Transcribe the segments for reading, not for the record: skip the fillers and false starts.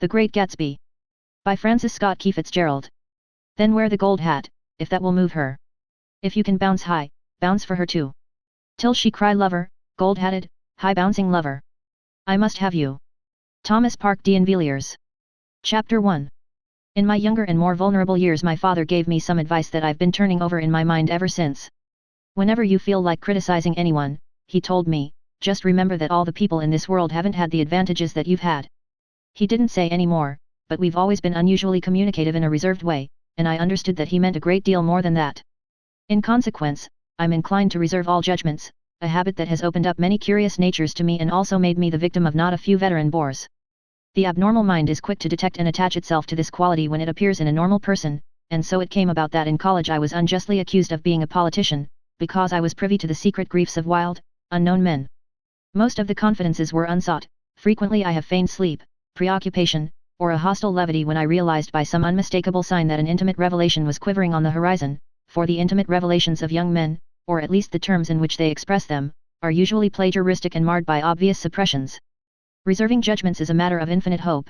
The Great Gatsby. By Francis Scott Key Fitzgerald. Then wear the gold hat, if that will move her. If you can bounce high, bounce for her too. Till she cry lover, gold-hatted, high-bouncing lover. I must have you. Thomas Park D'Invilliers. Chapter 1. In my younger and more vulnerable years my father gave me some advice that I've been turning over in my mind ever since. Whenever you feel like criticizing anyone, he told me, just remember that all the people in this world haven't had the advantages that you've had. He didn't say any more, but we've always been unusually communicative in a reserved way, and I understood that he meant a great deal more than that. In consequence, I'm inclined to reserve all judgments, a habit that has opened up many curious natures to me and also made me the victim of not a few veteran bores. The abnormal mind is quick to detect and attach itself to this quality when it appears in a normal person, and so it came about that in college I was unjustly accused of being a politician, because I was privy to the secret griefs of wild, unknown men. Most of the confidences were unsought, frequently I have feigned sleep, preoccupation, or a hostile levity when I realized by some unmistakable sign that an intimate revelation was quivering on the horizon, for the intimate revelations of young men, or at least the terms in which they express them, are usually plagiaristic and marred by obvious suppressions. Reserving judgments is a matter of infinite hope.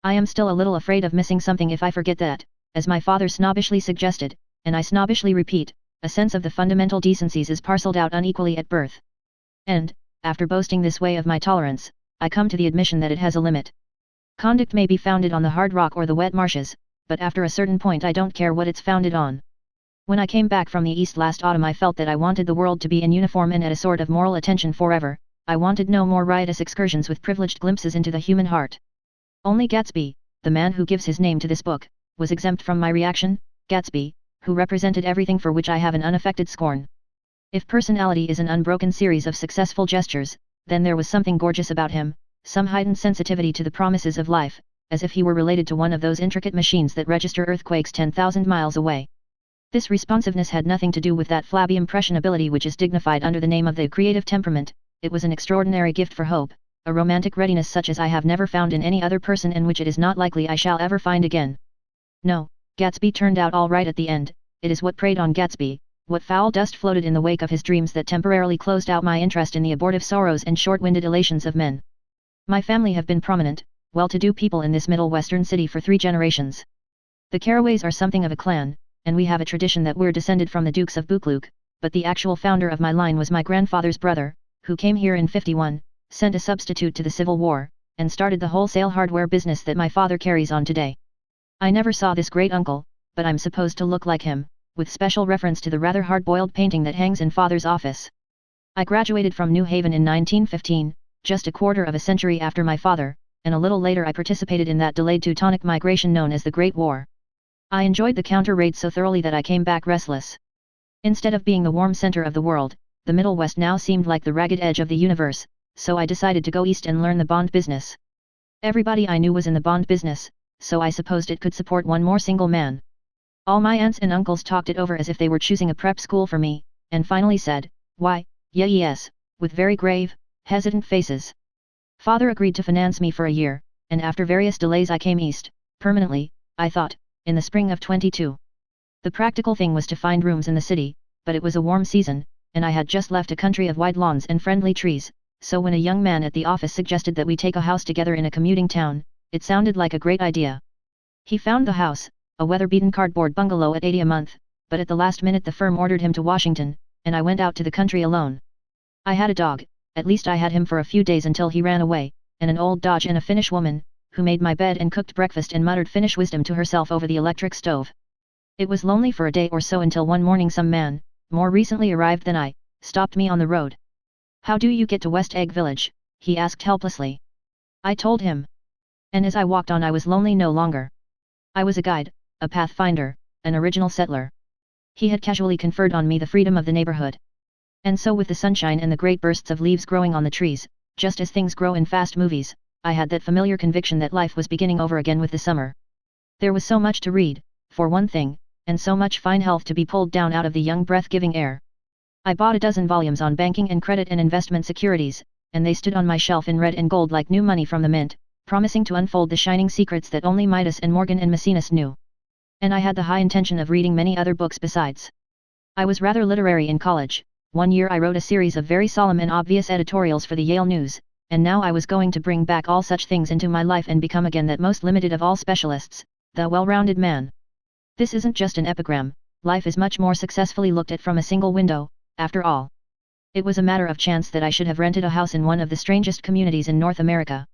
I am still a little afraid of missing something if I forget that, as my father snobbishly suggested, and I snobbishly repeat, a sense of the fundamental decencies is parceled out unequally at birth. And, after boasting this way of my tolerance, I come to the admission that it has a limit. Conduct may be founded on the hard rock or the wet marshes, but after a certain point I don't care what it's founded on. When I came back from the East last autumn I felt that I wanted the world to be in uniform and at a sort of moral attention forever. I wanted no more riotous excursions with privileged glimpses into the human heart. Only Gatsby, the man who gives his name to this book, was exempt from my reaction, Gatsby, who represented everything for which I have an unaffected scorn. If personality is an unbroken series of successful gestures, then there was something gorgeous about him, some heightened sensitivity to the promises of life, as if he were related to one of those intricate machines that register earthquakes 10,000 miles away. This responsiveness had nothing to do with that flabby impressionability which is dignified under the name of the creative temperament. It was an extraordinary gift for hope, a romantic readiness such as I have never found in any other person and which it is not likely I shall ever find again. No, Gatsby turned out all right at the end. It is what preyed on Gatsby, what foul dust floated in the wake of his dreams that temporarily closed out my interest in the abortive sorrows and short-winded elations of men. My family have been prominent, well-to-do people in this middle western city for 3 generations. The Carraways are something of a clan, and we have a tradition that we're descended from the Dukes of Buccleuch, but the actual founder of my line was my grandfather's brother, who came here in '51, sent a substitute to the Civil War, and started the wholesale hardware business that my father carries on today. I never saw this great uncle, but I'm supposed to look like him, with special reference to the rather hard-boiled painting that hangs in father's office. I graduated from New Haven in 1915, just a quarter of a century after my father, and a little later I participated in that delayed Teutonic migration known as the Great War. I enjoyed the counter-raid so thoroughly that I came back restless. Instead of being the warm center of the world, the Middle West now seemed like the ragged edge of the universe, so I decided to go east and learn the bond business. Everybody I knew was in the bond business, so I supposed it could support one more single man. All my aunts and uncles talked it over as if they were choosing a prep school for me, and finally said, "Why, yes," with very grave, hesitant faces. Father agreed to finance me for a year, and after various delays I came east, permanently, I thought, in the spring of '22. The practical thing was to find rooms in the city, but it was a warm season, and I had just left a country of wide lawns and friendly trees, so when a young man at the office suggested that we take a house together in a commuting town, it sounded like a great idea. He found the house, a weather-beaten cardboard bungalow at $80 a month, but at the last minute the firm ordered him to Washington, and I went out to the country alone. I had a dog, at least I had him for a few days until he ran away, and an old Dodge and a Finnish woman, who made my bed and cooked breakfast and muttered Finnish wisdom to herself over the electric stove. It was lonely for a day or so until one morning some man, more recently arrived than I, stopped me on the road. "How do you get to West Egg Village?" he asked helplessly. I told him. And as I walked on I was lonely no longer. I was a guide, a pathfinder, an original settler. He had casually conferred on me the freedom of the neighborhood. And so with the sunshine and the great bursts of leaves growing on the trees, just as things grow in fast movies, I had that familiar conviction that life was beginning over again with the summer. There was so much to read, for one thing, and so much fine health to be pulled down out of the young breath-giving air. I bought a dozen volumes on banking and credit and investment securities, and they stood on my shelf in red and gold like new money from the mint, promising to unfold the shining secrets that only Midas and Morgan and Maecenas knew. And I had the high intention of reading many other books besides. I was rather literary in college. One year I wrote a series of very solemn and obvious editorials for the Yale News, and now I was going to bring back all such things into my life and become again that most limited of all specialists, the well-rounded man. This isn't just an epigram, life is much more successfully looked at from a single window, after all. It was a matter of chance that I should have rented a house in one of the strangest communities in North America.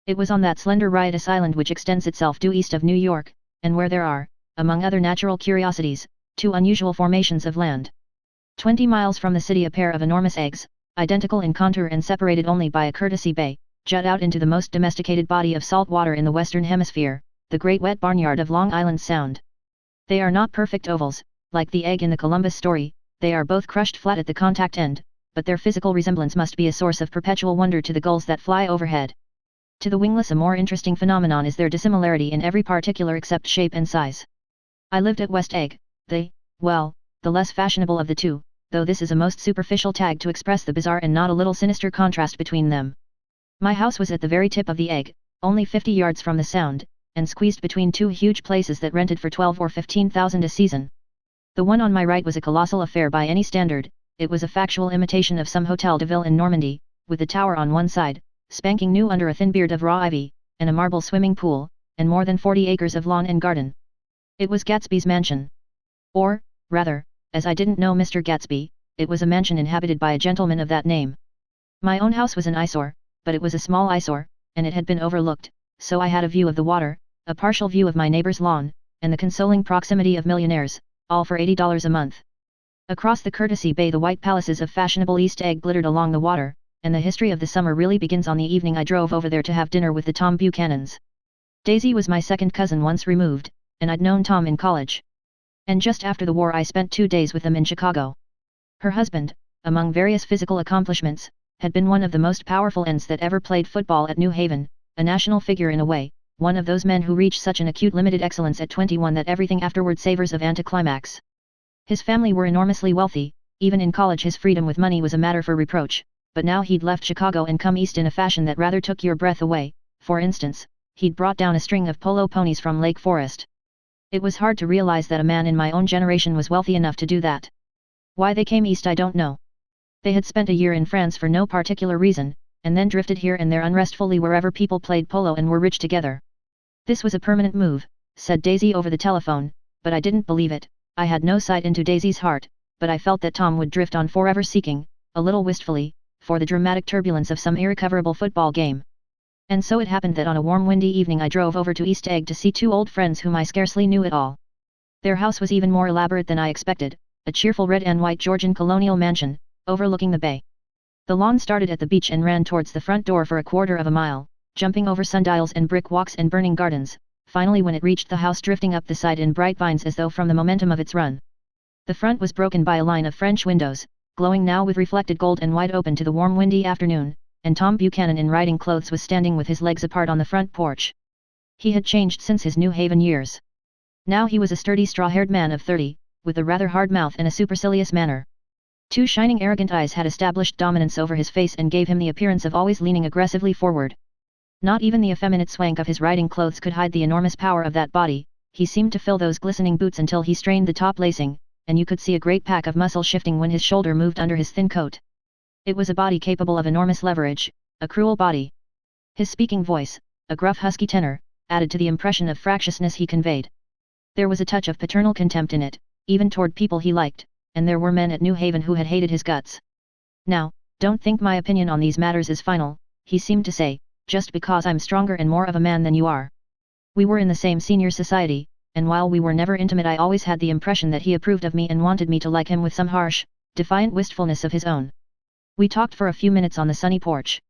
It was on that slender riotous island which extends itself due east of New York, and where there are, among other natural curiosities, two unusual formations of land. 20 miles from the city a pair of enormous eggs, identical in contour and separated only by a courtesy bay, jut out into the most domesticated body of salt water in the Western Hemisphere, the great wet barnyard of Long Island Sound. They are not perfect ovals, like the egg in the Columbus story, they are both crushed flat at the contact end, but their physical resemblance must be a source of perpetual wonder to the gulls that fly overhead. To the wingless a more interesting phenomenon is their dissimilarity in every particular except shape and size. I lived at West Egg, the less fashionable of the two, though this is a most superficial tag to express the bizarre and not a little sinister contrast between them. My house was at the very tip of the egg, only 50 yards from the Sound, and squeezed between two huge places that rented for 12 or 15,000 a season. The one on my right was a colossal affair by any standard, it was a factual imitation of some Hotel de Ville in Normandy, with the tower on one side, spanking new under a thin beard of raw ivy, and a marble swimming pool, and more than 40 acres of lawn and garden. It was Gatsby's mansion. Or, rather, as I didn't know Mr. Gatsby, it was a mansion inhabited by a gentleman of that name. My own house was an eyesore, but it was a small eyesore, and it had been overlooked, so I had a view of the water, a partial view of my neighbor's lawn, and the consoling proximity of millionaires, all for $80 a month. Across the courtesy bay the white palaces of fashionable East Egg glittered along the water, and the history of the summer really begins on the evening I drove over there to have dinner with the Tom Buchanans. Daisy was my second cousin once removed, and I'd known Tom in college. And just after the war I spent 2 days with them in Chicago. Her husband, among various physical accomplishments, had been one of the most powerful ends that ever played football at New Haven, a national figure in a way, one of those men who reach such an acute limited excellence at 21 that everything afterward savors of anticlimax. His family were enormously wealthy, even in college his freedom with money was a matter for reproach, but now he'd left Chicago and come east in a fashion that rather took your breath away. For instance, he'd brought down a string of polo ponies from Lake Forest. It was hard to realize that a man in my own generation was wealthy enough to do that. Why they came east I don't know. They had spent a year in France for no particular reason, and then drifted here and there unrestfully wherever people played polo and were rich together. This was a permanent move, said Daisy over the telephone, but I didn't believe it. I had no sight into Daisy's heart, but I felt that Tom would drift on forever seeking, a little wistfully, for the dramatic turbulence of some irrecoverable football game. And so it happened that on a warm windy evening I drove over to East Egg to see two old friends whom I scarcely knew at all. Their house was even more elaborate than I expected, a cheerful red and white Georgian colonial mansion, overlooking the bay. The lawn started at the beach and ran towards the front door for a quarter of a mile, jumping over sundials and brick walks and burning gardens, finally when it reached the house drifting up the side in bright vines as though from the momentum of its run. The front was broken by a line of French windows, glowing now with reflected gold and wide open to the warm windy afternoon, and Tom Buchanan in riding clothes was standing with his legs apart on the front porch. He had changed since his New Haven years. Now he was a sturdy straw-haired man of 30, with a rather hard mouth and a supercilious manner. Two shining arrogant eyes had established dominance over his face and gave him the appearance of always leaning aggressively forward. Not even the effeminate swank of his riding clothes could hide the enormous power of that body. He seemed to fill those glistening boots until he strained the top lacing, and you could see a great pack of muscle shifting when his shoulder moved under his thin coat. It was a body capable of enormous leverage, a cruel body. His speaking voice, a gruff husky tenor, added to the impression of fractiousness he conveyed. There was a touch of paternal contempt in it, even toward people he liked, and there were men at New Haven who had hated his guts. Now, don't think my opinion on these matters is final, he seemed to say, just because I'm stronger and more of a man than you are. We were in the same senior society, and while we were never intimate I always had the impression that he approved of me and wanted me to like him with some harsh, defiant wistfulness of his own. We talked for a few minutes on the sunny porch.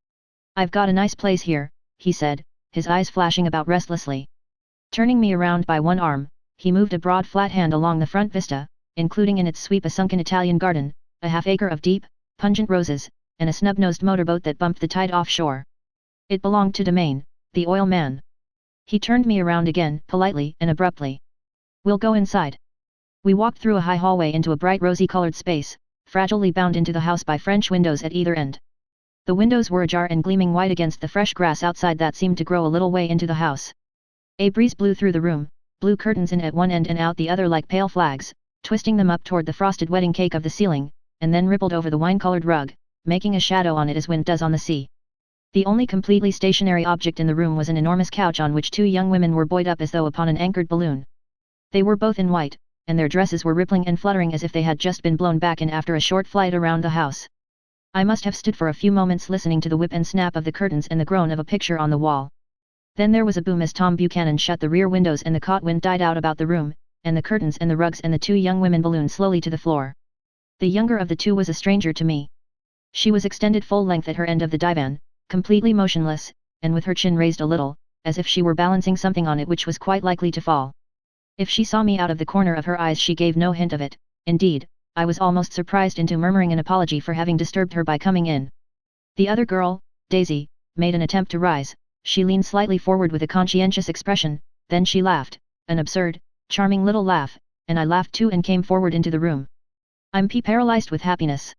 I've got a nice place here, he said, his eyes flashing about restlessly. Turning me around by one arm, he moved a broad flat hand along the front vista, including in its sweep a sunken Italian garden, a half-acre of deep, pungent roses, and a snub-nosed motorboat that bumped the tide offshore. It belonged to Domain, the oil man. He turned me around again, politely and abruptly. We'll go inside. We walked through a high hallway into a bright rosy-colored space, fragilely bound into the house by French windows at either end. The windows were ajar and gleaming white against the fresh grass outside that seemed to grow a little way into the house. A breeze blew through the room, blew curtains in at one end and out the other like pale flags, twisting them up toward the frosted wedding cake of the ceiling, and then rippled over the wine-colored rug, making a shadow on it as wind does on the sea. The only completely stationary object in the room was an enormous couch on which two young women were buoyed up as though upon an anchored balloon. They were both in white, and their dresses were rippling and fluttering as if they had just been blown back in after a short flight around the house. I must have stood for a few moments listening to the whip and snap of the curtains and the groan of a picture on the wall. Then there was a boom as Tom Buchanan shut the rear windows and the caught wind died out about the room, and the curtains and the rugs and the two young women ballooned slowly to the floor. The younger of the two was a stranger to me. She was extended full length at her end of the divan, completely motionless, and with her chin raised a little, as if she were balancing something on it which was quite likely to fall. If she saw me out of the corner of her eyes she gave no hint of it. Indeed, I was almost surprised into murmuring an apology for having disturbed her by coming in. The other girl, Daisy, made an attempt to rise. She leaned slightly forward with a conscientious expression, then she laughed, an absurd, charming little laugh, and I laughed too and came forward into the room. I'm paralyzed with happiness.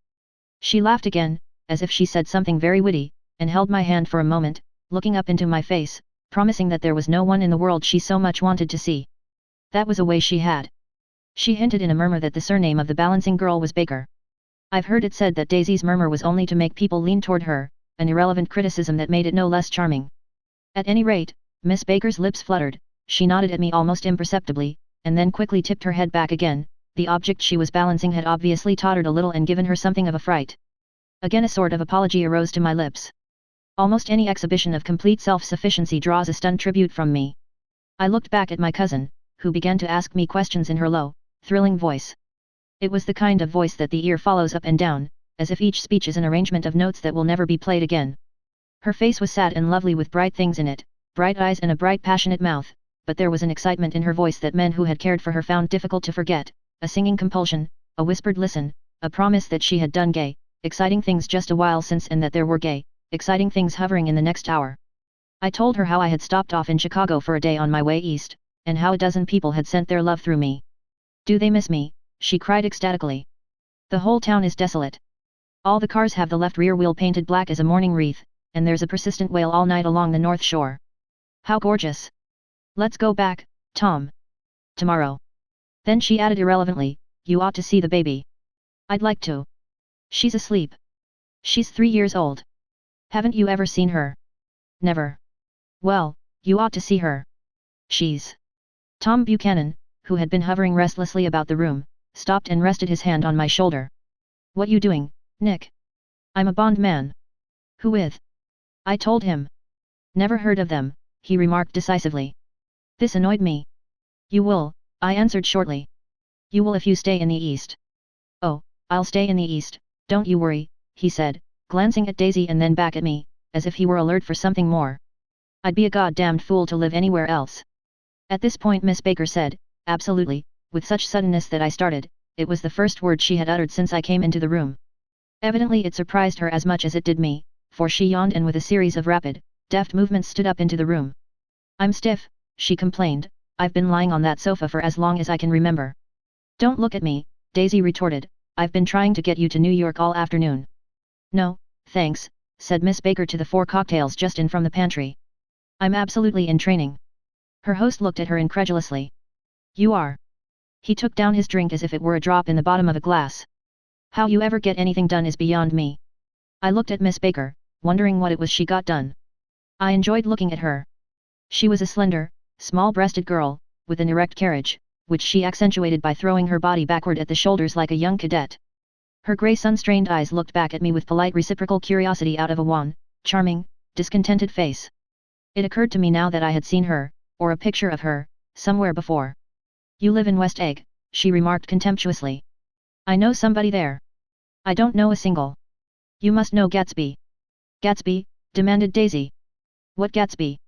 She laughed again, as if she said something very witty, and held my hand for a moment, looking up into my face, promising that there was no one in the world she so much wanted to see. That was a way she had. She hinted in a murmur that the surname of the balancing girl was Baker. I've heard it said that Daisy's murmur was only to make people lean toward her, an irrelevant criticism that made it no less charming. At any rate, Miss Baker's lips fluttered, she nodded at me almost imperceptibly, and then quickly tipped her head back again. The object she was balancing had obviously tottered a little and given her something of a fright. Again a sort of apology arose to my lips. Almost any exhibition of complete self-sufficiency draws a stunned tribute from me. I looked back at my cousin, who began to ask me questions in her low, thrilling voice. It was the kind of voice that the ear follows up and down, as if each speech is an arrangement of notes that will never be played again. Her face was sad and lovely with bright things in it, bright eyes and a bright passionate mouth, but there was an excitement in her voice that men who had cared for her found difficult to forget, a singing compulsion, a whispered listen, a promise that she had done gay, exciting things just a while since and that there were gay, exciting things hovering in the next hour. I told her how I had stopped off in Chicago for a day on my way east, and how a dozen people had sent their love through me. Do they miss me? She cried ecstatically. The whole town is desolate. All the cars have the left rear wheel painted black as a mourning wreath, and there's a persistent wail all night along the North Shore. How gorgeous! Let's go back, Tom. Tomorrow. Then she added irrelevantly, you ought to see the baby. I'd like to. She's asleep. She's 3 years old. Haven't you ever seen her? Never. Well, you ought to see her. She's... Tom Buchanan, who had been hovering restlessly about the room, stopped and rested his hand on my shoulder. What you doing, Nick? I'm a Bond man. Who with? I told him. Never heard of them, he remarked decisively. This annoyed me. You will, I answered shortly. You will if you stay in the East. Oh, I'll stay in the East, don't you worry, he said, glancing at Daisy and then back at me, as if he were alert for something more. I'd be a goddamned fool to live anywhere else. At this point Miss Baker said, absolutely, with such suddenness that I started. It was the first word she had uttered since I came into the room. Evidently it surprised her as much as it did me, for she yawned and with a series of rapid, deft movements stood up into the room. I'm stiff, she complained, I've been lying on that sofa for as long as I can remember. Don't look at me, Daisy retorted, I've been trying to get you to New York all afternoon. No, thanks, said Miss Baker to the 4 cocktails just in from the pantry. I'm absolutely in training. Her host looked at her incredulously. You are? He took down his drink as if it were a drop in the bottom of a glass. How you ever get anything done is beyond me. I looked at Miss Baker, wondering what it was she got done. I enjoyed looking at her. She was a slender, small-breasted girl, with an erect carriage, which she accentuated by throwing her body backward at the shoulders like a young cadet. Her grey sun-strained eyes looked back at me with polite reciprocal curiosity out of a wan, charming, discontented face. It occurred to me now that I had seen her, or a picture of her, somewhere before. You live in West Egg, she remarked contemptuously. I know somebody there. I don't know a single. You must know Gatsby. Gatsby? Demanded Daisy. What Gatsby?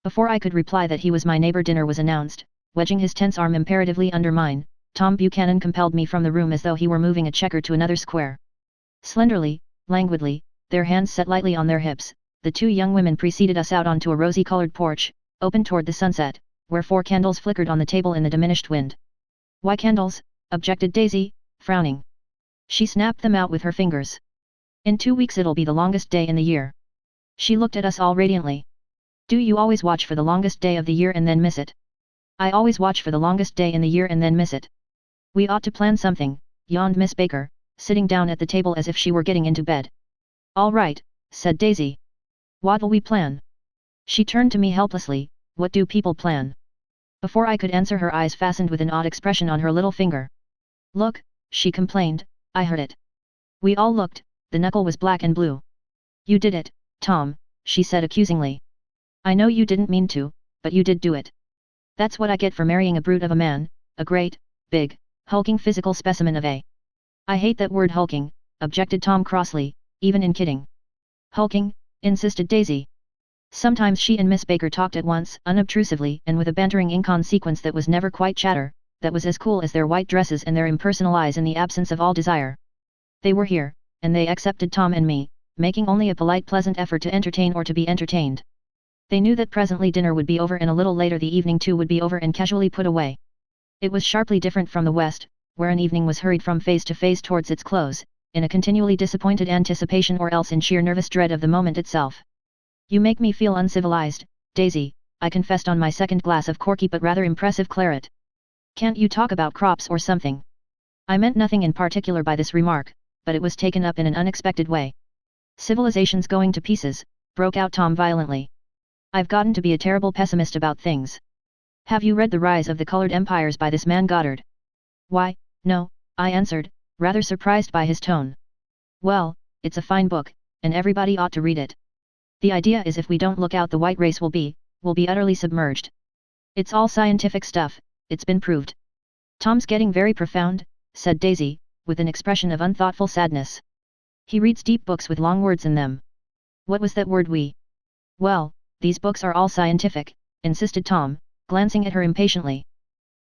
Before I could reply that he was my neighbor, dinner was announced. Wedging his tense arm imperatively under mine, Tom Buchanan compelled me from the room as though he were moving a checker to another square. Slenderly, languidly, their hands set lightly on their hips, the 2 young women preceded us out onto a rosy-colored porch, open toward the sunset, where 4 candles flickered on the table in the diminished wind. Why candles? Objected Daisy, frowning. She snapped them out with her fingers. In 2 weeks it'll be the longest day in the year. She looked at us all radiantly. Do you always watch for the longest day of the year and then miss it? I always watch for the longest day in the year and then miss it. We ought to plan something, yawned Miss Baker, sitting down at the table as if she were getting into bed. All right, said Daisy. What'll we plan? She turned to me helplessly. What do people plan? Before I could answer, her eyes fastened with an odd expression on her little finger. Look, she complained, I heard it. We all looked, the knuckle was black and blue. You did it, Tom, she said accusingly. I know you didn't mean to, but you did do it. That's what I get for marrying a brute of a man, a great, big, hulking physical specimen of a. I hate that word hulking, objected Tom crossly, even in kidding. Hulking, insisted Daisy. Sometimes she and Miss Baker talked at once, unobtrusively and with a bantering inconsequence that was never quite chatter, that was as cool as their white dresses and their impersonal eyes in the absence of all desire. They were here, and they accepted Tom and me, making only a polite pleasant effort to entertain or to be entertained. They knew that presently dinner would be over and a little later the evening too would be over and casually put away. It was sharply different from the West, where an evening was hurried from phase to phase towards its close, in a continually disappointed anticipation or else in sheer nervous dread of the moment itself. You make me feel uncivilized, Daisy, I confessed on my second glass of corky but rather impressive claret. Can't you talk about crops or something? I meant nothing in particular by this remark, but it was taken up in an unexpected way. Civilization's going to pieces, broke out Tom violently. I've gotten to be a terrible pessimist about things. Have you read The Rise of the Colored Empires by this man Goddard? Why, no, I answered, rather surprised by his tone. Well, it's a fine book, and everybody ought to read it. The idea is if we don't look out the white race will be utterly submerged. It's all scientific stuff, it's been proved. Tom's getting very profound, said Daisy, with an expression of unthoughtful sadness. He reads deep books with long words in them. What was that word we? Well, these books are all scientific, insisted Tom, glancing at her impatiently.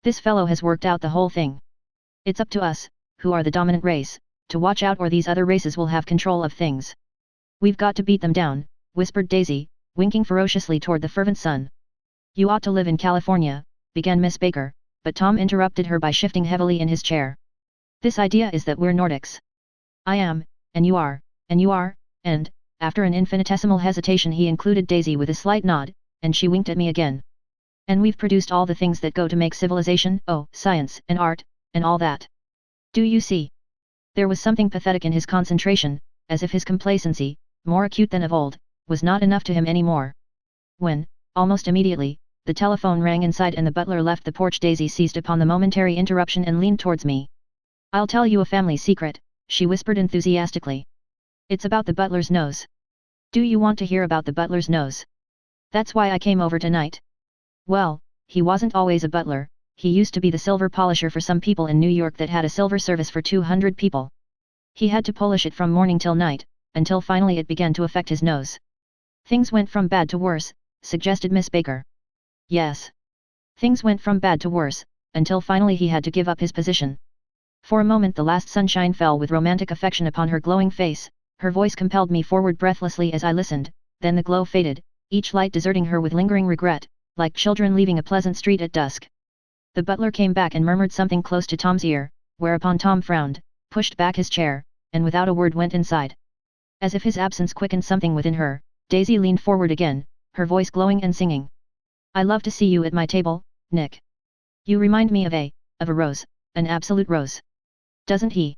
This fellow has worked out the whole thing. It's up to us, who are the dominant race, to watch out or these other races will have control of things. We've got to beat them down, whispered Daisy, winking ferociously toward the fervent sun. You ought to live in California, began Miss Baker, but Tom interrupted her by shifting heavily in his chair. This idea is that we're Nordics. I am, and you are, and, after an infinitesimal hesitation he included Daisy with a slight nod, and she winked at me again. And we've produced all the things that go to make civilization, oh, science, and art, and all that. Do you see? There was something pathetic in his concentration, as if his complacency, more acute than of old, was not enough to him any more. When, almost immediately, the telephone rang inside and the butler left the porch, Daisy seized upon the momentary interruption and leaned towards me. I'll tell you a family secret, she whispered enthusiastically. It's about the butler's nose. Do you want to hear about the butler's nose? That's why I came over tonight. Well, he wasn't always a butler, he used to be the silver polisher for some people in New York that had a silver service for 200 people. He had to polish it from morning till night, until finally it began to affect his nose. Things went from bad to worse, suggested Miss Baker. Yes. Things went from bad to worse, until finally he had to give up his position. For a moment the last sunshine fell with romantic affection upon her glowing face, her voice compelled me forward breathlessly as I listened, then the glow faded, each light deserting her with lingering regret, like children leaving a pleasant street at dusk. The butler came back and murmured something close to Tom's ear, whereupon Tom frowned, pushed back his chair, and without a word went inside. As if his absence quickened something within her, Daisy leaned forward again, her voice glowing and singing. I love to see you at my table, Nick. You remind me of a rose, an absolute rose. Doesn't he?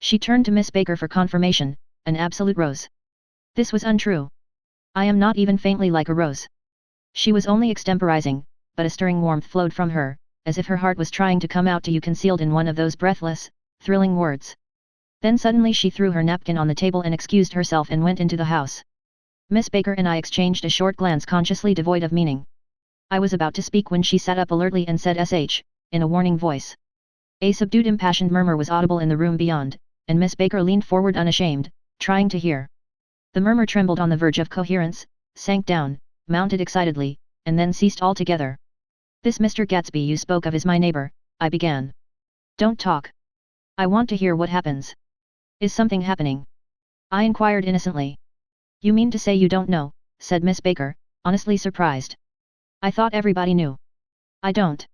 She turned to Miss Baker for confirmation, an absolute rose. This was untrue. I am not even faintly like a rose. She was only extemporizing, but a stirring warmth flowed from her, as if her heart was trying to come out to you concealed in one of those breathless, thrilling words. Then suddenly she threw her napkin on the table and excused herself and went into the house. Miss Baker and I exchanged a short glance consciously devoid of meaning. I was about to speak when she sat up alertly and said "sh" in a warning voice. A subdued impassioned murmur was audible in the room beyond, and Miss Baker leaned forward unashamed, trying to hear. The murmur trembled on the verge of coherence, sank down, mounted excitedly, and then ceased altogether. This Mr. Gatsby you spoke of is my neighbor, I began. Don't talk. I want to hear what happens. Is something happening? I inquired innocently. You mean to say you don't know, said Miss Baker, honestly surprised. I thought everybody knew. I don't.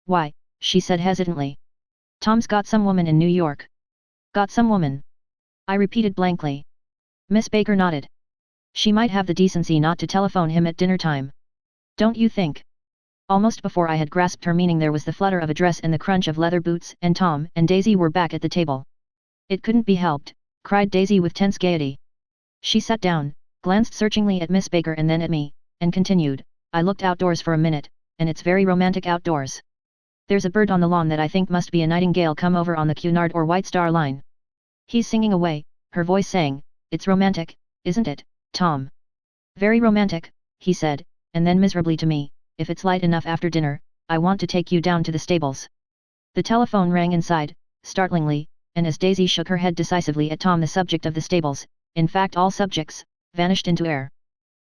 Why, she said hesitantly. Tom's got some woman in New York. Got some woman? I repeated blankly. Miss Baker nodded. She might have the decency not to telephone him at dinner time. Don't you think? Almost before I had grasped her meaning there was the flutter of a dress and the crunch of leather boots and Tom and Daisy were back at the table. It couldn't be helped, cried Daisy with tense gaiety. She sat down, glanced searchingly at Miss Baker and then at me, and continued, I looked outdoors for a minute, and it's very romantic outdoors. There's a bird on the lawn that I think must be a nightingale come over on the Cunard or White Star Line. He's singing away, her voice sang, it's romantic, isn't it, Tom? Very romantic, he said, and then miserably to me, if it's light enough after dinner, I want to take you down to the stables. The telephone rang inside, startlingly, and as Daisy shook her head decisively at Tom, the subject of the stables, in fact all subjects, vanished into air.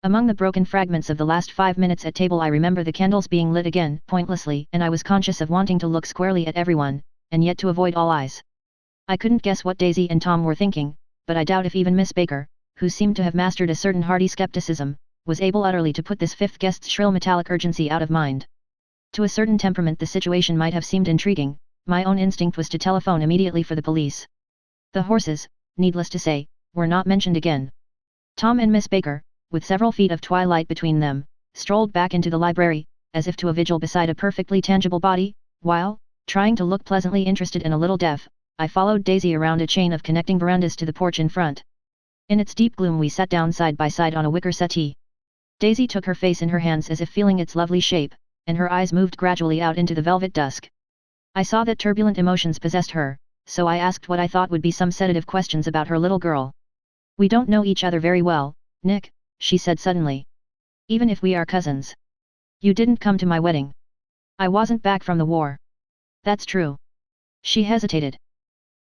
Among the broken fragments of the last 5 minutes at table I remember the candles being lit again, pointlessly, and I was conscious of wanting to look squarely at everyone, and yet to avoid all eyes. I couldn't guess what Daisy and Tom were thinking, but I doubt if even Miss Baker, who seemed to have mastered a certain hearty skepticism, was able utterly to put this fifth guest's shrill metallic urgency out of mind. To a certain temperament the situation might have seemed intriguing, my own instinct was to telephone immediately for the police. The horses, needless to say, were not mentioned again. Tom and Miss Baker, with several feet of twilight between them, strolled back into the library, as if to a vigil beside a perfectly tangible body, while, trying to look pleasantly interested and a little deaf, I followed Daisy around a chain of connecting verandas to the porch in front. In its deep gloom we sat down side by side on a wicker settee. Daisy took her face in her hands as if feeling its lovely shape, and her eyes moved gradually out into the velvet dusk. I saw that turbulent emotions possessed her, so I asked what I thought would be some sedative questions about her little girl. We don't know each other very well, Nick, she said suddenly. Even if we are cousins. You didn't come to my wedding. I wasn't back from the war. That's true. She hesitated.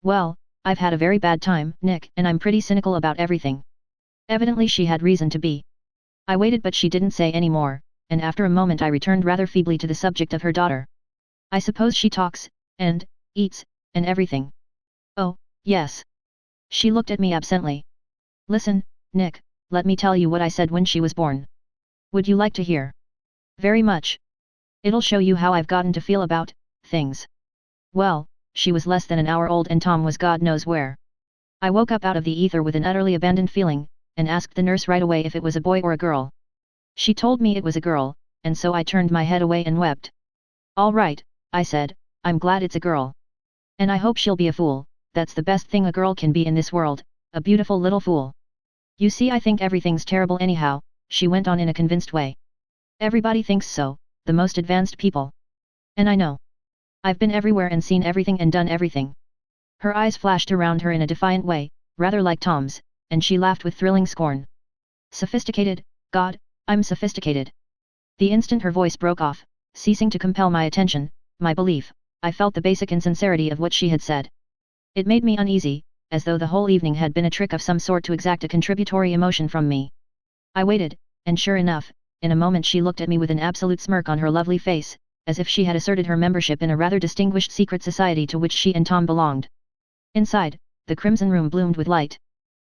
Well, I've had a very bad time, Nick, and I'm pretty cynical about everything. Evidently she had reason to be. I waited but she didn't say any more, and after a moment I returned rather feebly to the subject of her daughter. I suppose she talks, and eats, and everything. Oh, yes. She looked at me absently. Listen, Nick, let me tell you what I said when she was born. Would you like to hear? Very much. It'll show you how I've gotten to feel about things. Well, she was less than an hour old and Tom was God knows where. I woke up out of the ether with an utterly abandoned feeling, and asked the nurse right away if it was a boy or a girl. She told me it was a girl, and so I turned my head away and wept. All right, I said, I'm glad it's a girl. And I hope she'll be a fool, that's the best thing a girl can be in this world, a beautiful little fool. You see, I think everything's terrible anyhow, she went on in a convinced way. Everybody thinks so, the most advanced people. And I know. I've been everywhere and seen everything and done everything. Her eyes flashed around her in a defiant way, rather like Tom's, and she laughed with thrilling scorn. Sophisticated, God, I'm sophisticated. The instant her voice broke off, ceasing to compel my attention, my belief, I felt the basic insincerity of what she had said. It made me uneasy, as though the whole evening had been a trick of some sort to exact a contributory emotion from me. I waited, and sure enough, in a moment she looked at me with an absolute smirk on her lovely face, as if she had asserted her membership in a rather distinguished secret society to which she and Tom belonged. Inside, the crimson room bloomed with light.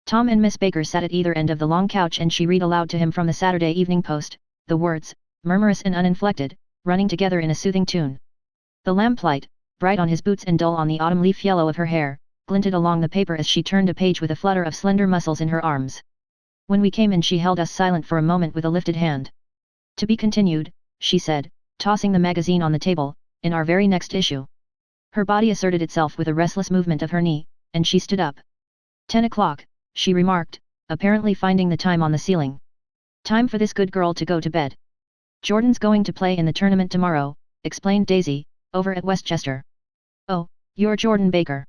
Tom and Miss Baker sat at either end of the long couch and she read aloud to him from the Saturday Evening Post, the words, murmurous and uninflected, running together in a soothing tune. The lamplight, bright on his boots and dull on the autumn leaf yellow of her hair, glinted along the paper as she turned a page with a flutter of slender muscles in her arms. When we came in she held us silent for a moment with a lifted hand. To be continued, she said, tossing the magazine on the table, in our very next issue. Her body asserted itself with a restless movement of her knee, and she stood up. 10 o'clock, she remarked, apparently finding the time on the ceiling. Time for this good girl to go to bed. Jordan's going to play in the tournament tomorrow, explained Daisy, over at Westchester. Oh, you're Jordan Baker.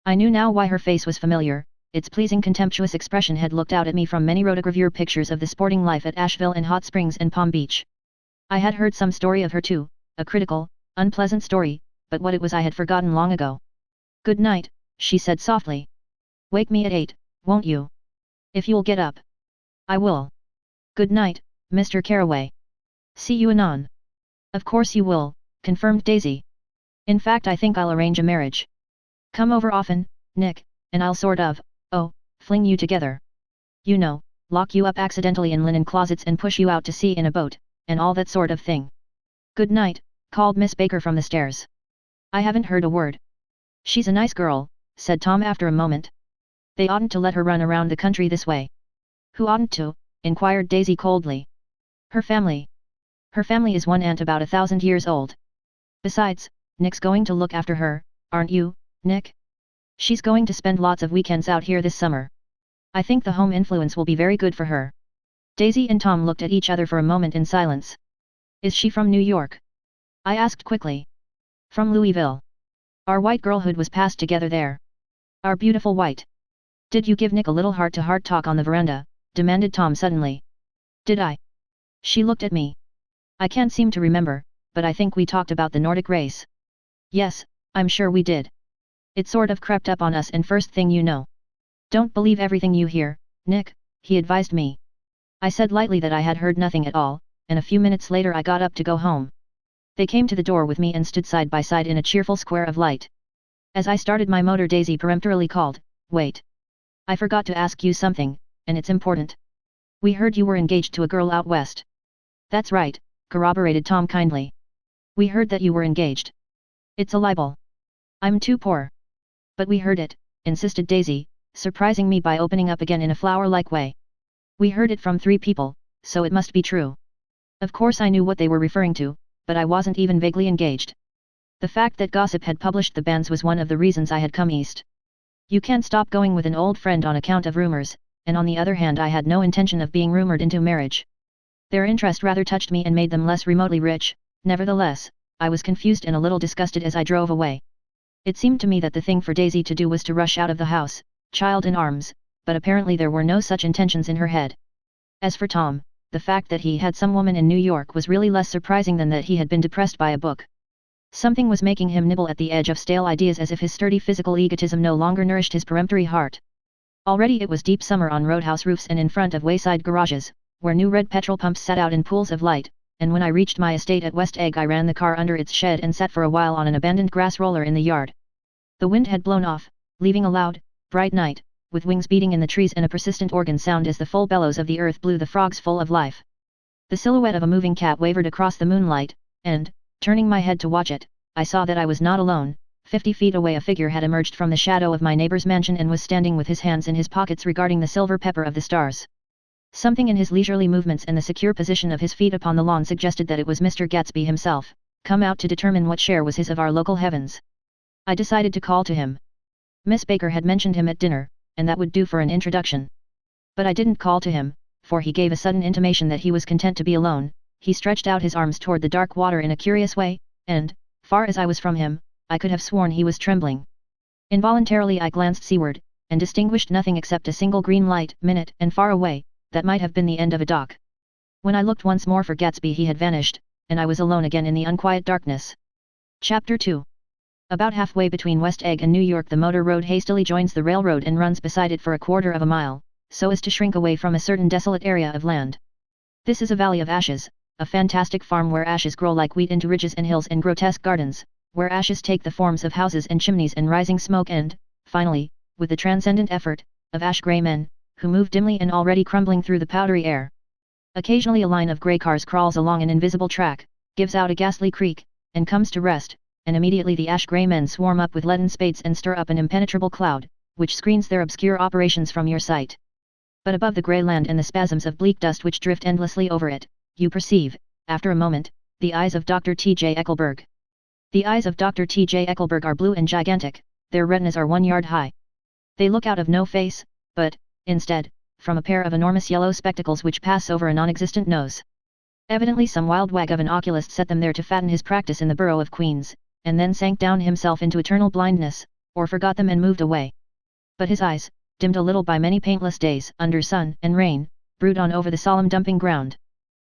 I knew now why her face was familiar, its pleasing contemptuous expression had looked out at me from many rotogravure pictures of the sporting life at Asheville and Hot Springs and Palm Beach. I had heard some story of her too, a critical, unpleasant story, but what it was I had forgotten long ago. Good night, she said softly. Wake me at 8, won't you? If you'll get up. I will. Good night, Mr. Carraway. See you anon. Of course you will, confirmed Daisy. In fact I think I'll arrange a marriage. Come over often, Nick, and I'll sort of, fling you together. You know, lock you up accidentally in linen closets and push you out to sea in a boat, and all that sort of thing. Good night, called Miss Baker from the stairs. I haven't heard a word. She's a nice girl, said Tom after a moment. They oughtn't to let her run around the country this way. Who oughtn't to? Inquired Daisy coldly. Her family. Her family is one aunt about 1,000 years old. Besides, Nick's going to look after her, aren't you, Nick? She's going to spend lots of weekends out here this summer. I think the home influence will be very good for her. Daisy and Tom looked at each other for a moment in silence. Is she from New York? I asked quickly. From Louisville. Our white girlhood was passed together there. Our beautiful white. Did you give Nick a little heart-to-heart talk on the veranda? Demanded Tom suddenly. Did I? She looked at me. I can't seem to remember, but I think we talked about the Nordic race. Yes, I'm sure we did. It sort of crept up on us and first thing you know. Don't believe everything you hear, Nick, he advised me. I said lightly that I had heard nothing at all, and a few minutes later I got up to go home. They came to the door with me and stood side by side in a cheerful square of light. As I started my motor, Daisy peremptorily called, "Wait. I forgot to ask you something, and it's important. We heard you were engaged to a girl out west." "That's right," corroborated Tom kindly. "We heard that you were engaged. It's a libel. I'm too poor." "But we heard it," insisted Daisy, surprising me by opening up again in a flower-like way. "We heard it from 3 people, so it must be true." Of course I knew what they were referring to, but I wasn't even vaguely engaged. The fact that gossip had published the banns was one of the reasons I had come east. You can't stop going with an old friend on account of rumors, and on the other hand I had no intention of being rumored into marriage. Their interest rather touched me and made them less remotely rich. Nevertheless, I was confused and a little disgusted as I drove away. It seemed to me that the thing for Daisy to do was to rush out of the house, child in arms, but apparently there were no such intentions in her head. As for Tom, the fact that he had some woman in New York was really less surprising than that he had been depressed by a book. Something was making him nibble at the edge of stale ideas as if his sturdy physical egotism no longer nourished his peremptory heart. Already it was deep summer on roadhouse roofs and in front of wayside garages, where new red petrol pumps sat out in pools of light, and when I reached my estate at West Egg I ran the car under its shed and sat for a while on an abandoned grass roller in the yard. The wind had blown off, leaving a loud, bright night, with wings beating in the trees and a persistent organ sound as the full bellows of the earth blew the frogs full of life. The silhouette of a moving cat wavered across the moonlight, and, turning my head to watch it, I saw that I was not alone. 50 feet away a figure had emerged from the shadow of my neighbor's mansion and was standing with his hands in his pockets regarding the silver pepper of the stars. Something in his leisurely movements and the secure position of his feet upon the lawn suggested that it was Mr. Gatsby himself, come out to determine what share was his of our local heavens. I decided to call to him. Miss Baker had mentioned him at dinner, and that would do for an introduction. But I didn't call to him, for he gave a sudden intimation that he was content to be alone. He stretched out his arms toward the dark water in a curious way, and, far as I was from him, I could have sworn he was trembling. Involuntarily I glanced seaward, and distinguished nothing except a single green light, minute and far away, that might have been the end of a dock. When I looked once more for Gatsby he had vanished, and I was alone again in the unquiet darkness. Chapter 2. About halfway between West Egg and New York the motor road hastily joins the railroad and runs beside it for a quarter of a mile, so as to shrink away from a certain desolate area of land. This is a valley of ashes, a fantastic farm where ashes grow like wheat into ridges and hills and grotesque gardens, where ashes take the forms of houses and chimneys and rising smoke and, finally, with the transcendent effort, of ash-grey men, who move dimly and already crumbling through the powdery air. Occasionally a line of grey cars crawls along an invisible track, gives out a ghastly creak, and comes to rest, and immediately the ash-grey men swarm up with leaden spades and stir up an impenetrable cloud, which screens their obscure operations from your sight. But above the grey land and the spasms of bleak dust which drift endlessly over it, you perceive, after a moment, the eyes of Dr. T.J. Eckelberg. The eyes of Dr. T.J. Eckelberg are blue and gigantic, their retinas are 1 yard high. They look out of no face, but, instead, from a pair of enormous yellow spectacles which pass over a non-existent nose. Evidently some wild wag of an oculist set them there to fatten his practice in the borough of Queens, and then sank down himself into eternal blindness, or forgot them and moved away. But his eyes, dimmed a little by many paintless days under sun and rain, brood on over the solemn dumping ground.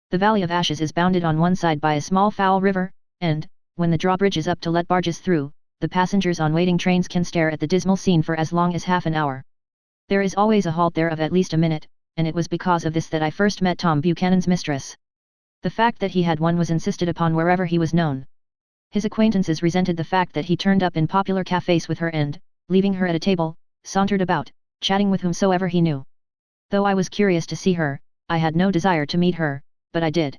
The Valley of Ashes is bounded on one side by a small foul river, and, when the drawbridge is up to let barges through, the passengers on waiting trains can stare at the dismal scene for as long as half an hour. There is always a halt there of at least a minute, and it was because of this that I first met Tom Buchanan's mistress. The fact that he had one was insisted upon wherever he was known. His acquaintances resented the fact that he turned up in popular cafes with her and, leaving her at a table, sauntered about, chatting with whomsoever he knew. Though I was curious to see her, I had no desire to meet her, but I did.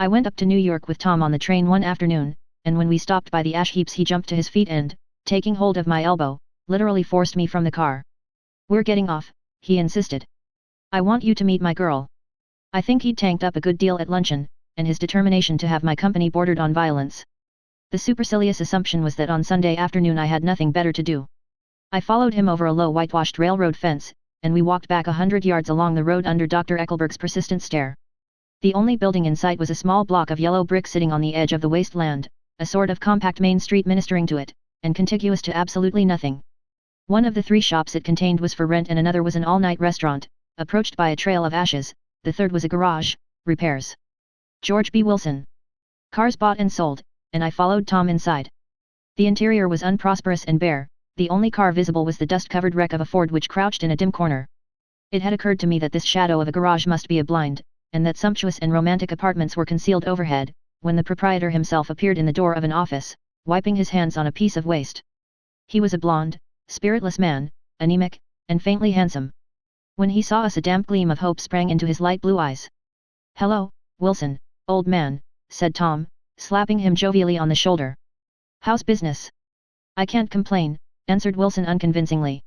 I went up to New York with Tom on the train one afternoon, and when we stopped by the ash heaps he jumped to his feet and, taking hold of my elbow, literally forced me from the car. "We're getting off," he insisted. "I want you to meet my girl." I think he'd tanked up a good deal at luncheon, and his determination to have my company bordered on violence. The supercilious assumption was that on Sunday afternoon I had nothing better to do. I followed him over a low whitewashed railroad fence, and we walked back 100 yards along the road under Dr. Eckelberg's persistent stare. The only building in sight was a small block of yellow brick sitting on the edge of the wasteland, a sort of compact main street ministering to it, and contiguous to absolutely nothing. One of the 3 shops it contained was for rent and another was an all-night restaurant, approached by a trail of ashes, the third was a garage, repairs. George B. Wilson. Cars bought and sold, and I followed Tom inside. The interior was unprosperous and bare, the only car visible was the dust-covered wreck of a Ford which crouched in a dim corner. It had occurred to me that this shadow of a garage must be a blind, and that sumptuous and romantic apartments were concealed overhead, when the proprietor himself appeared in the door of an office, wiping his hands on a piece of waste. He was a blond, spiritless man, anemic, and faintly handsome. When he saw us a damp gleam of hope sprang into his light blue eyes. "Hello, Wilson, old man," said Tom, slapping him jovially on the shoulder. "How's business?" "I can't complain," answered Wilson unconvincingly.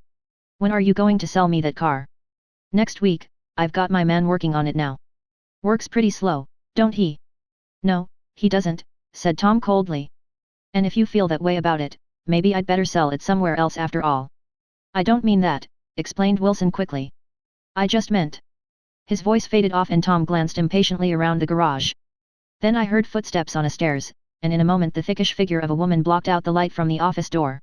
"When are you going to sell me that car?" "Next week, I've got my man working on it now." "Works pretty slow, don't he?" "No, he doesn't," said Tom coldly. "And if you feel that way about it, maybe I'd better sell it somewhere else after all." "I don't mean that," explained Wilson quickly. "I just meant..." His voice faded off and Tom glanced impatiently around the garage. Then I heard footsteps on a stairs, and in a moment the thickish figure of a woman blocked out the light from the office door.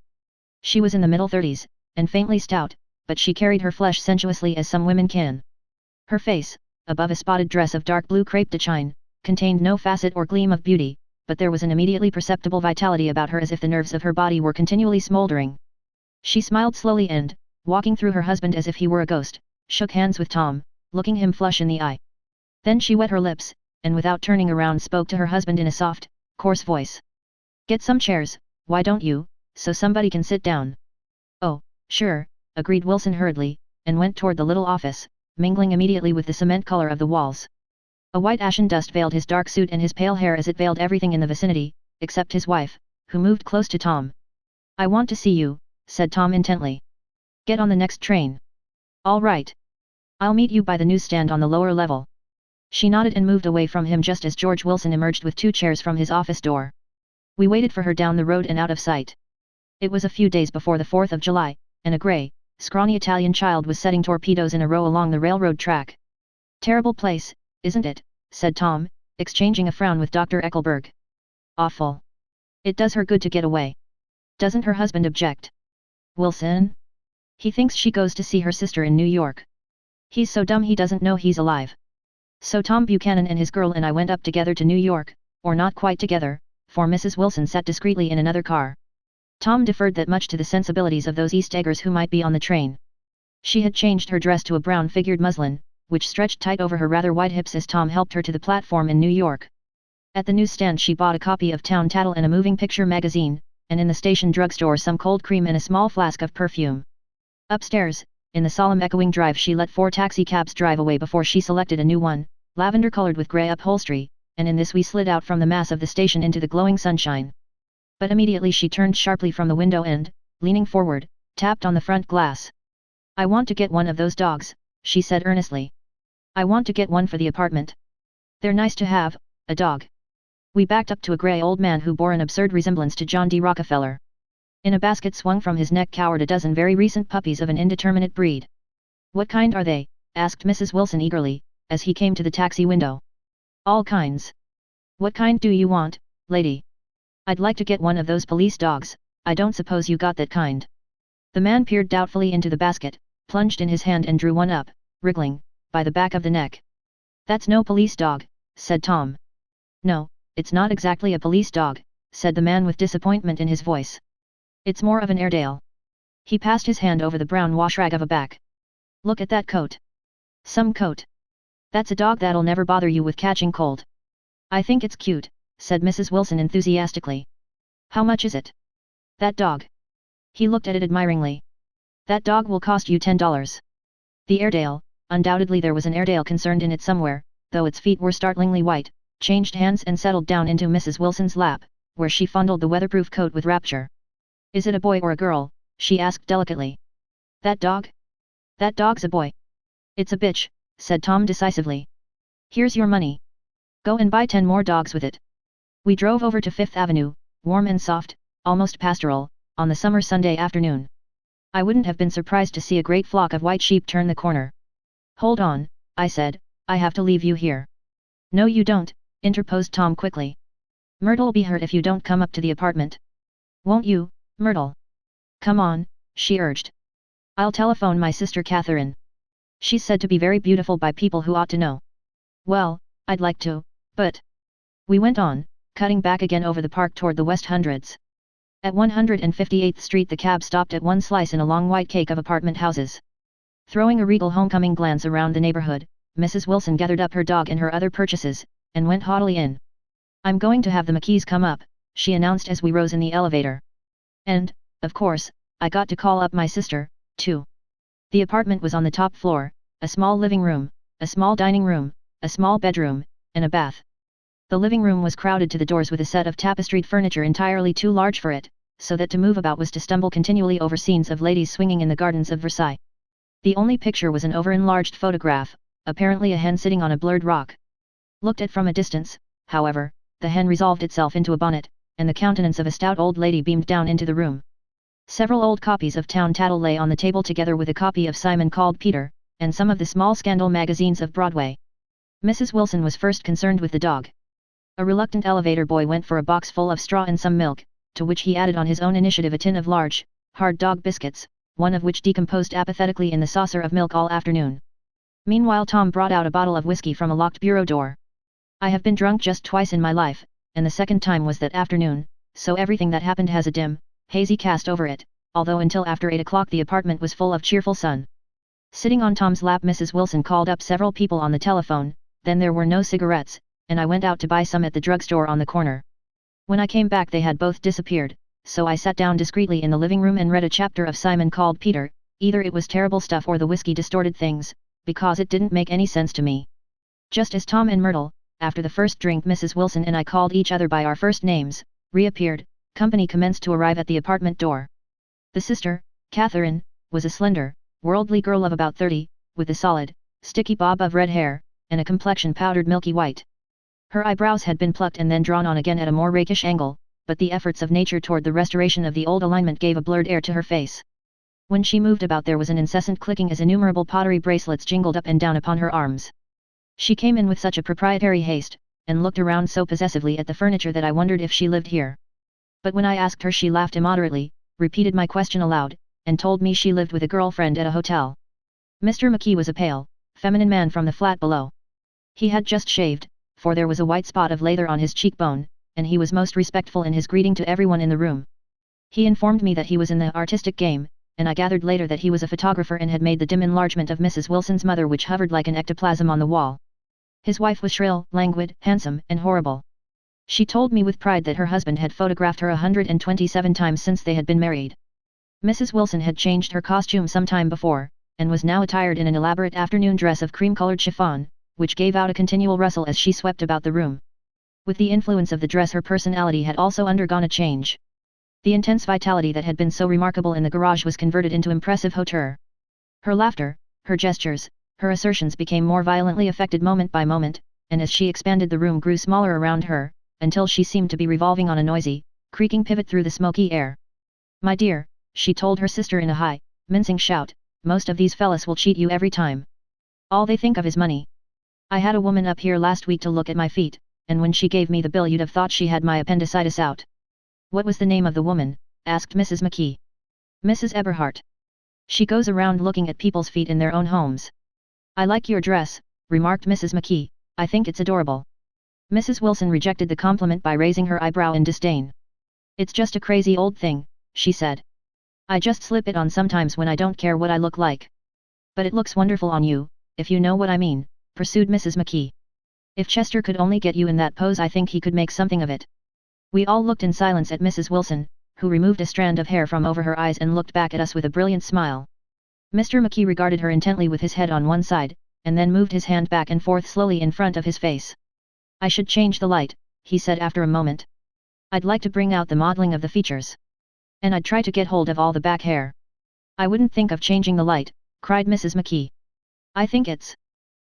She was in the middle 30s, and faintly stout, but she carried her flesh sensuously as some women can. Her face, above a spotted dress of dark blue crepe de chine, contained no facet or gleam of beauty, but there was an immediately perceptible vitality about her as if the nerves of her body were continually smoldering. She smiled slowly and, walking through her husband as if he were a ghost, shook hands with Tom, looking him flush in the eye. Then she wet her lips, and without turning around spoke to her husband in a soft, coarse voice. "Get some chairs, why don't you, so somebody can sit down?" "Oh, sure," agreed Wilson hurriedly, and went toward the little office, mingling immediately with the cement color of the walls. A white ashen dust veiled his dark suit and his pale hair as it veiled everything in the vicinity, except his wife, who moved close to Tom. "I want to see you," said Tom intently. "Get on the next train." "All right. I'll meet you by the newsstand on the lower level." She nodded and moved away from him just as George Wilson emerged with 2 chairs from his office door. We waited for her down the road and out of sight. It was a few days before the 4th of July, and a grey, scrawny Italian child was setting torpedoes in a row along the railroad track. "Terrible place, isn't it?" said Tom, exchanging a frown with Dr. Eckelberg. "Awful. It does her good to get away." "Doesn't her husband object?" "Wilson? He thinks she goes to see her sister in New York. He's so dumb he doesn't know he's alive." So Tom Buchanan and his girl and I went up together to New York, or not quite together, for Mrs. Wilson sat discreetly in another car. Tom deferred that much to the sensibilities of those East Eggers who might be on the train. She had changed her dress to a brown figured muslin, which stretched tight over her rather wide hips as Tom helped her to the platform in New York. At the newsstand she bought a copy of Town Tattle and a moving picture magazine, and in the station drugstore some cold cream and a small flask of perfume. Upstairs, in the solemn echoing drive she let 4 taxicabs drive away before she selected a new one, lavender-colored with grey upholstery, and in this we slid out from the mass of the station into the glowing sunshine. But immediately she turned sharply from the window and, leaning forward, tapped on the front glass. "I want to get one of those dogs," she said earnestly. "I want to get one for the apartment. They're nice to have, a dog." We backed up to a grey old man who bore an absurd resemblance to John D. Rockefeller. In a basket swung from his neck cowered a dozen very recent puppies of an indeterminate breed. "What kind are they?" asked Mrs. Wilson eagerly, as he came to the taxi window. "All kinds." "What kind do you want, lady?" "I'd like to get one of those police dogs, I don't suppose you got that kind." The man peered doubtfully into the basket, plunged in his hand and drew one up, wriggling, by the back of the neck. "That's no police dog," said Tom. "No, it's not exactly a police dog," said the man with disappointment in his voice. "It's more of an Airedale." He passed his hand over the brown washrag of a back. "Look at that coat. Some coat. That's a dog that'll never bother you with catching cold." "I think it's cute," said Mrs. Wilson enthusiastically. "How much is it?" "That dog." He looked at it admiringly. "That dog will cost you $10. The Airedale, undoubtedly there was an Airedale concerned in it somewhere, though its feet were startlingly white, changed hands and settled down into Mrs. Wilson's lap, where she fondled the weatherproof coat with rapture. "Is it a boy or a girl?" she asked delicately. "That dog? That dog's a boy." "It's a bitch," said Tom decisively. "Here's your money. Go and buy 10 more dogs with it." We drove over to Fifth Avenue, warm and soft, almost pastoral, on the summer Sunday afternoon. I wouldn't have been surprised to see a great flock of white sheep turn the corner. Hold on, I said, I have to leave you here. No you don't, interposed Tom quickly. Myrtle'll be hurt if you don't come up to the apartment. Won't you, Myrtle? Come on, she urged. I'll telephone my sister Catherine. She's said to be very beautiful by people who ought to know. Well, I'd like to, but... We went on, cutting back again over the park toward the West Hundreds. At 158th Street the cab stopped at one slice in a long white cake of apartment houses. Throwing a regal homecoming glance around the neighborhood, Mrs. Wilson gathered up her dog and her other purchases, and went haughtily in. I'm going to have the McKees come up, she announced as we rose in the elevator. And, of course, I got to call up my sister, too. The apartment was on the top floor, a small living room, a small dining room, a small bedroom, and a bath. The living room was crowded to the doors with a set of tapestried furniture entirely too large for it, so that to move about was to stumble continually over scenes of ladies swinging in the gardens of Versailles. The only picture was an over-enlarged photograph, apparently a hen sitting on a blurred rock. Looked at from a distance, however, the hen resolved itself into a bonnet, and the countenance of a stout old lady beamed down into the room. Several old copies of Town Tattle lay on the table together with a copy of Simon Called Peter, and some of the small scandal magazines of Broadway. Mrs. Wilson was first concerned with the dog. A reluctant elevator boy went for a box full of straw and some milk, to which he added on his own initiative a tin of large, hard dog biscuits, one of which decomposed apathetically in the saucer of milk all afternoon. Meanwhile Tom brought out a bottle of whiskey from a locked bureau door. I have been drunk just twice in my life, and the second time was that afternoon, so everything that happened has a dim, hazy cast over it, although until after 8 o'clock the apartment was full of cheerful sun. Sitting on Tom's lap Mrs. Wilson called up several people on the telephone, then there were no cigarettes, and I went out to buy some at the drugstore on the corner. When I came back they had both disappeared, so I sat down discreetly in the living room and read a chapter of Simon Called Peter, either it was terrible stuff or the whiskey distorted things, because it didn't make any sense to me. Just as Tom and Myrtle, after the first drink Mrs. Wilson and I called each other by our first names, reappeared, company commenced to arrive at the apartment door. The sister, Catherine, was a slender, worldly girl of about 30, with a solid, sticky bob of red hair, and a complexion powdered milky white. Her eyebrows had been plucked and then drawn on again at a more rakish angle, but the efforts of nature toward the restoration of the old alignment gave a blurred air to her face. When she moved about there was an incessant clicking as innumerable pottery bracelets jingled up and down upon her arms. She came in with such a proprietary haste, and looked around so possessively at the furniture that I wondered if she lived here. But when I asked her she laughed immoderately, repeated my question aloud, and told me she lived with a girlfriend at a hotel. Mr. McKee was a pale, feminine man from the flat below. He had just shaved, for there was a white spot of lather on his cheekbone, and he was most respectful in his greeting to everyone in the room. He informed me that he was in the artistic game, and I gathered later that he was a photographer and had made the dim enlargement of Mrs. Wilson's mother which hovered like an ectoplasm on the wall. His wife was shrill, languid, handsome, and horrible. She told me with pride that her husband had photographed her 127 times since they had been married. Mrs. Wilson had changed her costume some time before, and was now attired in an elaborate afternoon dress of cream-colored chiffon, which gave out a continual rustle as she swept about the room. With the influence of the dress her personality had also undergone a change. The intense vitality that had been so remarkable in the garage was converted into impressive hauteur. Her laughter, her gestures, her assertions became more violently affected moment by moment, and as she expanded the room grew smaller around her, until she seemed to be revolving on a noisy, creaking pivot through the smoky air. My dear, she told her sister in a high, mincing shout, most of these fellas will cheat you every time. All they think of is money. I had a woman up here last week to look at my feet, and when she gave me the bill you'd have thought she had my appendicitis out. What was the name of the woman? Asked Mrs. McKee. Mrs. Eberhardt. She goes around looking at people's feet in their own homes. I like your dress, remarked Mrs. McKee, I think it's adorable. Mrs. Wilson rejected the compliment by raising her eyebrow in disdain. It's just a crazy old thing, she said. I just slip it on sometimes when I don't care what I look like. But it looks wonderful on you, if you know what I mean, pursued Mrs. McKee. If Chester could only get you in that pose I think he could make something of it. We all looked in silence at Mrs. Wilson, who removed a strand of hair from over her eyes and looked back at us with a brilliant smile. Mr. McKee regarded her intently with his head on one side, and then moved his hand back and forth slowly in front of his face. I should change the light, he said after a moment. I'd like to bring out the modeling of the features. And I'd try to get hold of all the back hair. I wouldn't think of changing the light, cried Mrs. McKee. I think it's...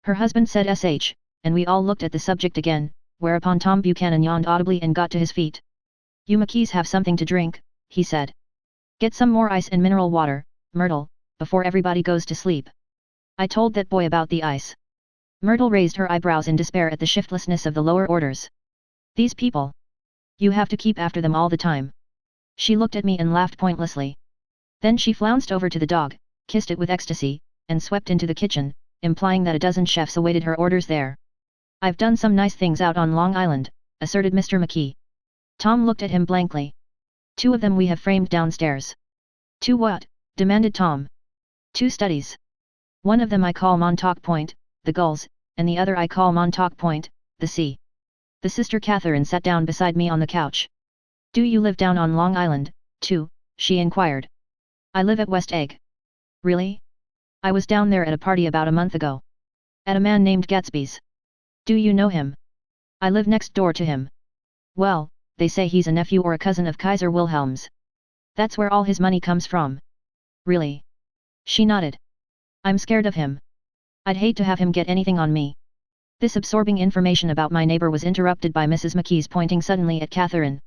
Her husband said sh, and we all looked at the subject again, whereupon Tom Buchanan yawned audibly and got to his feet. You McKees have something to drink, he said. Get some more ice and mineral water, Myrtle, before everybody goes to sleep. I told that boy about the ice. Myrtle raised her eyebrows in despair at the shiftlessness of the lower orders. These people. You have to keep after them all the time. She looked at me and laughed pointlessly. Then she flounced over to the dog, kissed it with ecstasy, and swept into the kitchen, implying that a dozen chefs awaited her orders there. I've done some nice things out on Long Island, asserted Mr. McKee. Tom looked at him blankly. 2 of them we have framed downstairs. 2 what? Demanded Tom. 2 studies. One of them I call Montauk Point, the gulls, and the other I call Montauk Point, the sea. The sister Catherine sat down beside me on the couch. Do you live down on Long Island, too? She inquired. I live at West Egg. Really? I was down there at a party about a month ago. At a man named Gatsby's. Do you know him? I live next door to him. Well, they say he's a nephew or a cousin of Kaiser Wilhelm's. That's where all his money comes from. Really? She nodded. I'm scared of him. I'd hate to have him get anything on me. This absorbing information about my neighbor was interrupted by Mrs. McKee's pointing suddenly at Catherine.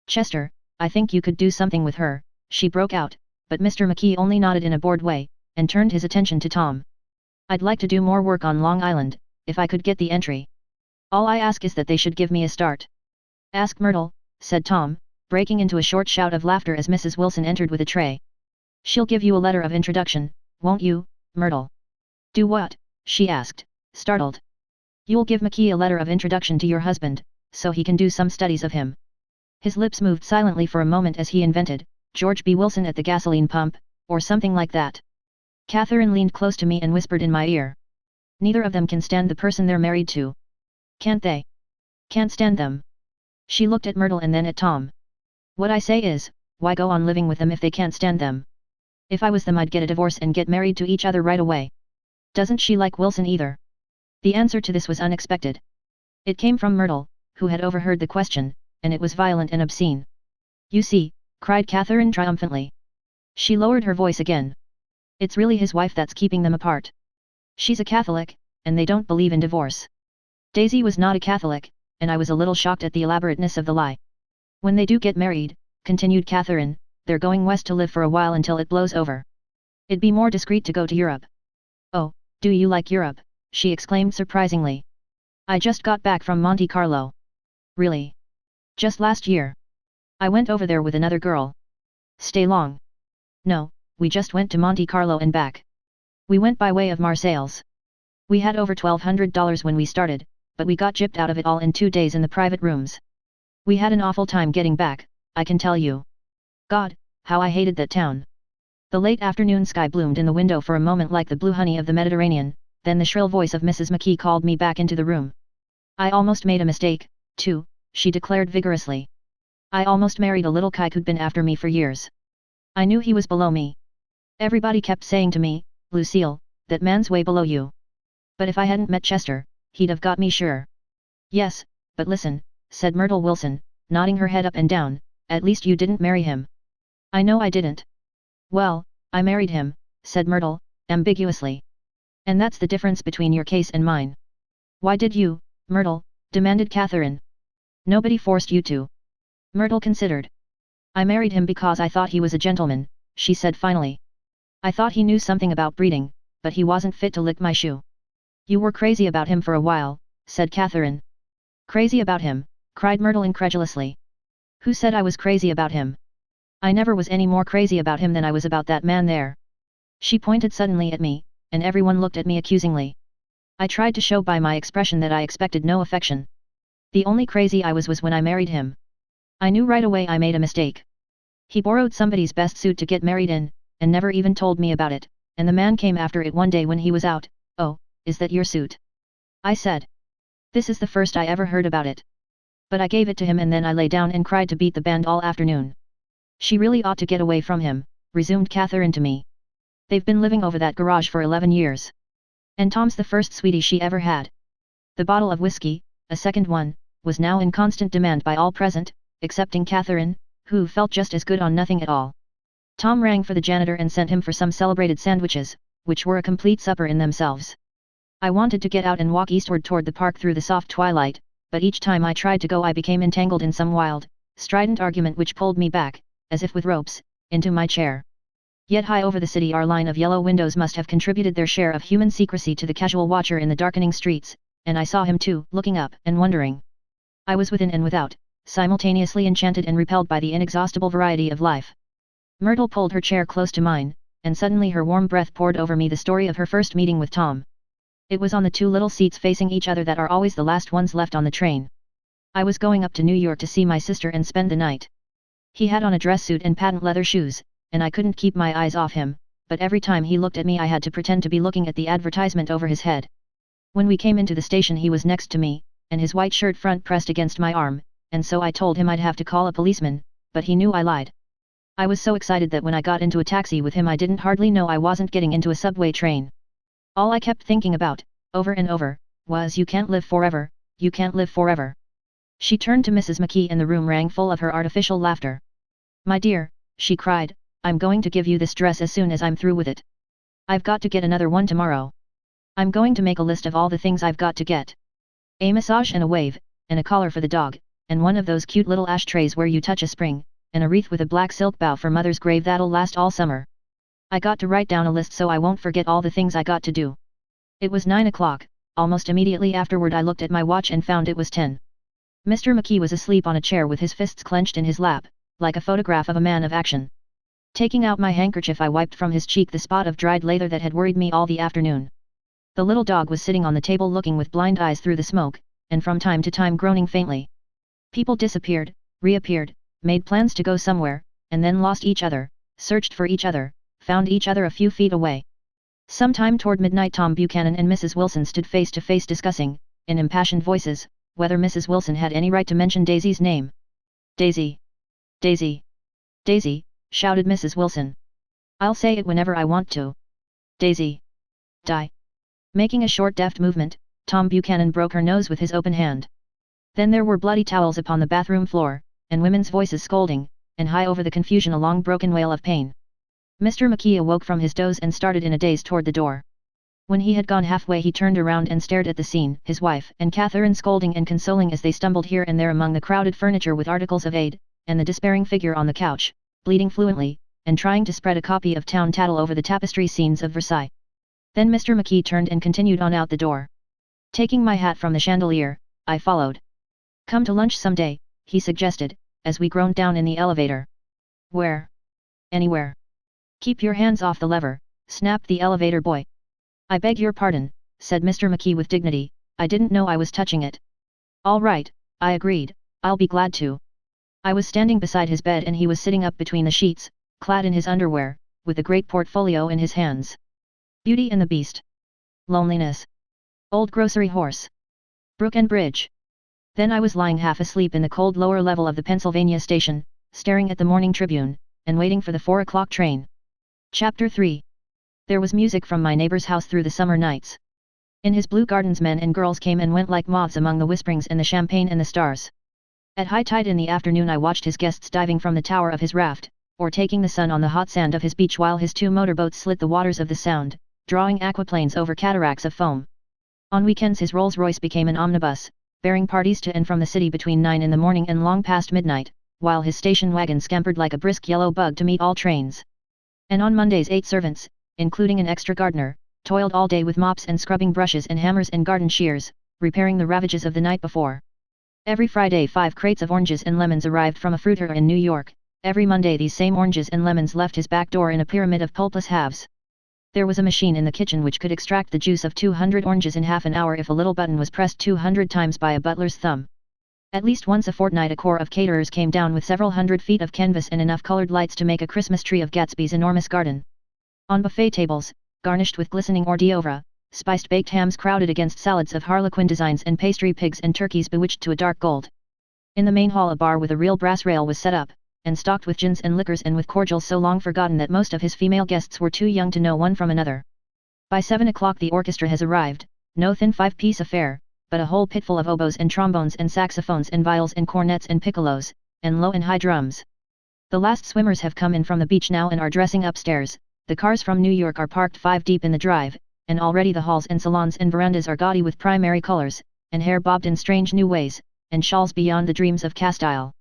Chester, I think you could do something with her, she broke out, but Mr. McKee only nodded in a bored way, and turned his attention to Tom. I'd like to do more work on Long Island, if I could get the entry. All I ask is that they should give me a start. Ask Myrtle, said Tom, breaking into a short shout of laughter as Mrs. Wilson entered with a tray. She'll give you a letter of introduction, won't you, Myrtle? Do what? She asked, startled. You'll give McKee a letter of introduction to your husband, so he can do some studies of him. His lips moved silently for a moment as he invented, George B. Wilson at the gasoline pump, or something like that. Catherine leaned close to me and whispered in my ear. Neither of them can stand the person they're married to. Can't they? Can't stand them. She looked at Myrtle and then at Tom. What I say is, why go on living with them if they can't stand them? If I was them I'd get a divorce and get married to each other right away. Doesn't she like Wilson either? The answer to this was unexpected. It came from Myrtle, who had overheard the question, and it was violent and obscene. You see, cried Catherine triumphantly. She lowered her voice again. It's really his wife that's keeping them apart. She's a Catholic, and they don't believe in divorce. Daisy was not a Catholic, and I was a little shocked at the elaborateness of the lie. When they do get married, continued Catherine, they're going west to live for a while until it blows over. It'd be more discreet to go to Europe. Oh, do you like Europe? She exclaimed surprisingly. I just got back from Monte Carlo. Really? Just last year. I went over there with another girl. Stay long? No, we just went to Monte Carlo and back. We went by way of Marseilles. We had over $1,200 when we started, but we got gypped out of it all in 2 days in the private rooms. We had an awful time getting back, I can tell you. God, how I hated that town. The late afternoon sky bloomed in the window for a moment like the blue honey of the Mediterranean, then the shrill voice of Mrs. McKee called me back into the room. I almost made a mistake, too, she declared vigorously. I almost married a little kike who'd been after me for years. I knew he was below me. Everybody kept saying to me, Lucille, that man's way below you. But if I hadn't met Chester, he'd have got me sure. Yes, but listen, said Myrtle Wilson, nodding her head up and down, at least you didn't marry him. I know I didn't. Well, I married him, said Myrtle, ambiguously. And that's the difference between your case and mine. Why did you, Myrtle? Demanded Catherine. Nobody forced you to. Myrtle considered. I married him because I thought he was a gentleman, she said finally. I thought he knew something about breeding, but he wasn't fit to lick my shoe. You were crazy about him for a while, said Catherine. Crazy about him, cried Myrtle incredulously. Who said I was crazy about him? I never was any more crazy about him than I was about that man there. She pointed suddenly at me, and everyone looked at me accusingly. I tried to show by my expression that I expected no affection. The only crazy I was when I married him. I knew right away I made a mistake. He borrowed somebody's best suit to get married in, and never even told me about it, and the man came after it one day when he was out. Oh, is that your suit? I said. This is the first I ever heard about it. But I gave it to him and then I lay down and cried to beat the band all afternoon. She really ought to get away from him, resumed Catherine to me. They've been living over that garage for 11 years. And Tom's the first sweetie she ever had. The bottle of whiskey, a second one, was now in constant demand by all present, excepting Catherine, who felt just as good on nothing at all. Tom rang for the janitor and sent him for some celebrated sandwiches, which were a complete supper in themselves. I wanted to get out and walk eastward toward the park through the soft twilight, but each time I tried to go I became entangled in some wild, strident argument which pulled me back, as if with ropes, into my chair. Yet high over the city our line of yellow windows must have contributed their share of human secrecy to the casual watcher in the darkening streets, and I saw him too, looking up and wondering. I was within and without, simultaneously enchanted and repelled by the inexhaustible variety of life. Myrtle pulled her chair close to mine, and suddenly her warm breath poured over me the story of her first meeting with Tom. It was on the two little seats facing each other that are always the last ones left on the train. I was going up to New York to see my sister and spend the night. He had on a dress suit and patent leather shoes, and I couldn't keep my eyes off him, but every time he looked at me I had to pretend to be looking at the advertisement over his head. When we came into the station he was next to me, and his white shirt front pressed against my arm, and so I told him I'd have to call a policeman, but he knew I lied. I was so excited that when I got into a taxi with him I didn't hardly know I wasn't getting into a subway train. All I kept thinking about, over and over, was you can't live forever, you can't live forever. She turned to Mrs. McKee and the room rang full of her artificial laughter. My dear, she cried, I'm going to give you this dress as soon as I'm through with it. I've got to get another one tomorrow. I'm going to make a list of all the things I've got to get. A massage and a wave, and a collar for the dog, and one of those cute little ashtrays where you touch a spring, and a wreath with a black silk bow for Mother's grave that'll last all summer. I got to write down a list so I won't forget all the things I got to do. It was 9 o'clock, almost immediately afterward I looked at my watch and found it was 10. Mr. McKee was asleep on a chair with his fists clenched in his lap, like a photograph of a man of action. Taking out my handkerchief I wiped from his cheek the spot of dried lather that had worried me all the afternoon. The little dog was sitting on the table looking with blind eyes through the smoke, and from time to time groaning faintly. People disappeared, reappeared, made plans to go somewhere, and then lost each other, searched for each other, found each other a few feet away. Sometime toward midnight Tom Buchanan and Mrs. Wilson stood face to face discussing, in impassioned voices, whether Mrs. Wilson had any right to mention Daisy's name. Daisy! Daisy! Daisy! Shouted Mrs. Wilson. I'll say it whenever I want to. Daisy! Die! Making a short deft movement, Tom Buchanan broke her nose with his open hand. Then there were bloody towels upon the bathroom floor, and women's voices scolding, and high over the confusion a long broken wail of pain. Mr. McKee awoke from his doze and started in a daze toward the door. When he had gone halfway he turned around and stared at the scene, his wife and Catherine scolding and consoling as they stumbled here and there among the crowded furniture with articles of aid, and the despairing figure on the couch, bleeding fluently, and trying to spread a copy of Town Tattle over the tapestry scenes of Versailles. Then Mr. McKee turned and continued on out the door. Taking my hat from the chandelier, I followed. Come to lunch someday, he suggested, as we groaned down in the elevator. Where? Anywhere. Keep your hands off the lever, snapped the elevator boy. I beg your pardon, said Mr. McKee with dignity, I didn't know I was touching it. All right, I agreed, I'll be glad to. I was standing beside his bed and he was sitting up between the sheets, clad in his underwear, with a great portfolio in his hands. Beauty and the Beast. Loneliness. Old Grocery Horse. Brook and Bridge. Then I was lying half asleep in the cold lower level of the Pennsylvania station, staring at the Morning Tribune, and waiting for the 4 o'clock train. Chapter 3. There was music from my neighbor's house through the summer nights. In his blue gardens men and girls came and went like moths among the whisperings and the champagne and the stars. At high tide in the afternoon I watched his guests diving from the tower of his raft, or taking the sun on the hot sand of his beach while his 2 motorboats slit the waters of the Sound, drawing aquaplanes over cataracts of foam. On weekends his Rolls-Royce became an omnibus, bearing parties to and from the city between 9 in the morning and long past midnight, while his station wagon scampered like a brisk yellow bug to meet all trains. And on Mondays 8 servants, including an extra gardener, toiled all day with mops and scrubbing brushes and hammers and garden shears, repairing the ravages of the night before. Every Friday 5 crates of oranges and lemons arrived from a fruiter in New York. Every Monday these same oranges and lemons left his back door in a pyramid of pulpless halves. There was a machine in the kitchen which could extract the juice of 200 oranges in half an hour if a little button was pressed 200 times by a butler's thumb. At least once a fortnight a corps of caterers came down with several hundred feet of canvas and enough colored lights to make a Christmas tree of Gatsby's enormous garden. On buffet tables, garnished with glistening hors d'oeuvre, spiced baked hams crowded against salads of harlequin designs and pastry pigs and turkeys bewitched to a dark gold. In the main hall a bar with a real brass rail was set up, and stocked with gins and liquors and with cordials so long forgotten that most of his female guests were too young to know one from another. By 7 o'clock the orchestra has arrived, no thin 5-piece affair, but a whole pitful of oboes and trombones and saxophones and viols and cornets and piccolos, and low and high drums. The last swimmers have come in from the beach now and are dressing upstairs. The cars from New York are parked 5 deep in the drive, and already the halls and salons and verandas are gaudy with primary colors, and hair bobbed in strange new ways, and shawls beyond the dreams of Castile.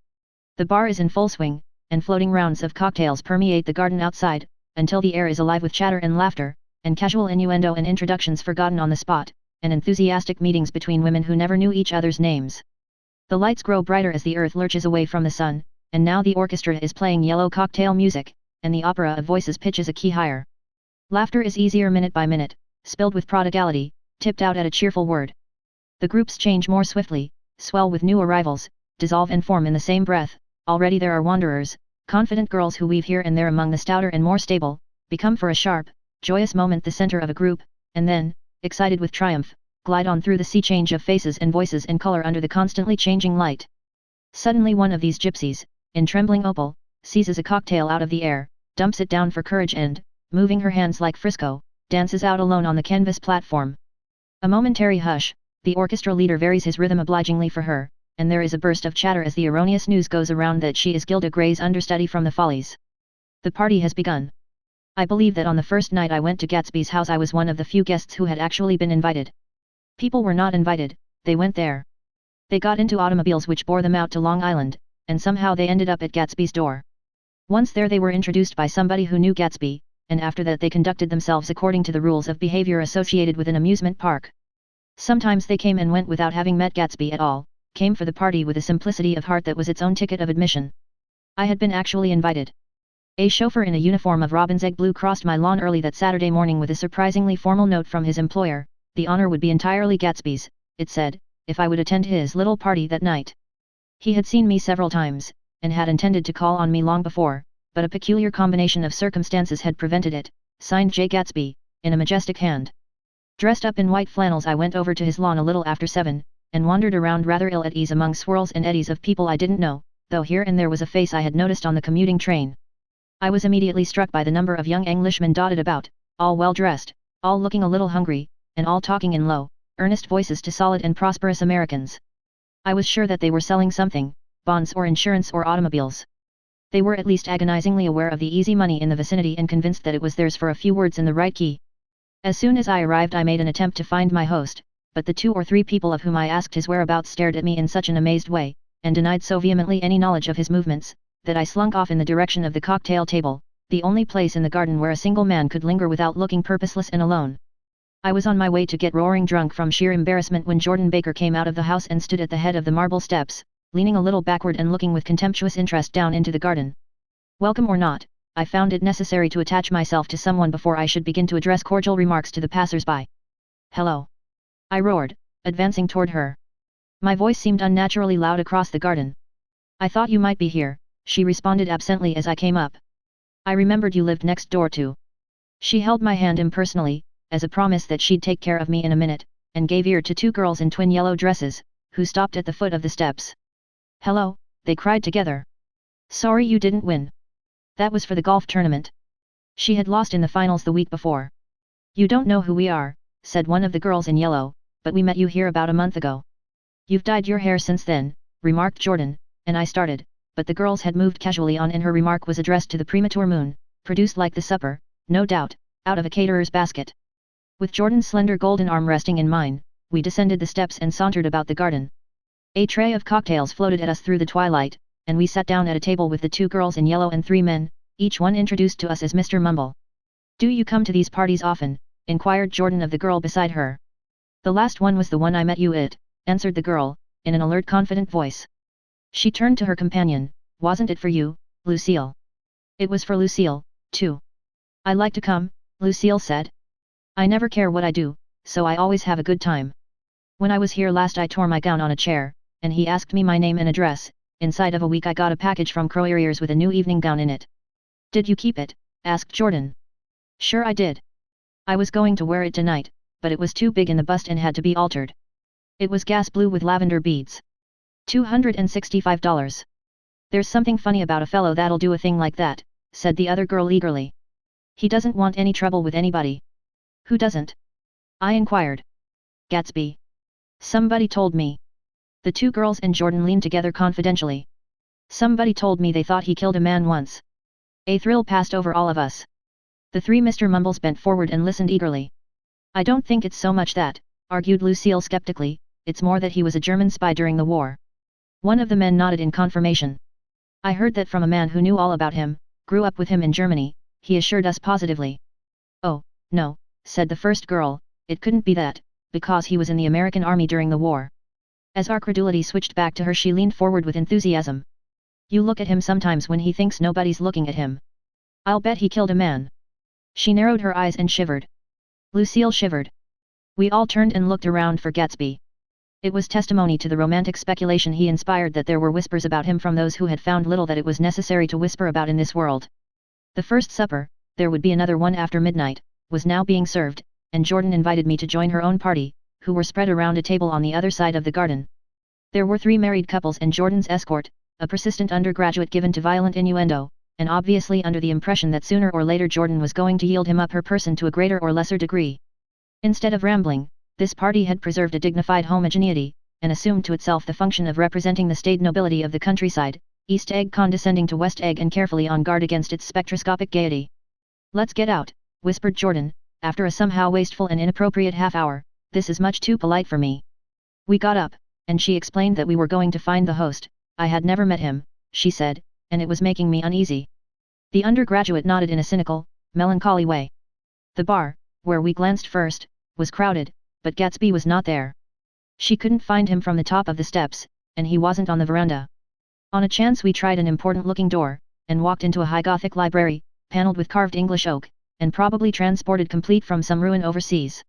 The bar is in full swing, and floating rounds of cocktails permeate the garden outside, until the air is alive with chatter and laughter, and casual innuendo and introductions forgotten on the spot, and enthusiastic meetings between women who never knew each other's names. The lights grow brighter as the earth lurches away from the sun, and now the orchestra is playing yellow cocktail music, and the opera of voices pitches a key higher. Laughter is easier minute by minute, spilled with prodigality, tipped out at a cheerful word. The groups change more swiftly, swell with new arrivals, dissolve and form in the same breath. Already there are wanderers, confident girls who weave here and there among the stouter and more stable, become for a sharp, joyous moment the center of a group, and then, excited with triumph, glide on through the sea change of faces and voices and color under the constantly changing light. Suddenly one of these gypsies, in trembling opal, seizes a cocktail out of the air, dumps it down for courage and, moving her hands like Frisco, dances out alone on the canvas platform. A momentary hush, the orchestra leader varies his rhythm obligingly for her, and there is a burst of chatter as the erroneous news goes around that she is Gilda Gray's understudy from the Follies. The party has begun. I believe that on the first night I went to Gatsby's house I was one of the few guests who had actually been invited. People were not invited, they went there. They got into automobiles which bore them out to Long Island, and somehow they ended up at Gatsby's door. Once there they were introduced by somebody who knew Gatsby, and after that they conducted themselves according to the rules of behavior associated with an amusement park. Sometimes they came and went without having met Gatsby at all, came for the party with a simplicity of heart that was its own ticket of admission. I had been actually invited. A chauffeur in a uniform of robin's egg blue crossed my lawn early that Saturday morning with a surprisingly formal note from his employer. The honor would be entirely Gatsby's, it said, if I would attend his little party that night. He had seen me several times, and had intended to call on me long before, but a peculiar combination of circumstances had prevented it. Signed J. Gatsby, in a majestic hand. Dressed up in white flannels I went over to his lawn a little after 7, and wandered around rather ill at ease among swirls and eddies of people I didn't know, though here and there was a face I had noticed on the commuting train. I was immediately struck by the number of young Englishmen dotted about, all well dressed, all looking a little hungry, and all talking in low, earnest voices to solid and prosperous Americans. I was sure that they were selling something, bonds or insurance or automobiles. They were at least agonizingly aware of the easy money in the vicinity and convinced that it was theirs for a few words in the right key. As soon as I arrived I made an attempt to find my host, but the 2 or 3 people of whom I asked his whereabouts stared at me in such an amazed way, and denied so vehemently any knowledge of his movements, that I slunk off in the direction of the cocktail table, the only place in the garden where a single man could linger without looking purposeless and alone. I was on my way to get roaring drunk from sheer embarrassment when Jordan Baker came out of the house and stood at the head of the marble steps, leaning a little backward and looking with contemptuous interest down into the garden. Welcome or not, I found it necessary to attach myself to someone before I should begin to address cordial remarks to the passers-by. Hello! I roared, advancing toward her. My voice seemed unnaturally loud across the garden. I thought you might be here, she responded absently as I came up. I remembered you lived next door too. She held my hand impersonally, as a promise that she'd take care of me in a minute, and gave ear to 2 girls in twin yellow dresses, who stopped at the foot of the steps. Hello, they cried together. Sorry you didn't win. That was for the golf tournament. She had lost in the finals the week before. You don't know who we are, said one of the girls in yellow, but we met you here about a month ago. You've dyed your hair since then, remarked Jordan, and I started, but the girls had moved casually on and her remark was addressed to the premature moon, produced like the supper, no doubt, out of a caterer's basket. With Jordan's slender golden arm resting in mine, we descended the steps and sauntered about the garden. A tray of cocktails floated at us through the twilight, and we sat down at a table with the 2 girls in yellow and 3 men, each one introduced to us as Mr. Mumble. Do you come to these parties often? Inquired Jordan of the girl beside her. The last one was the one I met you at, answered the girl, in an alert confident voice. She turned to her companion. Wasn't it for you, Lucille? It was for Lucille, too. I like to come, Lucille said. I never care what I do, so I always have a good time. When I was here last I tore my gown on a chair, and he asked me my name and address. Inside of a week I got a package from Croyer's with a new evening gown in it. Did you keep it? Asked Jordan. Sure I did. I was going to wear it tonight, but it was too big in the bust and had to be altered. It was gas blue with lavender beads. $265. There's something funny about a fellow that'll do a thing like that, said the other girl eagerly. He doesn't want any trouble with anybody. Who doesn't? I inquired. Gatsby. Somebody told me. The 2 girls and Jordan leaned together confidentially. Somebody told me they thought he killed a man once. A thrill passed over all of us. The 3 Mr. Mumbles bent forward and listened eagerly. I don't think it's so much that, argued Lucille skeptically, it's more that he was a German spy during the war. One of the men nodded in confirmation. I heard that from a man who knew all about him, grew up with him in Germany. he assured us positively. Oh, no, said the first girl, it couldn't be that, because he was in the American Army during the war. As our credulity switched back to her, she leaned forward with enthusiasm. You look at him sometimes when he thinks nobody's looking at him. I'll bet he killed a man. She narrowed her eyes and shivered. Lucille shivered. We all turned and looked around for Gatsby. It was testimony to the romantic speculation he inspired that there were whispers about him from those who had found little that it was necessary to whisper about in this world. The first supper, there would be another one after midnight, was now being served, and Jordan invited me to join her own party, who were spread around a table on the other side of the garden. There were 3 married couples and Jordan's escort, a persistent undergraduate given to violent innuendo, and obviously under the impression that sooner or later Jordan was going to yield him up her person to a greater or lesser degree. Instead of rambling, this party had preserved a dignified homogeneity, and assumed to itself the function of representing the staid nobility of the countryside, East Egg condescending to West Egg and carefully on guard against its spectroscopic gaiety. Let's get out, whispered Jordan, after a somehow wasteful and inappropriate half-hour, this is much too polite for me. We got up, and she explained that we were going to find the host. I had never met him, she said, and it was making me uneasy. The undergraduate nodded in a cynical, melancholy way. The bar, where we glanced first, was crowded, but Gatsby was not there. She couldn't find him from the top of the steps, and he wasn't on the veranda. On a chance we tried an important-looking door, and walked into a high Gothic library, panelled with carved English oak, and probably transported complete from some ruin overseas.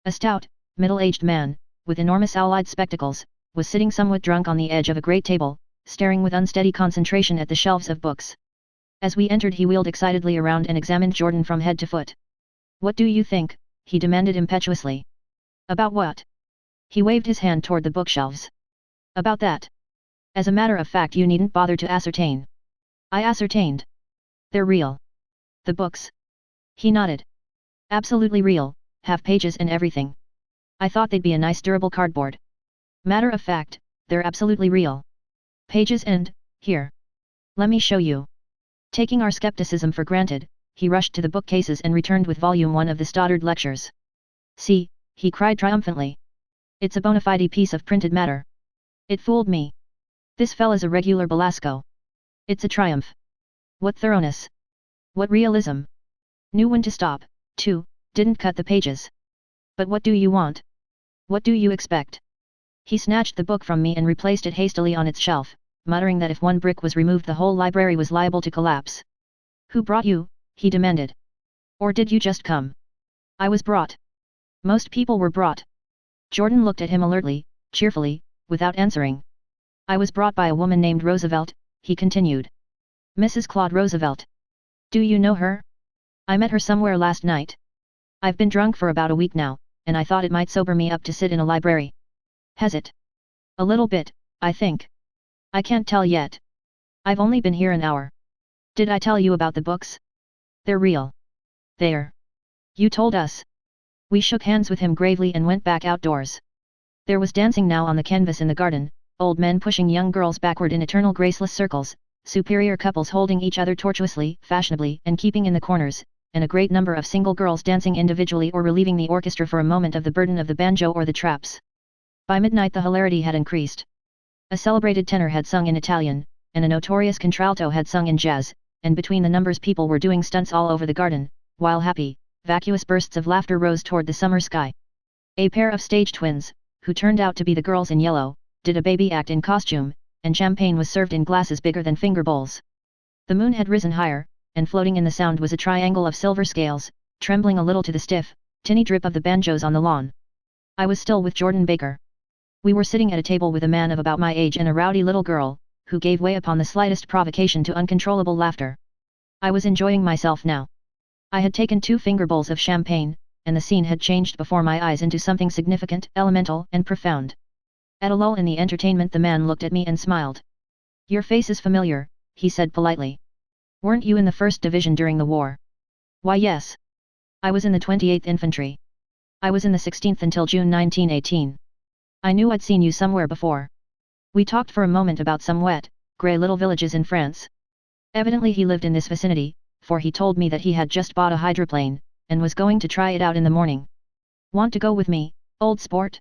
A stout, middle-aged man, with enormous owl-eyed spectacles, was sitting somewhat drunk on the edge of a great table, staring with unsteady concentration at the shelves of books. As we entered he wheeled excitedly around and examined Jordan from head to foot. What do you think? He demanded impetuously. About what? He waved his hand toward the bookshelves. About that. As a matter of fact you needn't bother to ascertain. I ascertained. They're real. The books? He nodded. Absolutely real, have pages and everything. I thought they'd be a nice durable cardboard. Matter of fact, they're absolutely real. Pages and, here. Let me show you. Taking our skepticism for granted, he rushed to the bookcases and returned with volume 1 of the Stoddard Lectures. See, he cried triumphantly. It's a bona fide piece of printed matter. It fooled me. This fella's a regular Belasco. It's a triumph. What thoroughness. What realism. Knew when to stop, too, didn't cut the pages. But what do you want? What do you expect? He snatched the book from me and replaced it hastily on its shelf, muttering that if one brick was removed the whole library was liable to collapse. Who brought you? He demanded. Or did you just come? I was brought. Most people were brought. Jordan looked at him alertly, cheerfully, without answering. I was brought by a woman named Roosevelt, he continued. Mrs. Claude Roosevelt. Do you know her? I met her somewhere last night. I've been drunk for about a week now, and I thought it might sober me up to sit in a library. Has it? A little bit, I think. I can't tell yet. I've only been here an hour. Did I tell you about the books? They're real. There. You told us. We shook hands with him gravely and went back outdoors. There was dancing now on the canvas in the garden, old men pushing young girls backward in eternal graceless circles, superior couples holding each other tortuously, fashionably and keeping in the corners, and a great number of single girls dancing individually or relieving the orchestra for a moment of the burden of the banjo or the traps. By midnight the hilarity had increased. A celebrated tenor had sung in Italian, and a notorious contralto had sung in jazz, and between the numbers people were doing stunts all over the garden, while happy, vacuous bursts of laughter rose toward the summer sky. A pair of stage twins, who turned out to be the girls in yellow, did a baby act in costume, and champagne was served in glasses bigger than finger bowls. The moon had risen higher, and floating in the sound was a triangle of silver scales, trembling a little to the stiff, tinny drip of the banjos on the lawn. I was still with Jordan Baker. We were sitting at a table with a man of about my age and a rowdy little girl, who gave way upon the slightest provocation to uncontrollable laughter. I was enjoying myself now. I had taken 2 finger bowls of champagne, and the scene had changed before my eyes into something significant, elemental, and profound. At a lull in the entertainment the man looked at me and smiled. Your face is familiar, he said politely. Weren't you in the 1st Division during the war? Why yes. I was in the 28th Infantry. I was in the 16th until June 1918. I knew I'd seen you somewhere before. We talked for a moment about some wet, grey little villages in France. Evidently he lived in this vicinity, for he told me that he had just bought a hydroplane, and was going to try it out in the morning. Want to go with me, old sport?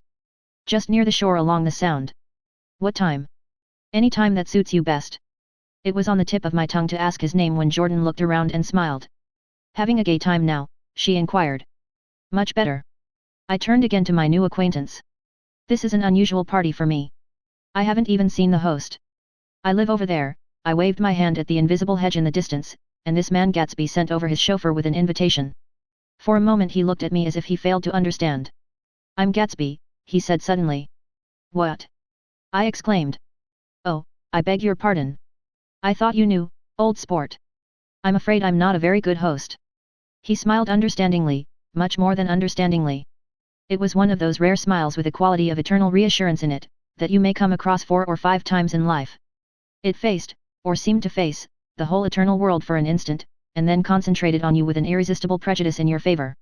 Just near the shore along the Sound. What time? Any time that suits you best. It was on the tip of my tongue to ask his name when Jordan looked around and smiled. Having a gay time now, she inquired. Much better. I turned again to my new acquaintance. This is an unusual party for me. I haven't even seen the host. I live over there. I waved my hand at the invisible hedge in the distance, and this man Gatsby sent over his chauffeur with an invitation. For a moment he looked at me as if he failed to understand. I'm Gatsby, he said suddenly. What? I exclaimed. Oh, I beg your pardon. I thought you knew, old sport. I'm afraid I'm not a very good host. He smiled understandingly, much more than understandingly. It was one of those rare smiles with a quality of eternal reassurance in it, that you may come across 4 or 5 times in life. It faced, or seemed to face, the whole eternal world for an instant, and then concentrated on you with an irresistible prejudice in your favor.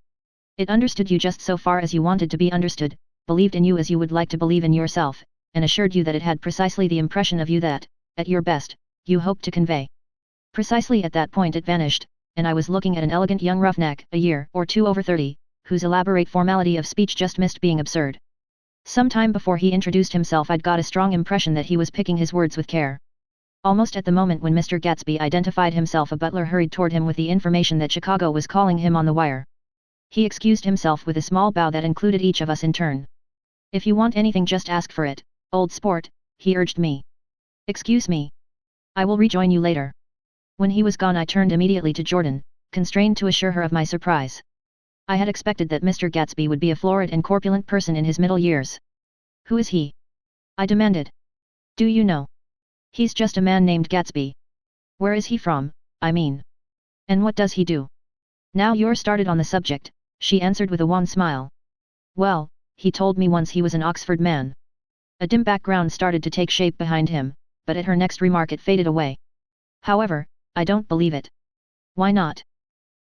It understood you just so far as you wanted to be understood, believed in you as you would like to believe in yourself, and assured you that it had precisely the impression of you that, at your best, you hoped to convey. Precisely at that point it vanished, and I was looking at an elegant young roughneck, a year or 2 over 30, whose elaborate formality of speech just missed being absurd. Some time before he introduced himself I'd got a strong impression that he was picking his words with care. Almost at the moment when Mr. Gatsby identified himself, a butler hurried toward him with the information that Chicago was calling him on the wire. He excused himself with a small bow that included each of us in turn. If you want anything just ask for it, old sport, he urged me. Excuse me. I will rejoin you later. When he was gone I turned immediately to Jordan, constrained to assure her of my surprise. I had expected that Mr. Gatsby would be a florid and corpulent person in his middle years. Who is he? I demanded. Do you know? He's just a man named Gatsby. Where is he from, I mean? And what does he do? Now you're started on the subject, she answered with a wan smile. Well, he told me once he was an Oxford man. A dim background started to take shape behind him, but at her next remark it faded away. However, I don't believe it. Why not?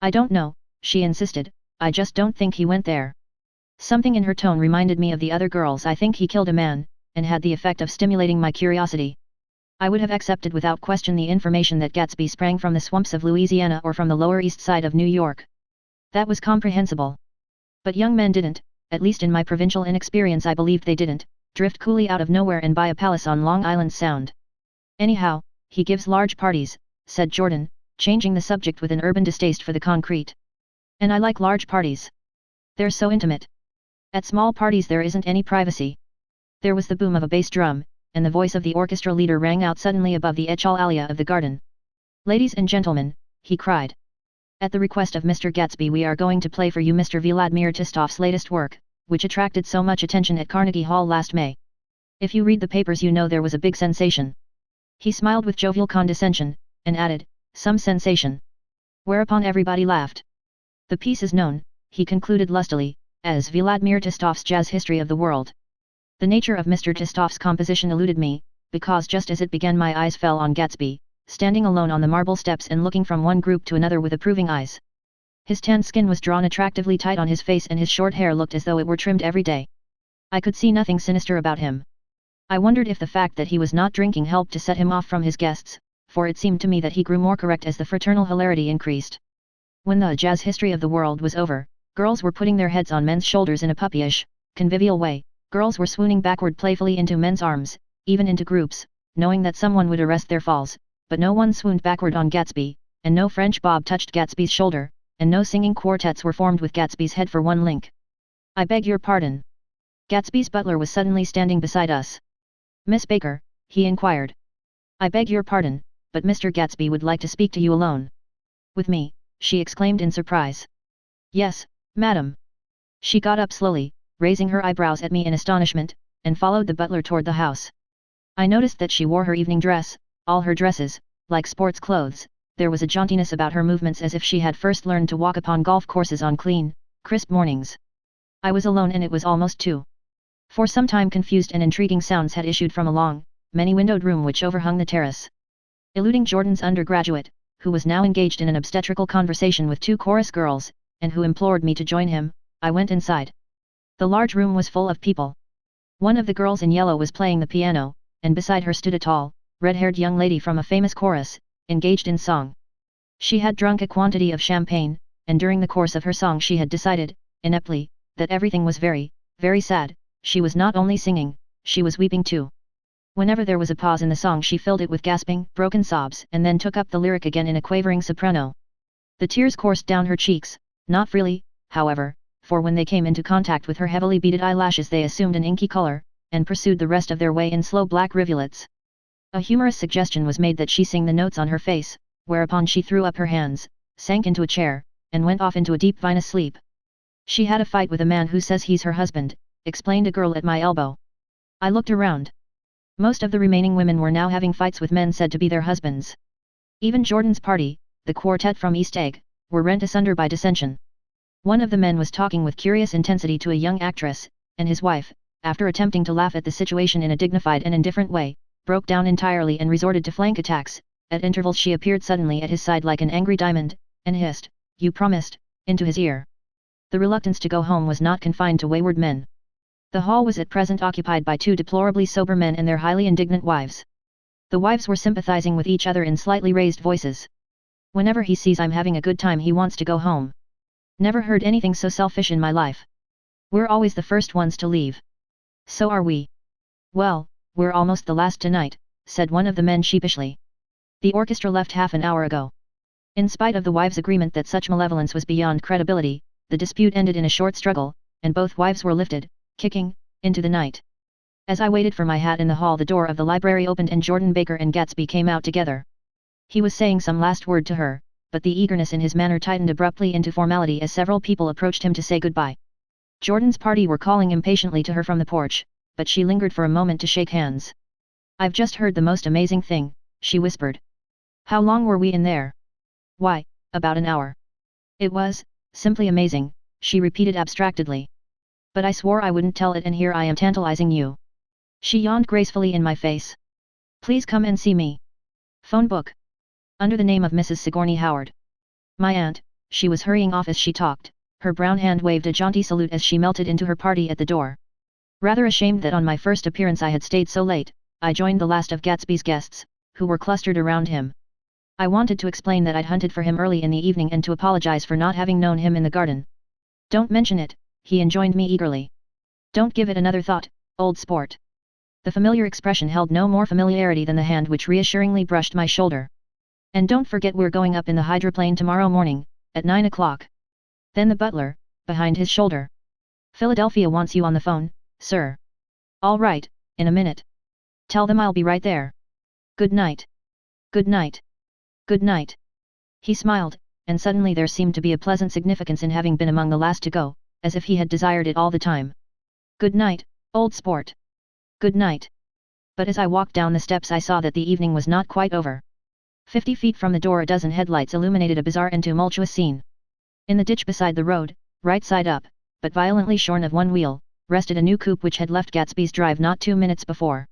I don't know, she insisted, I just don't think he went there. Something in her tone reminded me of the other girls. I think he killed a man, and had the effect of stimulating my curiosity. I would have accepted without question the information that Gatsby sprang from the swamps of Louisiana or from the Lower East Side of New York. That was comprehensible. But young men didn't, at least in my provincial inexperience I believed they didn't, drift coolly out of nowhere and buy a palace on Long Island Sound. Anyhow, he gives large parties, said Jordan, changing the subject with an urban distaste for the concrete. And I like large parties. They're so intimate. At small parties there isn't any privacy. There was the boom of a bass drum, and the voice of the orchestra leader rang out suddenly above the echalalia of the garden. Ladies and gentlemen, he cried. At the request of Mr. Gatsby we are going to play for you Mr. Vladimir Tistov's latest work, which attracted so much attention at Carnegie Hall last May. If you read the papers you know there was a big sensation. He smiled with jovial condescension, and added, some sensation. Whereupon everybody laughed. The piece is known, he concluded lustily, as Vladimir Tistov's Jazz History of the World. The nature of Mr. Tistov's composition eluded me, because just as it began my eyes fell on Gatsby, standing alone on the marble steps and looking from one group to another with approving eyes. His tanned skin was drawn attractively tight on his face and his short hair looked as though it were trimmed every day. I could see nothing sinister about him. I wondered if the fact that he was not drinking helped to set him off from his guests, for it seemed to me that he grew more correct as the fraternal hilarity increased. When the Jazz History of the World was over, girls were putting their heads on men's shoulders in a puppyish, convivial way. Girls were swooning backward playfully into men's arms, even into groups, knowing that someone would arrest their falls, but no one swooned backward on Gatsby, and no French bob touched Gatsby's shoulder, and no singing quartets were formed with Gatsby's head for one link. I beg your pardon. Gatsby's butler was suddenly standing beside us. Miss Baker, he inquired. I beg your pardon, but Mr. Gatsby would like to speak to you alone. With me, she exclaimed in surprise. Yes, madam. She got up slowly, raising her eyebrows at me in astonishment, and followed the butler toward the house. I noticed that she wore her evening dress, all her dresses, like sports clothes, there was a jauntiness about her movements as if she had first learned to walk upon golf courses on clean, crisp mornings. I was alone and it was almost 2. For some time confused and intriguing sounds had issued from a long, many-windowed room which overhung the terrace. Eluding Jordan's undergraduate, who was now engaged in an obstetrical conversation with 2 chorus girls, and who implored me to join him, I went inside. The large room was full of people. One of the girls in yellow was playing the piano, and beside her stood a tall, red-haired young lady from a famous chorus, engaged in song. She had drunk a quantity of champagne, and during the course of her song she had decided, ineptly, that everything was very, very sad. She was not only singing, she was weeping too. Whenever there was a pause in the song she filled it with gasping, broken sobs and then took up the lyric again in a quavering soprano. The tears coursed down her cheeks, not freely, however, for when they came into contact with her heavily beaded eyelashes they assumed an inky color, and pursued the rest of their way in slow black rivulets. A humorous suggestion was made that she sing the notes on her face, whereupon she threw up her hands, sank into a chair, and went off into a deep vinous sleep. She had a fight with a man who says he's her husband, explained a girl at my elbow. I looked around. Most of the remaining women were now having fights with men said to be their husbands. Even Jordan's party, the quartet from East Egg, were rent asunder by dissension. One of the men was talking with curious intensity to a young actress, and his wife, after attempting to laugh at the situation in a dignified and indifferent way, broke down entirely and resorted to flank attacks. At intervals she appeared suddenly at his side like an angry diamond, and hissed, "You promised," into his ear. The reluctance to go home was not confined to wayward men. The hall was at present occupied by two deplorably sober men and their highly indignant wives. The wives were sympathizing with each other in slightly raised voices. "Whenever he sees I'm having a good time he wants to go home. Never heard anything so selfish in my life. We're always the first ones to leave." "So are we." "Well, we're almost the last tonight," said one of the men sheepishly. "The orchestra left half an hour ago." In spite of the wives' agreement that such malevolence was beyond credibility, the dispute ended in a short struggle, and both wives were lifted, kicking, into the night. As I waited for my hat in the hall the door of the library opened and Jordan Baker and Gatsby came out together. He was saying some last word to her, but the eagerness in his manner tightened abruptly into formality as several people approached him to say goodbye. Jordan's party were calling impatiently to her from the porch, but she lingered for a moment to shake hands. "I've just heard the most amazing thing," she whispered. "How long were we in there?" "Why, about an hour." "It was, simply amazing," she repeated abstractedly. "But I swore I wouldn't tell it and here I am tantalizing you." She yawned gracefully in my face. "Please come and see me. Phone book. Under the name of Mrs. Sigourney Howard." My aunt, she was hurrying off as she talked, her brown hand waved a jaunty salute as she melted into her party at the door. Rather ashamed that on my first appearance I had stayed so late, I joined the last of Gatsby's guests, who were clustered around him. I wanted to explain that I'd hunted for him early in the evening and to apologize for not having known him in the garden. "Don't mention it," he enjoined me eagerly. "Don't give it another thought, old sport." The familiar expression held no more familiarity than the hand which reassuringly brushed my shoulder. "And don't forget we're going up in the hydroplane tomorrow morning, at 9 o'clock. Then the butler, behind his shoulder. "Philadelphia wants you on the phone, sir." "All right, in a minute. Tell them I'll be right there. Good night." "Good night." "Good night." He smiled, and suddenly there seemed to be a pleasant significance in having been among the last to go, as if he had desired it all the time. "Good night, old sport." "Good night." But as I walked down the steps I saw that the evening was not quite over. 50 feet from the door a dozen headlights illuminated a bizarre and tumultuous scene. In the ditch beside the road, right side up, but violently shorn of one wheel, rested a new coupe which had left Gatsby's drive not 2 minutes before.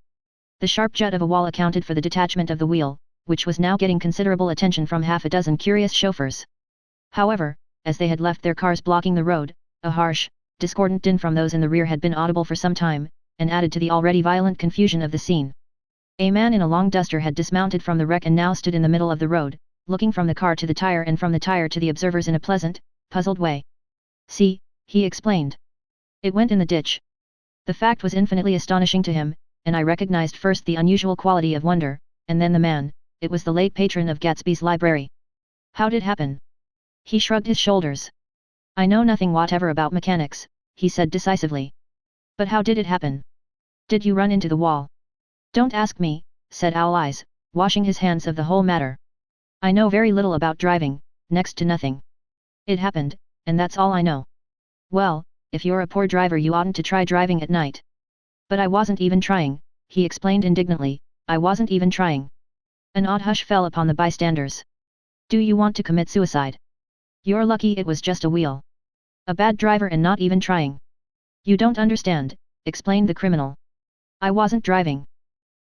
The sharp jut of a wall accounted for the detachment of the wheel, which was now getting considerable attention from half a dozen curious chauffeurs. However, as they had left their cars blocking the road, a harsh, discordant din from those in the rear had been audible for some time, and added to the already violent confusion of the scene. A man in a long duster had dismounted from the wreck and now stood in the middle of the road, looking from the car to the tire and from the tire to the observers in a pleasant, puzzled way. "See," he explained. "It went in the ditch." The fact was infinitely astonishing to him, and I recognized first the unusual quality of wonder, and then the man. It was the late patron of Gatsby's library. "How did it happen?" He shrugged his shoulders. "I know nothing whatever about mechanics," he said decisively. "But how did it happen? Did you run into the wall?" "Don't ask me," said Owl Eyes, washing his hands of the whole matter. "I know very little about driving, next to nothing. It happened, and that's all I know." "Well, if you're a poor driver you oughtn't to try driving at night." "But I wasn't even trying," he explained indignantly, "I wasn't even trying." An odd hush fell upon the bystanders. "Do you want to commit suicide? You're lucky it was just a wheel. A bad driver and not even trying." "You don't understand," explained the criminal. "I wasn't driving.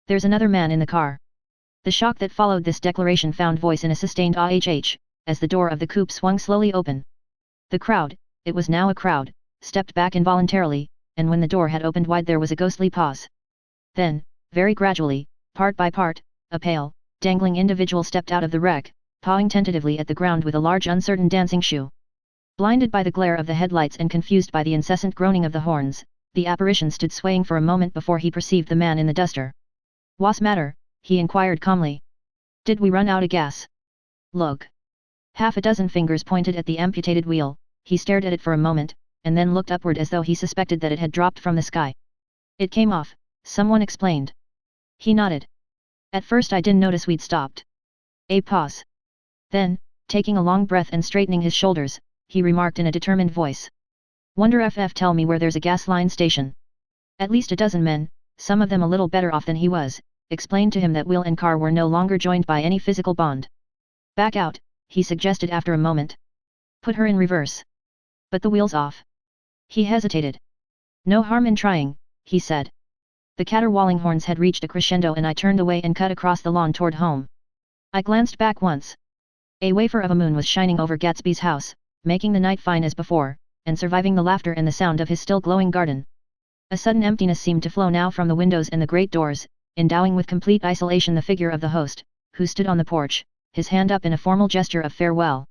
There's another man in the car." The shock that followed this declaration found voice in a sustained ah-h, as the door of the coupe swung slowly open. The crowd, it was now a crowd, stepped back involuntarily, and when the door had opened wide there was a ghostly pause. Then, very gradually, part by part, a pale, dangling individual stepped out of the wreck, pawing tentatively at the ground with a large uncertain dancing shoe. Blinded by the glare of the headlights and confused by the incessant groaning of the horns, the apparition stood swaying for a moment before he perceived the man in the duster. "What's matter?" he inquired calmly. "Did we run out of gas?" "Look." Half a dozen fingers pointed at the amputated wheel. He stared at it for a moment, and then looked upward as though he suspected that it had dropped from the sky. It came off, someone explained. He nodded. At first I didn't notice we'd stopped. A pause. Then, taking a long breath and straightening his shoulders, he remarked in a determined voice. Wonder if tell me where there's a gas line station. At least a dozen men, some of them a little better off than he was, explained to him that wheel and car were no longer joined by any physical bond. Back out, he suggested after a moment. Put her in reverse. But the wheel's off. He hesitated. No harm in trying, he said. The caterwauling horns had reached a crescendo and I turned away and cut across the lawn toward home. I glanced back once. A wafer of a moon was shining over Gatsby's house, making the night fine as before, and surviving the laughter and the sound of his still glowing garden. A sudden emptiness seemed to flow now from the windows and the great doors, endowing with complete isolation the figure of the host, who stood on the porch, his hand up in a formal gesture of farewell.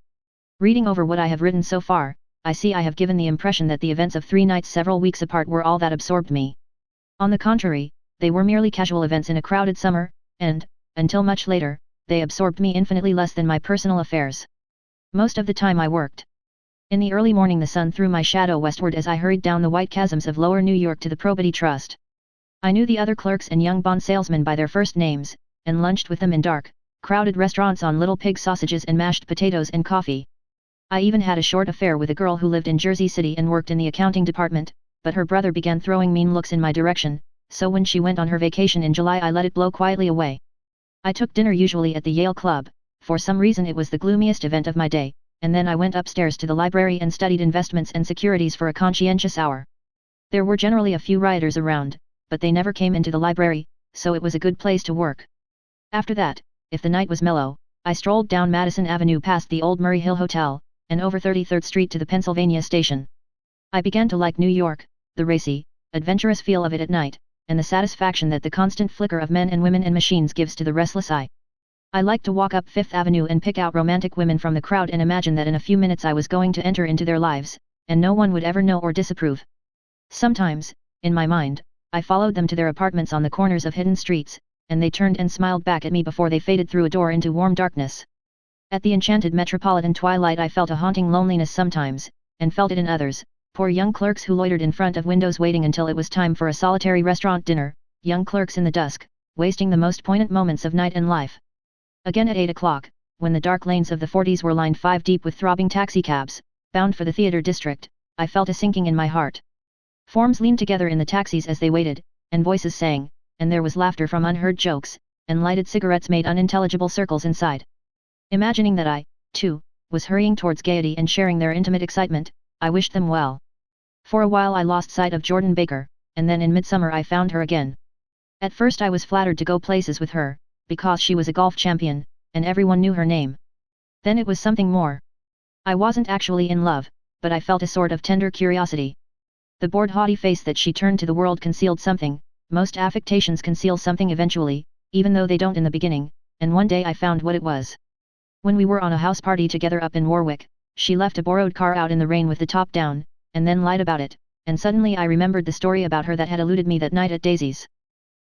Reading over what I have written so far, I see I have given the impression that the events of 3 nights several weeks apart were all that absorbed me. On the contrary, they were merely casual events in a crowded summer, and, until much later, they absorbed me infinitely less than my personal affairs. Most of the time I worked. In the early morning the sun threw my shadow westward as I hurried down the white chasms of lower New York to the Probity Trust. I knew the other clerks and young bond salesmen by their first names, and lunched with them in dark, crowded restaurants on little pig sausages and mashed potatoes and coffee. I even had a short affair with a girl who lived in Jersey City and worked in the accounting department, but her brother began throwing mean looks in my direction, so when she went on her vacation in July I let it blow quietly away. I took dinner usually at the Yale Club, for some reason it was the gloomiest event of my day, and then I went upstairs to the library and studied investments and securities for a conscientious hour. There were generally a few rioters around, but they never came into the library, so it was a good place to work. After that, if the night was mellow, I strolled down Madison Avenue past the old Murray Hill Hotel, and over 33rd Street to the Pennsylvania Station. I began to like New York, the racy, adventurous feel of it at night, and the satisfaction that the constant flicker of men and women and machines gives to the restless eye. I liked to walk up Fifth Avenue and pick out romantic women from the crowd and imagine that in a few minutes I was going to enter into their lives, and no one would ever know or disapprove. Sometimes, in my mind, I followed them to their apartments on the corners of hidden streets, and they turned and smiled back at me before they faded through a door into warm darkness. At the enchanted metropolitan twilight I felt a haunting loneliness sometimes, and felt it in others, poor young clerks who loitered in front of windows waiting until it was time for a solitary restaurant dinner, young clerks in the dusk, wasting the most poignant moments of night and life. Again at 8 o'clock, when the dark lanes of the 40s were lined 5 deep with throbbing taxicabs, bound for the theater district, I felt a sinking in my heart. Forms leaned together in the taxis as they waited, and voices sang, and there was laughter from unheard jokes, and lighted cigarettes made unintelligible circles inside. Imagining that I, too, was hurrying towards gaiety and sharing their intimate excitement, I wished them well. For a while I lost sight of Jordan Baker, and then in midsummer I found her again. At first I was flattered to go places with her, because she was a golf champion, and everyone knew her name. Then it was something more. I wasn't actually in love, but I felt a sort of tender curiosity. The bored haughty face that she turned to the world concealed something, most affectations conceal something eventually, even though they don't in the beginning, and one day I found what it was. When we were on a house party together up in Warwick, she left a borrowed car out in the rain with the top down, and then lied about it, and suddenly I remembered the story about her that had eluded me that night at Daisy's.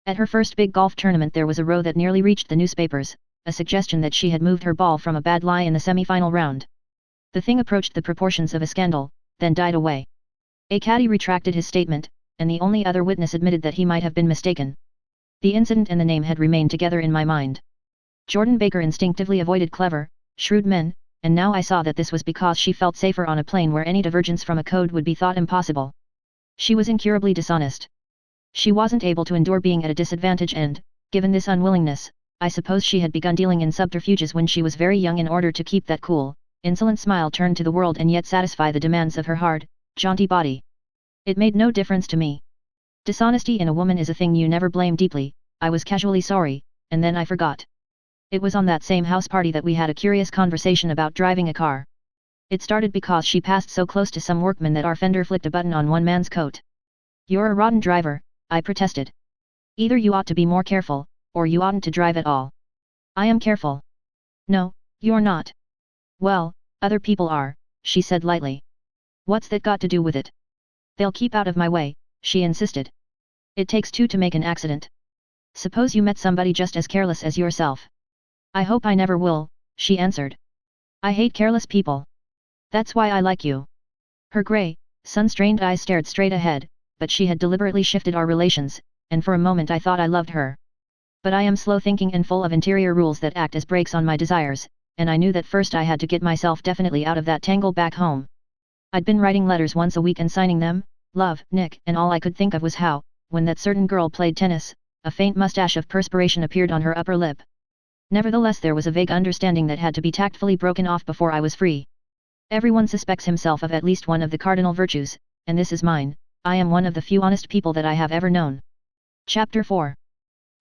At her first big golf tournament there was a row that nearly reached the newspapers, a suggestion that she had moved her ball from a bad lie in the semi-final round. The thing approached the proportions of a scandal, then died away. A caddy retracted his statement, and the only other witness admitted that he might have been mistaken. The incident and the name had remained together in my mind. Jordan Baker instinctively avoided clever, shrewd men, and now I saw that this was because she felt safer on a plane where any divergence from a code would be thought impossible. She was incurably dishonest. She wasn't able to endure being at a disadvantage and, given this unwillingness, I suppose she had begun dealing in subterfuges when she was very young in order to keep that cool, insolent smile turned to the world and yet satisfy the demands of her hard, jaunty body. It made no difference to me. Dishonesty in a woman is a thing you never blame deeply. I was casually sorry, and then I forgot. It was on that same house party that we had a curious conversation about driving a car. It started because she passed so close to some workmen that our fender flicked a button on one man's coat. "You're a rotten driver," I protested. "Either you ought to be more careful, or you oughtn't to drive at all." "I am careful." "No, you're not." "Well, other people are," she said lightly. "What's that got to do with it?" "They'll keep out of my way," she insisted. "It takes 2 to make an accident. Suppose you met somebody just as careless as yourself." "I hope I never will," she answered. I hate careless people. That's why I like you. Her grey, sun-strained eyes stared straight ahead, but she had deliberately shifted our relations, and for a moment I thought I loved her. But I am slow-thinking and full of interior rules that act as brakes on my desires, and I knew that first I had to get myself definitely out of that tangle back home. I'd been writing letters once a week and signing them, love, Nick, and all I could think of was how, when that certain girl played tennis, a faint mustache of perspiration appeared on her upper lip. Nevertheless, there was a vague understanding that had to be tactfully broken off before I was free. Everyone suspects himself of at least one of the cardinal virtues, and this is mine. I am one of the few honest people that I have ever known. Chapter 4.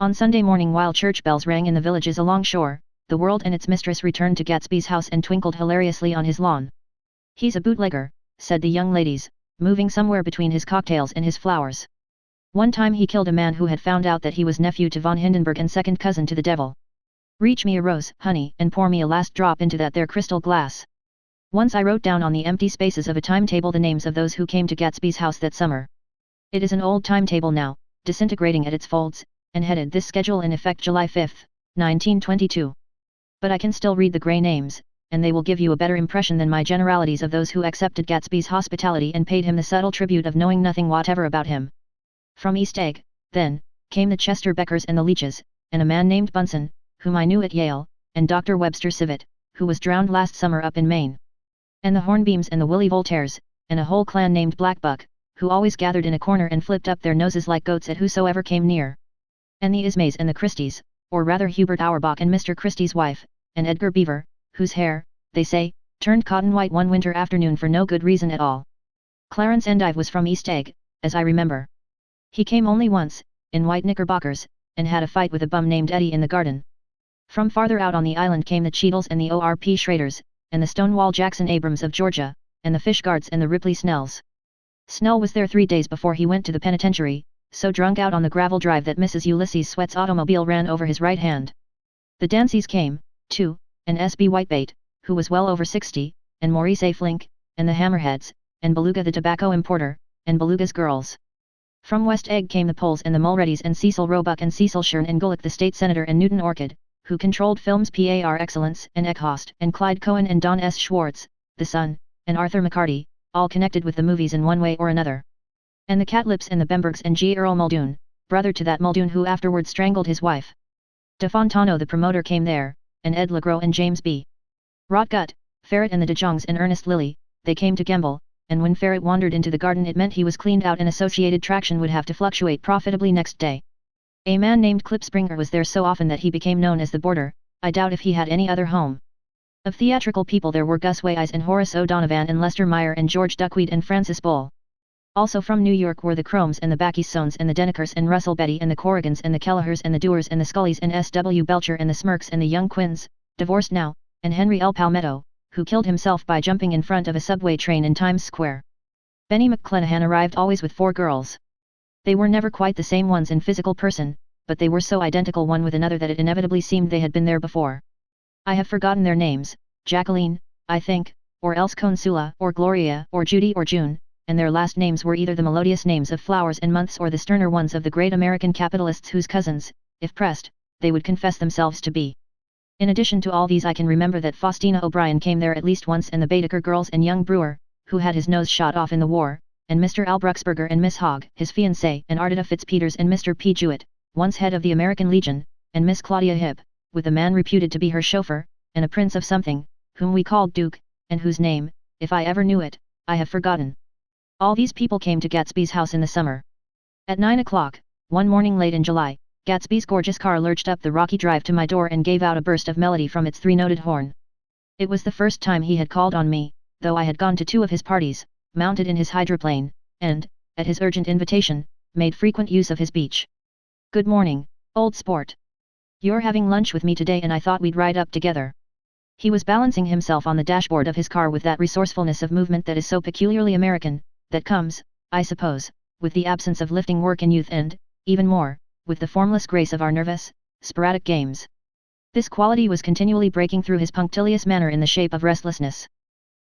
On Sunday morning, while church bells rang in the villages along shore, the world and its mistress returned to Gatsby's house and twinkled hilariously on his lawn. "He's a bootlegger," said the young ladies, moving somewhere between his cocktails and his flowers. "One time he killed a man who had found out that he was nephew to von Hindenburg and second cousin to the devil. Reach me a rose, honey, and pour me a last drop into that there crystal glass." Once I wrote down on the empty spaces of a timetable the names of those who came to Gatsby's house that summer. It is an old timetable now, disintegrating at its folds, and headed "This schedule in effect July 5, 1922. But I can still read the grey names, and they will give you a better impression than my generalities of those who accepted Gatsby's hospitality and paid him the subtle tribute of knowing nothing whatever about him. From East Egg, then, came the Chester Beckers and the Leaches, and a man named Bunsen, whom I knew at Yale, and Dr. Webster Civet, who was drowned last summer up in Maine. And the Hornbeams and the Willie Voltaires, and a whole clan named Blackbuck, who always gathered in a corner and flipped up their noses like goats at whosoever came near. And the Ismays and the Christies, or rather Hubert Auerbach and Mr. Christie's wife, and Edgar Beaver, whose hair, they say, turned cotton white one winter afternoon for no good reason at all. Clarence Endive was from East Egg, as I remember. He came only once, in white knickerbockers, and had a fight with a bum named Eddie in the garden. From farther out on the island came the Cheadles and the O.R.P. Schraders, and the Stonewall Jackson Abrams of Georgia, and the Fishguards and the Ripley Snells. Snell was there 3 days before he went to the penitentiary, so drunk out on the gravel drive that Mrs. Ulysses Sweat's automobile ran over his right hand. The Danceys came, too, and S.B. Whitebait, who was well over 60, and Maurice A. Flink, and the Hammerheads, and Beluga the tobacco importer, and Beluga's girls. From West Egg came the Poles and the Mulreadys and Cecil Roebuck and Cecil Shern and Gulick the state senator and Newton Orchid, who controlled films Par Excellence and Eckhost and Clyde Cohen and Don S. Schwartz, The Sun, and Arthur McCarty, all connected with the movies in one way or another. And the Catlips and the Bembergs and G. Earl Muldoon, brother to that Muldoon who afterwards strangled his wife. De Fontano the promoter came there, and Ed Legros and James B. Rotgut, Ferret and the De Jongs and Ernest Lilly, they came to Gemble, and when Ferret wandered into the garden it meant he was cleaned out and Associated Traction would have to fluctuate profitably next day. A man named Clip Springer was there so often that he became known as the Boarder. I doubt if he had any other home. Of theatrical people there were Gus Weyes and Horace O'Donovan and Lester Meyer and George Duckweed and Francis Bull. Also from New York were the Chromes and the Backysones and the Denekers and Russell Betty and the Corrigans and the Kellehers and the Dewars and the Scullys and S.W. Belcher and the Smirks and the Young Quinns, divorced now, and Henry L. Palmetto, who killed himself by jumping in front of a subway train in Times Square. Benny McClenahan arrived always with 4 girls. They were never quite the same ones in physical person, but they were so identical one with another that it inevitably seemed they had been there before. I have forgotten their names, Jacqueline, I think, or else Consula or Gloria or Judy or June, and their last names were either the melodious names of flowers and months or the sterner ones of the great American capitalists whose cousins, if pressed, they would confess themselves to be. In addition to all these I can remember that Faustina O'Brien came there at least once and the Baedeker girls and young Brewer, who had his nose shot off in the war, and Mr. Al Bruxberger and Miss Hogg, his fiancée, and Ardita Fitzpeters and Mr. P. Jewett, once head of the American Legion, and Miss Claudia Hibb, with a man reputed to be her chauffeur, and a prince of something, whom we called Duke, and whose name, if I ever knew it, I have forgotten. All these people came to Gatsby's house in the summer. At 9 o'clock, one morning late in July, Gatsby's gorgeous car lurched up the rocky drive to my door and gave out a burst of melody from its 3-noted horn. It was the first time he had called on me, though I had gone to 2 of his parties, mounted in his hydroplane, and, at his urgent invitation, made frequent use of his beach. "Good morning, old sport. You're having lunch with me today and I thought we'd ride up together." He was balancing himself on the dashboard of his car with that resourcefulness of movement that is so peculiarly American, that comes, I suppose, with the absence of lifting work in youth and, even more, with the formless grace of our nervous, sporadic games. This quality was continually breaking through his punctilious manner in the shape of restlessness.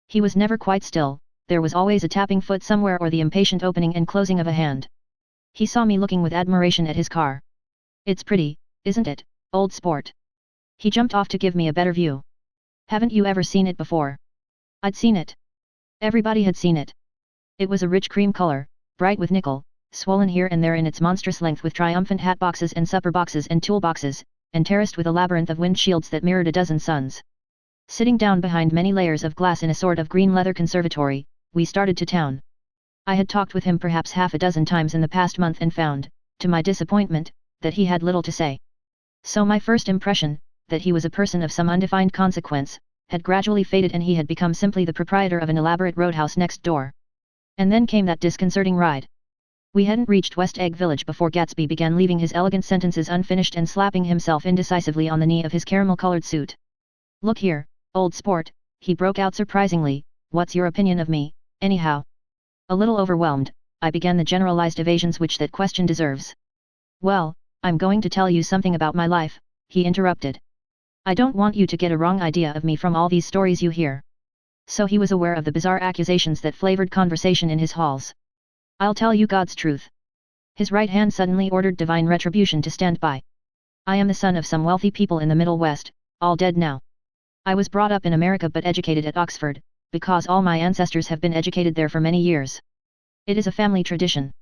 He was never quite still, there was always a tapping foot somewhere or the impatient opening and closing of a hand. He saw me looking with admiration at his car. "It's pretty, isn't it, old sport?" He jumped off to give me a better view. Haven't you ever seen it before? I'd seen it. Everybody had seen it. It was a rich cream color, bright with nickel, swollen here and there in its monstrous length with triumphant hat boxes and supper boxes and tool boxes, and terraced with a labyrinth of windshields that mirrored a dozen suns. Sitting down behind many layers of glass in a sort of green leather conservatory, we started to town. I had talked with him perhaps half a dozen times in the past month and found, to my disappointment, that he had little to say. So my first impression, that he was a person of some undefined consequence, had gradually faded and he had become simply the proprietor of an elaborate roadhouse next door. And then came that disconcerting ride. We hadn't reached West Egg Village before Gatsby began leaving his elegant sentences unfinished and slapping himself indecisively on the knee of his caramel-colored suit. "Look here, old sport," he broke out surprisingly, "what's your opinion of me, anyhow?" A little overwhelmed, I began the generalized evasions which that question deserves. "Well, I'm going to tell you something about my life," he interrupted. "I don't want you to get a wrong idea of me from all these stories you hear." So he was aware of the bizarre accusations that flavored conversation in his halls. "I'll tell you God's truth." His right hand suddenly ordered divine retribution to stand by. "I am the son of some wealthy people in the Middle West, all dead now. I was brought up in America but educated at Oxford, because all my ancestors have been educated there for many years. It is a family tradition."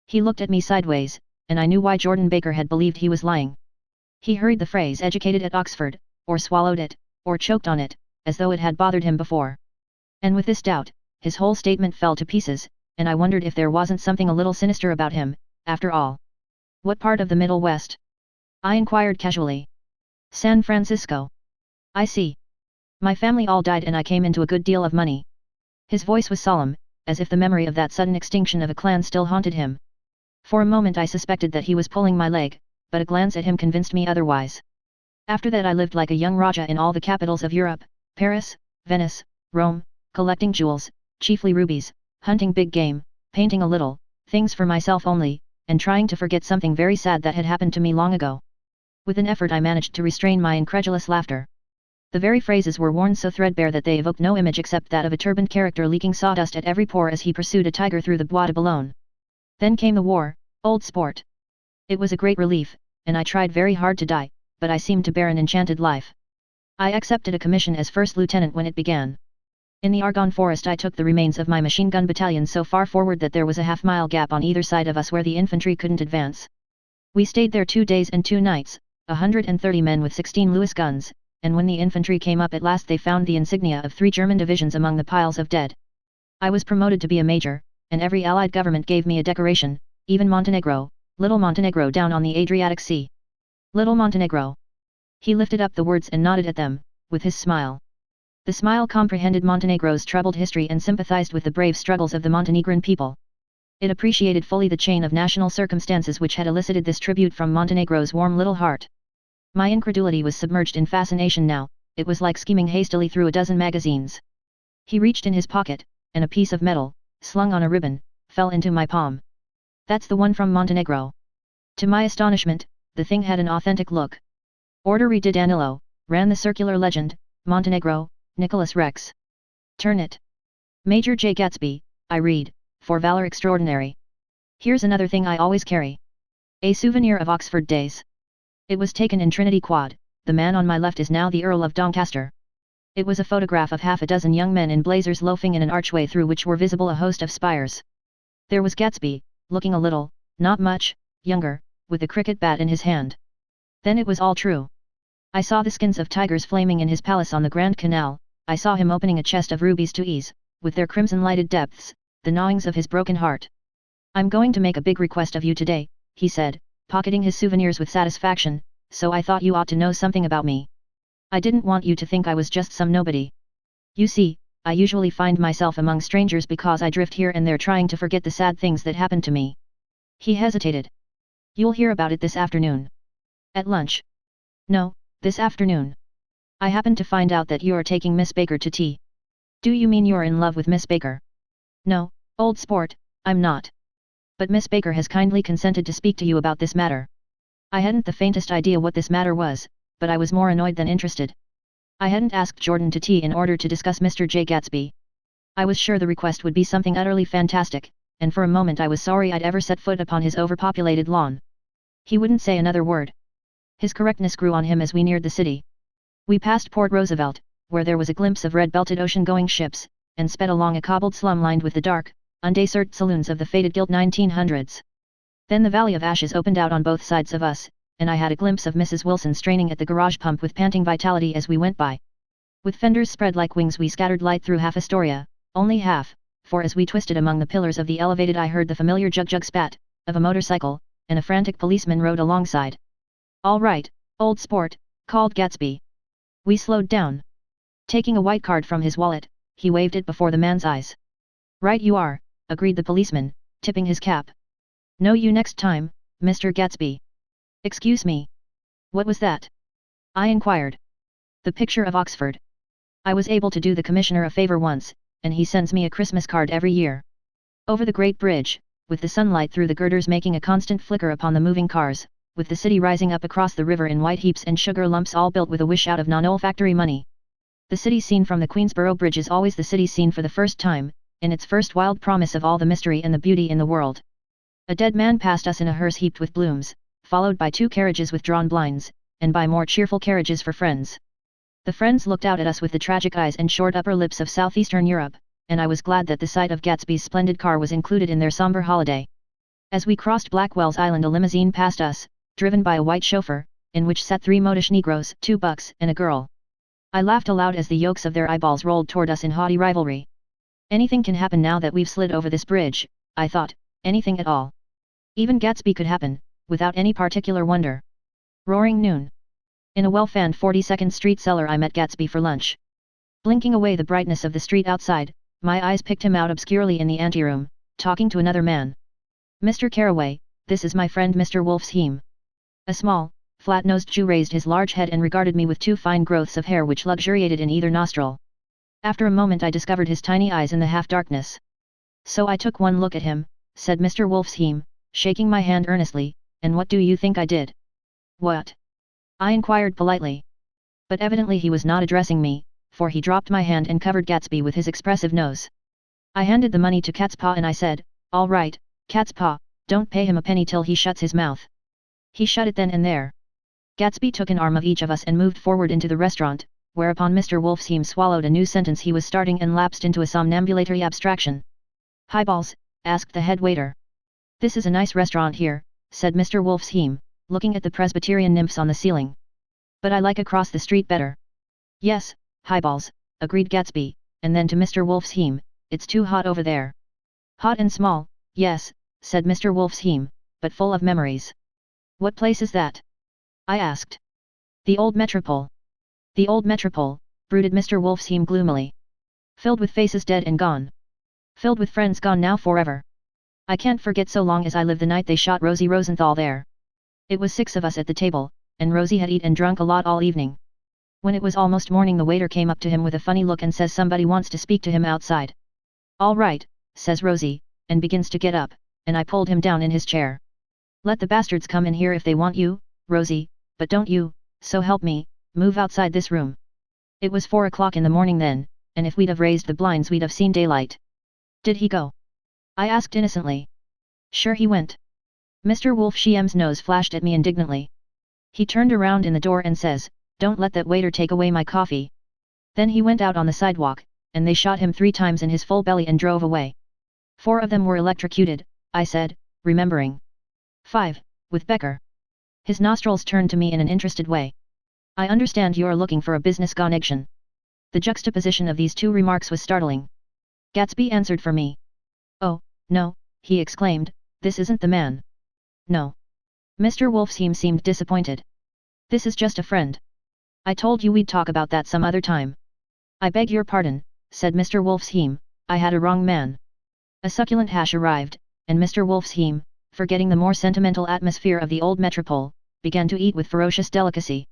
He looked at me sideways, and I knew why Jordan Baker had believed he was lying. He hurried the phrase "educated at Oxford," or swallowed it, or choked on it, as though it had bothered him before. And with this doubt, his whole statement fell to pieces, and I wondered if there wasn't something a little sinister about him, after all. "What part of the Middle West?" I inquired casually. "San Francisco." "I see. My family all died and I came into a good deal of money." His voice was solemn, as if the memory of that sudden extinction of a clan still haunted him. For a moment I suspected that he was pulling my leg, but a glance at him convinced me otherwise. "After that I lived like a young Raja in all the capitals of Europe, Paris, Venice, Rome, collecting jewels, chiefly rubies, hunting big game, painting a little, things for myself only, and trying to forget something very sad that had happened to me long ago." With an effort I managed to restrain my incredulous laughter. The very phrases were worn so threadbare that they evoked no image except that of a turbaned character leaking sawdust at every pore as he pursued a tiger through the Bois de Boulogne. "Then came the war, old sport. It was a great relief, and I tried very hard to die, but I seemed to bear an enchanted life. I accepted a commission as first lieutenant when it began. In the Argonne Forest I took the remains of my machine gun battalion so far forward that there was a half-mile gap on either side of us where the infantry couldn't advance. We stayed there 2 days and 2 nights, 130 men with 16 Lewis guns, and when the infantry came up at last they found the insignia of 3 German divisions among the piles of dead. I was promoted to be a major, and every Allied government gave me a decoration, even Montenegro, little Montenegro down on the Adriatic Sea. Little Montenegro." He lifted up the words and nodded at them, with his smile. The smile comprehended Montenegro's troubled history and sympathized with the brave struggles of the Montenegrin people. It appreciated fully the chain of national circumstances which had elicited this tribute from Montenegro's warm little heart. My incredulity was submerged in fascination now, it was like skimming hastily through a dozen magazines. He reached in his pocket, and a piece of metal, slung on a ribbon, fell into my palm. "That's the one from Montenegro." To my astonishment, the thing had an authentic look. "Ordere di Danilo," ran the circular legend, "Montenegro, Nicholas Rex. Turn it. Major J. Gatsby," I read, "for valor extraordinary. Here's another thing I always carry. A souvenir of Oxford days. It was taken in Trinity Quad, the man on my left is now the Earl of Doncaster." It was a photograph of half a dozen young men in blazers loafing in an archway through which were visible a host of spires. There was Gatsby, looking a little, not much, younger, with a cricket bat in his hand. Then it was all true. I saw the skins of tigers flaming in his palace on the Grand Canal, I saw him opening a chest of rubies to ease, with their crimson-lighted depths, the gnawings of his broken heart. "I'm going to make a big request of you today," he said, pocketing his souvenirs with satisfaction, "so I thought you ought to know something about me. I didn't want you to think I was just some nobody. You see, I usually find myself among strangers because I drift here and there trying to forget the sad things that happened to me." He hesitated. "You'll hear about it this afternoon. At lunch." "No, this afternoon. I happened to find out that you are taking Miss Baker to tea." "Do you mean you're in love with Miss Baker?" "No, old sport, I'm not. But Miss Baker has kindly consented to speak to you about this matter." I hadn't the faintest idea what this matter was, but I was more annoyed than interested. I hadn't asked Jordan to tea in order to discuss Mr. J. Gatsby. I was sure the request would be something utterly fantastic, and for a moment I was sorry I'd ever set foot upon his overpopulated lawn. He wouldn't say another word. His correctness grew on him as we neared the city. We passed Port Roosevelt, where there was a glimpse of red-belted ocean-going ships, and sped along a cobbled slum lined with the dark, undesert saloons of the faded gilt 1900s. Then the Valley of Ashes opened out on both sides of us, and I had a glimpse of Mrs. Wilson straining at the garage pump with panting vitality as we went by. With fenders spread like wings we scattered light through half Astoria, only half, for as we twisted among the pillars of the elevated I heard the familiar jug-jug spat, of a motorcycle, and a frantic policeman rode alongside. "All right, old sport," called Gatsby. We slowed down. Taking a white card from his wallet, he waved it before the man's eyes. "Right you are," agreed the policeman, tipping his cap. "Know you next time, Mr. Gatsby." "Excuse me. What was that?" I inquired. "The picture of Oxford. I was able to do the commissioner a favor once, and he sends me a Christmas card every year. Over the Great Bridge, with the sunlight through the girders making a constant flicker upon the moving cars, with the city rising up across the river in white heaps and sugar lumps all built with a wish out of non-olfactory money. The city scene from the Queensborough Bridge is always the city scene for the first time, in its first wild promise of all the mystery and the beauty in the world. A dead man passed us in a hearse heaped with blooms, followed by 2 carriages with drawn blinds, and by more cheerful carriages for friends. The friends looked out at us with the tragic eyes and short upper lips of southeastern Europe, and I was glad that the sight of Gatsby's splendid car was included in their somber holiday. As we crossed Blackwell's Island a limousine passed us, driven by a white chauffeur, in which sat 3 modish Negroes, 2 bucks, and a girl. I laughed aloud as the yolks of their eyeballs rolled toward us in haughty rivalry. Anything can happen now that we've slid over this bridge, I thought, anything at all. Even Gatsby could happen, without any particular wonder. Roaring noon. In a well-fanned 42nd Street cellar I met Gatsby for lunch. Blinking away the brightness of the street outside, my eyes picked him out obscurely in the anteroom, talking to another man. "Mr. Carraway, this is my friend Mr. Wolfsheim." A small, flat-nosed Jew raised his large head and regarded me with 2 fine growths of hair which luxuriated in either nostril. After a moment I discovered his tiny eyes in the half-darkness. "So I took one look at him," said Mr. Wolfsheim, shaking my hand earnestly, "and what do you think I did?" "What?" I inquired politely. But evidently he was not addressing me, for he dropped my hand and covered Gatsby with his expressive nose. I handed the money to Cat's Paw and I said, "All right, Cat's Paw, don't pay him a penny till he shuts his mouth." He shut it then and there. Gatsby took an arm of each of us and moved forward into the restaurant, whereupon Mr. Wolfsheim swallowed a new sentence he was starting and lapsed into a somnambulatory abstraction. "Highballs?" asked the head waiter. "This is a nice restaurant here," said Mr. Wolfsheim, looking at the Presbyterian nymphs on the ceiling. "But I like across the street better." "Yes, highballs," agreed Gatsby, and then to Mr. Wolfsheim, "It's too hot over there." "Hot and small, yes," said Mr. Wolfsheim, "but full of memories." "What place is that?" I asked. "The Old Metropole." "The Old Metropole," brooded Mr. Wolfsheim gloomily. "Filled with faces dead and gone. Filled with friends gone now forever. I can't forget so long as I live the night they shot Rosie Rosenthal there. It was 6 of us at the table, and Rosie had eaten and drunk a lot all evening. When it was almost morning the waiter came up to him with a funny look and says somebody wants to speak to him outside. "All right," says Rosie, and begins to get up, and I pulled him down in his chair. "Let the bastards come in here if they want you, Rosie, but don't you, so help me, move outside this room." It was 4 o'clock in the morning then, and if we'd have raised the blinds we'd have seen daylight. "Did he go?" I asked innocently. "Sure he went." Mr. Wolfsheim's nose flashed at me indignantly. He turned around in the door and says, "Don't let that waiter take away my coffee." Then he went out on the sidewalk, and they shot him 3 times in his full belly and drove away. 4 of them were electrocuted, I said, remembering. 5, with Becker. His nostrils turned to me in an interested way. "I understand you're looking for a business connection." The juxtaposition of these 2 remarks was startling. Gatsby answered for me. "Oh, no," he exclaimed, "this isn't the man." "No." Mr. Wolfsheim seemed disappointed. "This is just a friend. I told you we'd talk about that some other time." "I beg your pardon," said Mr. Wolfsheim, "I had a wrong man." A succulent hash arrived, and Mr. Wolfsheim, forgetting the more sentimental atmosphere of the old metropole, began to eat with ferocious delicacy.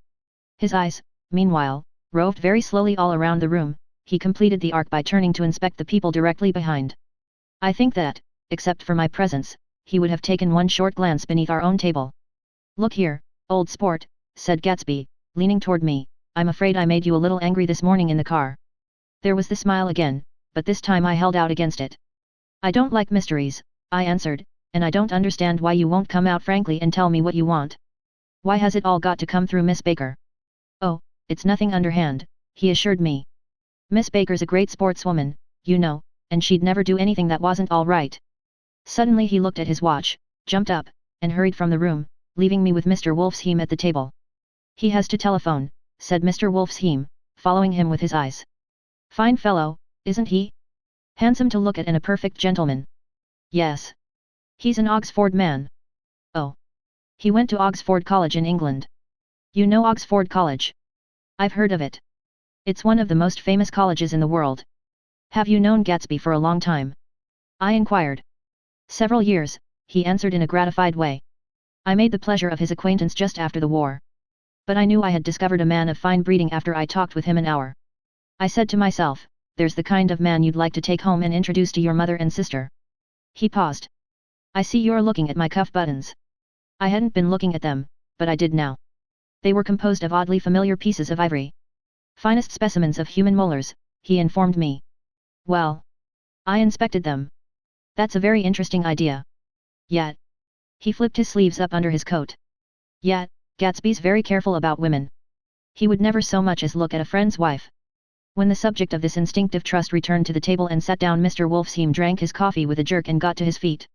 His eyes, meanwhile, roved very slowly all around the room. He completed the arc by turning to inspect the people directly behind. I think that, except for my presence, he would have taken one short glance beneath our own table. "Look here, old sport," said Gatsby, leaning toward me, "I'm afraid I made you a little angry this morning in the car." There was the smile again, but this time I held out against it. "I don't like mysteries," I answered, "and I don't understand why you won't come out frankly and tell me what you want. Why has it all got to come through Miss Baker?" "Oh, it's nothing underhand," he assured me, Miss Baker's a great sportswoman, you know, and she'd never do anything that wasn't all right. Suddenly he looked at his watch, jumped up, and hurried from the room, leaving me with Mr. Wolfsheim at the table. He has to telephone, said Mr. Wolfsheim, following him with his eyes. Fine fellow, isn't he? Handsome to look at and a perfect gentleman. Yes. He's an Oxford man. Oh. He went to Oxford College in England. You know Oxford College? I've heard of it. It's one of the most famous colleges in the world. Have you known Gatsby for a long time? I inquired. Several years, he answered in a gratified way. I made the pleasure of his acquaintance just after the war. But I knew I had discovered a man of fine breeding after I talked with him an hour. I said to myself, there's the kind of man you'd like to take home and introduce to your mother and sister. He paused. I see you're looking at my cuff buttons. I hadn't been looking at them, but I did now. They were composed of oddly familiar pieces of ivory. Finest specimens of human molars, he informed me. Well. I inspected them. That's a very interesting idea. Yet. He flipped his sleeves up under his coat. Yet, Gatsby's very careful about women. He would never so much as look at a friend's wife. When the subject of this instinctive trust returned to the table and sat down, Mr. Wolfsheim drank his coffee with a jerk and got to his feet.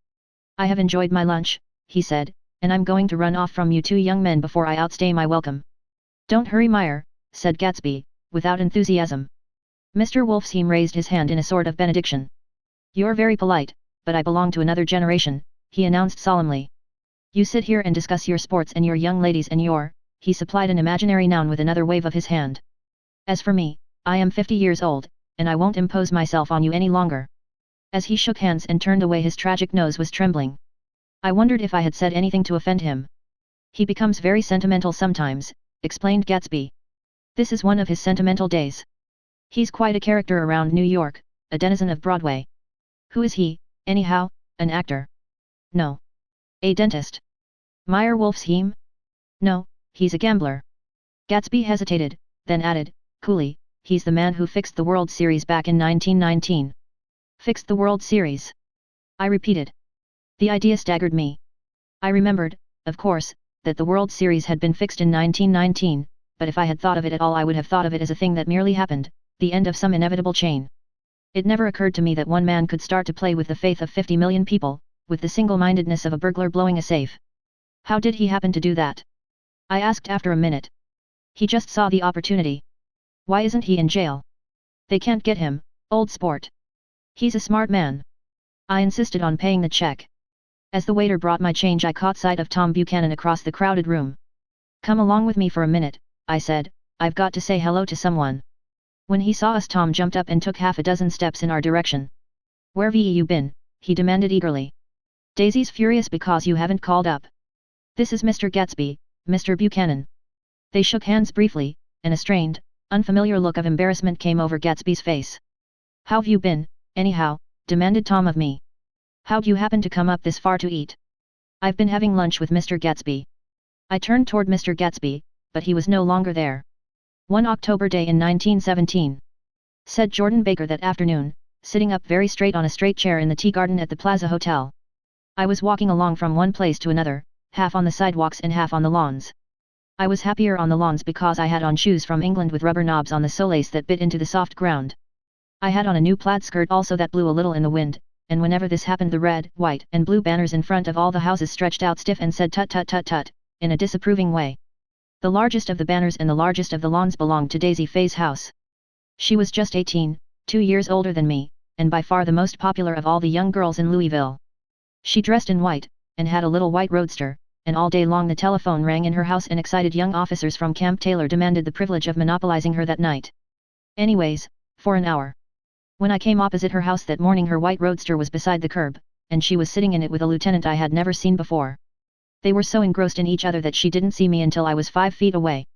I have enjoyed my lunch, he said, and I'm going to run off from you two young men before I outstay my welcome. Don't hurry, Meyer, said Gatsby, without enthusiasm. Mr. Wolfsheim raised his hand in a sort of benediction. You're very polite, but I belong to another generation, he announced solemnly. You sit here and discuss your sports and your young ladies and your, he supplied an imaginary noun with another wave of his hand. As for me, I am 50 years old, and I won't impose myself on you any longer. As he shook hands and turned away, his tragic nose was trembling. I wondered if I had said anything to offend him. He becomes very sentimental sometimes, explained Gatsby. This is one of his sentimental days. He's quite a character around New York, a denizen of Broadway. Who is he, anyhow, an actor? No. A dentist? Meyer Wolfsheim? No, he's a gambler. Gatsby hesitated, then added, coolly, he's the man who fixed the World Series back in 1919. Fixed the World Series? I repeated. The idea staggered me. I remembered, of course, that the World Series had been fixed in 1919, but if I had thought of it at all I would have thought of it as a thing that merely happened, the end of some inevitable chain. It never occurred to me that one man could start to play with the faith of 50 million people, with the single-mindedness of a burglar blowing a safe. How did he happen to do that? I asked after a minute. He just saw the opportunity. Why isn't he in jail? They can't get him, old sport. He's a smart man. I insisted on paying the check. As the waiter brought my change I caught sight of Tom Buchanan across the crowded room. Come along with me for a minute, I said, I've got to say hello to someone. When he saw us, Tom jumped up and took half a dozen steps in our direction. Where've you been? He demanded eagerly. Daisy's furious because you haven't called up. This is Mr. Gatsby, Mr. Buchanan. They shook hands briefly, and a strained, unfamiliar look of embarrassment came over Gatsby's face. How've you been, anyhow? Demanded Tom of me. How'd you happen to come up this far to eat? I've been having lunch with Mr. Gatsby. I turned toward Mr. Gatsby, but he was no longer there. One October day in 1917. Said Jordan Baker that afternoon, sitting up very straight on a straight chair in the tea garden at the Plaza Hotel. I was walking along from one place to another, half on the sidewalks and half on the lawns. I was happier on the lawns because I had on shoes from England with rubber knobs on the soles that bit into the soft ground. I had on a new plaid skirt also that blew a little in the wind, and whenever this happened the red, white, and blue banners in front of all the houses stretched out stiff and said tut tut tut tut, in a disapproving way. The largest of the banners and the largest of the lawns belonged to Daisy Fay's house. She was just 18, 2 years older than me, and by far the most popular of all the young girls in Louisville. She dressed in white, and had a little white roadster, and all day long the telephone rang in her house and excited young officers from Camp Taylor demanded the privilege of monopolizing her that night. Anyways, for an hour. When I came opposite her house that morning her white roadster was beside the curb, and she was sitting in it with a lieutenant I had never seen before. They were so engrossed in each other that she didn't see me until I was 5 feet away.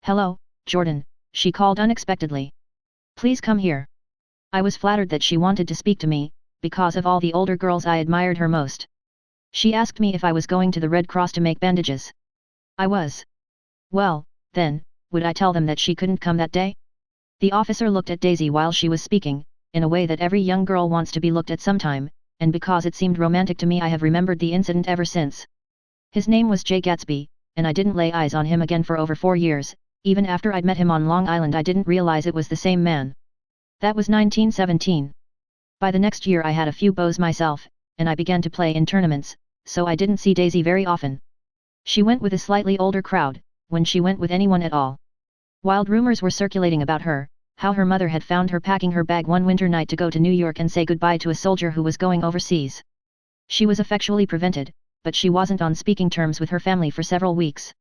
Hello, Jordan, she called unexpectedly. Please come here. I was flattered that she wanted to speak to me, because of all the older girls I admired her most. She asked me if I was going to the Red Cross to make bandages. I was. Well, then, would I tell them that she couldn't come that day? The officer looked at Daisy while she was speaking, in a way that every young girl wants to be looked at sometime, and because it seemed romantic to me I have remembered the incident ever since. His name was J. Gatsby, and I didn't lay eyes on him again for over 4 years, even after I'd met him on Long Island I didn't realize it was the same man. That was 1917. By the next year I had a few beaux myself, and I began to play in tournaments, so I didn't see Daisy very often. She went with a slightly older crowd, when she went with anyone at all. Wild rumors were circulating about her, how her mother had found her packing her bag one winter night to go to New York and say goodbye to a soldier who was going overseas. She was effectually prevented, but she wasn't on speaking terms with her family for several weeks.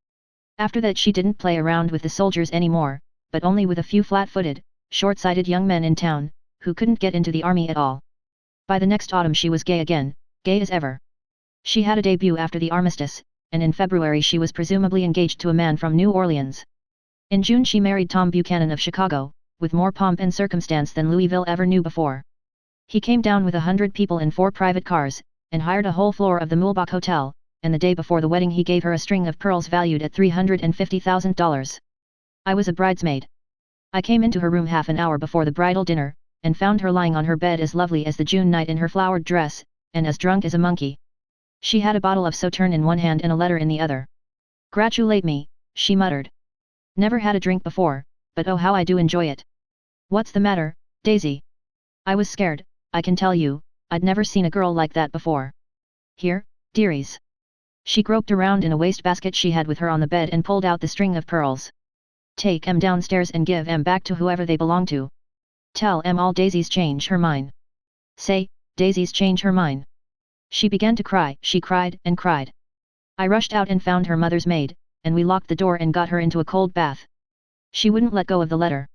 After that she didn't play around with the soldiers anymore, but only with a few flat-footed, short-sighted young men in town, who couldn't get into the army at all. By the next autumn she was gay again, gay as ever. She had a debut after the armistice, and in February she was presumably engaged to a man from New Orleans. In June she married Tom Buchanan of Chicago, with more pomp and circumstance than Louisville ever knew before. He came down with 100 people in 4 private cars, and hired a whole floor of the Mulbach Hotel, and the day before the wedding he gave her a string of pearls valued at $350,000. I was a bridesmaid. I came into her room half an hour before the bridal dinner, and found her lying on her bed as lovely as the June night in her flowered dress, and as drunk as a monkey. She had a bottle of Sauterne in one hand and a letter in the other. "Gratulate me," she muttered. "Never had a drink before, but oh how I do enjoy it." "What's the matter, Daisy?" I was scared, I can tell you, I'd never seen a girl like that before. "Here, dearies." She groped around in a wastebasket she had with her on the bed and pulled out the string of pearls. "Take 'em downstairs and give 'em back to whoever they belong to. Tell 'em all Daisy's change her mind. Say, Daisy's change her mind." She began to cry, she cried and cried. I rushed out and found her mother's maid, and we locked the door and got her into a cold bath. She wouldn't let go of the letter.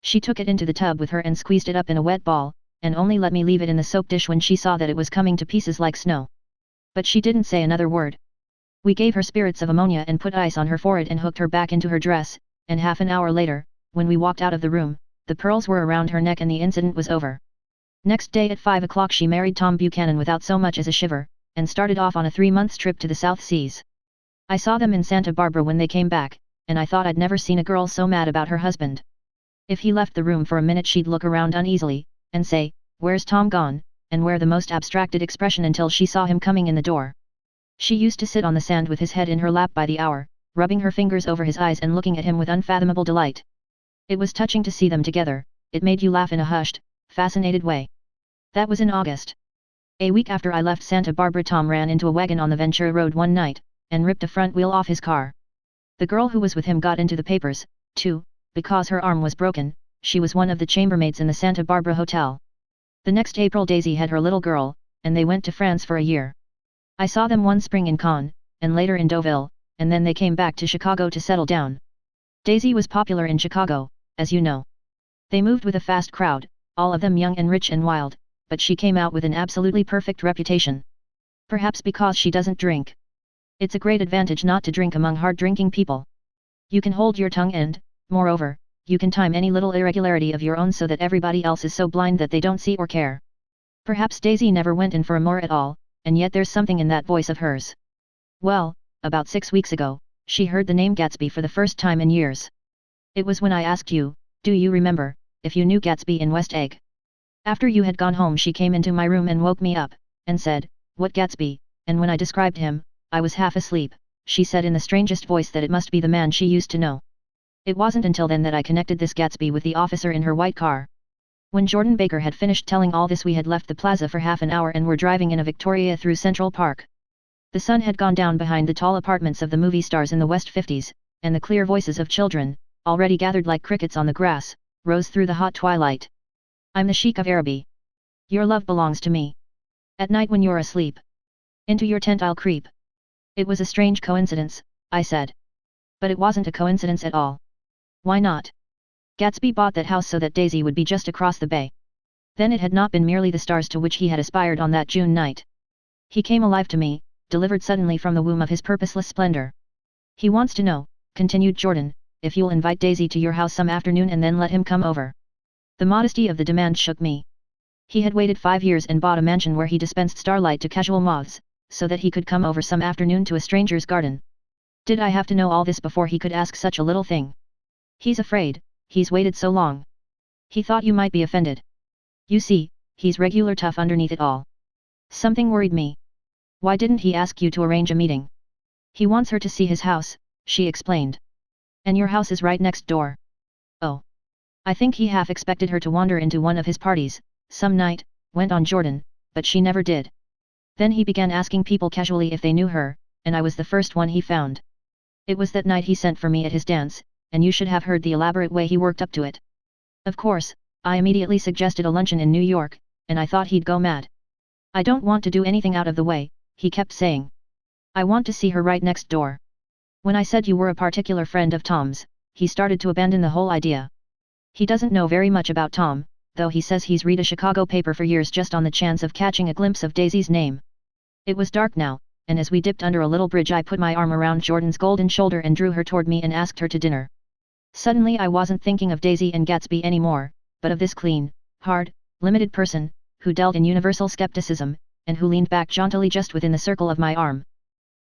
She took it into the tub with her and squeezed it up in a wet ball, and only let me leave it in the soap dish when she saw that it was coming to pieces like snow. But she didn't say another word. We gave her spirits of ammonia and put ice on her forehead and hooked her back into her dress, and half an hour later, when we walked out of the room, the pearls were around her neck and the incident was over. Next day at 5 o'clock she married Tom Buchanan without so much as a shiver, and started off on a 3-month trip to the South Seas. I saw them in Santa Barbara when they came back, and I thought I'd never seen a girl so mad about her husband. If he left the room for a minute she'd look around uneasily, and say, "Where's Tom gone?" and wear the most abstracted expression until she saw him coming in the door. She used to sit on the sand with his head in her lap by the hour, rubbing her fingers over his eyes and looking at him with unfathomable delight. It was touching to see them together, it made you laugh in a hushed, fascinated way. That was in August. A week after I left Santa Barbara Tom ran into a wagon on the Ventura Road one night, and ripped a front wheel off his car. The girl who was with him got into the papers, too, because her arm was broken. She was one of the chambermaids in the Santa Barbara Hotel. The next April Daisy had her little girl, and they went to France for a year. I saw them one spring in Cannes, and later in Deauville, and then they came back to Chicago to settle down. Daisy was popular in Chicago, as you know. They moved with a fast crowd, all of them young and rich and wild, but she came out with an absolutely perfect reputation. Perhaps because she doesn't drink. It's a great advantage not to drink among hard-drinking people. You can hold your tongue and, moreover, you can time any little irregularity of your own so that everybody else is so blind that they don't see or care. Perhaps Daisy never went in for amour at all, and yet there's something in that voice of hers. Well, about 6 weeks ago, she heard the name Gatsby for the first time in years. It was when I asked you, do you remember, if you knew Gatsby in West Egg? After you had gone home she came into my room and woke me up, and said, "What Gatsby?" and when I described him, I was half asleep, she said in the strangest voice that it must be the man she used to know. It wasn't until then that I connected this Gatsby with the officer in her white car. When Jordan Baker had finished telling all this we had left the plaza for half an hour and were driving in a Victoria through Central Park. The sun had gone down behind the tall apartments of the movie stars in the West 50s, and the clear voices of children, already gathered like crickets on the grass, rose through the hot twilight. "I'm the Sheik of Araby. Your love belongs to me. At night when you're asleep. Into your tent I'll creep." It was a strange coincidence, I said. But it wasn't a coincidence at all. Why not? Gatsby bought that house so that Daisy would be just across the bay. Then it had not been merely the stars to which he had aspired on that June night. He came alive to me, delivered suddenly from the womb of his purposeless splendor. "He wants to know," continued Jordan, "if you'll invite Daisy to your house some afternoon and then let him come over." The modesty of the demand shook me. He had waited 5 years and bought a mansion where he dispensed starlight to casual moths, so that he could come over some afternoon to a stranger's garden. Did I have to know all this before he could ask such a little thing? "He's afraid, he's waited so long. He thought you might be offended. You see, he's regular tough underneath it all." Something worried me. "Why didn't he ask you to arrange a meeting?" "He wants her to see his house," she explained. "And your house is right next door." "Oh." I think he half expected her to wander into one of his parties, some night, went on Jordan, but she never did. Then he began asking people casually if they knew her, and I was the first one he found. It was that night he sent for me at his dance, and you should have heard the elaborate way he worked up to it. Of course, I immediately suggested a luncheon in New York, and I thought he'd go mad. I don't want to do anything out of the way, he kept saying. I want to see her right next door. When I said you were a particular friend of Tom's, he started to abandon the whole idea. He doesn't know very much about Tom, though he says he's read a Chicago paper for years just on the chance of catching a glimpse of Daisy's name. It was dark now, and as we dipped under a little bridge I put my arm around Jordan's golden shoulder and drew her toward me and asked her to dinner. Suddenly I wasn't thinking of Daisy and Gatsby anymore, but of this clean, hard, limited person, who dealt in universal skepticism, and who leaned back jauntily just within the circle of my arm.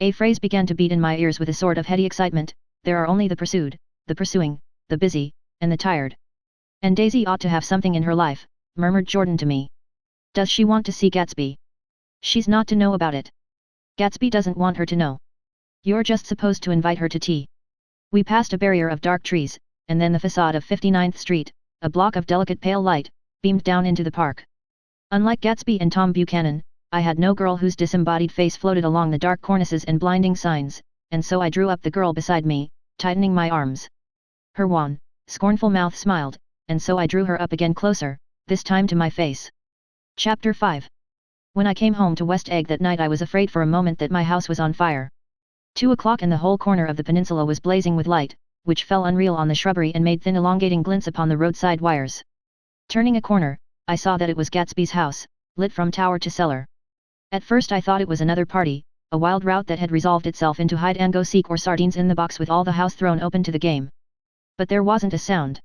A phrase began to beat in my ears with a sort of heady excitement: there are only the pursued, the pursuing, the busy, and the tired. And Daisy ought to have something in her life, murmured Jordan to me. Does she want to see Gatsby? She's not to know about it. Gatsby doesn't want her to know. You're just supposed to invite her to tea. We passed a barrier of dark trees, and then the facade of 59th Street, a block of delicate pale light, beamed down into the park. Unlike Gatsby and Tom Buchanan, I had no girl whose disembodied face floated along the dark cornices and blinding signs, and so I drew up the girl beside me, tightening my arms. Her wan, scornful mouth smiled, and so I drew her up again closer, this time to my face. Chapter 5. When I came home to West Egg that night I was afraid for a moment that my house was on fire. 2 o'clock and the whole corner of the peninsula was blazing with light, which fell unreal on the shrubbery and made thin elongating glints upon the roadside wires. Turning a corner, I saw that it was Gatsby's house, lit from tower to cellar. At first I thought it was another party, a wild rout that had resolved itself into hide-and-go-seek or sardines in the box with all the house thrown open to the game. But there wasn't a sound.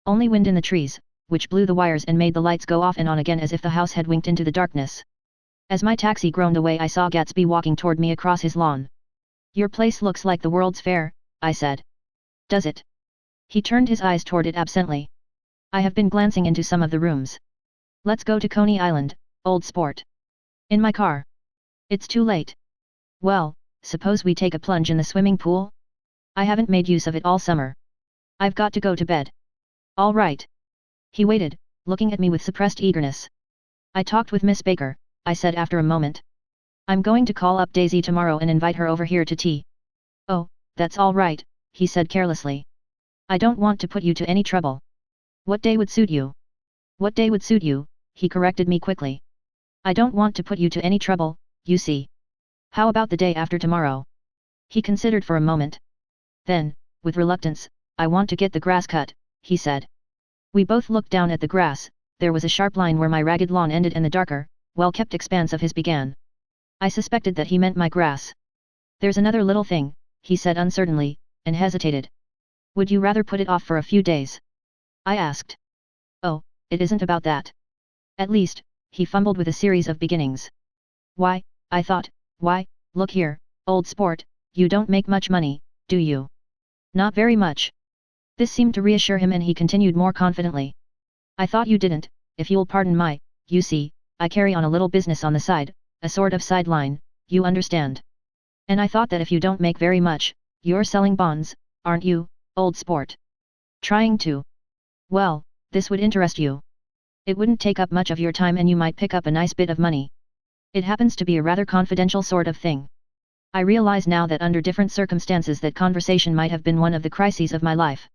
Only wind in the trees, which blew the wires and made the lights go off and on again as if the house had winked into the darkness. As my taxi groaned away I saw Gatsby walking toward me across his lawn. Your place looks like the World's Fair, I said. Does it? He turned his eyes toward it absently. I have been glancing into some of the rooms. Let's go to Coney Island, old sport. In my car. It's too late. Well, suppose we take a plunge in the swimming pool? I haven't made use of it all summer. I've got to go to bed. All right. He waited, looking at me with suppressed eagerness. I talked with Miss Baker, I said after a moment. I'm going to call up Daisy tomorrow and invite her over here to tea. Oh, that's all right, he said carelessly. I don't want to put you to any trouble. What day would suit you? What day would suit you, he corrected me quickly. I don't want to put you to any trouble, you see. How about the day after tomorrow? He considered for a moment. Then, with reluctance, I want to get the grass cut, he said. We both looked down at the grass. There was a sharp line where my ragged lawn ended and the darker, well-kept expanse of his began. I suspected that he meant my grass. There's another little thing, he said uncertainly, and hesitated. Would you rather put it off for a few days? I asked. Oh, it isn't about that. At least, he fumbled with a series of beginnings. Why, I thought, why, look here, old sport, you don't make much money, do you? Not very much. This seemed to reassure him and he continued more confidently. I thought you didn't, if you'll pardon my, you see, I carry on a little business on the side, a sort of sideline, you understand. And I thought that if you don't make very much, you're selling bonds, aren't you, old sport? Trying to. Well, this would interest you. It wouldn't take up much of your time and you might pick up a nice bit of money. It happens to be a rather confidential sort of thing. I realize now that under different circumstances that conversation might have been one of the crises of my life.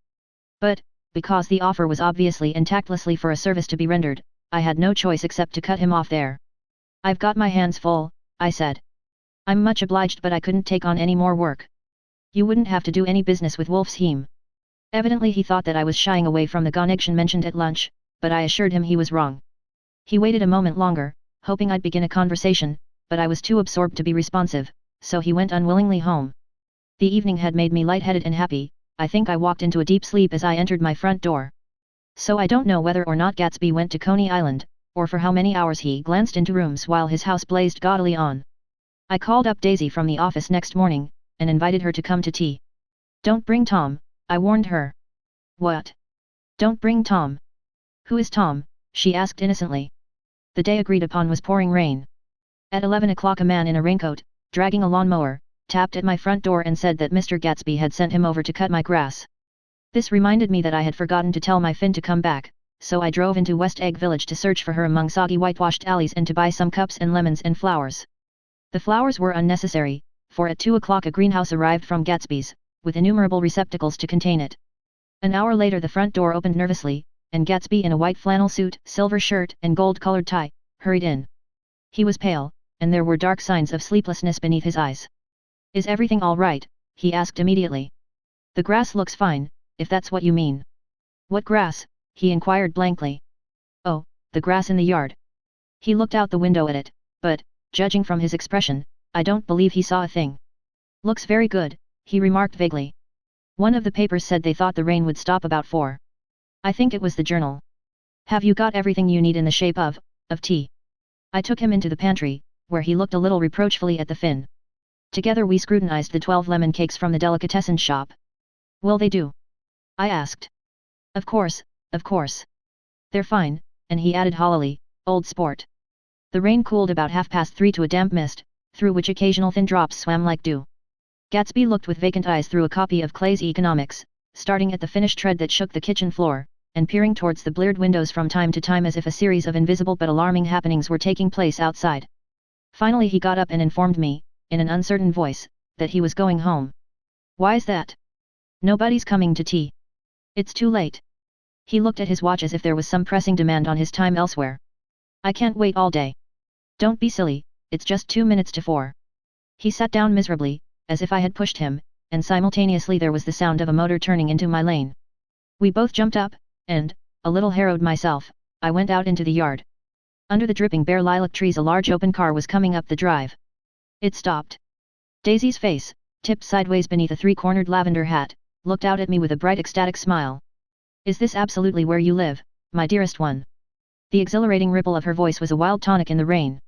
But, because the offer was obviously and tactlessly for a service to be rendered, I had no choice except to cut him off there. I've got my hands full, I said. I'm much obliged but I couldn't take on any more work. You wouldn't have to do any business with Wolf's Heem. Evidently he thought that I was shying away from the connection mentioned at lunch, but I assured him he was wrong. He waited a moment longer, hoping I'd begin a conversation, but I was too absorbed to be responsive, so he went unwillingly home. The evening had made me lightheaded and happy. I think I walked into a deep sleep as I entered my front door. So I don't know whether or not Gatsby went to Coney Island, or for how many hours he glanced into rooms while his house blazed gaudily on. I called up Daisy from the office next morning, and invited her to come to tea. Don't bring Tom, I warned her. What? Don't bring Tom. Who is Tom? She asked innocently. The day agreed upon was pouring rain. At 11 o'clock a man in a raincoat, dragging a lawnmower, tapped at my front door and said that Mr. Gatsby had sent him over to cut my grass. This reminded me that I had forgotten to tell my Finn to come back, so I drove into West Egg Village to search for her among soggy whitewashed alleys and to buy some cups and lemons and flowers. The flowers were unnecessary, for at 2 o'clock a greenhouse arrived from Gatsby's, with innumerable receptacles to contain it. An hour later the front door opened nervously, and Gatsby in a white flannel suit, silver shirt and gold-colored tie, hurried in. He was pale, and there were dark signs of sleeplessness beneath his eyes. "Is everything all right?" he asked immediately. "The grass looks fine, if that's what you mean." "What grass?" he inquired blankly. "Oh, the grass in the yard." He looked out the window at it, but, judging from his expression, I don't believe he saw a thing. "Looks very good," he remarked vaguely. "One of the papers said they thought the rain would stop about 4. I think it was the Journal. Have you got everything you need in the shape of tea?" I took him into the pantry, where he looked a little reproachfully at the Finn. Together we scrutinized the 12 lemon cakes from the delicatessen shop. "Will they do?" I asked. Of course. They're fine," and he added hollowly, "old sport." The rain cooled about 3:30 to a damp mist, through which occasional thin drops swam like dew. Gatsby looked with vacant eyes through a copy of Clay's Economics, starting at the finished tread that shook the kitchen floor, and peering towards the bleared windows from time to time as if a series of invisible but alarming happenings were taking place outside. Finally he got up and informed me, in an uncertain voice, that he was going home. "Why's that?" "Nobody's coming to tea. It's too late." He looked at his watch as if there was some pressing demand on his time elsewhere. "I can't wait all day." "Don't be silly, it's just 2 minutes to 4. He sat down miserably, as if I had pushed him, and simultaneously there was the sound of a motor turning into my lane. We both jumped up, and, a little harrowed myself, I went out into the yard. Under the dripping bare lilac trees a large open car was coming up the drive. It stopped. Daisy's face, tipped sideways beneath a 3-cornered lavender hat, looked out at me with a bright ecstatic smile. "Is this absolutely where you live, my dearest one?" The exhilarating ripple of her voice was a wild tonic in the rain.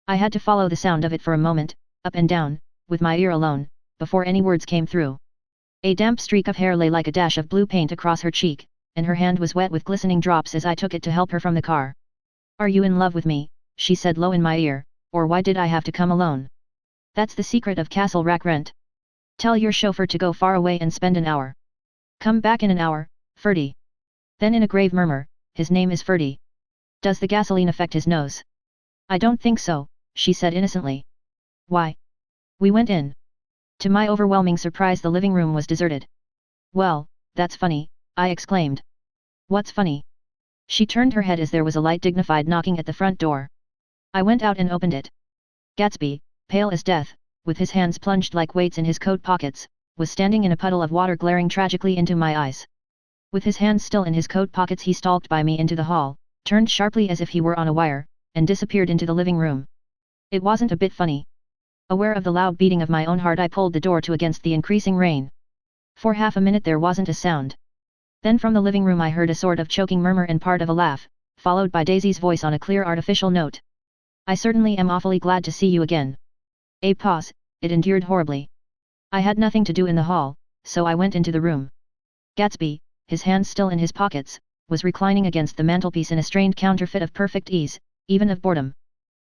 I had to follow the sound of it for a moment, up and down, with my ear alone, before any words came through. A damp streak of hair lay like a dash of blue paint across her cheek, and her hand was wet with glistening drops as I took it to help her from the car. "Are you in love with me?" she said low in my ear, "or why did I have to come alone? That's the secret of Castle Rack Rent. Tell your chauffeur to go far away and spend an hour. Come back in an hour, Ferdy." Then in a grave murmur, "His name is Ferdy. Does the gasoline affect his nose?" "I don't think so," she said innocently. "Why?" We went in. To my overwhelming surprise the living room was deserted. "Well, that's funny," I exclaimed. "What's funny?" She turned her head as there was a light dignified knocking at the front door. I went out and opened it. Gatsby, pale as death, with his hands plunged like weights in his coat pockets, was standing in a puddle of water glaring tragically into my eyes. With his hands still in his coat pockets he stalked by me into the hall, turned sharply as if he were on a wire, and disappeared into the living room. It wasn't a bit funny. Aware of the loud beating of my own heart I pulled the door to against the increasing rain. For half a minute there wasn't a sound. Then from the living room I heard a sort of choking murmur and part of a laugh, followed by Daisy's voice on a clear artificial note. "I certainly am awfully glad to see you again." A pause, it endured horribly. I had nothing to do in the hall, so I went into the room. Gatsby, his hands still in his pockets, was reclining against the mantelpiece in a strained counterfeit of perfect ease, even of boredom.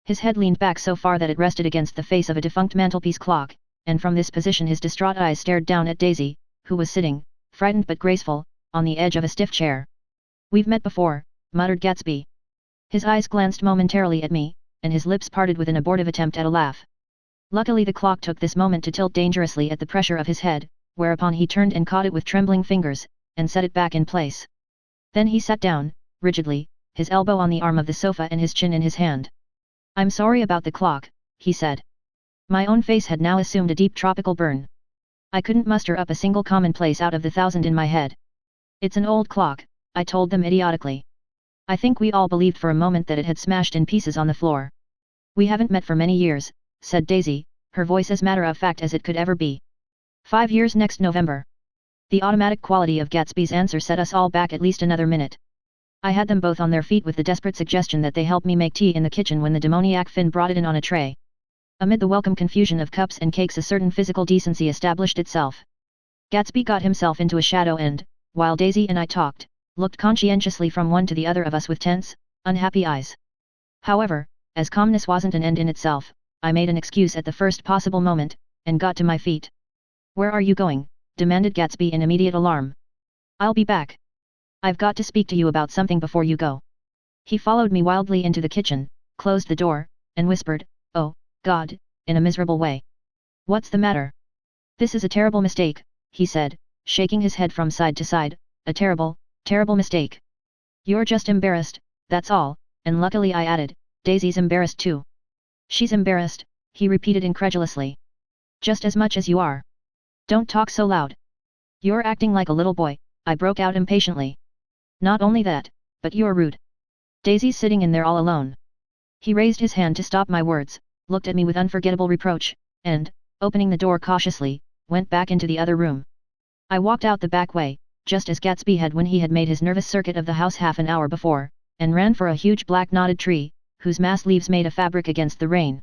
His head leaned back so far that it rested against the face of a defunct mantelpiece clock, and from this position his distraught eyes stared down at Daisy, who was sitting, frightened but graceful, on the edge of a stiff chair. "We've met before," muttered Gatsby. His eyes glanced momentarily at me, and his lips parted with an abortive attempt at a laugh. Luckily the clock took this moment to tilt dangerously at the pressure of his head, whereupon he turned and caught it with trembling fingers, and set it back in place. Then he sat down, rigidly, his elbow on the arm of the sofa and his chin in his hand. "I'm sorry about the clock," he said. My own face had now assumed a deep tropical burn. I couldn't muster up a single commonplace out of the 1,000 in my head. "It's an old clock," I told them idiotically. I think we all believed for a moment that it had smashed in pieces on the floor. "We haven't met for many years," said Daisy, her voice as matter-of-fact as it could ever be. 5 years next November." The automatic quality of Gatsby's answer set us all back at least another minute. I had them both on their feet with the desperate suggestion that they help me make tea in the kitchen when the demoniac Finn brought it in on a tray. Amid the welcome confusion of cups and cakes a certain physical decency established itself. Gatsby got himself into a shadow and, while Daisy and I talked, looked conscientiously from one to the other of us with tense, unhappy eyes. However, as calmness wasn't an end in itself, I made an excuse at the first possible moment, and got to my feet. "Where are you going?" demanded Gatsby in immediate alarm. I'll be back. I've got to speak to you about something before you go. He followed me wildly into the kitchen, closed the door, and whispered, "Oh, God," in a miserable way. "What's the matter?" "This is a terrible mistake," he said, shaking his head from side to side, "a terrible, terrible mistake. You're just embarrassed, that's all," and luckily I added, "Daisy's embarrassed too." "She's embarrassed," he repeated incredulously. "Just as much as you are. Don't talk so loud. You're acting like a little boy," I broke out impatiently. "Not only that, but you're rude. Daisy's sitting in there all alone." He raised his hand to stop my words, looked at me with unforgettable reproach, and, opening the door cautiously, went back into the other room. I walked out the back way, just as Gatsby had when he had made his nervous circuit of the house half an hour before, and ran for a huge black knotted tree, whose mass leaves made a fabric against the rain.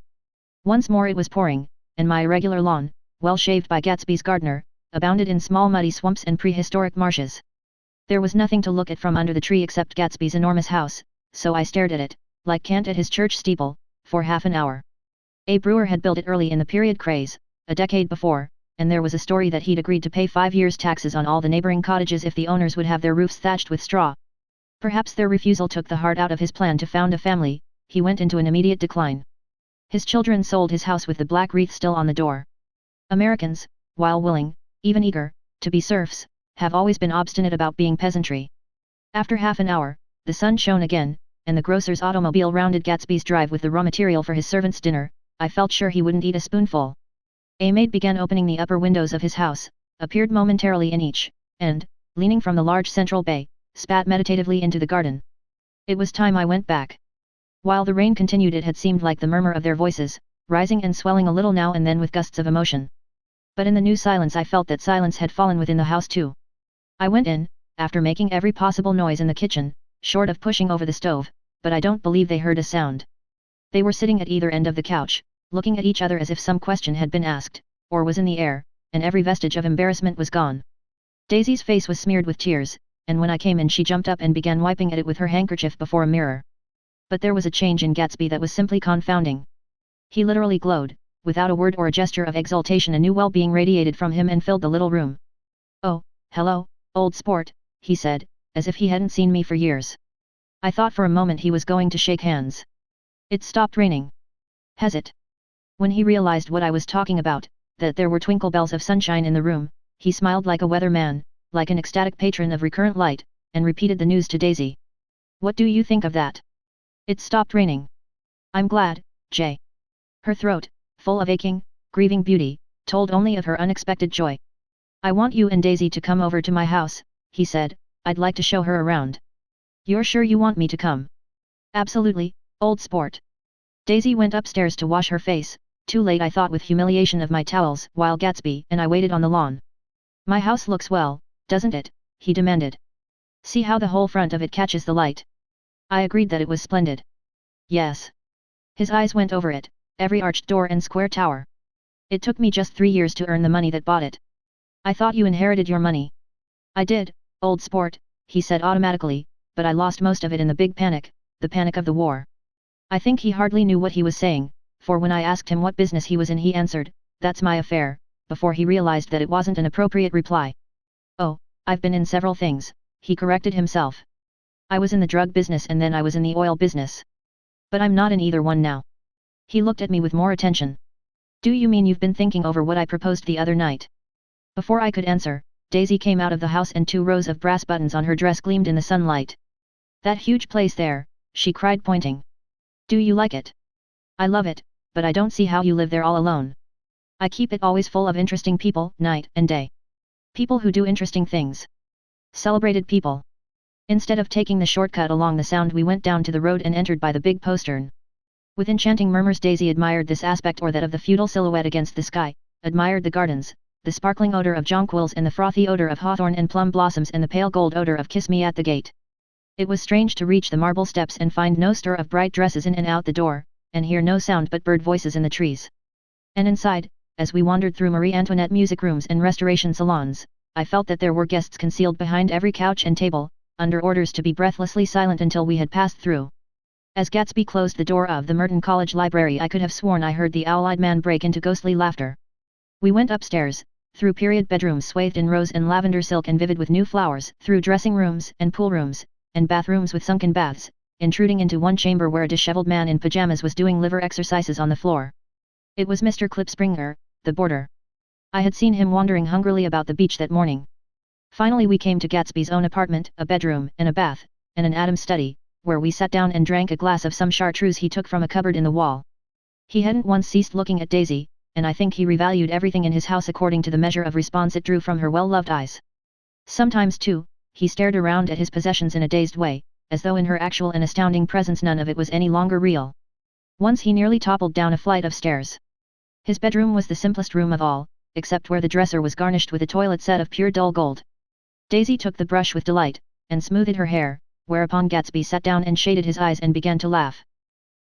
Once more it was pouring, and my irregular lawn, well shaved by Gatsby's gardener, abounded in small muddy swamps and prehistoric marshes. There was nothing to look at from under the tree except Gatsby's enormous house, so I stared at it, like Kant at his church steeple, for half an hour. A brewer had built it early in the period craze, a decade before, and there was a story that he'd agreed to pay 5 years' taxes on all the neighboring cottages if the owners would have their roofs thatched with straw. Perhaps their refusal took the heart out of his plan to found a family. He went into an immediate decline. His children sold his house with the black wreath still on the door. Americans, while willing, even eager, to be serfs, have always been obstinate about being peasantry. After half an hour, the sun shone again, and the grocer's automobile rounded Gatsby's drive with the raw material for his servant's dinner. I felt sure he wouldn't eat a spoonful. A maid began opening the upper windows of his house, appeared momentarily in each, and, leaning from the large central bay, spat meditatively into the garden. It was time I went back. While the rain continued, it had seemed like the murmur of their voices, rising and swelling a little now and then with gusts of emotion. But in the new silence I felt that silence had fallen within the house too. I went in, after making every possible noise in the kitchen, short of pushing over the stove, but I don't believe they heard a sound. They were sitting at either end of the couch, looking at each other as if some question had been asked, or was in the air, and every vestige of embarrassment was gone. Daisy's face was smeared with tears, and when I came in she jumped up and began wiping at it with her handkerchief before a mirror. But there was a change in Gatsby that was simply confounding. He literally glowed. Without a word or a gesture of exultation, a new well-being radiated from him and filled the little room. "Oh, hello, old sport," he said, as if he hadn't seen me for years. I thought for a moment he was going to shake hands. "It stopped raining." "Has it?" When he realized what I was talking about, that there were twinkle bells of sunshine in the room, he smiled like a weatherman, like an ecstatic patron of recurrent light, and repeated the news to Daisy. "What do you think of that? It stopped raining. I'm glad, Jay." Her throat, full of aching, grieving beauty, told only of her unexpected joy. "I want you and Daisy to come over to my house," he said. "I'd like to show her around." "You're sure you want me to come?" "Absolutely, old sport." Daisy went upstairs to wash her face, too late I thought with humiliation of my towels, while Gatsby and I waited on the lawn. "My house looks well, doesn't it?" he demanded. "See how the whole front of it catches the light." I agreed that it was splendid. "Yes." His eyes went over it, every arched door and square tower. "It took me just 3 years to earn the money that bought it." "I thought you inherited your money." "I did, old sport," he said automatically, "but I lost most of it in the big panic, the panic of the war." I think he hardly knew what he was saying, for when I asked him what business he was in he answered, "That's my affair," before he realized that it wasn't an appropriate reply. "Oh, I've been in several things," he corrected himself. "I was in the drug business and then I was in the oil business. But I'm not in either one now." He looked at me with more attention. "Do you mean you've been thinking over what I proposed the other night?" Before I could answer, Daisy came out of the house and 2 rows of brass buttons on her dress gleamed in the sunlight. "That huge place there," she cried, pointing. "Do you like it?" "I love it, but I don't see how you live there all alone." "I keep it always full of interesting people, night and day. People who do interesting things. Celebrated people." Instead of taking the shortcut along the Sound, we went down to the road and entered by the big postern. With enchanting murmurs Daisy admired this aspect or that of the feudal silhouette against the sky, admired the gardens, the sparkling odor of jonquils and the frothy odor of hawthorn and plum blossoms and the pale gold odor of kiss me at the gate. It was strange to reach the marble steps and find no stir of bright dresses in and out the door, and hear no sound but bird voices in the trees. And inside, as we wandered through Marie Antoinette music rooms and restoration salons, I felt that there were guests concealed behind every couch and table, under orders to be breathlessly silent until we had passed through. As Gatsby closed the door of the Merton College library I could have sworn I heard the owl-eyed man break into ghostly laughter. We went upstairs, through period bedrooms swathed in rose and lavender silk and vivid with new flowers, through dressing rooms and pool rooms, and bathrooms with sunken baths, intruding into one chamber where a disheveled man in pajamas was doing liver exercises on the floor. It was Mr. Klipspringer, the boarder. I had seen him wandering hungrily about the beach that morning. Finally we came to Gatsby's own apartment, a bedroom, and a bath, and an Adam's study, where we sat down and drank a glass of some chartreuse he took from a cupboard in the wall. He hadn't once ceased looking at Daisy, and I think he revalued everything in his house according to the measure of response it drew from her well-loved eyes. Sometimes too, he stared around at his possessions in a dazed way, as though in her actual and astounding presence none of it was any longer real. Once he nearly toppled down a flight of stairs. His bedroom was the simplest room of all, except where the dresser was garnished with a toilet set of pure dull gold. Daisy took the brush with delight, and smoothed her hair, whereupon Gatsby sat down and shaded his eyes and began to laugh.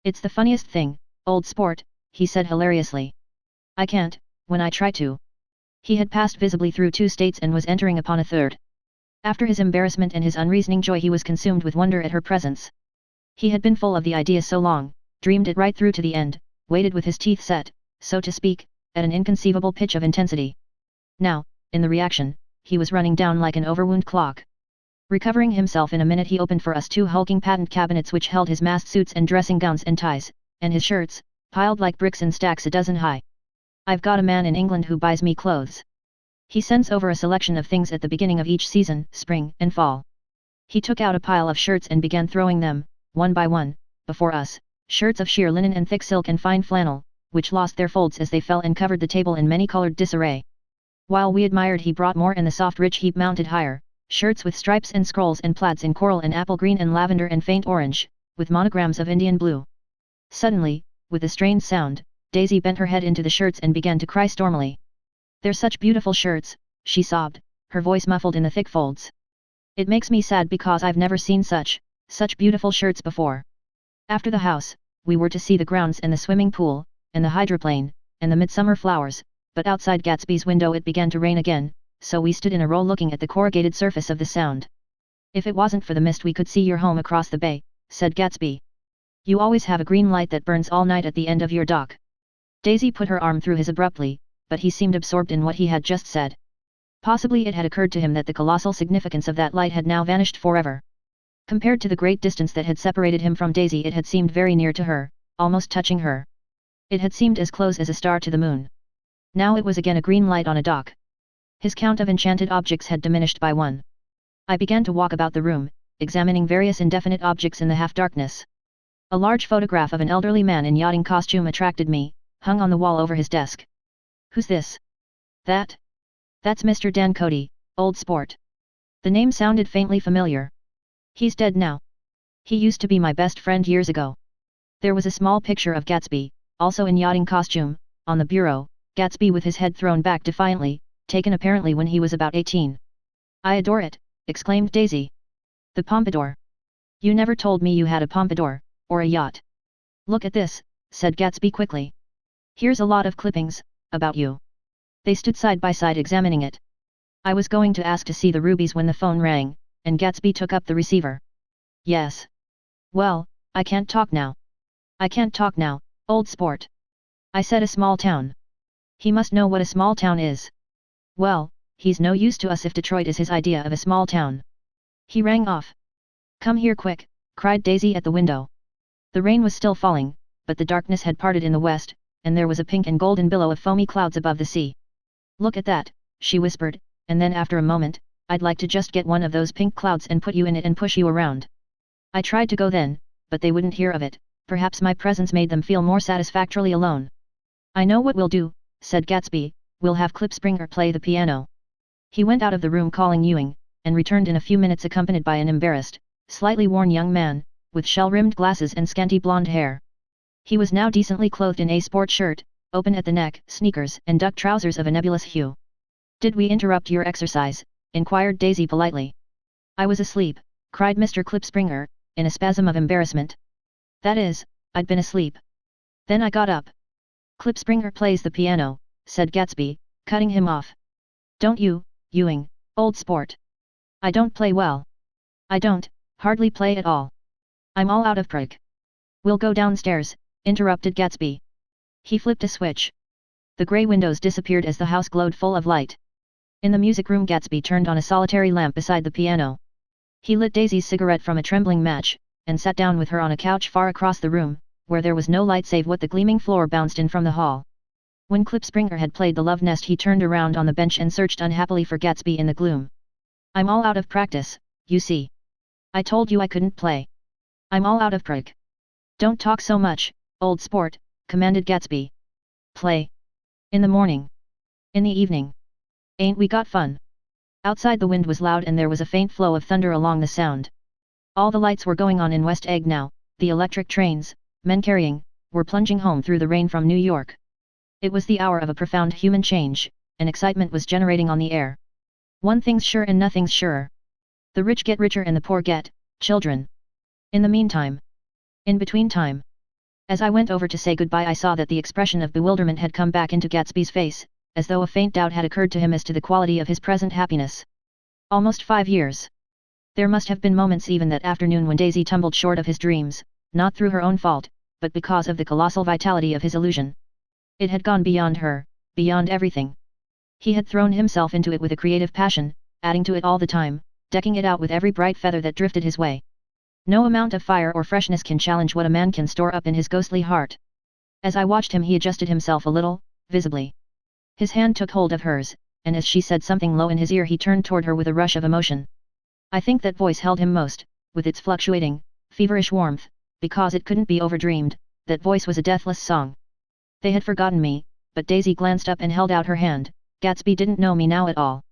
"It's the funniest thing, old sport," he said hilariously. "I can't, when I try to." He had passed visibly through 2 states and was entering upon a third. After his embarrassment and his unreasoning joy he was consumed with wonder at her presence. He had been full of the idea so long, dreamed it right through to the end, waited with his teeth set, so to speak, at an inconceivable pitch of intensity. Now, in the reaction, he was running down like an overwound clock. Recovering himself in a minute he opened for us 2 hulking patent cabinets which held his mast suits and dressing gowns and ties, and his shirts, piled like bricks in stacks a dozen high. "I've got a man in England who buys me clothes. He sends over a selection of things at the beginning of each season, spring and fall." He took out a pile of shirts and began throwing them, one by one, before us, shirts of sheer linen and thick silk and fine flannel, which lost their folds as they fell and covered the table in many-colored disarray. While we admired he brought more and the soft rich heap mounted higher, shirts with stripes and scrolls and plaids in coral and apple green and lavender and faint orange, with monograms of Indian blue. Suddenly, with a strained sound, Daisy bent her head into the shirts and began to cry stormily. "They're such beautiful shirts," she sobbed, her voice muffled in the thick folds. "It makes me sad because I've never seen such beautiful shirts before." After the house, we were to see the grounds and the swimming pool, and the hydroplane, and the midsummer flowers, but outside Gatsby's window it began to rain again, so we stood in a row looking at the corrugated surface of the Sound. "If it wasn't for the mist we could see your home across the bay," said Gatsby. "You always have a green light that burns all night at the end of your dock." Daisy put her arm through his abruptly, but he seemed absorbed in what he had just said. Possibly it had occurred to him that the colossal significance of that light had now vanished forever. Compared to the great distance that had separated him from Daisy it had seemed very near to her, almost touching her. It had seemed as close as a star to the moon. Now it was again a green light on a dock. His count of enchanted objects had diminished by 1. I began to walk about the room, examining various indefinite objects in the half-darkness. A large photograph of an elderly man in yachting costume attracted me, hung on the wall over his desk. "Who's this?" That's Mr. Dan Cody, old sport." The name sounded faintly familiar. "He's dead now. He used to be my best friend years ago." There was a small picture of Gatsby, also in yachting costume, on the bureau, Gatsby with his head thrown back defiantly, taken apparently when he was about 18. "I adore it," exclaimed Daisy. "The pompadour. You never told me you had a pompadour, or a yacht." "Look at this," said Gatsby quickly. "Here's a lot of clippings, about you." They stood side by side examining it. I was going to ask to see the rubies when the phone rang, and Gatsby took up the receiver. "Yes. Well, I can't talk now." "I can't talk now, old sport." I said. "A small town. He must know what a small town is." "Well, he's no use to us if Detroit is his idea of a small town." He rang off. "Come here quick," cried Daisy at the window. The rain was still falling, but the darkness had parted in the west, and there was a pink and golden billow of foamy clouds above the sea. "Look at that," she whispered, and then after a moment, "I'd like to just get one of those pink clouds and put you in it and push you around." I tried to go then, but they wouldn't hear of it. Perhaps my presence made them feel more satisfactorily alone. "I know what we'll do," said Gatsby, "we'll have Klipspringer play the piano." He went out of the room calling Ewing, and returned in a few minutes accompanied by an embarrassed, slightly worn young man, with shell-rimmed glasses and scanty blonde hair. He was now decently clothed in a sport shirt, open at the neck, sneakers and duck trousers of a nebulous hue. "Did we interrupt your exercise?" inquired Daisy politely. "I was asleep," cried Mr. Klipspringer, in a spasm of embarrassment. "That is, I'd been asleep. Then I got up." "Klipspringer plays the piano," said Gatsby, cutting him off. "Don't you, Ewing, old sport?" "I don't play well." "I don't, hardly play at all. I'm all out of practice." "We'll go downstairs," interrupted Gatsby. He flipped a switch. The grey windows disappeared as the house glowed full of light. In the music room, Gatsby turned on a solitary lamp beside the piano. He lit Daisy's cigarette from a trembling match, and sat down with her on a couch far across the room, where there was no light save what the gleaming floor bounced in from the hall. When Klipspringer had played the Love Nest, he turned around on the bench and searched unhappily for Gatsby in the gloom. "I'm all out of practice, you see. I told you I couldn't play. I'm all out of practice." "Don't talk so much, old sport," commanded Gatsby. "Play. In the morning. In the evening. Ain't we got fun?" Outside the wind was loud and there was a faint flow of thunder along the sound. All the lights were going on in West Egg now, the electric trains, men carrying, were plunging home through the rain from New York. It was the hour of a profound human change, and excitement was generating on the air. One thing's sure and nothing's surer. The rich get richer and the poor get children. In the meantime. In between time. As I went over to say goodbye, I saw that the expression of bewilderment had come back into Gatsby's face, as though a faint doubt had occurred to him as to the quality of his present happiness. Almost 5 years. There must have been moments even that afternoon when Daisy tumbled short of his dreams, not through her own fault, but because of the colossal vitality of his illusion. It had gone beyond her, beyond everything. He had thrown himself into it with a creative passion, adding to it all the time, decking it out with every bright feather that drifted his way. No amount of fire or freshness can challenge what a man can store up in his ghostly heart. As I watched him, he adjusted himself a little, visibly. His hand took hold of hers, and as she said something low in his ear, he turned toward her with a rush of emotion. I think that voice held him most, with its fluctuating, feverish warmth, because it couldn't be overdreamed. That voice was a deathless song. They had forgotten me, but Daisy glanced up and held out her hand. Gatsby didn't know me now at all.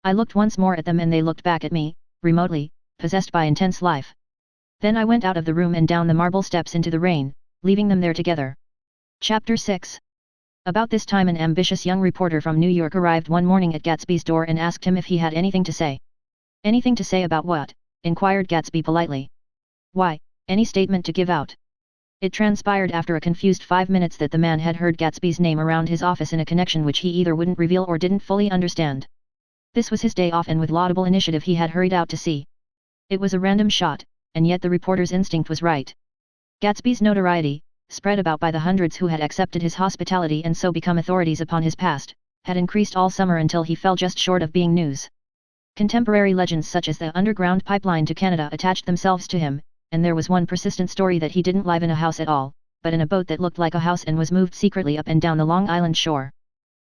I looked once more at them and they looked back at me, remotely, possessed by intense life. Then I went out of the room and down the marble steps into the rain, leaving them there together. Chapter 6. About this time an ambitious young reporter from New York arrived one morning at Gatsby's door and asked him if he had anything to say. "Anything to say about what?" inquired Gatsby politely. "Why, any statement to give out." It transpired after a confused 5 minutes that the man had heard Gatsby's name around his office in a connection which he either wouldn't reveal or didn't fully understand. This was his day off and with laudable initiative he had hurried out to see. It was a random shot, and yet the reporter's instinct was right. Gatsby's notoriety, spread about by the hundreds who had accepted his hospitality and so become authorities upon his past, had increased all summer until he fell just short of being news. Contemporary legends such as the underground pipeline to Canada attached themselves to him, and there was one persistent story that he didn't live in a house at all, but in a boat that looked like a house and was moved secretly up and down the Long Island shore.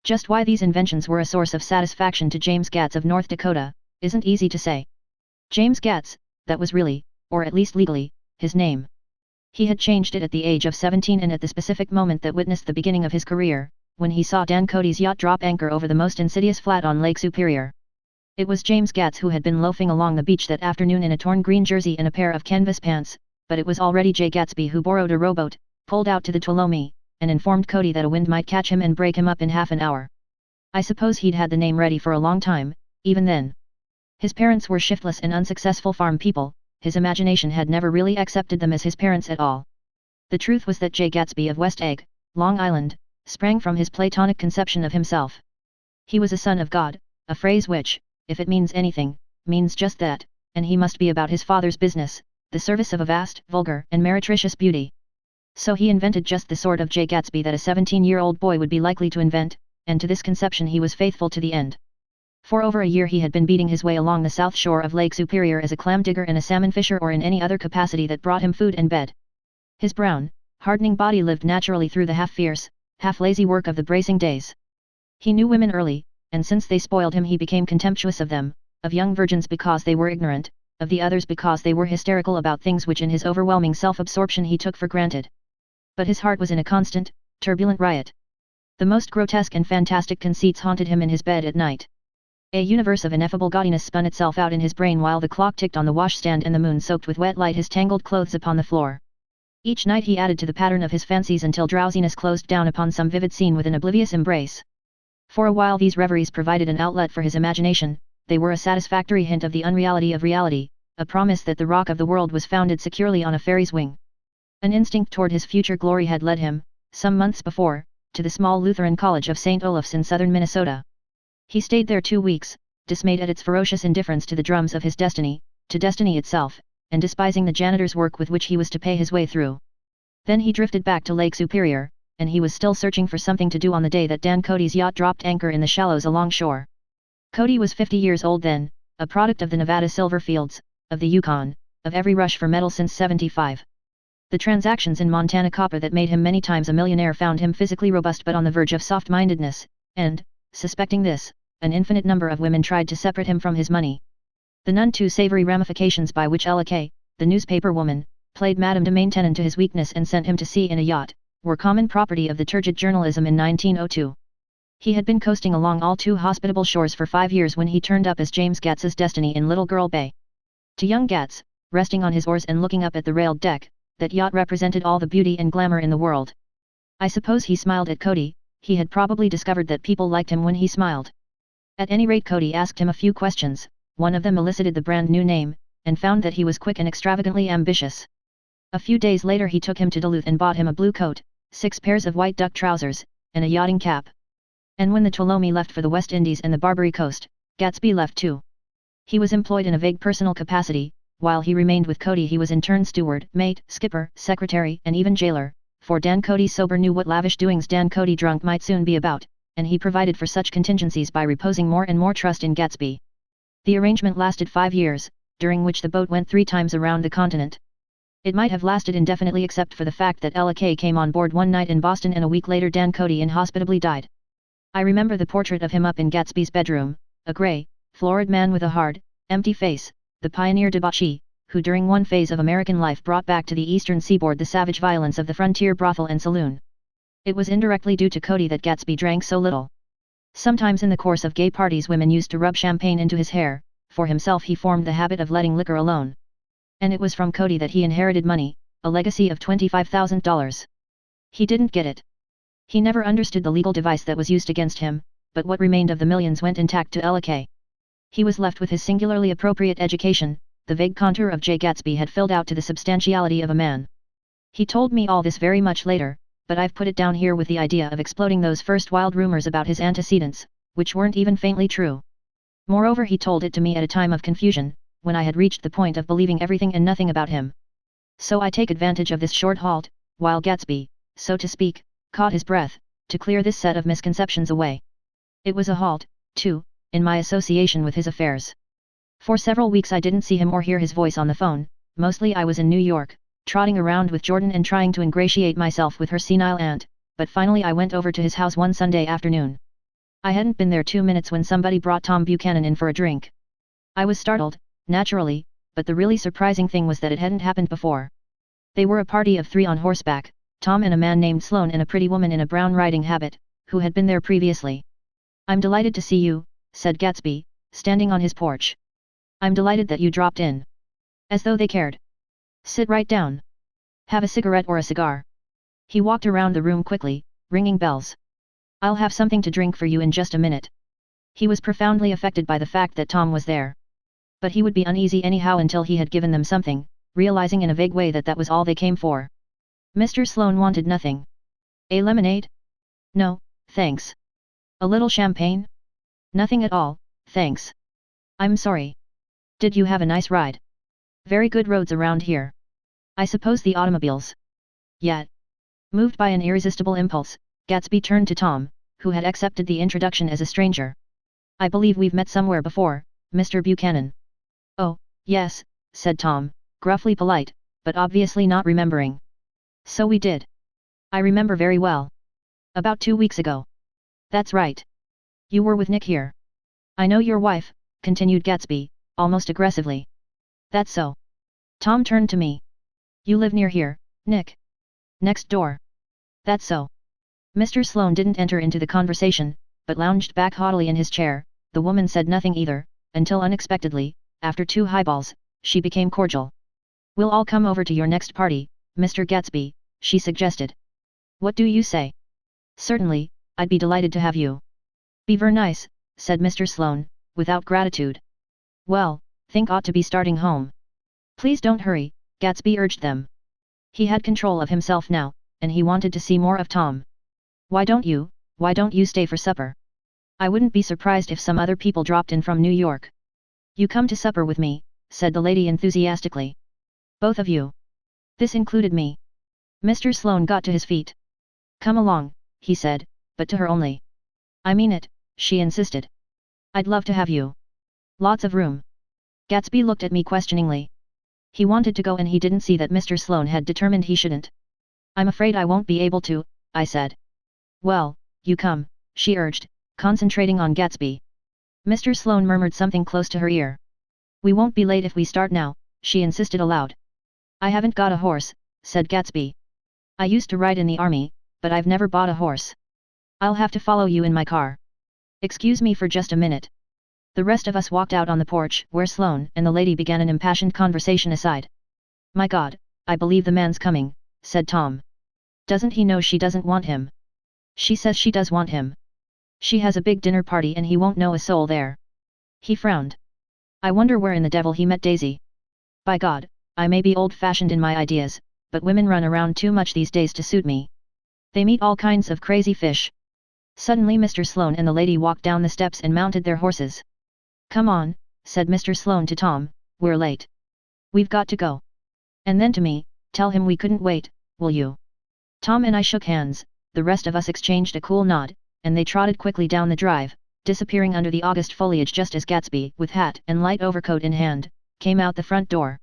Just why these inventions were a source of satisfaction to James Gatz of North Dakota, isn't easy to say. James Gatz, that was really, or at least legally, his name. He had changed it at the age of 17 and at the specific moment that witnessed the beginning of his career, when he saw Dan Cody's yacht drop anchor over the most insidious flat on Lake Superior. It was James Gatz who had been loafing along the beach that afternoon in a torn green jersey and a pair of canvas pants, but it was already Jay Gatsby who borrowed a rowboat, pulled out to the Tuolumne, and informed Cody that a wind might catch him and break him up in half an hour. I suppose he'd had the name ready for a long time, even then. His parents were shiftless and unsuccessful farm people. His imagination had never really accepted them as his parents at all. The truth was that Jay Gatsby of West Egg, Long Island, sprang from his Platonic conception of himself. He was a son of God, a phrase which, if it means anything, means just that, and he must be about his father's business, the service of a vast, vulgar, and meretricious beauty. So he invented just the sort of Jay Gatsby that a 17-year-old boy would be likely to invent, and to this conception he was faithful to the end. For over a year he had been beating his way along the south shore of Lake Superior as a clam digger and a salmon fisher or in any other capacity that brought him food and bed. His brown, hardening body lived naturally through the half-fierce, half-lazy work of the bracing days. He knew women early, and since they spoiled him he became contemptuous of them, of young virgins because they were ignorant, of the others because they were hysterical about things which in his overwhelming self-absorption he took for granted. But his heart was in a constant, turbulent riot. The most grotesque and fantastic conceits haunted him in his bed at night. A universe of ineffable gaudiness spun itself out in his brain while the clock ticked on the washstand and the moon soaked with wet light his tangled clothes upon the floor. Each night he added to the pattern of his fancies until drowsiness closed down upon some vivid scene with an oblivious embrace. For a while these reveries provided an outlet for his imagination, they were a satisfactory hint of the unreality of reality, a promise that the rock of the world was founded securely on a fairy's wing. An instinct toward his future glory had led him, some months before, to the small Lutheran College of St. Olaf's in southern Minnesota. He stayed there 2 weeks, dismayed at its ferocious indifference to the drums of his destiny, to destiny itself, and despising the janitor's work with which he was to pay his way through. Then he drifted back to Lake Superior, and he was still searching for something to do on the day that Dan Cody's yacht dropped anchor in the shallows along shore. Cody was 50 years old then, a product of the Nevada silver fields, of the Yukon, of every rush for metal since '75. The transactions in Montana copper that made him many times a millionaire found him physically robust but on the verge of soft-mindedness, and, suspecting this, an infinite number of women tried to separate him from his money. The none too savory ramifications by which Ella Kay, the newspaper woman, played Madame de Maintenon to his weakness and sent him to sea in a yacht, were common property of the turgid journalism in 1902. He had been coasting along all too hospitable shores for 5 years when he turned up as James Gats's destiny in Little Girl Bay. To young Gats, resting on his oars and looking up at the railed deck, that yacht represented all the beauty and glamour in the world. I suppose he smiled at Cody. He had probably discovered that people liked him when he smiled. At any rate, Cody asked him a few questions, one of them elicited the brand new name, and found that he was quick and extravagantly ambitious. A few days later he took him to Duluth and bought him a blue coat, 6 pairs of white duck trousers, and a yachting cap. And when the Tuolumne left for the West Indies and the Barbary Coast, Gatsby left too. He was employed in a vague personal capacity. While he remained with Cody he was in turn steward, mate, skipper, secretary, and even jailer, for Dan Cody sober knew what lavish doings Dan Cody drunk might soon be about, and he provided for such contingencies by reposing more and more trust in Gatsby. The arrangement lasted 5 years, during which the boat went 3 times around the continent. It might have lasted indefinitely except for the fact that Ella Kay came on board one night in Boston and a week later Dan Cody inhospitably died. I remember the portrait of him up in Gatsby's bedroom, a grey, florid man with a hard, empty face, the pioneer debauchee, who during one phase of American life brought back to the eastern seaboard the savage violence of the frontier brothel and saloon. It was indirectly due to Cody that Gatsby drank so little. Sometimes in the course of gay parties women used to rub champagne into his hair. For himself he formed the habit of letting liquor alone. And it was from Cody that he inherited money, a legacy of $25,000. He didn't get it. He never understood the legal device that was used against him, but what remained of the millions went intact to Ella Kay. He was left with his singularly appropriate education. The vague contour of J. Gatsby had filled out to the substantiality of a man. He told me all this very much later, but I've put it down here with the idea of exploding those first wild rumors about his antecedents, which weren't even faintly true. Moreover, he told it to me at a time of confusion, when I had reached the point of believing everything and nothing about him. So I take advantage of this short halt, while Gatsby, so to speak, caught his breath, to clear this set of misconceptions away. It was a halt, too, in my association with his affairs. For several weeks I didn't see him or hear his voice on the phone. Mostly I was in New York, trotting around with Jordan and trying to ingratiate myself with her senile aunt, but finally I went over to his house one Sunday afternoon. I hadn't been there 2 minutes when somebody brought Tom Buchanan in for a drink. I was startled, naturally, but the really surprising thing was that it hadn't happened before. They were a party of 3 on horseback, Tom and a man named Sloane and a pretty woman in a brown riding habit, who had been there previously. "I'm delighted to see you," said Gatsby, standing on his porch. "I'm delighted that you dropped in." As though they cared. "Sit right down. Have a cigarette or a cigar." He walked around the room quickly, ringing bells. "I'll have something to drink for you in just a minute." He was profoundly affected by the fact that Tom was there. But he would be uneasy anyhow until he had given them something, realizing in a vague way that that was all they came for. Mr. Sloane wanted nothing. "A lemonade?" "No, thanks." "A little champagne?" "Nothing at all, thanks." "I'm sorry. Did you have a nice ride?" "Very good roads around here." "I suppose the automobiles?" "Yeah." Moved by an irresistible impulse, Gatsby turned to Tom, who had accepted the introduction as a stranger. "I believe we've met somewhere before, Mr. Buchanan." "Oh, yes," said Tom, gruffly polite, but obviously not remembering. "So we did. I remember very well. About 2 weeks ago." "That's right. You were with Nick here." "I know your wife," continued Gatsby, almost aggressively. "That's so." Tom turned to me. "You live near here, Nick?" "Next door." "That's so." Mr. Sloane didn't enter into the conversation, but lounged back haughtily in his chair. The woman said nothing either, until unexpectedly, after 2 highballs, she became cordial. "We'll all come over to your next party, Mr. Gatsby," she suggested. "What do you say?" "Certainly, I'd be delighted to have you." "Be ver nice," said Mr. Sloane, without gratitude. "Well, think ought to be starting home." "Please don't hurry," Gatsby urged them. He had control of himself now, and he wanted to see more of Tom. Why don't you stay for supper? I wouldn't be surprised if some other people dropped in from New York." "You come to supper with me," said the lady enthusiastically. "Both of you." This included me. Mr. Sloane got to his feet. "Come along," he said, but to her only. "I mean it," she insisted. I'd love to have you. Lots of room. Gatsby looked at me questioningly. He wanted to go and he didn't see that Mr. Sloane had determined he shouldn't. I'm afraid I won't be able to, I said. Well, you come, she urged, concentrating on Gatsby. Mr. Sloane murmured something close to her ear. We won't be late if we start now, she insisted aloud. I haven't got a horse, said Gatsby. I used to ride in the army, but I've never bought a horse. I'll have to follow you in my car. Excuse me for just a minute. The rest of us walked out on the porch, where Sloane and the lady began an impassioned conversation aside. My God, I believe the man's coming, said Tom. Doesn't he know she doesn't want him? She says she does want him. She has a big dinner party and he won't know a soul there. He frowned. I wonder where in the devil he met Daisy. By God, I may be old-fashioned in my ideas, but women run around too much these days to suit me. They meet all kinds of crazy fish. Suddenly Mr. Sloane and the lady walked down the steps and mounted their horses. Come on, said Mr. Sloane to Tom, we're late. We've got to go. And then to me, tell him we couldn't wait, will you? Tom and I shook hands, the rest of us exchanged a cool nod, and they trotted quickly down the drive, disappearing under the August foliage just as Gatsby, with hat and light overcoat in hand, came out the front door.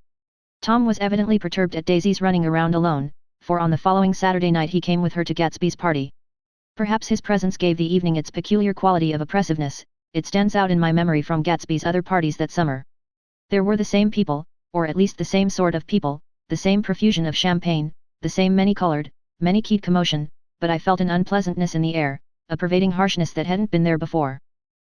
Tom was evidently perturbed at Daisy's running around alone, for on the following Saturday night he came with her to Gatsby's party. Perhaps his presence gave the evening its peculiar quality of oppressiveness. It stands out in my memory from Gatsby's other parties that summer. There were the same people, or at least the same sort of people, the same profusion of champagne, the same many-colored, many-keyed commotion, but I felt an unpleasantness in the air, a pervading harshness that hadn't been there before.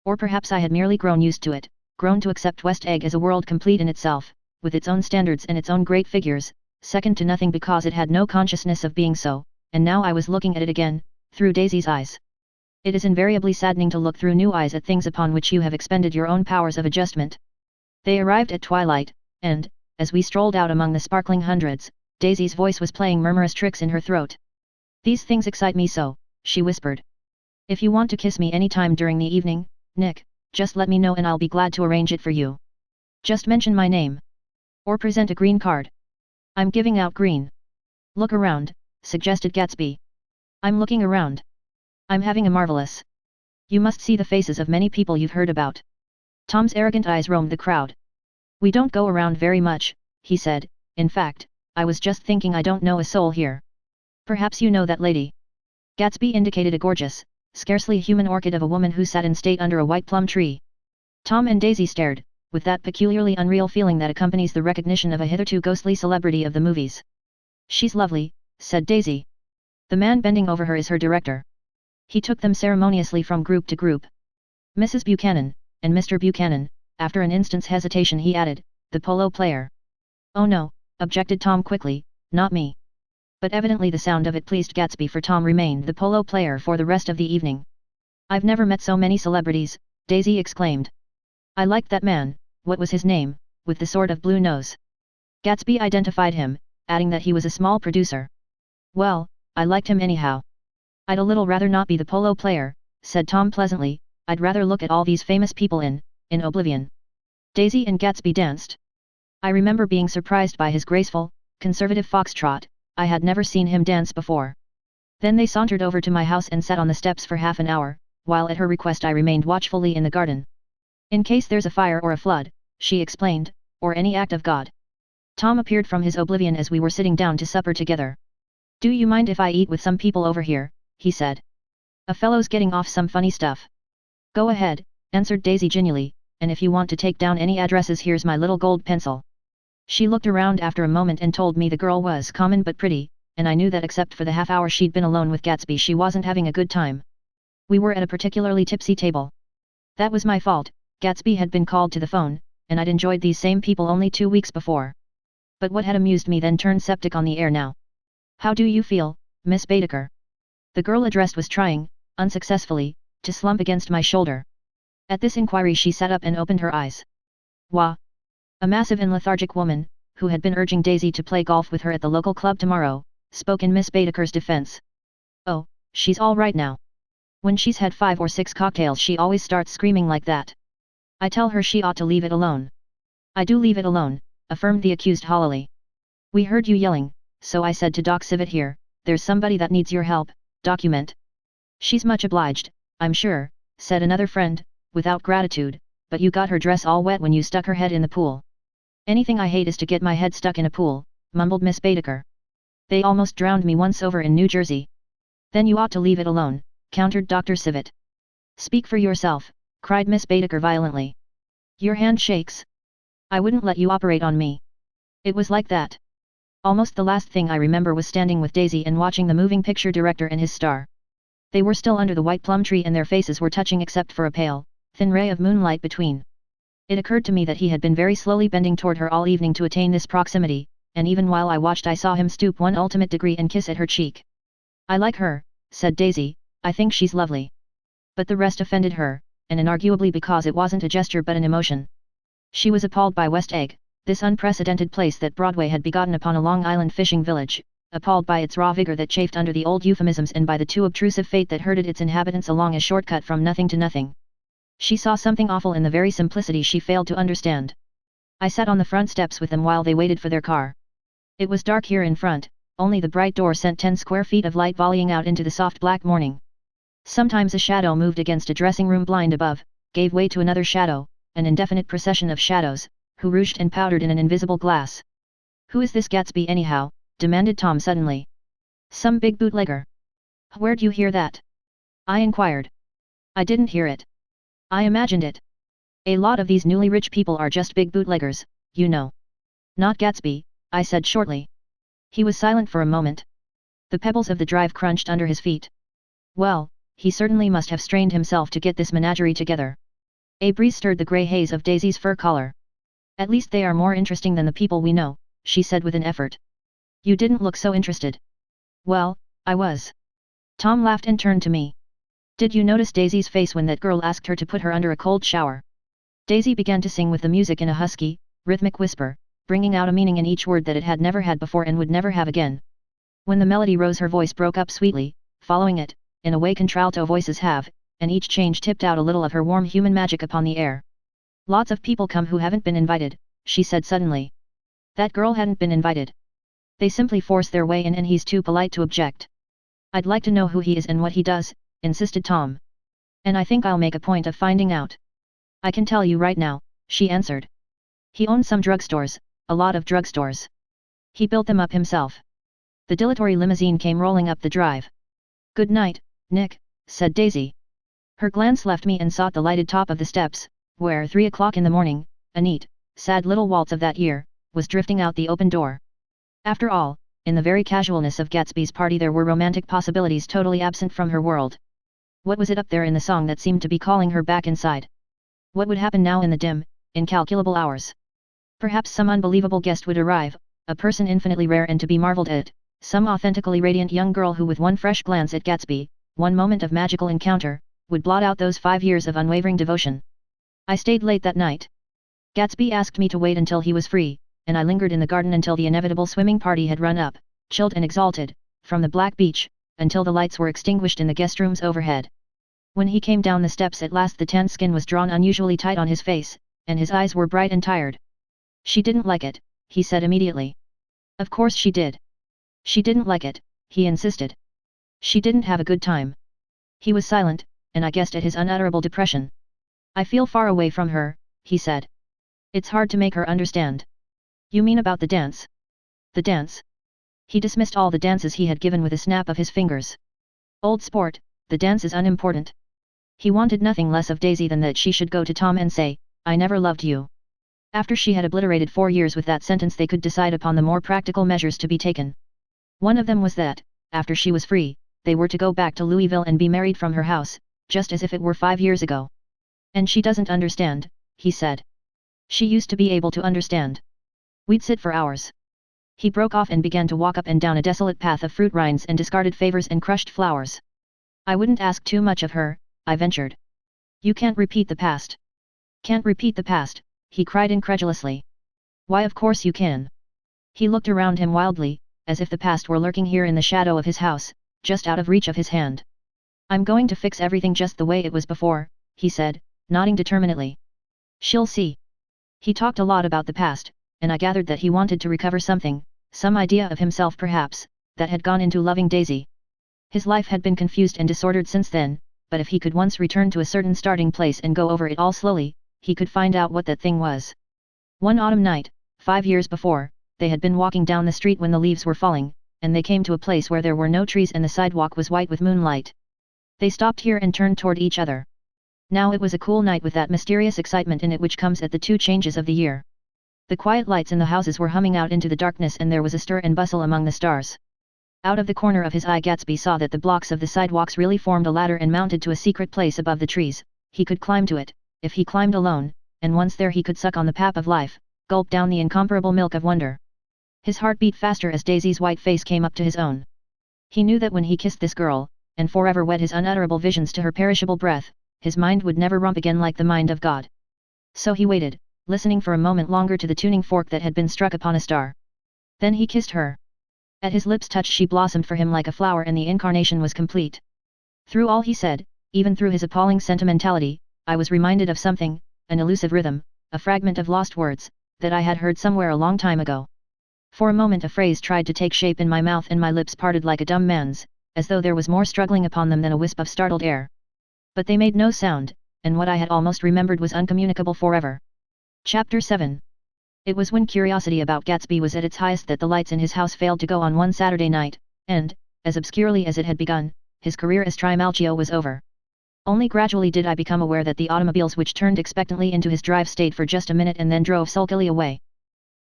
Or perhaps I had merely grown used to it, grown to accept West Egg as a world complete in itself, with its own standards and its own great figures, second to nothing because it had no consciousness of being so, and now I was looking at it again, through Daisy's eyes. It is invariably saddening to look through new eyes at things upon which you have expended your own powers of adjustment. They arrived at twilight, and, as we strolled out among the sparkling hundreds, Daisy's voice was playing murmurous tricks in her throat. These things excite me so, she whispered. If you want to kiss me any time during the evening, Nick, just let me know and I'll be glad to arrange it for you. Just mention my name. Or present a green card. I'm giving out green. Look around, suggested Gatsby. I'm looking around. I'm having a marvelous. You must see the faces of many people you've heard about. Tom's arrogant eyes roamed the crowd. We don't go around very much, he said. In fact, I was just thinking I don't know a soul here. Perhaps you know that lady. Gatsby indicated a gorgeous, scarcely human orchid of a woman who sat in state under a white plum tree. Tom and Daisy stared, with that peculiarly unreal feeling that accompanies the recognition of a hitherto ghostly celebrity of the movies. She's lovely, said Daisy. The man bending over her is her director. He took them ceremoniously from group to group. Mrs. Buchanan, and Mr. Buchanan, after an instant's hesitation he added, the polo player. Oh no, objected Tom quickly, not me. But evidently the sound of it pleased Gatsby, for Tom remained the polo player for the rest of the evening. I've never met so many celebrities, Daisy exclaimed. I liked that man, what was his name, with the sort of blue nose? Gatsby identified him, adding that he was a small producer. Well, I liked him anyhow. I'd a little rather not be the polo player, said Tom pleasantly, I'd rather look at all these famous people in oblivion. Daisy and Gatsby danced. I remember being surprised by his graceful, conservative foxtrot, I had never seen him dance before. Then they sauntered over to my house and sat on the steps for half an hour, while at her request I remained watchfully in the garden. In case there's a fire or a flood, she explained, or any act of God. Tom appeared from his oblivion as we were sitting down to supper together. Do you mind if I eat with some people over here? He said. A fellow's getting off some funny stuff. Go ahead, answered Daisy genially, and if you want to take down any addresses here's my little gold pencil. She looked around after a moment and told me the girl was common but pretty, and I knew that except for the half hour she'd been alone with Gatsby she wasn't having a good time. We were at a particularly tipsy table. That was my fault, Gatsby had been called to the phone, and I'd enjoyed these same people only 2 weeks before. But what had amused me then turned septic on the air now. How do you feel, Miss Baedeker? The girl addressed was trying, unsuccessfully, to slump against my shoulder. At this inquiry she sat up and opened her eyes. Wah! A massive and lethargic woman, who had been urging Daisy to play golf with her at the local club tomorrow, spoke in Miss Baedeker's defense. Oh, she's all right now. When she's had 5 or 6 cocktails she always starts screaming like that. I tell her she ought to leave it alone. I do leave it alone, affirmed the accused hollowly. We heard you yelling, so I said to Doc Civet here, there's somebody that needs your help, document. She's much obliged, I'm sure, said another friend, without gratitude, but you got her dress all wet when you stuck her head in the pool. Anything I hate is to get my head stuck in a pool, mumbled Miss Baedeker. They almost drowned me once over in New Jersey. Then you ought to leave it alone, countered Dr. Civet. Speak for yourself, cried Miss Baedeker violently. Your hand shakes. I wouldn't let you operate on me. It was like that. Almost the last thing I remember was standing with Daisy and watching the moving picture director and his star. They were still under the white plum tree and their faces were touching except for a pale, thin ray of moonlight between. It occurred to me that he had been very slowly bending toward her all evening to attain this proximity, and even while I watched I saw him stoop one ultimate degree and kiss at her cheek. I like her, said Daisy, I think she's lovely. But the rest offended her, and inarguably because it wasn't a gesture but an emotion. She was appalled by West Egg, this unprecedented place that Broadway had begotten upon a Long Island fishing village, appalled by its raw vigor that chafed under the old euphemisms and by the too obtrusive fate that herded its inhabitants along a shortcut from nothing to nothing. She saw something awful in the very simplicity she failed to understand. I sat on the front steps with them while they waited for their car. It was dark here in front, only the bright door sent 10 square feet of light volleying out into the soft black morning. Sometimes a shadow moved against a dressing room blind above, gave way to another shadow, an indefinite procession of shadows, who rouged and powdered in an invisible glass. Who is this Gatsby anyhow? Demanded Tom suddenly. Some big bootlegger. Where'd you hear that? I inquired. I didn't hear it. I imagined it. A lot of these newly rich people are just big bootleggers, you know. Not Gatsby, I said shortly. He was silent for a moment. The pebbles of the drive crunched under his feet. Well, he certainly must have strained himself to get this menagerie together. A breeze stirred the grey haze of Daisy's fur collar. At least they are more interesting than the people we know, she said with an effort. You didn't look so interested. Well, I was. Tom laughed and turned to me. Did you notice Daisy's face when that girl asked her to put her under a cold shower? Daisy began to sing with the music in a husky, rhythmic whisper, bringing out a meaning in each word that it had never had before and would never have again. When the melody rose her voice broke up sweetly, following it, in a way contralto voices have, and each change tipped out a little of her warm human magic upon the air. Lots of people come who haven't been invited, she said suddenly. That girl hadn't been invited. They simply force their way in and he's too polite to object. I'd like to know who he is and what he does, insisted Tom. And I think I'll make a point of finding out. I can tell you right now, she answered. He owns some drugstores, a lot of drugstores. He built them up himself. The dilatory limousine came rolling up the drive. Good night, Nick, said Daisy. Her glance left me and sought the lighted top of the steps, where 3 o'clock in the morning, a neat, sad little waltz of that year, was drifting out the open door. After all, in the very casualness of Gatsby's party there were romantic possibilities totally absent from her world. What was it up there in the song that seemed to be calling her back inside? What would happen now in the dim, incalculable hours? Perhaps some unbelievable guest would arrive, a person infinitely rare and to be marveled at, some authentically radiant young girl who with one fresh glance at Gatsby, one moment of magical encounter, would blot out those 5 years of unwavering devotion. I stayed late that night. Gatsby asked me to wait until he was free, and I lingered in the garden until the inevitable swimming party had run up, chilled and exalted, from the black beach, until the lights were extinguished in the guest rooms overhead. When he came down the steps at last the tanned skin was drawn unusually tight on his face, and his eyes were bright and tired. She didn't like it, he said immediately. Of course she did. She didn't like it, he insisted. She didn't have a good time. He was silent, and I guessed at his unutterable depression. I feel far away from her, he said. It's hard to make her understand. You mean about the dance? The dance? He dismissed all the dances he had given with a snap of his fingers. Old sport, the dance is unimportant. He wanted nothing less of Daisy than that she should go to Tom and say, I never loved you. After she had obliterated 4 years with that sentence they could decide upon the more practical measures to be taken. One of them was that, after she was free, they were to go back to Louisville and be married from her house, just as if it were 5 years ago. And she doesn't understand, he said. She used to be able to understand. We'd sit for hours. He broke off and began to walk up and down a desolate path of fruit rinds and discarded favors and crushed flowers. I wouldn't ask too much of her, I ventured. You can't repeat the past. Can't repeat the past, he cried incredulously. Why of course you can. He looked around him wildly, as if the past were lurking here in the shadow of his house, just out of reach of his hand. I'm going to fix everything just the way it was before, he said, nodding determinedly. She'll see. He talked a lot about the past, and I gathered that he wanted to recover something, some idea of himself perhaps, that had gone into loving Daisy. His life had been confused and disordered since then, but if he could once return to a certain starting place and go over it all slowly, he could find out what that thing was. One autumn night, 5 years before, they had been walking down the street when the leaves were falling, and they came to a place where there were no trees and the sidewalk was white with moonlight. They stopped here and turned toward each other. Now it was a cool night with that mysterious excitement in it which comes at the two changes of the year. The quiet lights in the houses were humming out into the darkness and there was a stir and bustle among the stars. Out of the corner of his eye Gatsby saw that the blocks of the sidewalks really formed a ladder and mounted to a secret place above the trees. He could climb to it, if he climbed alone, and once there he could suck on the pap of life, gulp down the incomparable milk of wonder. His heart beat faster as Daisy's white face came up to his own. He knew that when he kissed this girl, and forever wed his unutterable visions to her perishable breath, his mind would never romp again like the mind of God. So he waited, listening for a moment longer to the tuning fork that had been struck upon a star. Then he kissed her. At his lips' touch she blossomed for him like a flower and the incarnation was complete. Through all he said, even through his appalling sentimentality, I was reminded of something, an elusive rhythm, a fragment of lost words, that I had heard somewhere a long time ago. For a moment a phrase tried to take shape in my mouth and my lips parted like a dumb man's, as though there was more struggling upon them than a wisp of startled air. But they made no sound, and what I had almost remembered was uncommunicable forever. Chapter 7. It was when curiosity about Gatsby was at its highest that the lights in his house failed to go on one Saturday night, and, as obscurely as it had begun, his career as Trimalchio was over. Only gradually did I become aware that the automobiles which turned expectantly into his drive stayed for just a minute and then drove sulkily away.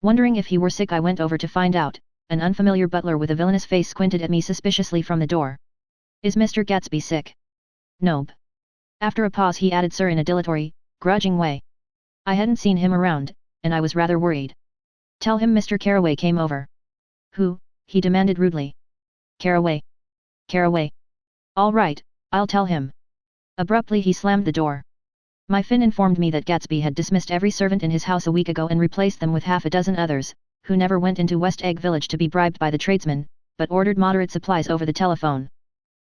Wondering if he were sick I went over to find out. An unfamiliar butler with a villainous face squinted at me suspiciously from the door. "Is Mr. Gatsby sick?" "Nope." After a pause he added sir in a dilatory, grudging way. I hadn't seen him around, and I was rather worried. "Tell him Mr. Carraway came over." "Who?" he demanded rudely. "Carraway." "Carraway. All right, I'll tell him." Abruptly he slammed the door. My Finn informed me that Gatsby had dismissed every servant in his house a week ago and replaced them with half a dozen others, who never went into West Egg Village to be bribed by the tradesmen, but ordered moderate supplies over the telephone.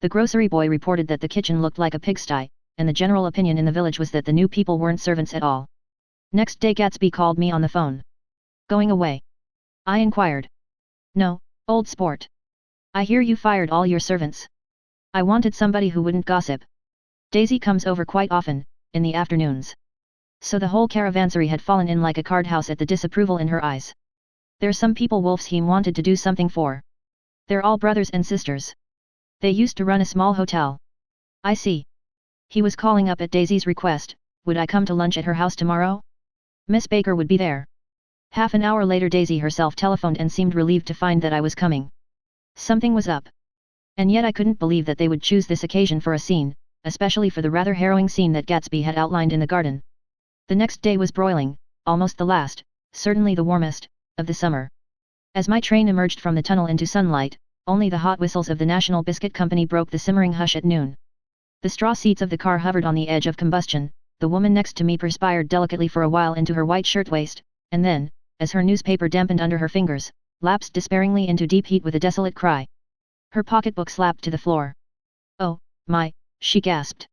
The grocery boy reported that the kitchen looked like a pigsty, and the general opinion in the village was that the new people weren't servants at all. Next day Gatsby called me on the phone. "Going away?" I inquired. "No, old sport. I hear you fired all your servants." I wanted somebody who wouldn't gossip. Daisy comes over quite often, in the afternoons. So the whole caravansary had fallen in like a card house at the disapproval in her eyes. "There's some people Wolfsheim wanted to do something for. They're all brothers and sisters. They used to run a small hotel." "I see." He was calling up at Daisy's request. Would I come to lunch at her house tomorrow? Miss Baker would be there. Half an hour later Daisy herself telephoned and seemed relieved to find that I was coming. Something was up. And yet I couldn't believe that they would choose this occasion for a scene, especially for the rather harrowing scene that Gatsby had outlined in the garden. The next day was broiling, almost the last, certainly the warmest, of the summer. As my train emerged from the tunnel into sunlight, only the hot whistles of the National Biscuit Company broke the simmering hush at noon. The straw seats of the car hovered on the edge of combustion. The woman next to me perspired delicately for a while into her white shirtwaist, and then, as her newspaper dampened under her fingers, lapsed despairingly into deep heat with a desolate cry. Her pocketbook slapped to the floor. "Oh, my," she gasped.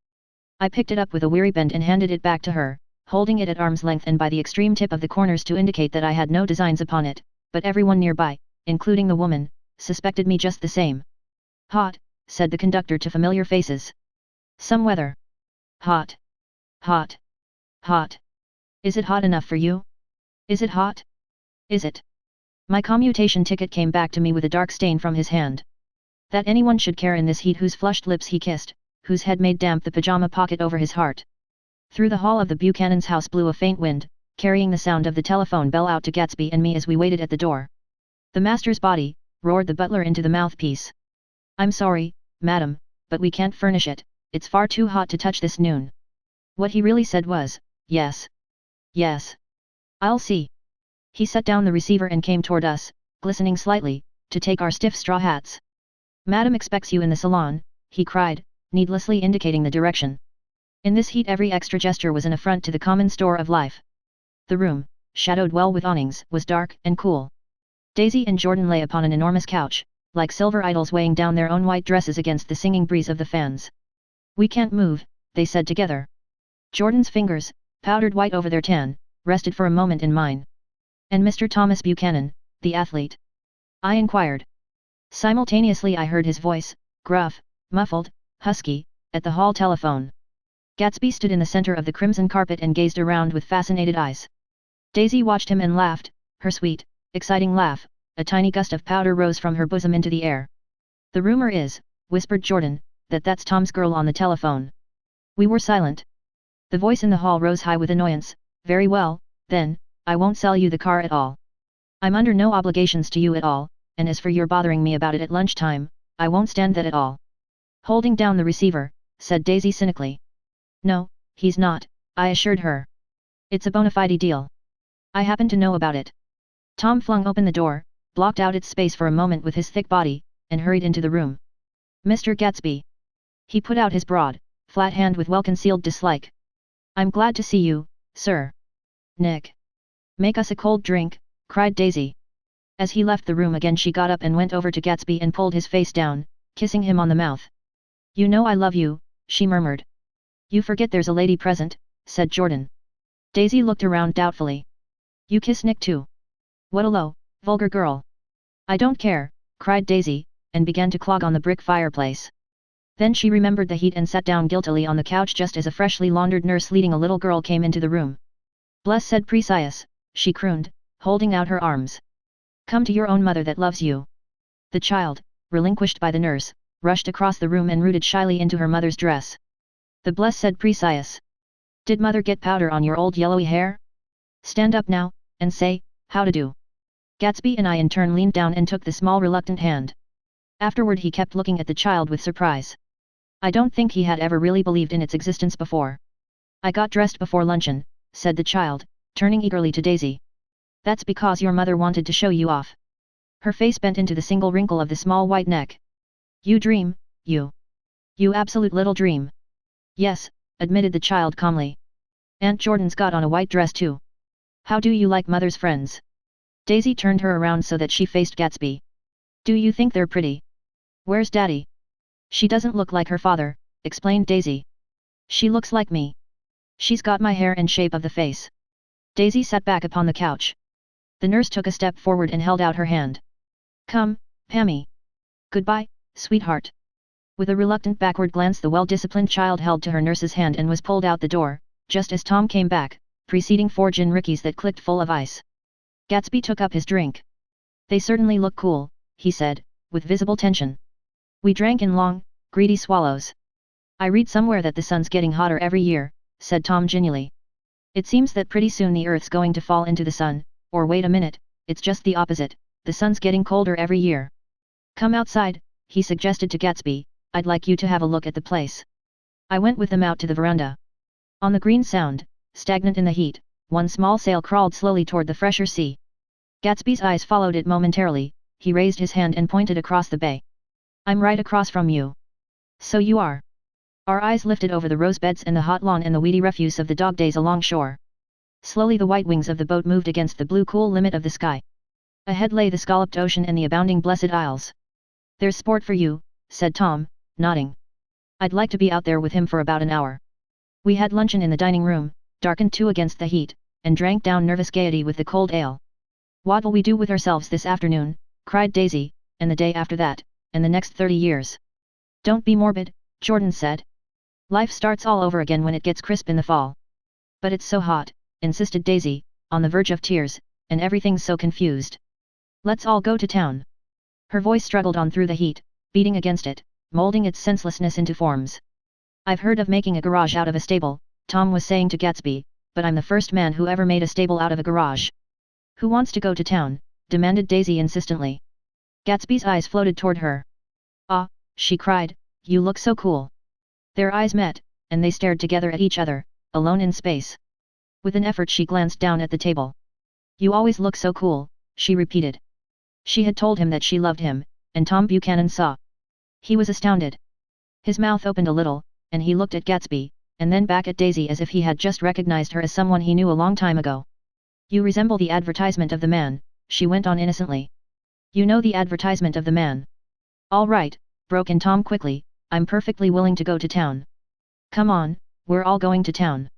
I picked it up with a weary bend and handed it back to her, holding it at arm's length and by the extreme tip of the corners to indicate that I had no designs upon it, but everyone nearby, including the woman, suspected me just the same. "Hot," said the conductor to familiar faces. "Some weather." "Hot. Hot. Hot. Is it hot enough for you? Is it hot? Is it?" My commutation ticket came back to me with a dark stain from his hand. That anyone should care in this heat whose flushed lips he kissed, whose head made damp the pajama pocket over his heart. Through the hall of the Buchanan's house blew a faint wind, carrying the sound of the telephone bell out to Gatsby and me as we waited at the door. "The master's body," roared the butler into the mouthpiece. "I'm sorry, madam, but we can't furnish it, it's far too hot to touch this noon." What he really said was, "Yes. Yes. I'll see." He set down the receiver and came toward us, glistening slightly, to take our stiff straw hats. "Madam expects you in the salon," he cried, needlessly indicating the direction. In this heat every extra gesture was an affront to the common store of life. The room, shadowed well with awnings, was dark and cool. Daisy and Jordan lay upon an enormous couch, like silver idols weighing down their own white dresses against the singing breeze of the fans. "We can't move," they said together. Jordan's fingers, powdered white over their tan, rested for a moment in mine. "And Mr. Thomas Buchanan, the athlete?" I inquired. Simultaneously I heard his voice, gruff, muffled, husky, at the hall telephone. Gatsby stood in the center of the crimson carpet and gazed around with fascinated eyes. Daisy watched him and laughed, her sweet, exciting laugh. A tiny gust of powder rose from her bosom into the air. "The rumor is," whispered Jordan, "that's Tom's girl on the telephone." We were silent. The voice in the hall rose high with annoyance. "Very well, then, I won't sell you the car at all. I'm under no obligations to you at all, and as for your bothering me about it at lunchtime, I won't stand that at all." Holding down the receiver, said Daisy cynically. "No, he's not," I assured her. "It's a bona fide deal. I happen to know about it." Tom flung open the door, blocked out its space for a moment with his thick body, and hurried into the room. "Mr. Gatsby." He put out his broad, flat hand with well-concealed dislike. "I'm glad to see you, sir." "Nick. Make us a cold drink," cried Daisy. As he left the room again she got up and went over to Gatsby and pulled his face down, kissing him on the mouth. "You know I love you," she murmured. "You forget there's a lady present," said Jordan. Daisy looked around doubtfully. "You kiss Nick too? What a low, vulgar girl." "I don't care," cried Daisy, and began to clog on the brick fireplace. Then she remembered the heat and sat down guiltily on the couch just as a freshly laundered nurse leading a little girl came into the room. "Blessed Precious," she crooned, holding out her arms. "Come to your own mother that loves you." The child, relinquished by the nurse, rushed across the room and rooted shyly into her mother's dress. "The Blessed Precious. Did mother get powder on your old yellowy hair? Stand up now, and say, how to do." Gatsby and I in turn leaned down and took the small reluctant hand. Afterward he kept looking at the child with surprise. I don't think he had ever really believed in its existence before. "I got dressed before luncheon," said the child, turning eagerly to Daisy. "That's because your mother wanted to show you off." Her face bent into the single wrinkle of the small white neck. "You dream, you. You absolute little dream." "Yes," admitted the child calmly. "Aunt Jordan's got on a white dress too. How do you like mother's friends?" Daisy turned her around so that she faced Gatsby. "Do you think they're pretty? Where's Daddy?" "She doesn't look like her father," explained Daisy. "She looks like me. She's got my hair and shape of the face." Daisy sat back upon the couch. The nurse took a step forward and held out her hand. "Come, Pammy. Goodbye, sweetheart." With a reluctant backward glance the well-disciplined child held to her nurse's hand and was pulled out the door, just as Tom came back, preceding 4 gin rickeys that clicked full of ice. Gatsby took up his drink. "They certainly look cool," he said, with visible tension. We drank in long, greedy swallows. "I read somewhere that the sun's getting hotter every year," said Tom genially. "It seems that pretty soon the Earth's going to fall into the sun, or wait a minute, it's just the opposite, the sun's getting colder every year." "Come outside," he suggested to Gatsby, "I'd like you to have a look at the place." I went with them out to the veranda. On the green sound, stagnant in the heat, one small sail crawled slowly toward the fresher sea. Gatsby's eyes followed it momentarily. He raised his hand and pointed across the bay. "I'm right across from you." "So you are." Our eyes lifted over the rose beds and the hot lawn and the weedy refuse of the dog days along shore. Slowly the white wings of the boat moved against the blue cool limit of the sky. Ahead lay the scalloped ocean and the abounding Blessed Isles. "There's sport for you," said Tom, nodding. "I'd like to be out there with him for about an hour." We had luncheon in the dining room, darkened too against the heat, and drank down nervous gaiety with the cold ale. "What'll we do with ourselves this afternoon?" cried Daisy, "and the day after that, and the next 30 years. "Don't be morbid," Jordan said. "Life starts all over again when it gets crisp in the fall." "But it's so hot," insisted Daisy, on the verge of tears, "and everything's so confused. Let's all go to town." Her voice struggled on through the heat, beating against it, molding its senselessness into forms. "I've heard of making a garage out of a stable," Tom was saying to Gatsby, "but I'm the first man who ever made a stable out of a garage." "Who wants to go to town?" demanded Daisy insistently. Gatsby's eyes floated toward her. "Ah," she cried, "you look so cool." Their eyes met, and they stared together at each other, alone in space. With an effort she glanced down at the table. "You always look so cool," she repeated. She had told him that she loved him, and Tom Buchanan saw. He was astounded. His mouth opened a little, and he looked at Gatsby, and then back at Daisy as if he had just recognized her as someone he knew a long time ago. "You resemble the advertisement of the man," she went on innocently. "You know the advertisement of the man." "All right," broke in Tom quickly, "I'm perfectly willing to go to town. Come on, we're all going to town."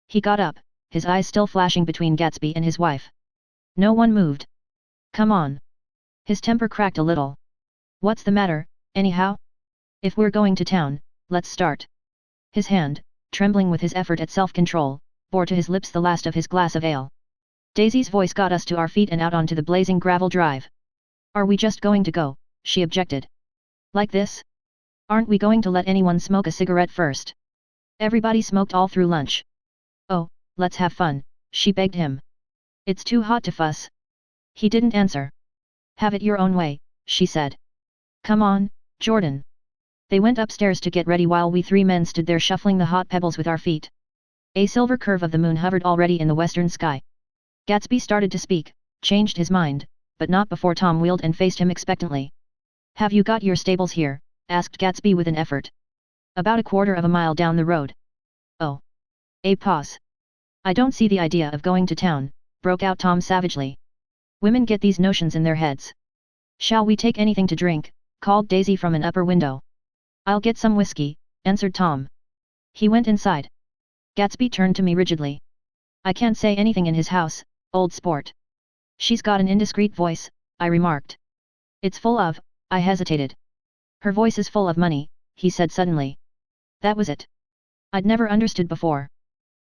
He got up, his eyes still flashing between Gatsby and his wife. No one moved. "Come on." His temper cracked a little. "What's the matter, anyhow? If we're going to town, let's start." His hand, trembling with his effort at self-control, bore to his lips the last of his glass of ale. Daisy's voice got us to our feet and out onto the blazing gravel drive. Are we just going to go? She objected. Like this? Aren't we going to let anyone smoke a cigarette first? Everybody smoked all through lunch. Oh, let's have fun, she begged him. It's too hot to fuss. He didn't answer. Have it your own way, she said. Come on, Jordan. They went upstairs to get ready while we three men stood there shuffling the hot pebbles with our feet. A silver curve of the moon hovered already in the western sky. Gatsby started to speak, changed his mind, but not before Tom wheeled and faced him expectantly. Have you got your stables here? Asked Gatsby with an effort. About a quarter of a mile down the road. Oh. A pause. I don't see the idea of going to town, broke out Tom savagely. Women get these notions in their heads. Shall we take anything to drink? Called Daisy from an upper window. I'll get some whiskey, answered Tom. He went inside. Gatsby turned to me rigidly. I can't say anything in his house, old sport. She's got an indiscreet voice, I remarked. It's full of, I hesitated. Her voice is full of money, he said suddenly. That was it. I'd never understood before.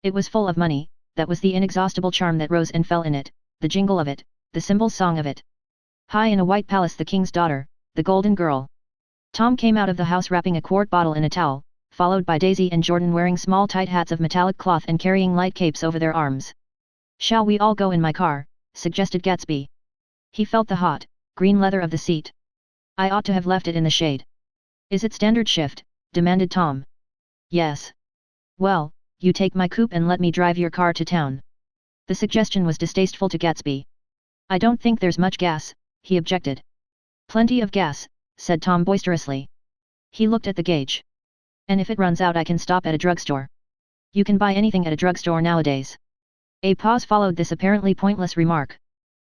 It was full of money, that was the inexhaustible charm that rose and fell in it, the jingle of it, the cymbal song of it. High in a white palace the king's daughter, the golden girl. Tom came out of the house wrapping a quart bottle in a towel, followed by Daisy and Jordan wearing small tight hats of metallic cloth and carrying light capes over their arms. Shall we all go in my car? Suggested Gatsby. He felt the hot, green leather of the seat. I ought to have left it in the shade. Is it standard shift? Demanded Tom. Yes. Well, you take my coupe and let me drive your car to town. The suggestion was distasteful to Gatsby. I don't think there's much gas, he objected. Plenty of gas, said Tom boisterously. He looked at the gauge. And if it runs out I can stop at a drugstore. You can buy anything at a drugstore nowadays. A pause followed this apparently pointless remark.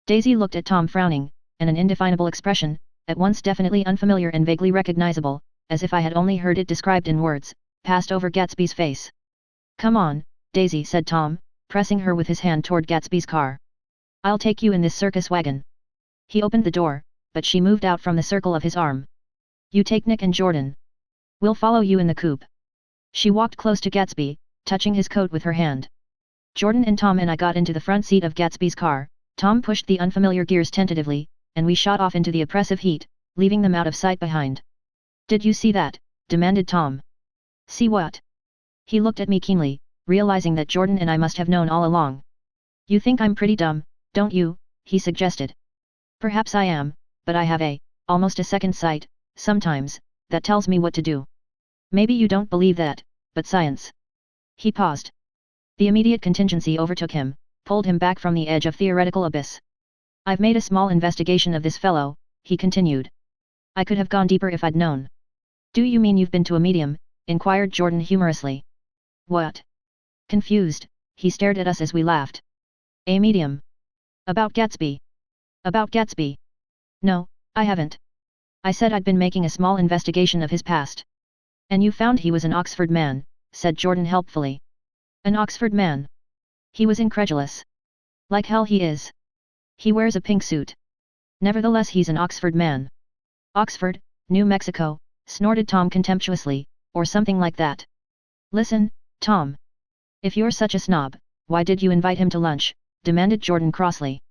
Daisy looked at Tom frowning, and an indefinable expression, at once definitely unfamiliar and vaguely recognizable, as if I had only heard it described in words, passed over Gatsby's face. Come on, Daisy, said Tom, pressing her with his hand toward Gatsby's car. I'll take you in this circus wagon. He opened the door, but she moved out from the circle of his arm. You take Nick and Jordan. We'll follow you in the coupe. She walked close to Gatsby, touching his coat with her hand. Jordan and Tom and I got into the front seat of Gatsby's car. Tom pushed the unfamiliar gears tentatively, and we shot off into the oppressive heat, leaving them out of sight behind. Did you see that? Demanded Tom. See what? He looked at me keenly, realizing that Jordan and I must have known all along. You think I'm pretty dumb, don't you? He suggested. Perhaps I am, but I have almost a second sight, sometimes, that tells me what to do. Maybe you don't believe that, but science. He paused. The immediate contingency overtook him, pulled him back from the edge of theoretical abyss. I've made a small investigation of this fellow, he continued. I could have gone deeper if I'd known. Do you mean you've been to a medium? Inquired Jordan humorously. What? Confused, he stared at us as we laughed. A medium? About Gatsby? About Gatsby? No, I haven't. I said I'd been making a small investigation of his past. And you found he was an Oxford man, said Jordan helpfully. An Oxford man? He was incredulous. Like hell he is. He wears a pink suit. Nevertheless he's an Oxford man. Oxford, New Mexico, snorted Tom contemptuously, or something like that. Listen, Tom. If you're such a snob, why did you invite him to lunch? Demanded Jordan crossly.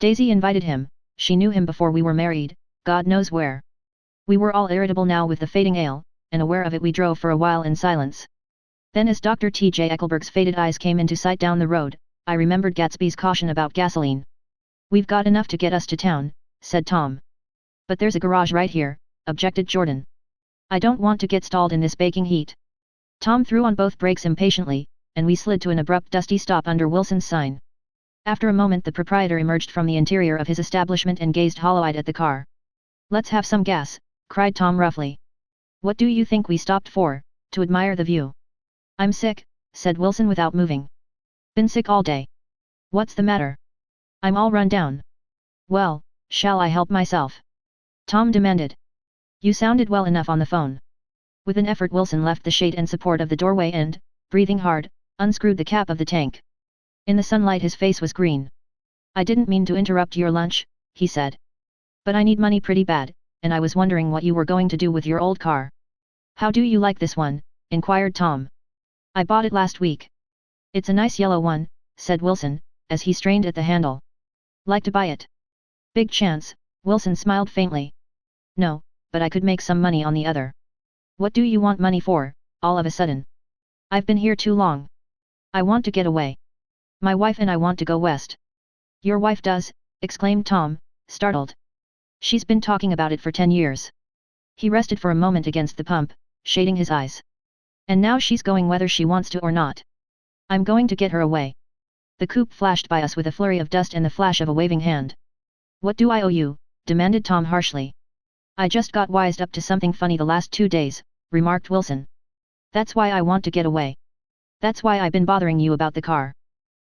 Daisy invited him, she knew him before we were married, God knows where. We were all irritable now with the fading ale, and aware of it we drove for a while in silence. Then as Dr. T.J. Eckelberg's faded eyes came into sight down the road, I remembered Gatsby's caution about gasoline. We've got enough to get us to town, said Tom. But there's a garage right here, objected Jordan. I don't want to get stalled in this baking heat. Tom threw on both brakes impatiently, and we slid to an abrupt dusty stop under Wilson's sign. After a moment the proprietor emerged from the interior of his establishment and gazed hollow-eyed at the car. Let's have some gas, cried Tom roughly. What do you think we stopped for? To admire the view. I'm sick, said Wilson without moving. Been sick all day. What's the matter? I'm all run down. Well, shall I help myself? Tom demanded. You sounded well enough on the phone. With an effort Wilson left the shade and support of the doorway and, breathing hard, unscrewed the cap of the tank. In the sunlight his face was green. I didn't mean to interrupt your lunch, he said. But I need money pretty bad, and I was wondering what you were going to do with your old car. How do you like this one? inquired Tom. I bought it last week. It's a nice yellow one, said Wilson, as he strained at the handle. Like to buy it? Big chance, Wilson smiled faintly. No, but I could make some money on the other. What do you want money for, all of a sudden? I've been here too long. I want to get away. My wife and I want to go west. Your wife does? Exclaimed Tom, startled. She's been talking about it for 10 years. He rested for a moment against the pump, shading his eyes. And now she's going whether she wants to or not. I'm going to get her away. The coupe flashed by us with a flurry of dust and the flash of a waving hand. What do I owe you? Demanded Tom harshly. I just got wised up to something funny the last 2 days, remarked Wilson. That's why I want to get away. That's why I've been bothering you about the car.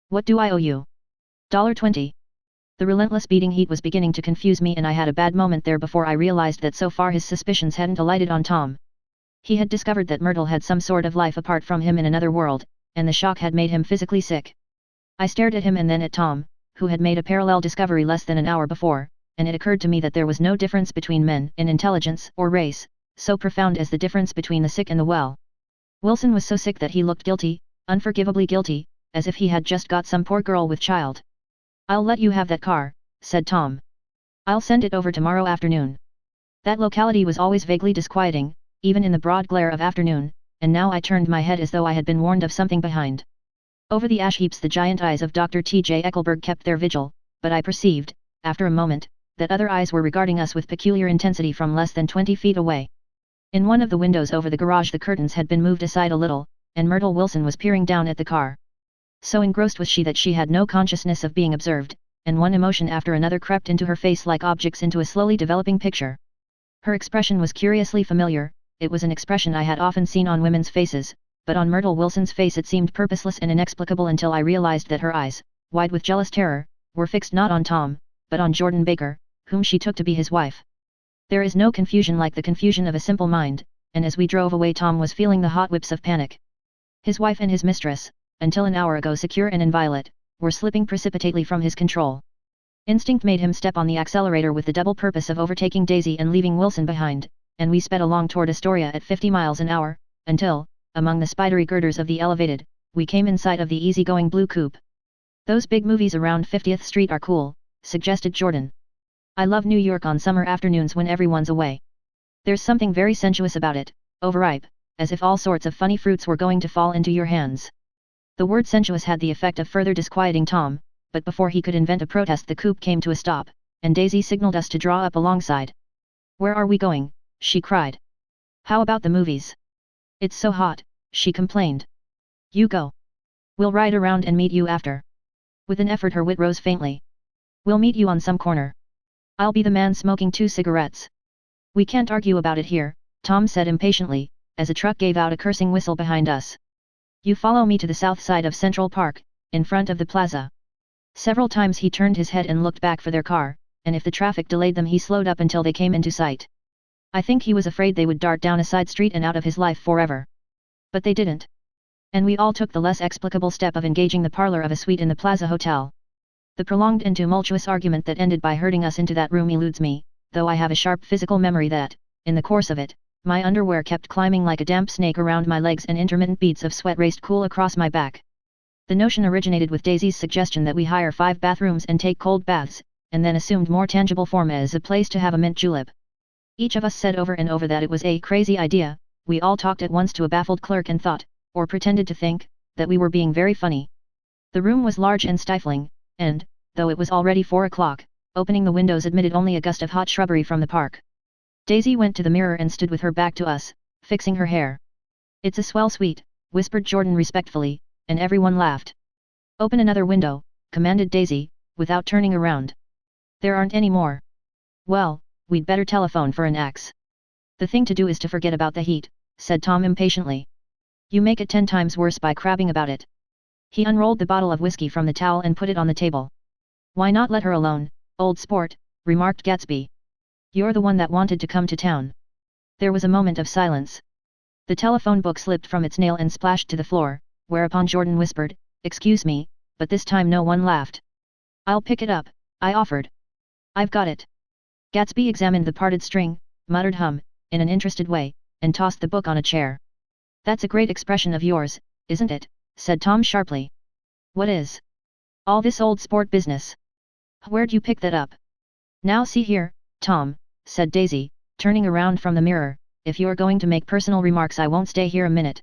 What do I owe you? $20. The relentless beating heat was beginning to confuse me and I had a bad moment there before I realized that so far his suspicions hadn't alighted on Tom. He had discovered that Myrtle had some sort of life apart from him in another world, and the shock had made him physically sick. I stared at him and then at Tom, who had made a parallel discovery less than an hour before, and it occurred to me that there was no difference between men in intelligence or race, so profound as the difference between the sick and the well. Wilson was so sick that he looked guilty, unforgivably guilty, as if he had just got some poor girl with child. I'll let you have that car, said Tom. I'll send it over tomorrow afternoon. That locality was always vaguely disquieting, even in the broad glare of afternoon, and now I turned my head as though I had been warned of something behind. Over the ash heaps the giant eyes of Dr. T.J. Eckelberg kept their vigil, but I perceived, after a moment, that other eyes were regarding us with peculiar intensity from less than 20 feet away. In one of the windows over the garage the curtains had been moved aside a little, and Myrtle Wilson was peering down at the car. So engrossed was she that she had no consciousness of being observed, and one emotion after another crept into her face like objects into a slowly developing picture. Her expression was curiously familiar, it was an expression I had often seen on women's faces, but on Myrtle Wilson's face it seemed purposeless and inexplicable until I realized that her eyes, wide with jealous terror, were fixed not on Tom, but on Jordan Baker, whom she took to be his wife. There is no confusion like the confusion of a simple mind, and as we drove away Tom was feeling the hot whips of panic. His wife and his mistress, until an hour ago secure and inviolate, were slipping precipitately from his control. Instinct made him step on the accelerator with the double purpose of overtaking Daisy and leaving Wilson behind, and we sped along toward Astoria at 50 miles an hour, until, among the spidery girders of the elevated, we came in sight of the easy-going blue coupe. Those big movies around 50th Street are cool, suggested Jordan. I love New York on summer afternoons when everyone's away. There's something very sensuous about it, overripe, as if all sorts of funny fruits were going to fall into your hands. The word sensuous had the effect of further disquieting Tom, but before he could invent a protest the coupe came to a stop, and Daisy signaled us to draw up alongside. Where are we going? She cried. How about the movies? It's so hot, she complained. You go. We'll ride around and meet you after. With an effort her wit rose faintly. We'll meet you on some corner. I'll be the man smoking 2 cigarettes. We can't argue about it here, Tom said impatiently, as a truck gave out a cursing whistle behind us. You follow me to the south side of Central Park, in front of the plaza. Several times he turned his head and looked back for their car, and if the traffic delayed them he slowed up until they came into sight. I think he was afraid they would dart down a side street and out of his life forever. But they didn't. And we all took the less explicable step of engaging the parlor of a suite in the Plaza Hotel. The prolonged and tumultuous argument that ended by herding us into that room eludes me, though I have a sharp physical memory that, in the course of it, my underwear kept climbing like a damp snake around my legs and intermittent beads of sweat raced cool across my back. The notion originated with Daisy's suggestion that we hire 5 bathrooms and take cold baths, and then assumed more tangible form as a place to have a mint julep. Each of us said over and over that it was a crazy idea, we all talked at once to a baffled clerk and thought, or pretended to think, that we were being very funny. The room was large and stifling, and, though it was already 4 o'clock, opening the windows admitted only a gust of hot shrubbery from the park. Daisy went to the mirror and stood with her back to us, fixing her hair. It's a swell suite, whispered Jordan respectfully, and everyone laughed. Open another window, commanded Daisy, without turning around. There aren't any more. Well, we'd better telephone for an axe. The thing to do is to forget about the heat, said Tom impatiently. You make it 10 times worse by crabbing about it. He unrolled the bottle of whiskey from the towel and put it on the table. Why not let her alone, old sport, remarked Gatsby. You're the one that wanted to come to town. There was a moment of silence. The telephone book slipped from its nail and splashed to the floor, whereupon Jordan whispered, Excuse me, but this time no one laughed. I'll pick it up, I offered. I've got it. Gatsby examined the parted string, muttered in an interested way, and tossed the book on a chair. That's a great expression of yours, isn't it? Said Tom sharply. What is? All this old sport business. Where'd you pick that up? Now see here, Tom, said Daisy, turning around from the mirror, if you're going to make personal remarks I won't stay here a minute.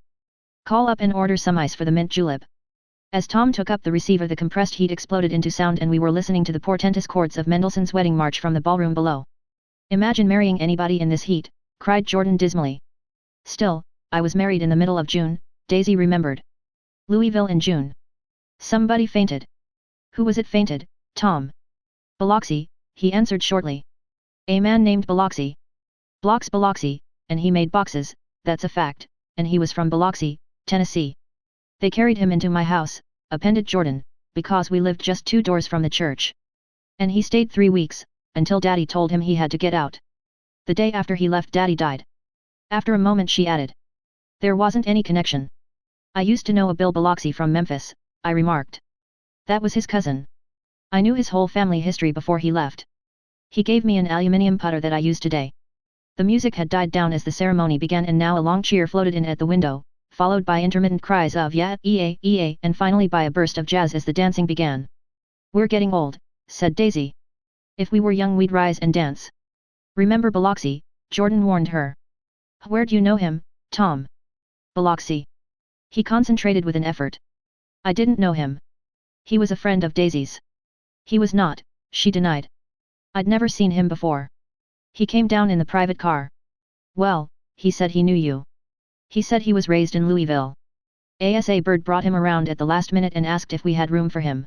Call up and order some ice for the mint julep. As Tom took up the receiver the compressed heat exploded into sound and we were listening to the portentous chords of Mendelssohn's Wedding March from the ballroom below. Imagine marrying anybody in this heat, cried Jordan dismally. Still, I was married in the middle of June, Daisy remembered. Louisville in June. Somebody fainted. Who was it fainted, Tom? Biloxi, he answered shortly. A man named Biloxi. Blocks Biloxi, and he made boxes, that's a fact, and he was from Biloxi, Tennessee. They carried him into my house, appended Jordan, because we lived just 2 doors from the church. And he stayed 3 weeks, until Daddy told him he had to get out. The day after he left Daddy died. After a moment she added. There wasn't any connection. I used to know a Bill Biloxi from Memphis, I remarked. That was his cousin. I knew his whole family history before he left. He gave me an aluminium putter that I use today. The music had died down as the ceremony began and now a long cheer floated in at the window, followed by intermittent cries of yeah, ea, and finally by a burst of jazz as the dancing began. We're getting old, said Daisy. If we were young we'd rise and dance. Remember Biloxi, Jordan warned her. Where'd you know him, Tom? Biloxi. He concentrated with an effort. I didn't know him. He was a friend of Daisy's. He was not, she denied. I'd never seen him before. He came down in the private car. Well, he said he knew you. He said he was raised in Louisville. Asa Bird brought him around at the last minute and asked if we had room for him.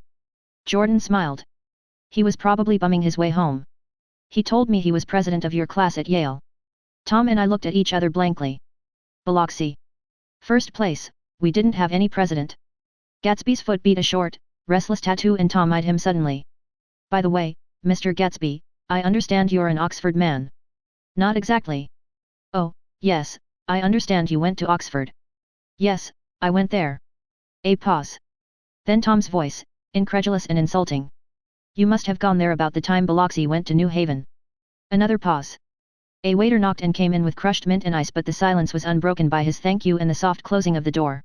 Jordan smiled. He was probably bumming his way home. He told me he was president of your class at Yale. Tom and I looked at each other blankly. Biloxi. First place, we didn't have any president. Gatsby's foot beat a short, restless tattoo and Tom eyed him suddenly. By the way, Mr. Gatsby, I understand you're an Oxford man. Not exactly. Oh, yes, I understand you went to Oxford. Yes, I went there. A pause. Then Tom's voice, incredulous and insulting. You must have gone there about the time Biloxi went to New Haven. Another pause. A waiter knocked and came in with crushed mint and ice but the silence was unbroken by his thank you and the soft closing of the door.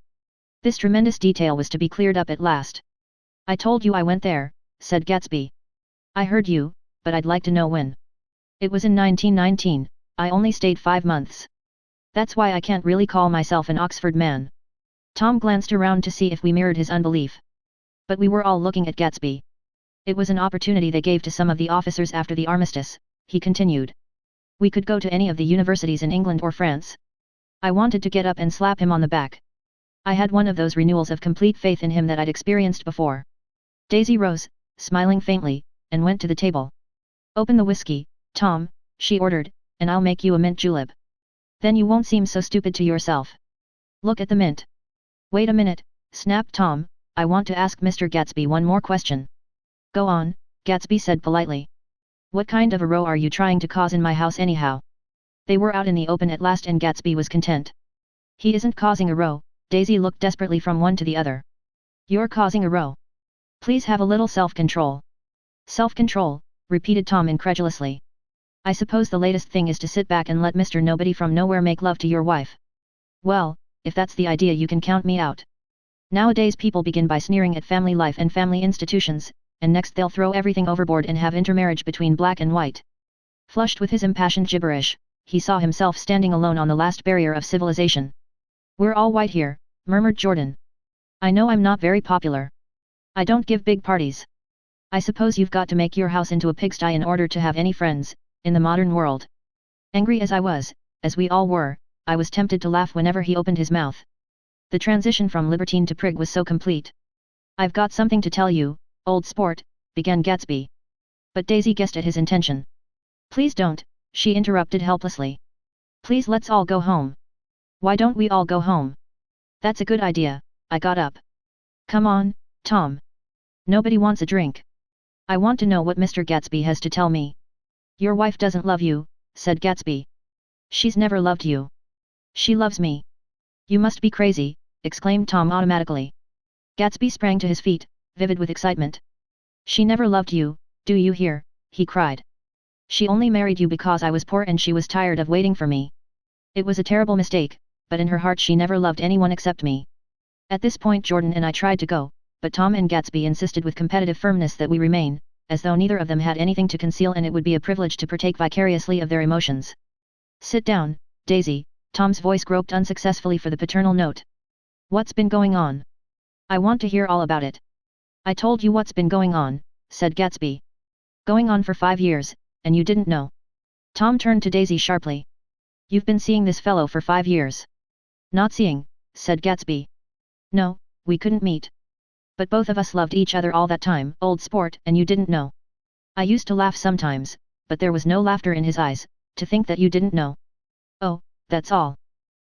This tremendous detail was to be cleared up at last. I told you I went there, said Gatsby. I heard you, but I'd like to know when. It was in 1919, I only stayed 5 months. That's why I can't really call myself an Oxford man. Tom glanced around to see if we mirrored his unbelief. But we were all looking at Gatsby. It was an opportunity they gave to some of the officers after the armistice, he continued. We could go to any of the universities in England or France. I wanted to get up and slap him on the back. I had one of those renewals of complete faith in him that I'd experienced before. Daisy rose, smiling faintly, and went to the table. Open the whiskey, Tom, she ordered, and I'll make you a mint julep. Then you won't seem so stupid to yourself. Look at the mint. Wait a minute, snapped Tom, I want to ask Mr. Gatsby one more question. Go on, Gatsby said politely. What kind of a row are you trying to cause in my house anyhow? They were out in the open at last and Gatsby was content. He isn't causing a row, Daisy looked desperately from one to the other. You're causing a row. Please have a little self-control. Self-control, repeated Tom incredulously. I suppose the latest thing is to sit back and let Mr. Nobody from Nowhere make love to your wife. Well, if that's the idea you can count me out. Nowadays people begin by sneering at family life and family institutions, and next they'll throw everything overboard and have intermarriage between black and white. Flushed with his impassioned gibberish, he saw himself standing alone on the last barrier of civilization. We're all white here, murmured Jordan. I know I'm not very popular. I don't give big parties. I suppose you've got to make your house into a pigsty in order to have any friends, in the modern world. Angry as I was, as we all were, I was tempted to laugh whenever he opened his mouth. The transition from libertine to prig was so complete. I've got something to tell you, old sport, began Gatsby. But Daisy guessed at his intention. Please don't, she interrupted helplessly. Please let's all go home. Why don't we all go home? That's a good idea, I got up. Come on, Tom. Nobody wants a drink. I want to know what Mr. Gatsby has to tell me. Your wife doesn't love you, said Gatsby. She's never loved you. She loves me. You must be crazy, exclaimed Tom automatically. Gatsby sprang to his feet, vivid with excitement. She never loved you, do you hear? He cried. She only married you because I was poor and she was tired of waiting for me. It was a terrible mistake, but in her heart she never loved anyone except me. At this point Jordan and I tried to go, but Tom and Gatsby insisted with competitive firmness that we remain, as though neither of them had anything to conceal and it would be a privilege to partake vicariously of their emotions. Sit down, Daisy, Tom's voice groped unsuccessfully for the paternal note. What's been going on? I want to hear all about it. I told you what's been going on, said Gatsby. Going on for 5 years, and you didn't know. Tom turned to Daisy sharply. You've been seeing this fellow for 5 years. Not seeing, said Gatsby. No, we couldn't meet. But both of us loved each other all that time, old sport, and you didn't know. I used to laugh sometimes, but there was no laughter in his eyes, to think that you didn't know. Oh, that's all.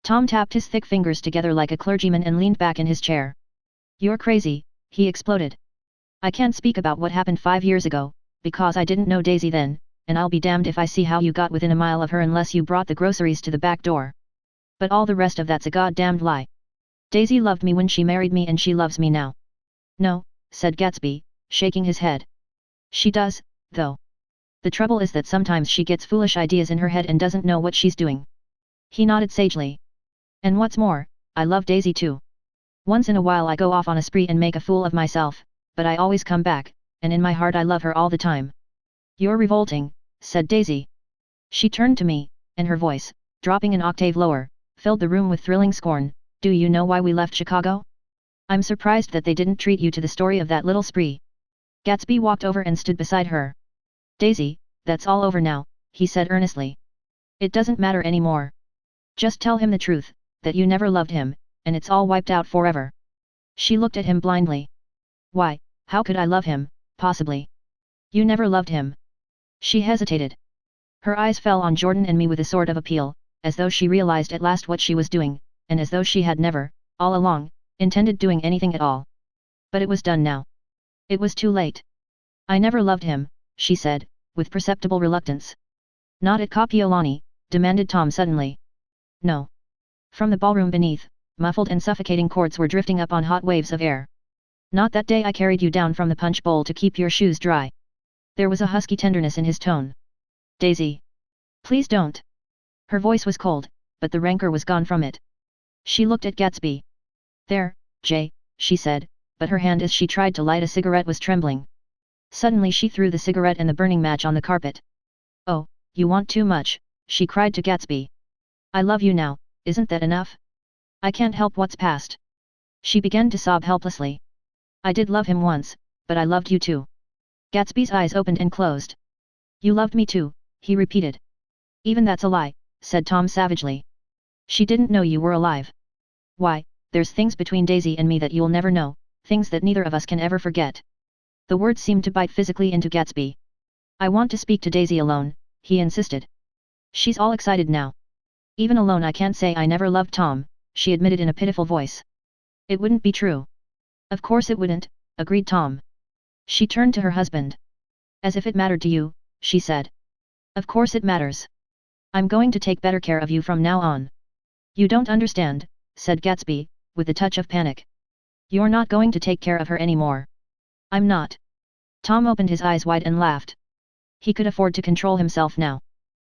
Tom tapped his thick fingers together like a clergyman and leaned back in his chair. You're crazy, he exploded. I can't speak about what happened 5 years ago, because I didn't know Daisy then, and I'll be damned if I see how you got within a mile of her unless you brought the groceries to the back door. But all the rest of that's a goddamned lie. Daisy loved me when she married me and she loves me now. No, said Gatsby, shaking his head. She does, though. The trouble is that sometimes she gets foolish ideas in her head and doesn't know what she's doing. He nodded sagely. And what's more, I love Daisy too. Once in a while I go off on a spree and make a fool of myself, but I always come back, and in my heart I love her all the time. You're revolting, said Daisy. She turned to me, and her voice, dropping an octave lower, filled the room with thrilling scorn. Do you know why we left Chicago? I'm surprised that they didn't treat you to the story of that little spree. Gatsby walked over and stood beside her. Daisy, that's all over now, he said earnestly. It doesn't matter anymore. Just tell him the truth, that you never loved him, and it's all wiped out forever. She looked at him blindly. Why, how could I love him, possibly? You never loved him. She hesitated. Her eyes fell on Jordan and me with a sort of appeal, as though she realized at last what she was doing, and as though she had never, all along, intended doing anything at all. But it was done now. It was too late. I never loved him, she said, with perceptible reluctance. Not at Kapiolani, demanded Tom suddenly. No. From the ballroom beneath, muffled and suffocating chords were drifting up on hot waves of air. Not that day I carried you down from the punch bowl to keep your shoes dry. There was a husky tenderness in his tone. Daisy. Please don't. Her voice was cold, but the rancor was gone from it. She looked at Gatsby. There, Jay, she said, but her hand as she tried to light a cigarette was trembling. Suddenly she threw the cigarette and the burning match on the carpet. Oh, you want too much, she cried to Gatsby. I love you now, isn't that enough? I can't help what's past. She began to sob helplessly. I did love him once, but I loved you too. Gatsby's eyes opened and closed. You loved me too, he repeated. Even that's a lie, said Tom savagely. She didn't know you were alive. Why, there's things between Daisy and me that you'll never know, things that neither of us can ever forget. The words seemed to bite physically into Gatsby. I want to speak to Daisy alone, he insisted. She's all excited now. Even alone I can't say I never loved Tom, she admitted in a pitiful voice. It wouldn't be true. Of course it wouldn't, agreed Tom. She turned to her husband. As if it mattered to you, she said. Of course it matters. I'm going to take better care of you from now on. You don't understand, said Gatsby, with a touch of panic. You're not going to take care of her anymore. I'm not. Tom opened his eyes wide and laughed. He could afford to control himself now.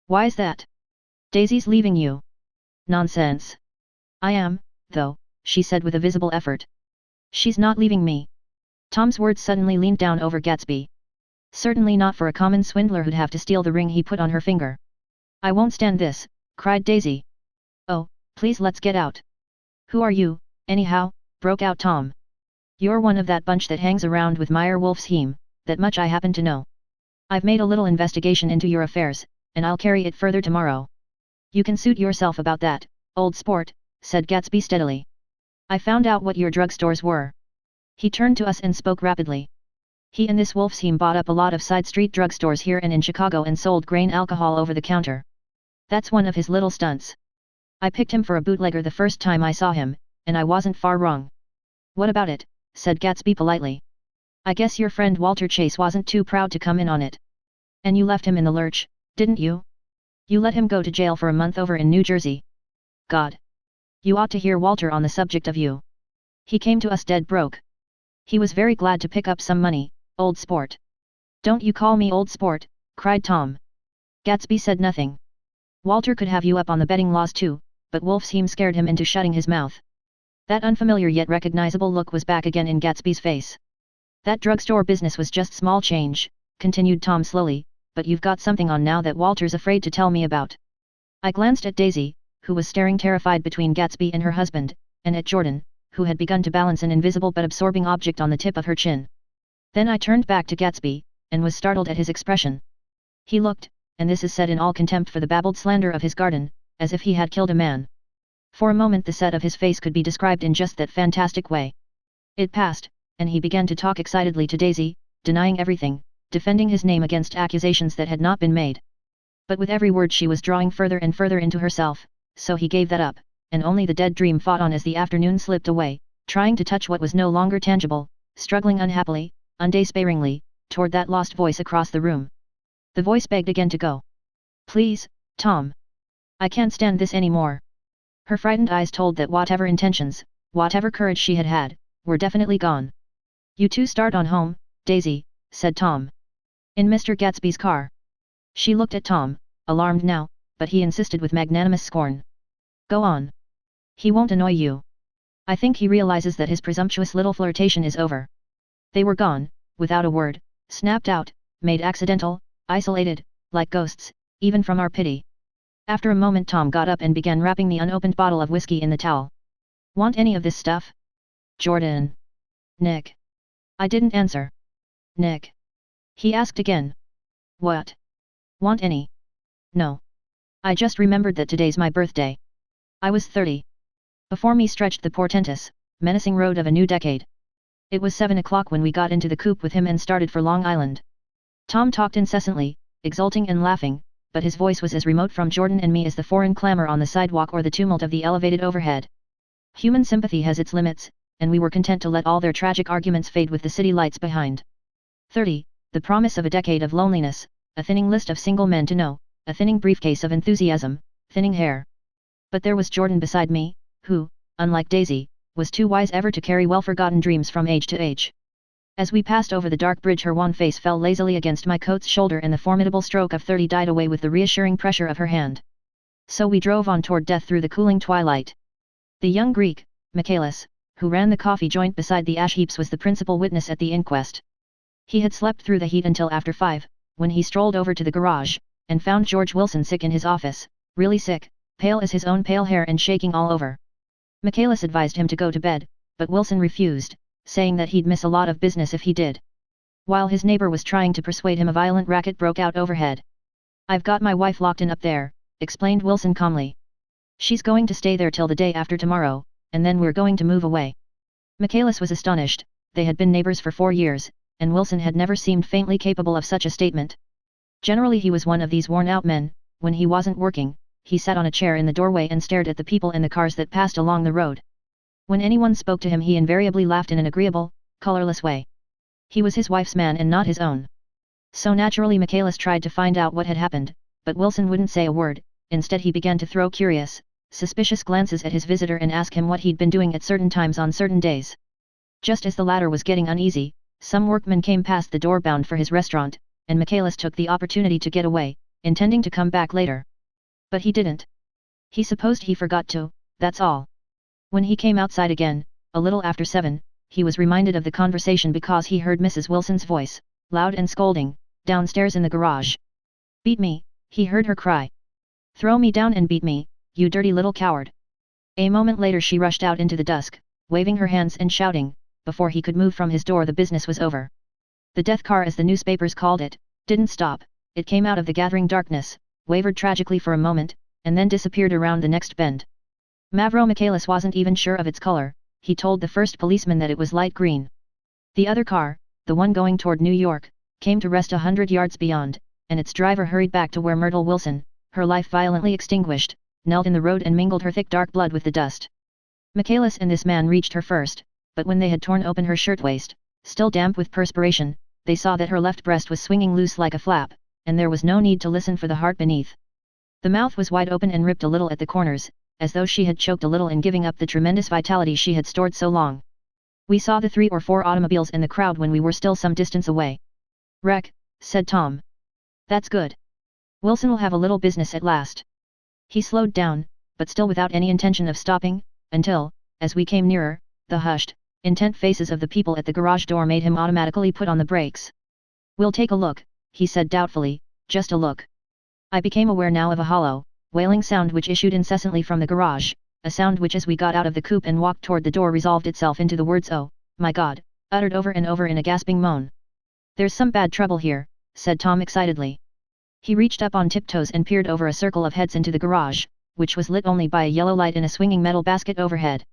Why's that? Daisy's leaving you. Nonsense. I am, though, she said with a visible effort. She's not leaving me. Tom's words suddenly leaned down over Gatsby. Certainly not for a common swindler who'd have to steal the ring he put on her finger. I won't stand this, cried Daisy. Oh, please let's get out. Who are you, anyhow, broke out Tom. You're one of that bunch that hangs around with Meyer Wolfsheim, that much I happen to know. I've made a little investigation into your affairs, and I'll carry it further tomorrow. You can suit yourself about that, old sport, said Gatsby steadily. I found out what your drugstores were. He turned to us and spoke rapidly. He and this Wolfsheim bought up a lot of side street drugstores here and in Chicago and sold grain alcohol over the counter. That's one of his little stunts. I picked him for a bootlegger the first time I saw him, and I wasn't far wrong. What about it? Said Gatsby politely. I guess your friend Walter Chase wasn't too proud to come in on it. And you left him in the lurch, didn't you? You let him go to jail for a month over in New Jersey. God. You ought to hear Walter on the subject of you. He came to us dead broke. He was very glad to pick up some money, old sport. Don't you call me old sport, cried Tom. Gatsby said nothing. Walter could have you up on the betting laws too, but Wolf's heme scared him into shutting his mouth. That unfamiliar yet recognizable look was back again in Gatsby's face. That drugstore business was just small change, continued Tom slowly, but you've got something on now that Walter's afraid to tell me about. I glanced at Daisy, who was staring terrified between Gatsby and her husband, and at Jordan, who had begun to balance an invisible but absorbing object on the tip of her chin. Then I turned back to Gatsby, and was startled at his expression. He looked, and this is said in all contempt for the babbled slander of his garden, as if he had killed a man. For a moment the set of his face could be described in just that fantastic way. It passed, and he began to talk excitedly to Daisy, denying everything, defending his name against accusations that had not been made. But with every word she was drawing further and further into herself, so he gave that up, and only the dead dream fought on as the afternoon slipped away, trying to touch what was no longer tangible, struggling unhappily, undespairingly, toward that lost voice across the room. The voice begged again to go. Please, Tom. I can't stand this anymore. Her frightened eyes told that whatever intentions, whatever courage she had had, were definitely gone. You two start on home, Daisy, said Tom. In Mr. Gatsby's car. She looked at Tom, alarmed now, but he insisted with magnanimous scorn. Go on. He won't annoy you. I think he realizes that his presumptuous little flirtation is over. They were gone, without a word, snapped out, made accidental, isolated, like ghosts, even from our pity. After a moment Tom got up and began wrapping the unopened bottle of whiskey in the towel. Want any of this stuff? Jordan. Nick. I didn't answer. Nick. He asked again. What? Want any? No. I just remembered that today's my birthday. I was 30. Before me stretched the portentous, menacing road of a new decade. It was 7 o'clock when we got into the coupe with him and started for Long Island. Tom talked incessantly, exulting and laughing, but his voice was as remote from Jordan and me as the foreign clamor on the sidewalk or the tumult of the elevated overhead. Human sympathy has its limits, and we were content to let all their tragic arguments fade with the city lights behind. 30, the promise of a decade of loneliness, a thinning list of single men to know, a thinning briefcase of enthusiasm, thinning hair. But there was Jordan beside me, who, unlike Daisy, was too wise ever to carry well-forgotten dreams from age to age. As we passed over the dark bridge her wan face fell lazily against my coat's shoulder and the formidable stroke of 30 died away with the reassuring pressure of her hand. So we drove on toward death through the cooling twilight. The young Greek, Michaelis, who ran the coffee joint beside the ash heaps was the principal witness at the inquest. He had slept through the heat until after 5, when he strolled over to the garage, and found George Wilson sick in his office, really sick, pale as his own pale hair and shaking all over. Michaelis advised him to go to bed, but Wilson refused, saying that he'd miss a lot of business if he did. While his neighbor was trying to persuade him, a violent racket broke out overhead. I've got my wife locked in up there, explained Wilson calmly. She's going to stay there till the day after tomorrow, and then we're going to move away. Michaelis was astonished. They had been neighbors for 4 years, and Wilson had never seemed faintly capable of such a statement. Generally he was one of these worn-out men. When he wasn't working, he sat on a chair in the doorway and stared at the people and the cars that passed along the road. When anyone spoke to him he invariably laughed in an agreeable, colorless way. He was his wife's man and not his own. So naturally Michaelis tried to find out what had happened, but Wilson wouldn't say a word. Instead he began to throw curious, suspicious glances at his visitor and ask him what he'd been doing at certain times on certain days. Just as the latter was getting uneasy, some workmen came past the door bound for his restaurant, and Michaelis took the opportunity to get away, intending to come back later. But he didn't. He supposed he forgot to, that's all. When he came outside again, a little after 7, he was reminded of the conversation because he heard Mrs. Wilson's voice, loud and scolding, downstairs in the garage. Beat me, he heard her cry. Throw me down and beat me, you dirty little coward. A moment later she rushed out into the dusk, waving her hands and shouting. Before he could move from his door the business was over. The death car, as the newspapers called it, didn't stop. It came out of the gathering darkness, wavered tragically for a moment, and then disappeared around the next bend. Mavro Michaelis wasn't even sure of its color. He told the first policeman that it was light green. The other car, the one going toward New York, came to rest 100 yards beyond, and its driver hurried back to where Myrtle Wilson, her life violently extinguished, knelt in the road and mingled her thick dark blood with the dust. Michaelis and this man reached her first, but when they had torn open her shirtwaist, still damp with perspiration, they saw that her left breast was swinging loose like a flap, and there was no need to listen for the heart beneath. The mouth was wide open and ripped a little at the corners, as though she had choked a little in giving up the tremendous vitality she had stored so long. We saw the 3 or 4 automobiles and the crowd when we were still some distance away. Wreck, said Tom. That's good. Wilson will have a little business at last. He slowed down, but still without any intention of stopping, until, as we came nearer, the hushed, intent faces of the people at the garage door made him automatically put on the brakes. "We'll take a look," he said doubtfully, "just a look." I became aware now of a hollow, wailing sound which issued incessantly from the garage, a sound which as we got out of the coupe and walked toward the door resolved itself into the words "Oh, my God," uttered over and over in a gasping moan. "There's some bad trouble here," said Tom excitedly. He reached up on tiptoes and peered over a circle of heads into the garage, which was lit only by a yellow light in a swinging metal basket overhead.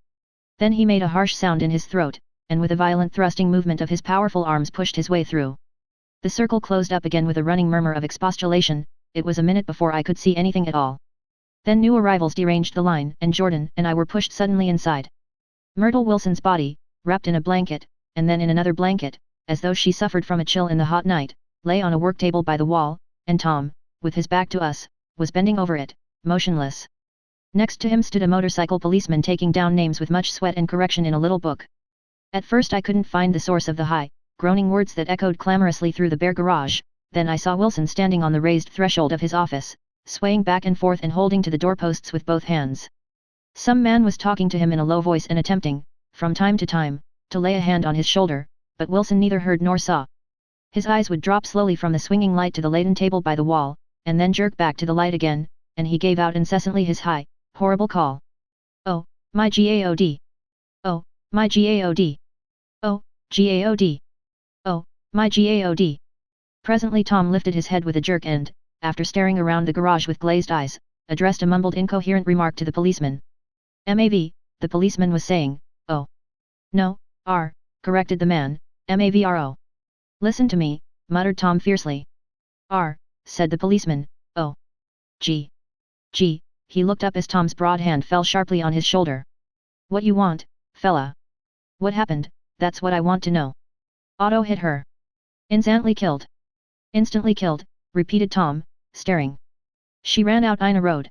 Then he made a harsh sound in his throat, and with a violent thrusting movement of his powerful arms pushed his way through. The circle closed up again with a running murmur of expostulation. It was a minute before I could see anything at all. Then new arrivals deranged the line, and Jordan and I were pushed suddenly inside. Myrtle Wilson's body, wrapped in a blanket, and then in another blanket, as though she suffered from a chill in the hot night, lay on a work table by the wall, and Tom, with his back to us, was bending over it, motionless. Next to him stood a motorcycle policeman taking down names with much sweat and correction in a little book. At first I couldn't find the source of the high, groaning words that echoed clamorously through the bare garage. Then I saw Wilson standing on the raised threshold of his office, swaying back and forth and holding to the doorposts with both hands. Some man was talking to him in a low voice and attempting, from time to time, to lay a hand on his shoulder, but Wilson neither heard nor saw. His eyes would drop slowly from the swinging light to the laden table by the wall, and then jerk back to the light again, and he gave out incessantly his high, horrible call. "Oh, my God! Oh, my God! Oh, God! Oh, my God!" Presently Tom lifted his head with a jerk and, after staring around the garage with glazed eyes, addressed a mumbled incoherent remark to the policeman. "MAV," the policeman was saying. "Oh. No, R," corrected the man, "MAVRO. "Listen to me," muttered Tom fiercely. "R," said the policeman. "Oh. G. G." He looked up as Tom's broad hand fell sharply on his shoulder. "What you want, fella? What happened, that's what I want to know." "Otto hit her. Instantly killed." "Instantly killed," repeated Tom, staring. "She ran out in a road.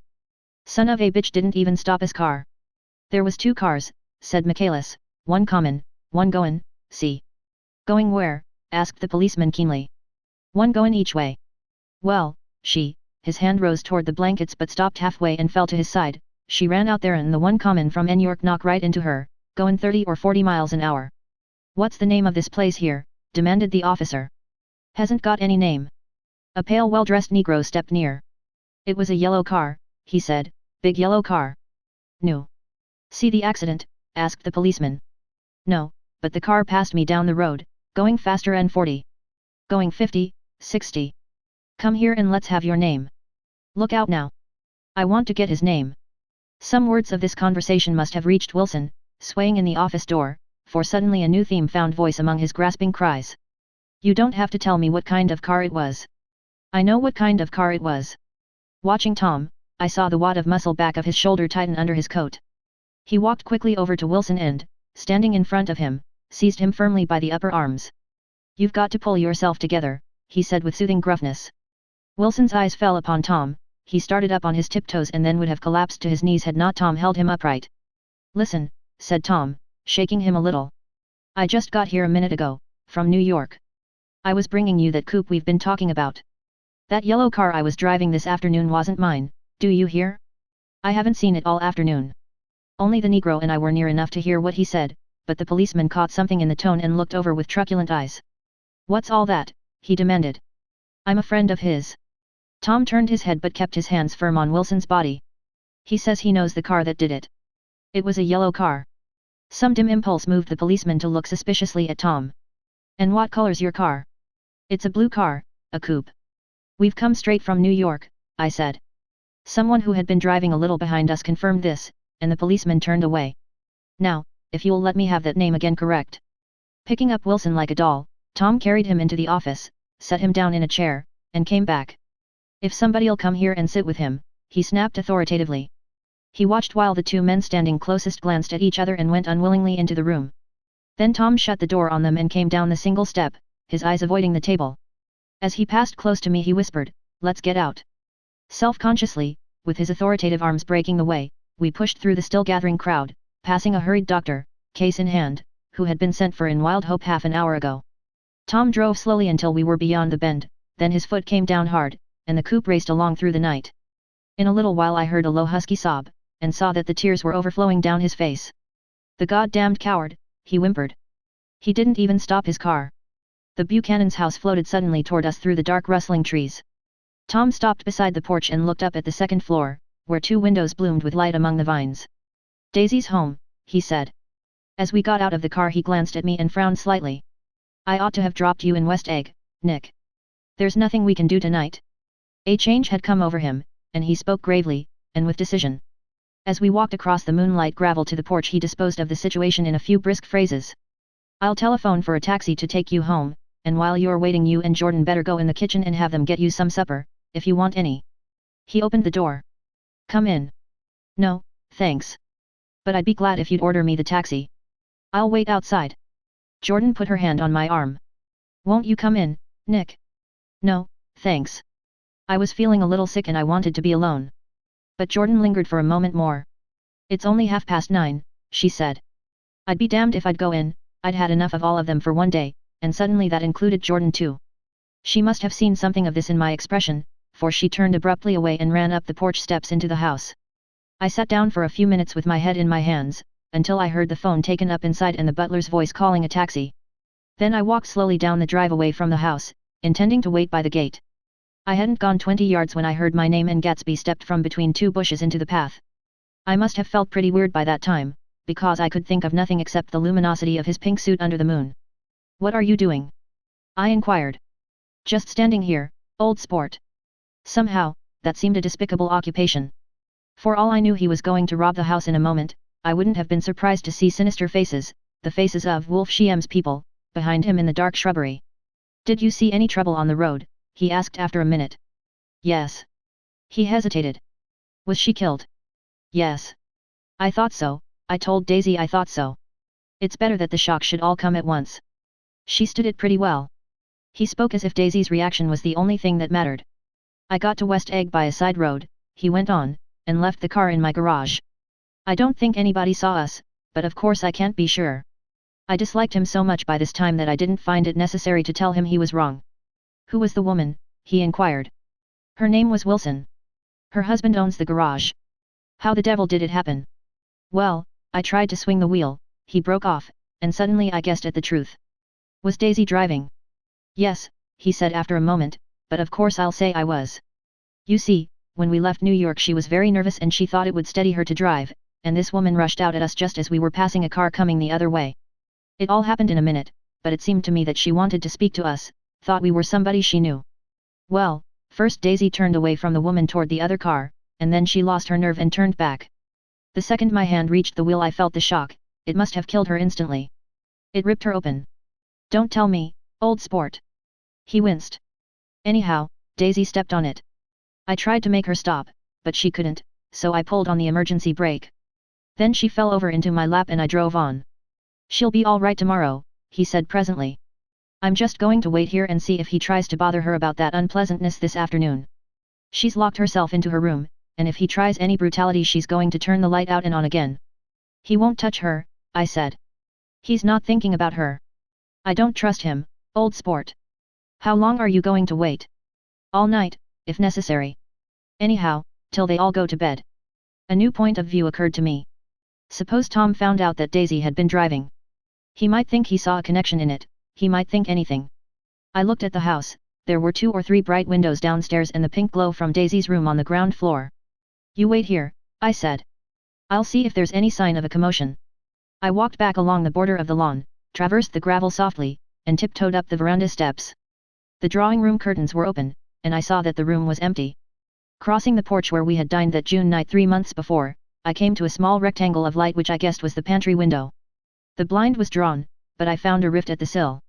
Son of a bitch didn't even stop his car." "There was 2 cars," said Michaelis, "one comin', one goin', see." "Going where?" asked the policeman keenly. "One goin' each way." "Well, his hand rose toward the blankets but stopped halfway and fell to his side. "She ran out there and the one comin' from New York knocked right into her, goin' 30 or 40 miles an hour." "What's the name of this place here?" demanded the officer. "Hasn't got any name." A pale well-dressed Negro stepped near. "It was a yellow car," he said, "big yellow car." "No. See the accident?" asked the policeman. "No, but the car passed me down the road, going faster than 40. Going 50, 60. Come here and let's have your name. Look out now. I want to get his name." Some words of this conversation must have reached Wilson, swaying in the office door, for suddenly a new theme found voice among his grasping cries. "You don't have to tell me what kind of car it was. I know what kind of car it was." Watching Tom, I saw the wad of muscle back of his shoulder tighten under his coat. He walked quickly over to Wilson and, standing in front of him, seized him firmly by the upper arms. "You've got to pull yourself together," he said with soothing gruffness. Wilson's eyes fell upon Tom. He started up on his tiptoes and then would have collapsed to his knees had not Tom held him upright. "Listen," said Tom, shaking him a little. "I just got here a minute ago, from New York. I was bringing you that coupe we've been talking about. That yellow car I was driving this afternoon wasn't mine, do you hear? I haven't seen it all afternoon." Only the Negro and I were near enough to hear what he said, but the policeman caught something in the tone and looked over with truculent eyes. "What's all that?" he demanded. "I'm a friend of his." Tom turned his head but kept his hands firm on Wilson's body. "He says he knows the car that did it. It was a yellow car." Some dim impulse moved the policeman to look suspiciously at Tom. "And what color's your car?" "It's a blue car, a coupe." "We've come straight from New York," I said. Someone who had been driving a little behind us confirmed this, and the policeman turned away. "Now, if you'll let me have that name again correct." Picking up Wilson like a doll, Tom carried him into the office, set him down in a chair, and came back. "If somebody'll come here and sit with him," he snapped authoritatively. He watched while the 2 men standing closest glanced at each other and went unwillingly into the room. Then Tom shut the door on them and came down the single step, his eyes avoiding the table. As he passed close to me he whispered, "Let's get out." Self-consciously, with his authoritative arms breaking the way, we pushed through the still gathering crowd, passing a hurried doctor, case in hand, who had been sent for in Wild Hope half an hour ago. Tom drove slowly until we were beyond the bend, then his foot came down hard, and the coupe raced along through the night. In a little while I heard a low husky sob, and saw that the tears were overflowing down his face. "The goddamned coward," he whimpered. He didn't even stop his car. The Buchanan's house floated suddenly toward us through the dark rustling trees. Tom stopped beside the porch and looked up at the second floor, where 2 windows bloomed with light among the vines. "Daisy's home," he said. As we got out of the car he glanced at me and frowned slightly. "I ought to have dropped you in West Egg, Nick. There's nothing we can do tonight." A change had come over him, and he spoke gravely, and with decision. As we walked across the moonlight gravel to the porch he disposed of the situation in a few brisk phrases. "I'll telephone for a taxi to take you home, and while you're waiting you and Jordan better go in the kitchen and have them get you some supper, if you want any." He opened the door. "Come in." "No, thanks. But I'd be glad if you'd order me the taxi. I'll wait outside." Jordan put her hand on my arm. "Won't you come in, Nick?" "No, thanks. I was feeling a little sick and I wanted to be alone." But Jordan lingered for a moment more. "It's only 9:30, she said. I'd be damned if I'd go in, I'd had enough of all of them for one day, and suddenly that included Jordan too. She must have seen something of this in my expression, for she turned abruptly away and ran up the porch steps into the house. I sat down for a few minutes with my head in my hands, until I heard the phone taken up inside and the butler's voice calling a taxi. Then I walked slowly down the drive away from the house, intending to wait by the gate. I hadn't gone 20 yards when I heard my name and Gatsby stepped from between 2 bushes into the path. I must have felt pretty weird by that time, because I could think of nothing except the luminosity of his pink suit under the moon. "What are you doing?" I inquired. "Just standing here, old sport." Somehow, that seemed a despicable occupation. For all I knew he was going to rob the house in a moment, I wouldn't have been surprised to see sinister faces, the faces of Wolf Shiem's people, behind him in the dark shrubbery. "Did you see any trouble on the road?" he asked after a minute. "Yes." He hesitated. "Was she killed?" "Yes. I thought so," I told Daisy I thought so. "It's better that the shock should all come at once. She stood it pretty well." He spoke as if Daisy's reaction was the only thing that mattered. "I got to West Egg by a side road," he went on, "and left the car in my garage. I don't think anybody saw us, but of course I can't be sure. I disliked him so much by this time that I didn't find it necessary to tell him he was wrong." "Who was the woman?" he inquired. "Her name was Wilson. Her husband owns the garage." "How the devil did it happen?" "Well, I tried to swing the wheel," he broke off, and suddenly I guessed at the truth. "Was Daisy driving?" "Yes," he said after a moment, "but of course I'll say I was. You see, when we left New York she was very nervous and she thought it would steady her to drive, and this woman rushed out at us just as we were passing a car coming the other way. It all happened in a minute, but it seemed to me that she wanted to speak to us, thought we were somebody she knew. Well, first Daisy turned away from the woman toward the other car, and then she lost her nerve and turned back. The second my hand reached the wheel I felt the shock, it must have killed her instantly. It ripped her open." "Don't tell me, old sport." He winced. "Anyhow, Daisy stepped on it. I tried to make her stop, but she couldn't, so I pulled on the emergency brake. Then she fell over into my lap and I drove on." "She'll be all right tomorrow," he said presently. "I'm just going to wait here and see if he tries to bother her about that unpleasantness this afternoon. She's locked herself into her room, and if he tries any brutality she's going to turn the light out and on again." "He won't touch her," I said. "He's not thinking about her." "I don't trust him, old sport." "How long are you going to wait?" "All night, if necessary. Anyhow, till they all go to bed." A new point of view occurred to me. Suppose Tom found out that Daisy had been driving. He might think he saw a connection in it, he might think anything. I looked at the house, there were 2 or 3 bright windows downstairs and the pink glow from Daisy's room on the ground floor. "You wait here," I said. "I'll see if there's any sign of a commotion." I walked back along the border of the lawn, traversed the gravel softly, and tiptoed up the veranda steps. The drawing room curtains were open, and I saw that the room was empty. Crossing the porch where we had dined that June night 3 months before, I came to a small rectangle of light which I guessed was the pantry window. The blind was drawn, but I found a rift at the sill.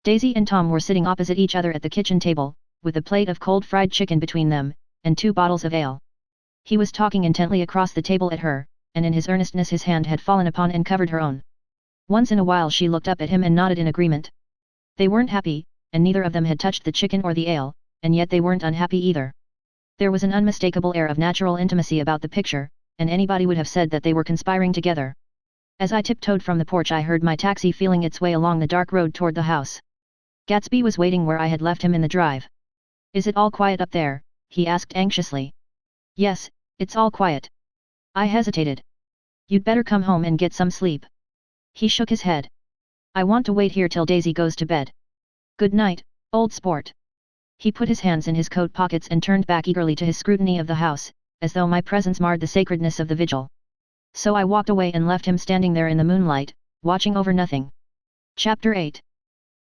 Daisy and Tom were sitting opposite each other at the kitchen table, with a plate of cold fried chicken between them, and 2 bottles of ale. He was talking intently across the table at her, and in his earnestness his hand had fallen upon and covered her own. Once in a while she looked up at him and nodded in agreement. They weren't happy, and neither of them had touched the chicken or the ale, and yet they weren't unhappy either. There was an unmistakable air of natural intimacy about the picture, and anybody would have said that they were conspiring together. As I tiptoed from the porch I heard my taxi feeling its way along the dark road toward the house. Gatsby was waiting where I had left him in the drive. "Is it all quiet up there?" he asked anxiously. "Yes, it's all quiet. I hesitated. You'd better come home and get some sleep. He shook his head. I want to wait here till Daisy goes to bed. Good night, old sport. He put his hands in his coat pockets and turned back eagerly to his scrutiny of the house, as though my presence marred the sacredness of the vigil. So I walked away and left him standing there in the moonlight, watching over nothing. Chapter 8.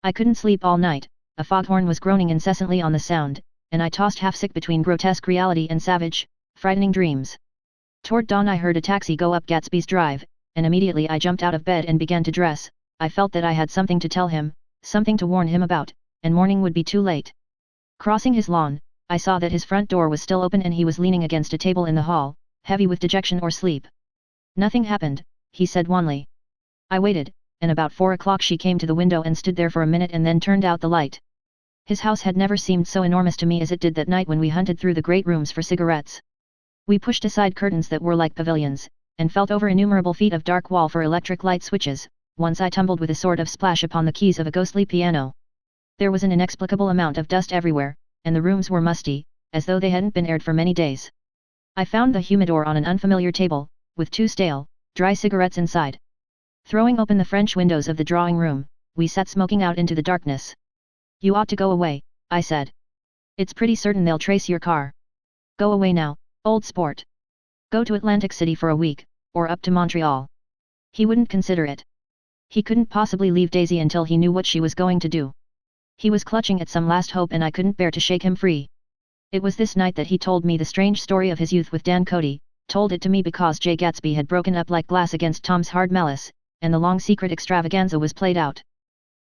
I couldn't sleep all night, a foghorn was groaning incessantly on the sound, and I tossed half-sick between grotesque reality and savage, frightening dreams. Toward dawn I heard a taxi go up Gatsby's drive, and immediately I jumped out of bed and began to dress. I felt that I had something to tell him, something to warn him about, and morning would be too late. Crossing his lawn, I saw that his front door was still open and he was leaning against a table in the hall, heavy with dejection or sleep. Nothing happened, he said wanly. I waited, and about 4 o'clock she came to the window and stood there for a minute and then turned out the light. His house had never seemed so enormous to me as it did that night when we hunted through the great rooms for cigarettes. We pushed aside curtains that were like pavilions, and felt over innumerable feet of dark wall for electric light switches. Once I tumbled with a sort of splash upon the keys of a ghostly piano. There was an inexplicable amount of dust everywhere, and the rooms were musty, as though they hadn't been aired for many days. I found the humidor on an unfamiliar table, with 2 stale, dry cigarettes inside. Throwing open the French windows of the drawing room, we sat smoking out into the darkness. You ought to go away, I said. It's pretty certain they'll trace your car. Go away now, old sport. Go to Atlantic City for a week, or up to Montreal. He wouldn't consider it. He couldn't possibly leave Daisy until he knew what she was going to do. He was clutching at some last hope and I couldn't bear to shake him free. It was this night that he told me the strange story of his youth with Dan Cody, told it to me because Jay Gatsby had broken up like glass against Tom's hard malice, and the long secret extravaganza was played out.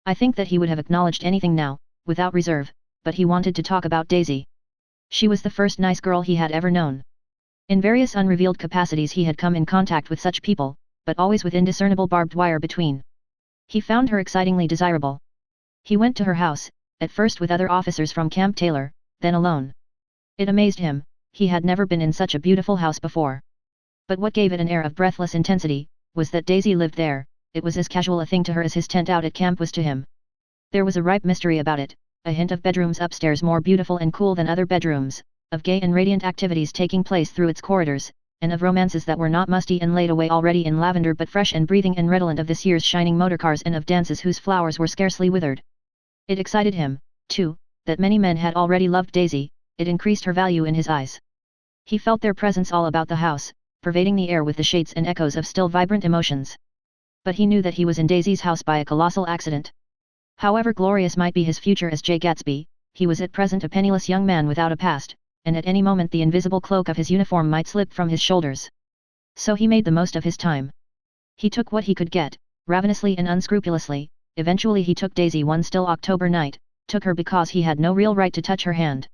I think that he would have acknowledged anything now, without reserve, but he wanted to talk about Daisy. She was the first nice girl he had ever known. In various unrevealed capacities he had come in contact with such people, but always with indiscernible barbed wire between. He found her excitingly desirable. He went to her house, at first with other officers from Camp Taylor, then alone. It amazed him, he had never been in such a beautiful house before. But what gave it an air of breathless intensity, was that Daisy lived there. It was as casual a thing to her as his tent out at camp was to him. There was a ripe mystery about it, a hint of bedrooms upstairs more beautiful and cool than other bedrooms, of gay and radiant activities taking place through its corridors, and of romances that were not musty and laid away already in lavender but fresh and breathing and redolent of this year's shining motorcars and of dances whose flowers were scarcely withered. It excited him, too, that many men had already loved Daisy, it increased her value in his eyes. He felt their presence all about the house, pervading the air with the shades and echoes of still vibrant emotions. But he knew that he was in Daisy's house by a colossal accident. However glorious might be his future as Jay Gatsby, he was at present a penniless young man without a past, and at any moment the invisible cloak of his uniform might slip from his shoulders. So he made the most of his time. He took what he could get, ravenously and unscrupulously. Eventually he took Daisy one still October night, took her because he had no real right to touch her hand.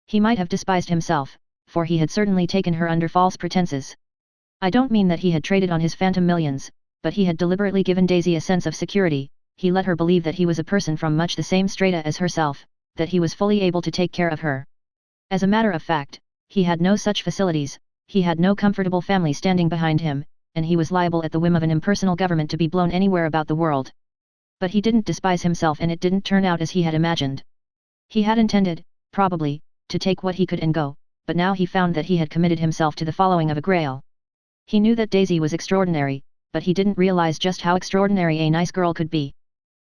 He might have despised himself, for he had certainly taken her under false pretenses. I don't mean that he had traded on his phantom millions, but he had deliberately given Daisy a sense of security. He let her believe that he was a person from much the same strata as herself, that he was fully able to take care of her. As a matter of fact, he had no such facilities, he had no comfortable family standing behind him, and he was liable at the whim of an impersonal government to be blown anywhere about the world. But he didn't despise himself and it didn't turn out as he had imagined. He had intended, probably, to take what he could and go, but now he found that he had committed himself to the following of a grail. He knew that Daisy was extraordinary, but he didn't realize just how extraordinary a nice girl could be.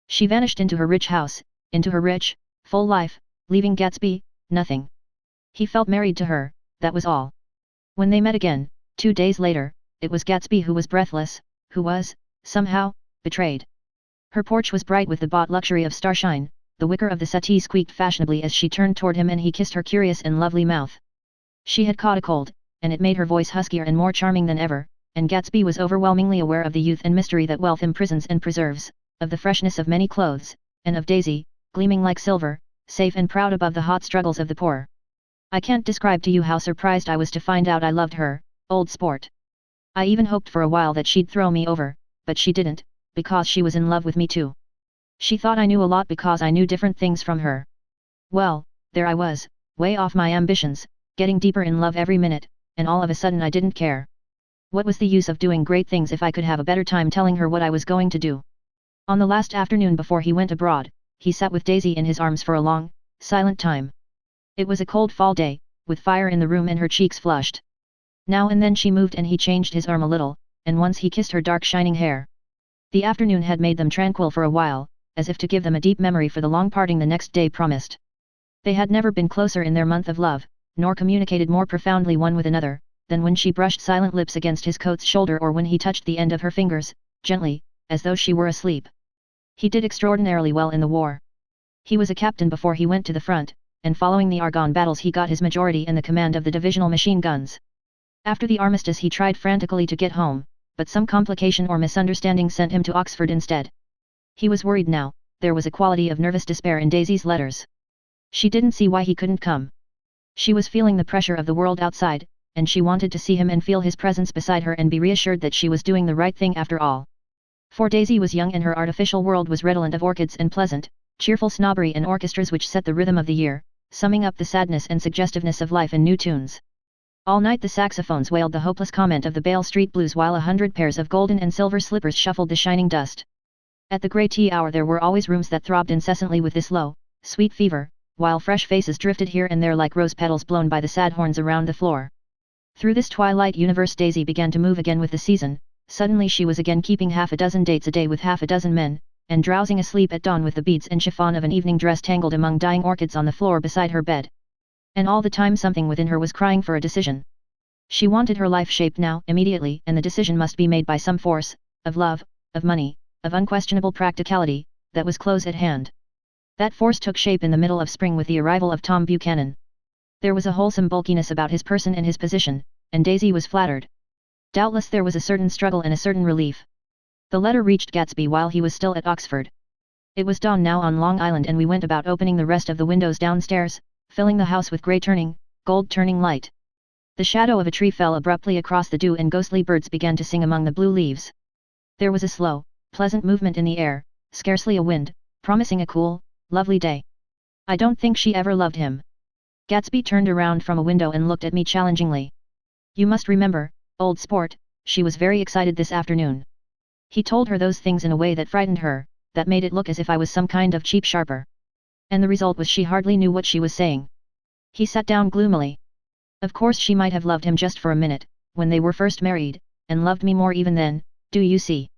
She vanished into her rich house, into her rich, full life, leaving Gatsby, nothing. He felt married to her, that was all. When they met again, 2 days later, it was Gatsby who was breathless, who was, somehow, betrayed. Her porch was bright with the bought luxury of starshine, the wicker of the settee squeaked fashionably as she turned toward him and he kissed her curious and lovely mouth. She had caught a cold, and it made her voice huskier and more charming than ever, and Gatsby was overwhelmingly aware of the youth and mystery that wealth imprisons and preserves, of the freshness of many clothes, and of Daisy, gleaming like silver, safe and proud above the hot struggles of the poor. I can't describe to you how surprised I was to find out I loved her, old sport. I even hoped for a while that she'd throw me over, but she didn't, because she was in love with me too. She thought I knew a lot because I knew different things from her. Well, there I was, way off my ambitions, getting deeper in love every minute, and all of a sudden I didn't care. What was the use of doing great things if I could have a better time telling her what I was going to do? On the last afternoon before he went abroad, he sat with Daisy in his arms for a long, silent time. It was a cold fall day, with fire in the room and her cheeks flushed. Now and then she moved and he changed his arm a little, and once he kissed her dark shining hair. The afternoon had made them tranquil for a while, as if to give them a deep memory for the long parting the next day promised. They had never been closer in their month of love, nor communicated more profoundly one with another, than when she brushed silent lips against his coat's shoulder or when he touched the end of her fingers, gently, as though she were asleep. He did extraordinarily well in the war. He was a captain before he went to the front, and following the Argonne battles he got his majority in the command of the divisional machine guns. After the armistice he tried frantically to get home, but some complication or misunderstanding sent him to Oxford instead. He was worried now. There was a quality of nervous despair in Daisy's letters. She didn't see why he couldn't come. She was feeling the pressure of the world outside, and she wanted to see him and feel his presence beside her and be reassured that she was doing the right thing after all. For Daisy was young and her artificial world was redolent of orchids and pleasant, cheerful snobbery and orchestras which set the rhythm of the year, summing up the sadness and suggestiveness of life in new tunes. All night the saxophones wailed the hopeless comment of the Bale Street Blues while 100 pairs of golden and silver slippers shuffled the shining dust. At the grey tea hour there were always rooms that throbbed incessantly with this low, sweet fever, while fresh faces drifted here and there like rose petals blown by the sad horns around the floor. Through this twilight universe Daisy began to move again with the season. Suddenly she was again keeping half a dozen dates a day with half a dozen men, and drowsing asleep at dawn with the beads and chiffon of an evening dress tangled among dying orchids on the floor beside her bed. And all the time something within her was crying for a decision. She wanted her life shaped now, immediately, and the decision must be made by some force, of love, of money, of unquestionable practicality, that was close at hand. That force took shape in the middle of spring with the arrival of Tom Buchanan. There was a wholesome bulkiness about his person and his position, and Daisy was flattered. Doubtless there was a certain struggle and a certain relief. The letter reached Gatsby while he was still at Oxford. It was dawn now on Long Island and we went about opening the rest of the windows downstairs, filling the house with grey turning, gold turning light. The shadow of a tree fell abruptly across the dew and ghostly birds began to sing among the blue leaves. There was a slow, pleasant movement in the air, scarcely a wind, promising a cool, lovely day. I don't think she ever loved him. Gatsby turned around from a window and looked at me challengingly. You must remember, old sport, she was very excited this afternoon. He told her those things in a way that frightened her, that made it look as if I was some kind of cheap sharper. And the result was she hardly knew what she was saying. He sat down gloomily. Of course she might have loved him just for a minute, when they were first married, and loved me more even then, do you see?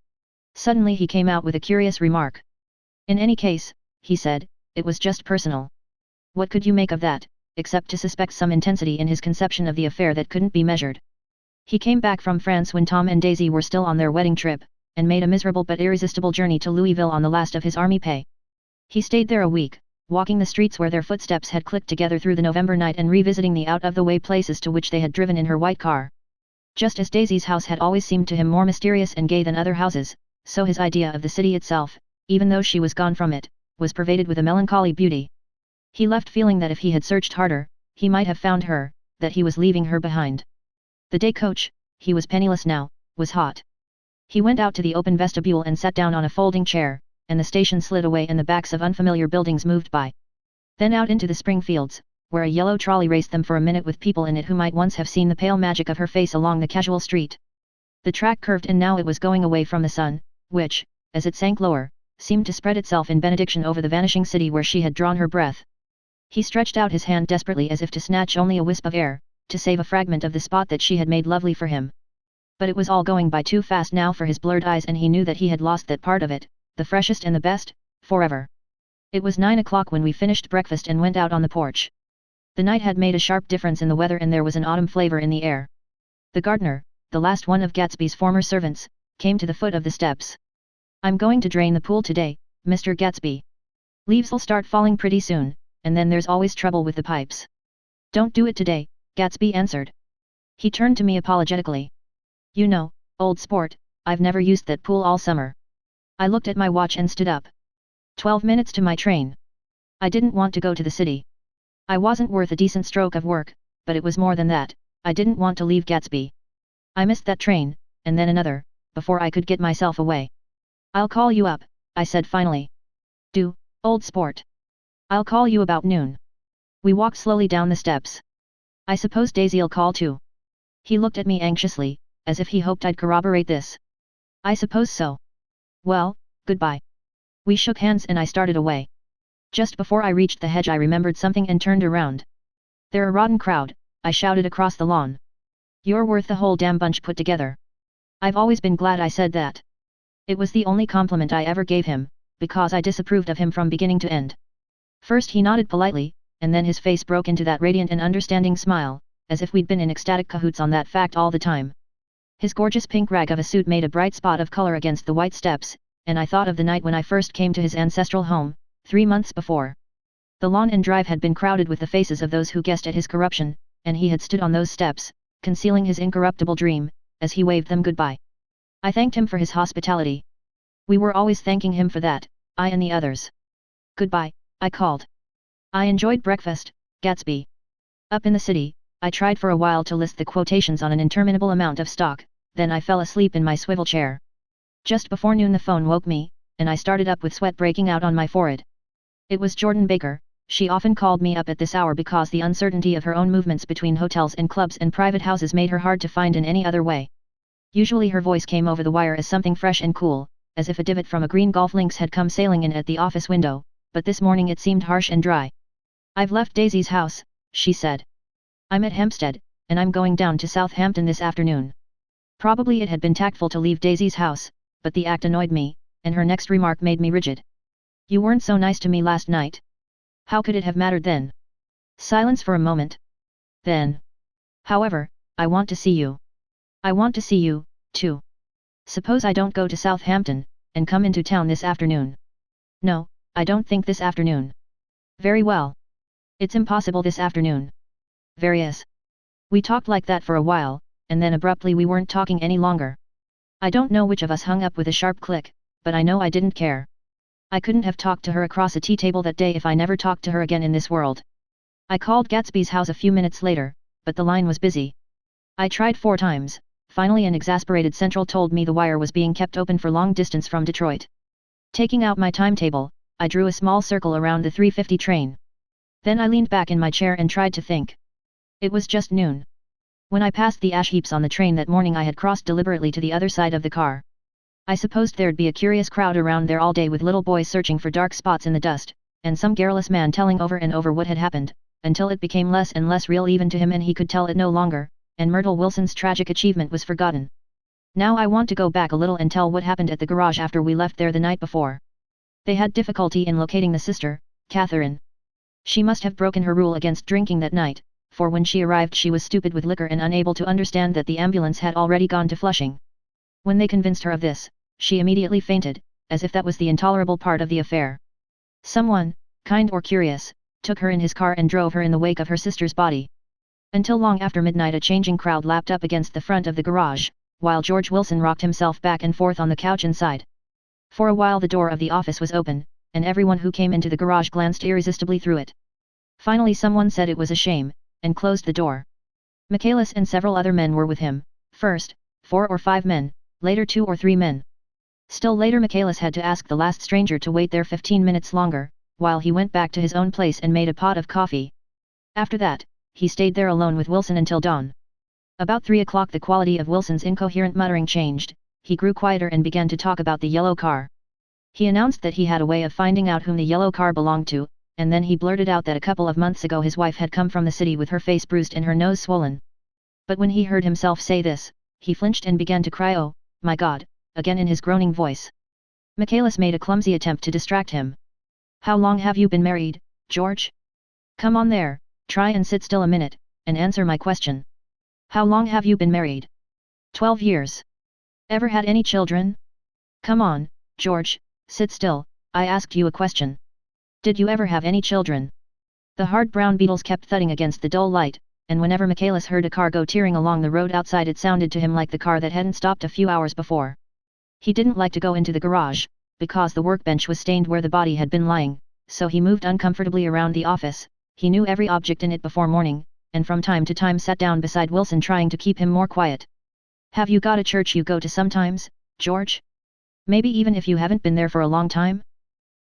Suddenly he came out with a curious remark. In any case, he said, it was just personal. What could you make of that, except to suspect some intensity in his conception of the affair that couldn't be measured? He came back from France when Tom and Daisy were still on their wedding trip, and made a miserable but irresistible journey to Louisville on the last of his army pay. He stayed there a week, walking the streets where their footsteps had clicked together through the November night and revisiting the out-of-the-way places to which they had driven in her white car. Just as Daisy's house had always seemed to him more mysterious and gay than other houses, so his idea of the city itself, even though she was gone from it, was pervaded with a melancholy beauty. He left feeling that if he had searched harder, he might have found her, that he was leaving her behind. The day coach, he was penniless now, was hot. He went out to the open vestibule and sat down on a folding chair, and the station slid away and the backs of unfamiliar buildings moved by. Then out into the spring fields, where a yellow trolley raced them for a minute with people in it who might once have seen the pale magic of her face along the casual street. The track curved and now it was going away from the sun, which, as it sank lower, seemed to spread itself in benediction over the vanishing city where she had drawn her breath. He stretched out his hand desperately as if to snatch only a wisp of air, to save a fragment of the spot that she had made lovely for him. But it was all going by too fast now for his blurred eyes and he knew that he had lost that part of it, the freshest and the best, forever. It was 9 o'clock when we finished breakfast and went out on the porch. The night had made a sharp difference in the weather and there was an autumn flavor in the air. The gardener, the last one of Gatsby's former servants, came to the foot of the steps. I'm going to drain the pool today, Mr. Gatsby. Leaves'll start falling pretty soon, and then there's always trouble with the pipes. Don't do it today, Gatsby answered. He turned to me apologetically. You know, old sport, I've never used that pool all summer. I looked at my watch and stood up. 12 minutes to my train. I didn't want to go to the city. I wasn't worth a decent stroke of work, but it was more than that, I didn't want to leave Gatsby. I missed that train, and then another, before I could get myself away. I'll call you up, I said finally. Do, old sport. I'll call you about noon. We walked slowly down the steps. I suppose Daisy'll call too. He looked at me anxiously, as if he hoped I'd corroborate this. I suppose so. Well, goodbye. We shook hands and I started away. Just before I reached the hedge I remembered something and turned around. They're a rotten crowd, I shouted across the lawn. You're worth the whole damn bunch put together. I've always been glad I said that. It was the only compliment I ever gave him, because I disapproved of him from beginning to end. First he nodded politely, and then his face broke into that radiant and understanding smile, as if we'd been in ecstatic cahoots on that fact all the time. His gorgeous pink rag of a suit made a bright spot of color against the white steps, and I thought of the night when I first came to his ancestral home, 3 months before. The lawn and drive had been crowded with the faces of those who guessed at his corruption, and he had stood on those steps, concealing his incorruptible dream, as he waved them goodbye. I thanked him for his hospitality. We were always thanking him for that, I and the others. Goodbye, I called. I enjoyed breakfast, Gatsby. Up in the city, I tried for a while to list the quotations on an interminable amount of stock, then I fell asleep in my swivel chair. Just before noon the phone woke me, and I started up with sweat breaking out on my forehead. It was Jordan Baker. She often called me up at this hour because the uncertainty of her own movements between hotels and clubs and private houses made her hard to find in any other way. Usually her voice came over the wire as something fresh and cool, as if a divot from a green golf links had come sailing in at the office window, but this morning it seemed harsh and dry. I've left Daisy's house, she said. I'm at Hempstead, and I'm going down to Southampton this afternoon. Probably it had been tactful to leave Daisy's house, but the act annoyed me, and her next remark made me rigid. You weren't so nice to me last night. How could it have mattered then? Silence for a moment. Then. However, I want to see you. I want to see you, too. Suppose I don't go to Southampton, and come into town this afternoon. No, I don't think this afternoon. Very well. It's impossible this afternoon. Various. We talked like that for a while, and then abruptly we weren't talking any longer. I don't know which of us hung up with a sharp click, but I know I didn't care. I couldn't have talked to her across a tea table that day if I never talked to her again in this world. I called Gatsby's house a few minutes later, but the line was busy. I tried 4 times, finally an exasperated central told me the wire was being kept open for long distance from Detroit. Taking out my timetable, I drew a small circle around the 3:50 train. Then I leaned back in my chair and tried to think. It was just noon. When I passed the ash heaps on the train that morning I had crossed deliberately to the other side of the car. I supposed there'd be a curious crowd around there all day with little boys searching for dark spots in the dust, and some garrulous man telling over and over what had happened, until it became less and less real even to him and he could tell it no longer, and Myrtle Wilson's tragic achievement was forgotten. Now I want to go back a little and tell what happened at the garage after we left there the night before. They had difficulty in locating the sister, Catherine. She must have broken her rule against drinking that night, for when she arrived she was stupid with liquor and unable to understand that the ambulance had already gone to Flushing. When they convinced her of this, she immediately fainted, as if that was the intolerable part of the affair. Someone, kind or curious, took her in his car and drove her in the wake of her sister's body. Until long after midnight a changing crowd lapped up against the front of the garage, while George Wilson rocked himself back and forth on the couch inside. For a while the door of the office was open, and everyone who came into the garage glanced irresistibly through it. Finally someone said it was a shame, and closed the door. Michaelis and several other men were with him, first, 4 or 5 men, later 2 or 3 men. Still later Michaelis had to ask the last stranger to wait there 15 minutes longer, while he went back to his own place and made a pot of coffee. After that, he stayed there alone with Wilson until dawn. About 3 o'clock the quality of Wilson's incoherent muttering changed, he grew quieter and began to talk about the yellow car. He announced that he had a way of finding out whom the yellow car belonged to, and then he blurted out that a couple of months ago his wife had come from the city with her face bruised and her nose swollen. But when he heard himself say this, he flinched and began to cry, "Oh, my God," again in his groaning voice. Michaelis made a clumsy attempt to distract him. "How long have you been married, George? Come on there, try and sit still a minute, and answer my question. How long have you been married?" 12 years. Ever had any children? Come on, George, sit still, I asked you a question. Did you ever have any children? The hard brown beetles kept thudding against the dull light, and whenever Michaelis heard a car go tearing along the road outside it sounded to him like the car that hadn't stopped a few hours before. He didn't like to go into the garage, because the workbench was stained where the body had been lying, so he moved uncomfortably around the office. He knew every object in it before morning, and from time to time sat down beside Wilson trying to keep him more quiet. Have you got a church you go to sometimes, George? Maybe even if you haven't been there for a long time?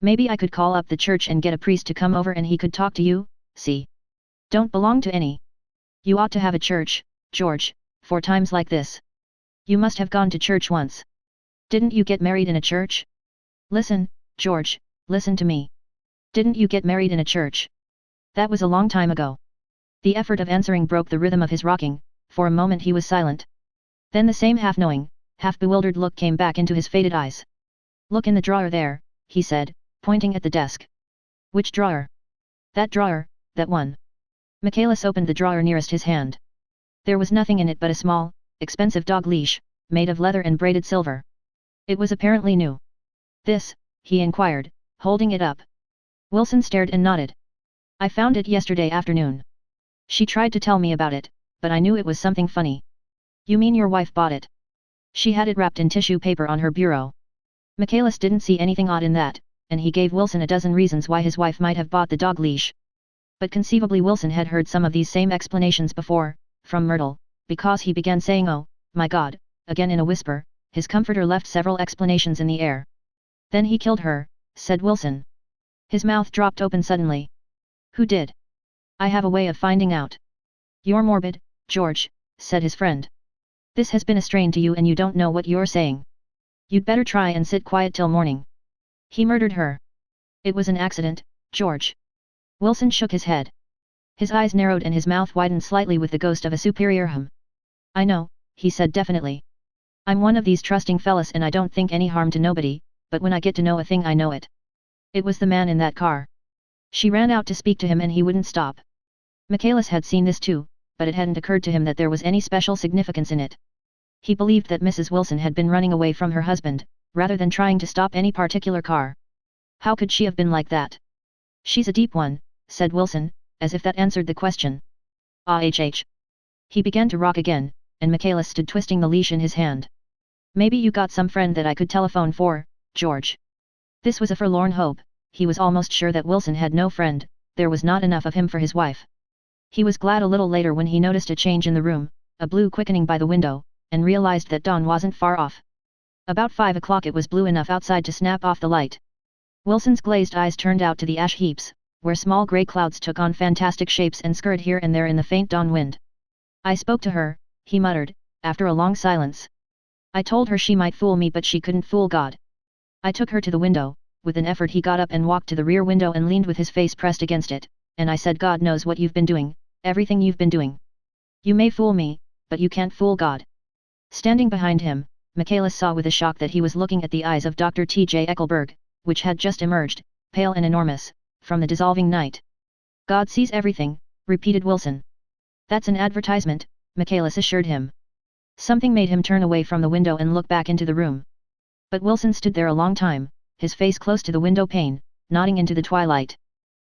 Maybe I could call up the church and get a priest to come over and he could talk to you, see? Don't belong to any. You ought to have a church, George, for times like this. You must have gone to church once. Didn't you get married in a church? Listen, George, listen to me. Didn't you get married in a church? That was a long time ago. The effort of answering broke the rhythm of his rocking, For a moment he was silent. Then the same half-knowing, half-bewildered look came back into his faded eyes. "Look in the drawer there," he said, pointing at the desk. "Which drawer?" "That drawer, that one." Michaelis opened the drawer nearest his hand. There was nothing in it but a small, expensive dog leash, made of leather and braided silver. It was apparently new. "This?" he inquired, holding it up. Wilson stared and nodded. "I found it yesterday afternoon. She tried to tell me about it, but I knew it was something funny." "You mean your wife bought it?" "She had it wrapped in tissue paper on her bureau." Michaelis didn't see anything odd in that, and he gave Wilson a dozen reasons why his wife might have bought the dog leash. But conceivably Wilson had heard some of these same explanations before, from Myrtle, because he began saying "oh, my God," again in a whisper. His comforter left several explanations in the air. "Then he killed her," said Wilson. His mouth dropped open suddenly. "Who did?" "I have a way of finding out." "You're morbid, George," said his friend. "This has been a strain to you and you don't know what you're saying. You'd better try and sit quiet till morning." "He murdered her." "It was an accident, George." Wilson shook his head. His eyes narrowed and his mouth widened slightly with the ghost of a superior hum. "I know," he said definitely. "I'm one of these trusting fellas and I don't think any harm to nobody, but when I get to know a thing I know it. It was the man in that car." She ran out to speak to him and he wouldn't stop. Michaelis had seen this too, but it hadn't occurred to him that there was any special significance in it. He believed that Mrs. Wilson had been running away from her husband, rather than trying to stop any particular car. How could she have been like that? "She's a deep one," said Wilson, as if that answered the question. "Ah-h-h." He began to rock again, and Michaelis stood twisting the leash in his hand. "Maybe you got some friend that I could telephone for, George." This was a forlorn hope. He was almost sure that Wilson had no friend, there was not enough of him for his wife. He was glad a little later when he noticed a change in the room, a blue quickening by the window, and realized that dawn wasn't far off. About 5 o'clock it was blue enough outside to snap off the light. Wilson's glazed eyes turned out to the ash heaps, where small grey clouds took on fantastic shapes and scurried here and there in the faint dawn wind. "I spoke to her," he muttered, after a long silence. "I told her she might fool me but she couldn't fool God. I took her to the window." With an effort he got up and walked to the rear window and leaned with his face pressed against it, "and I said God knows what you've been doing, everything you've been doing. You may fool me, but you can't fool God." Standing behind him, Michaelis saw with a shock that he was looking at the eyes of Dr. T.J. Eckelberg, which had just emerged, pale and enormous, from the dissolving night. "God sees everything," repeated Wilson. "That's an advertisement," Michaelis assured him. Something made him turn away from the window and look back into the room. But Wilson stood there a long time, his face close to the window pane, nodding into the twilight.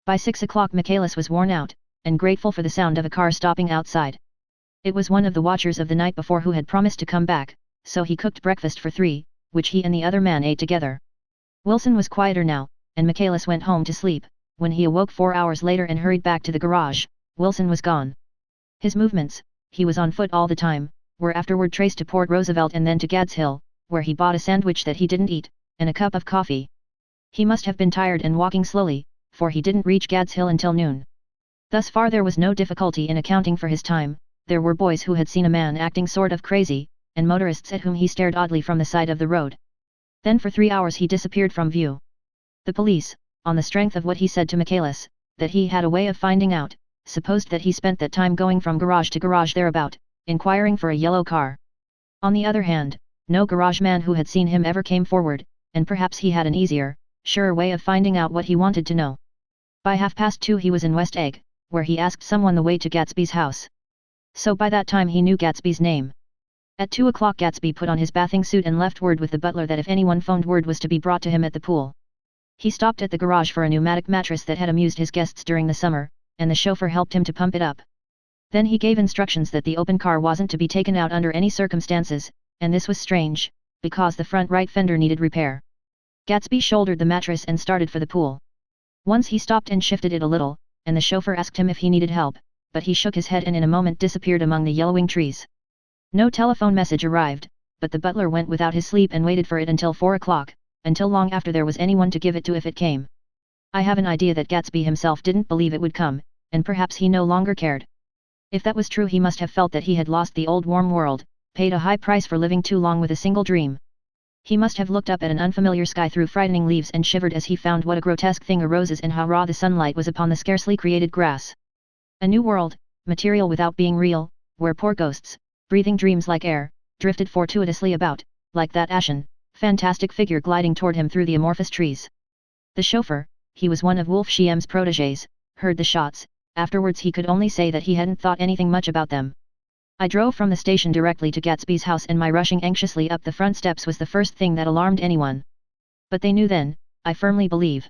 By 6 o'clock Michaelis was worn out, and grateful for the sound of a car stopping outside. It was one of the watchers of the night before who had promised to come back, so he cooked breakfast for 3, which he and the other man ate together. Wilson was quieter now, and Michaelis went home to sleep. When he awoke 4 hours later and hurried back to the garage, Wilson was gone. His movements, he was on foot all the time, were afterward traced to Port Roosevelt and then to Gads Hill, where he bought a sandwich that he didn't eat, and a cup of coffee. He must have been tired and walking slowly, for he didn't reach Gads Hill until noon. Thus far there was no difficulty in accounting for his time. There were boys who had seen a man acting sort of crazy, and motorists at whom he stared oddly from the side of the road. Then for 3 hours he disappeared from view. The police, on the strength of what he said to Michaelis, that he had a way of finding out, supposed that he spent that time going from garage to garage thereabout, inquiring for a yellow car. On the other hand, no garage man who had seen him ever came forward, and perhaps he had an easier, surer way of finding out what he wanted to know. By 2:30 he was in West Egg, where he asked someone the way to Gatsby's house. So by that time he knew Gatsby's name. At 2 o'clock Gatsby put on his bathing suit and left word with the butler that if anyone phoned word was to be brought to him at the pool. He stopped at the garage for a pneumatic mattress that had amused his guests during the summer, and the chauffeur helped him to pump it up. Then he gave instructions that the open car wasn't to be taken out under any circumstances, and this was strange, because the front right fender needed repair. Gatsby shouldered the mattress and started for the pool. Once he stopped and shifted it a little, and the chauffeur asked him if he needed help, but he shook his head and in a moment disappeared among the yellowing trees. No telephone message arrived, but the butler went without his sleep and waited for it until 4 o'clock, until long after there was anyone to give it to if it came. I have an idea that Gatsby himself didn't believe it would come, and perhaps he no longer cared. If that was true he must have felt that he had lost the old warm world, paid a high price for living too long with a single dream. He must have looked up at an unfamiliar sky through frightening leaves and shivered as he found what a grotesque thing are roses and how raw the sunlight was upon the scarcely created grass. A new world, material without being real, where poor ghosts, breathing dreams like air, drifted fortuitously about, like that ashen, fantastic figure gliding toward him through the amorphous trees. The chauffeur, he was one of Wolf Shiem's protégés, heard the shots. Afterwards he could only say that he hadn't thought anything much about them. I drove from the station directly to Gatsby's house, and my rushing anxiously up the front steps was the first thing that alarmed anyone. But they knew then, I firmly believe.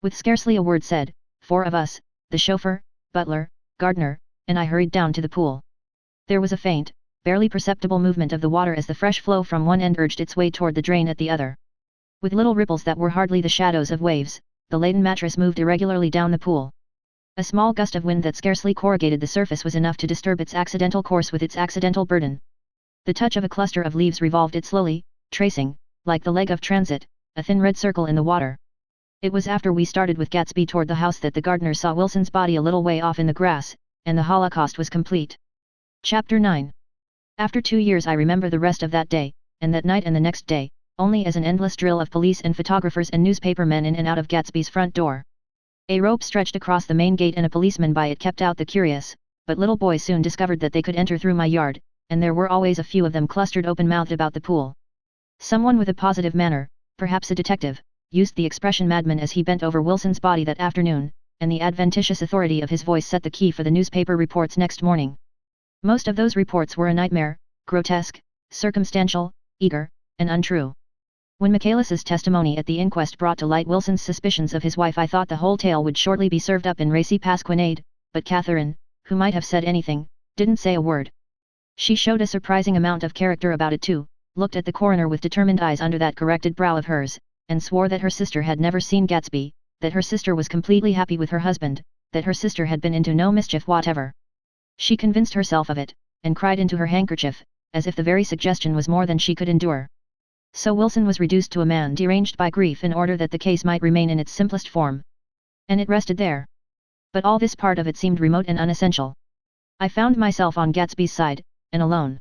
With scarcely a word said, 4 of us, the chauffeur, butler, gardener, and I hurried down to the pool. There was a faint, barely perceptible movement of the water as the fresh flow from one end urged its way toward the drain at the other. With little ripples that were hardly the shadows of waves, the laden mattress moved irregularly down the pool. A small gust of wind that scarcely corrugated the surface was enough to disturb its accidental course with its accidental burden. The touch of a cluster of leaves revolved it slowly, tracing, like the leg of transit, a thin red circle in the water. It was after we started with Gatsby toward the house that the gardener saw Wilson's body a little way off in the grass, and the Holocaust was complete. Chapter 9. After 2 years I remember the rest of that day, and that night and the next day, only as an endless drill of police and photographers and newspaper men in and out of Gatsby's front door. A rope stretched across the main gate and a policeman by it kept out the curious, but little boys soon discovered that they could enter through my yard, and there were always a few of them clustered open-mouthed about the pool. Someone with a positive manner, perhaps a detective, used the expression madman as he bent over Wilson's body that afternoon, and the adventitious authority of his voice set the key for the newspaper reports next morning. Most of those reports were a nightmare, grotesque, circumstantial, eager, and untrue. When Michaelis's testimony at the inquest brought to light Wilson's suspicions of his wife, I thought the whole tale would shortly be served up in racy pasquinade, but Catherine, who might have said anything, didn't say a word. She showed a surprising amount of character about it too, looked at the coroner with determined eyes under that corrected brow of hers, and swore that her sister had never seen Gatsby, that her sister was completely happy with her husband, that her sister had been into no mischief whatever. She convinced herself of it, and cried into her handkerchief, as if the very suggestion was more than she could endure. So Wilson was reduced to a man deranged by grief in order that the case might remain in its simplest form. And it rested there. But all this part of it seemed remote and unessential. I found myself on Gatsby's side, and alone.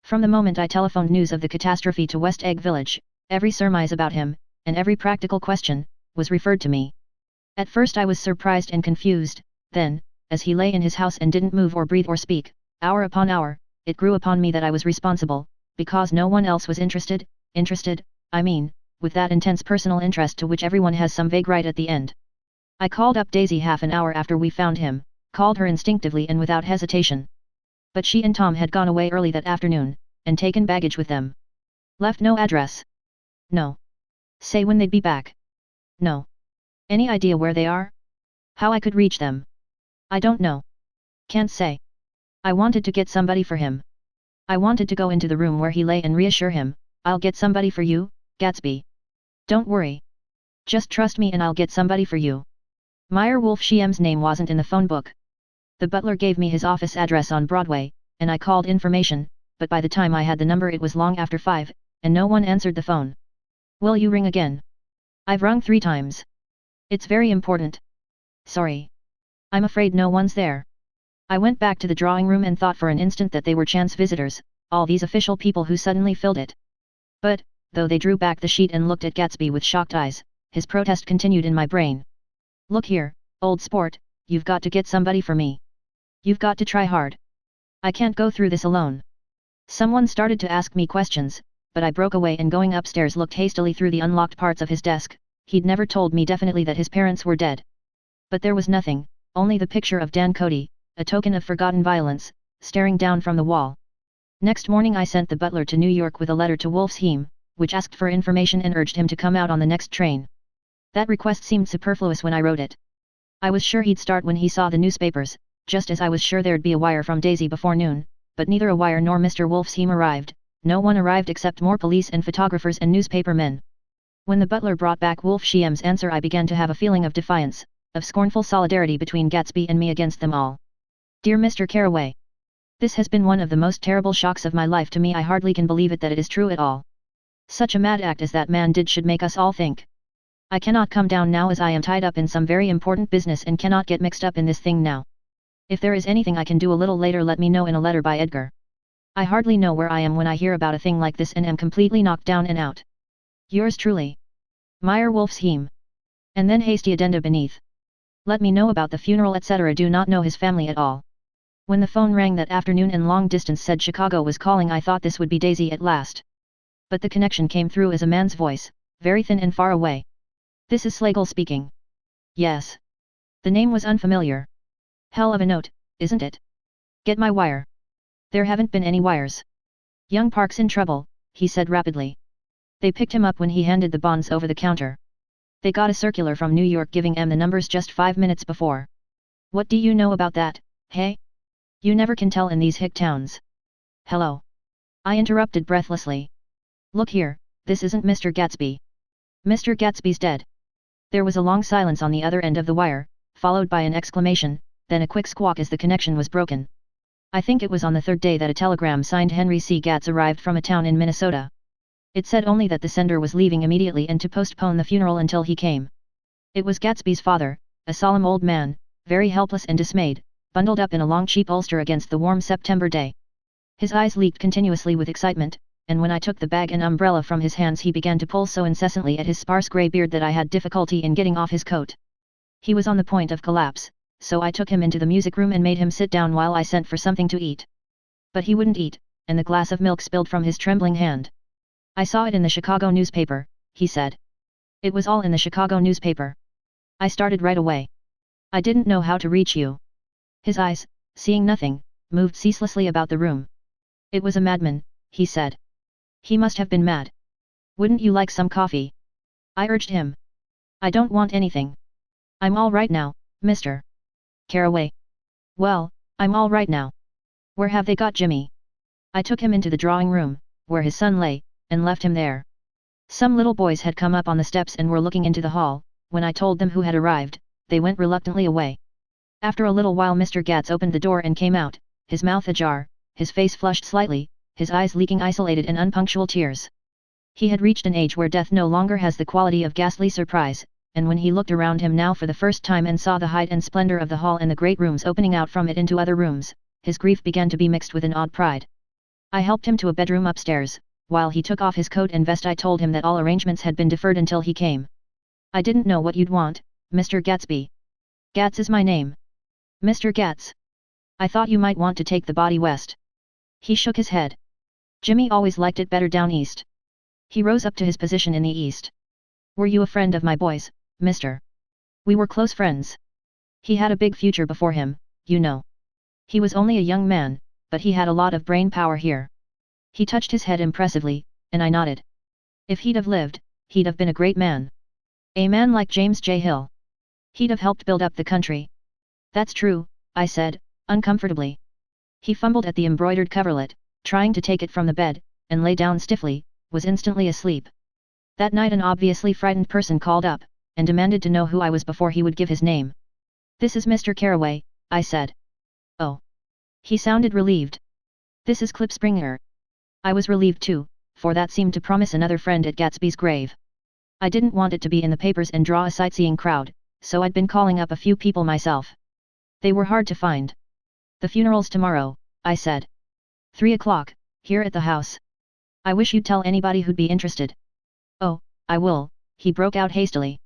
From the moment I telephoned news of the catastrophe to West Egg Village, every surmise about him, and every practical question, was referred to me. At first I was surprised and confused, then, as he lay in his house and didn't move or breathe or speak, hour upon hour, it grew upon me that I was responsible, because no one else was interested, I mean, with that intense personal interest to which everyone has some vague right at the end. I called up Daisy half an hour after we found him, called her instinctively and without hesitation. But she and Tom had gone away early that afternoon, and taken baggage with them. Left no address. No. Say when they'd be back. No. Any idea where they are? How I could reach them? I don't know. Can't say. I wanted to get somebody for him. I wanted to go into the room where he lay and reassure him, I'll get somebody for you, Gatsby. Don't worry. Just trust me and I'll get somebody for you. Meyer Wolf Shiem's name wasn't in the phone book. The butler gave me his office address on Broadway, and I called information, but by the time I had the number it was long after 5, and no one answered the phone. Will you ring again? I've rung 3 times. It's very important. Sorry. I'm afraid no one's there. I went back to the drawing room and thought for an instant that they were chance visitors, all these official people who suddenly filled it. But, though they drew back the sheet and looked at Gatsby with shocked eyes, his protest continued in my brain. Look here, old sport, you've got to get somebody for me. You've got to try hard. I can't go through this alone. Someone started to ask me questions, but I broke away and going upstairs looked hastily through the unlocked parts of his desk. He'd never told me definitely that his parents were dead. But there was nothing, only the picture of Dan Cody, a token of forgotten violence, staring down from the wall. Next morning I sent the butler to New York with a letter to Wolfsheim, which asked for information and urged him to come out on the next train. That request seemed superfluous when I wrote it. I was sure he'd start when he saw the newspapers, just as I was sure there'd be a wire from Daisy before noon, but neither a wire nor Mr. Wolfsheim arrived. No one arrived except more police and photographers and newspaper men. When the butler brought back Wolfsheim's answer I began to have a feeling of defiance, of scornful solidarity between Gatsby and me against them all. Dear Mr. Carraway. This has been one of the most terrible shocks of my life to me. I hardly can believe it that it is true at all. Such a mad act as that man did should make us all think. I cannot come down now as I am tied up in some very important business and cannot get mixed up in this thing now. If there is anything I can do a little later let me know in a letter by Edgar. I hardly know where I am when I hear about a thing like this and am completely knocked down and out. Yours truly. Meyer Wolfsheim. And then hasty addenda beneath. Let me know about the funeral etc. Do not know his family at all. When the phone rang that afternoon and long distance said Chicago was calling, I thought this would be Daisy at last. But the connection came through as a man's voice, very thin and far away. This is Slagle speaking. Yes. The name was unfamiliar. Hell of a note, isn't it? Get my wire. There haven't been any wires. Young Park's in trouble, he said rapidly. They picked him up when he handed the bonds over the counter. They got a circular from New York giving them the numbers just 5 minutes before. What do you know about that, hey? You never can tell in these hick towns. Hello. I interrupted breathlessly. Look here, this isn't Mr. Gatsby. Mr. Gatsby's dead. There was a long silence on the other end of the wire, followed by an exclamation, then a quick squawk as the connection was broken. I think it was on the third day that a telegram signed Henry C. Gatz arrived from a town in Minnesota. It said only that the sender was leaving immediately and to postpone the funeral until he came. It was Gatsby's father, a solemn old man, very helpless and dismayed, bundled up in a long cheap ulster against the warm September day. His eyes leaked continuously with excitement, and when I took the bag and umbrella from his hands he began to pull so incessantly at his sparse grey beard that I had difficulty in getting off his coat. He was on the point of collapse, so I took him into the music room and made him sit down while I sent for something to eat. But he wouldn't eat, and the glass of milk spilled from his trembling hand. I saw it in the Chicago newspaper, he said. It was all in the Chicago newspaper. I started right away. I didn't know how to reach you. His eyes, seeing nothing, moved ceaselessly about the room. It was a madman, he said. He must have been mad. Wouldn't you like some coffee? I urged him. I don't want anything. I'm all right now, Mr. Caraway. Well, I'm all right now. Where have they got Jimmy? I took him into the drawing room, where his son lay, and left him there. Some little boys had come up on the steps and were looking into the hall. When I told them who had arrived, they went reluctantly away. After a little while Mr. Gatz opened the door and came out, his mouth ajar, his face flushed slightly, his eyes leaking isolated and unpunctual tears. He had reached an age where death no longer has the quality of ghastly surprise, and when he looked around him now for the first time and saw the height and splendor of the hall and the great rooms opening out from it into other rooms, his grief began to be mixed with an odd pride. I helped him to a bedroom upstairs. While he took off his coat and vest I told him that all arrangements had been deferred until he came. I didn't know what you'd want, Mr. Gatsby. Gatz is my name. Mr. Gatz. I thought you might want to take the body west. He shook his head. Jimmy always liked it better down east. He rose up to his position in the east. Were you a friend of my boys, mister? We were close friends. He had a big future before him, you know. He was only a young man, but he had a lot of brain power here. He touched his head impressively, and I nodded. If he'd have lived, he'd have been a great man. A man like James J. Hill. He'd have helped build up the country. That's true, I said, uncomfortably. He fumbled at the embroidered coverlet, trying to take it from the bed, and lay down stiffly, was instantly asleep. That night an obviously frightened person called up, and demanded to know who I was before he would give his name. This is Mr. Caraway, I said. Oh. He sounded relieved. This is Clip Springer. I was relieved too, for that seemed to promise another friend at Gatsby's grave. I didn't want it to be in the papers and draw a sightseeing crowd, so I'd been calling up a few people myself. They were hard to find. The funeral's tomorrow, I said. 3 o'clock, here at the house. I wish you'd tell anybody who'd be interested. Oh, I will, he broke out hastily.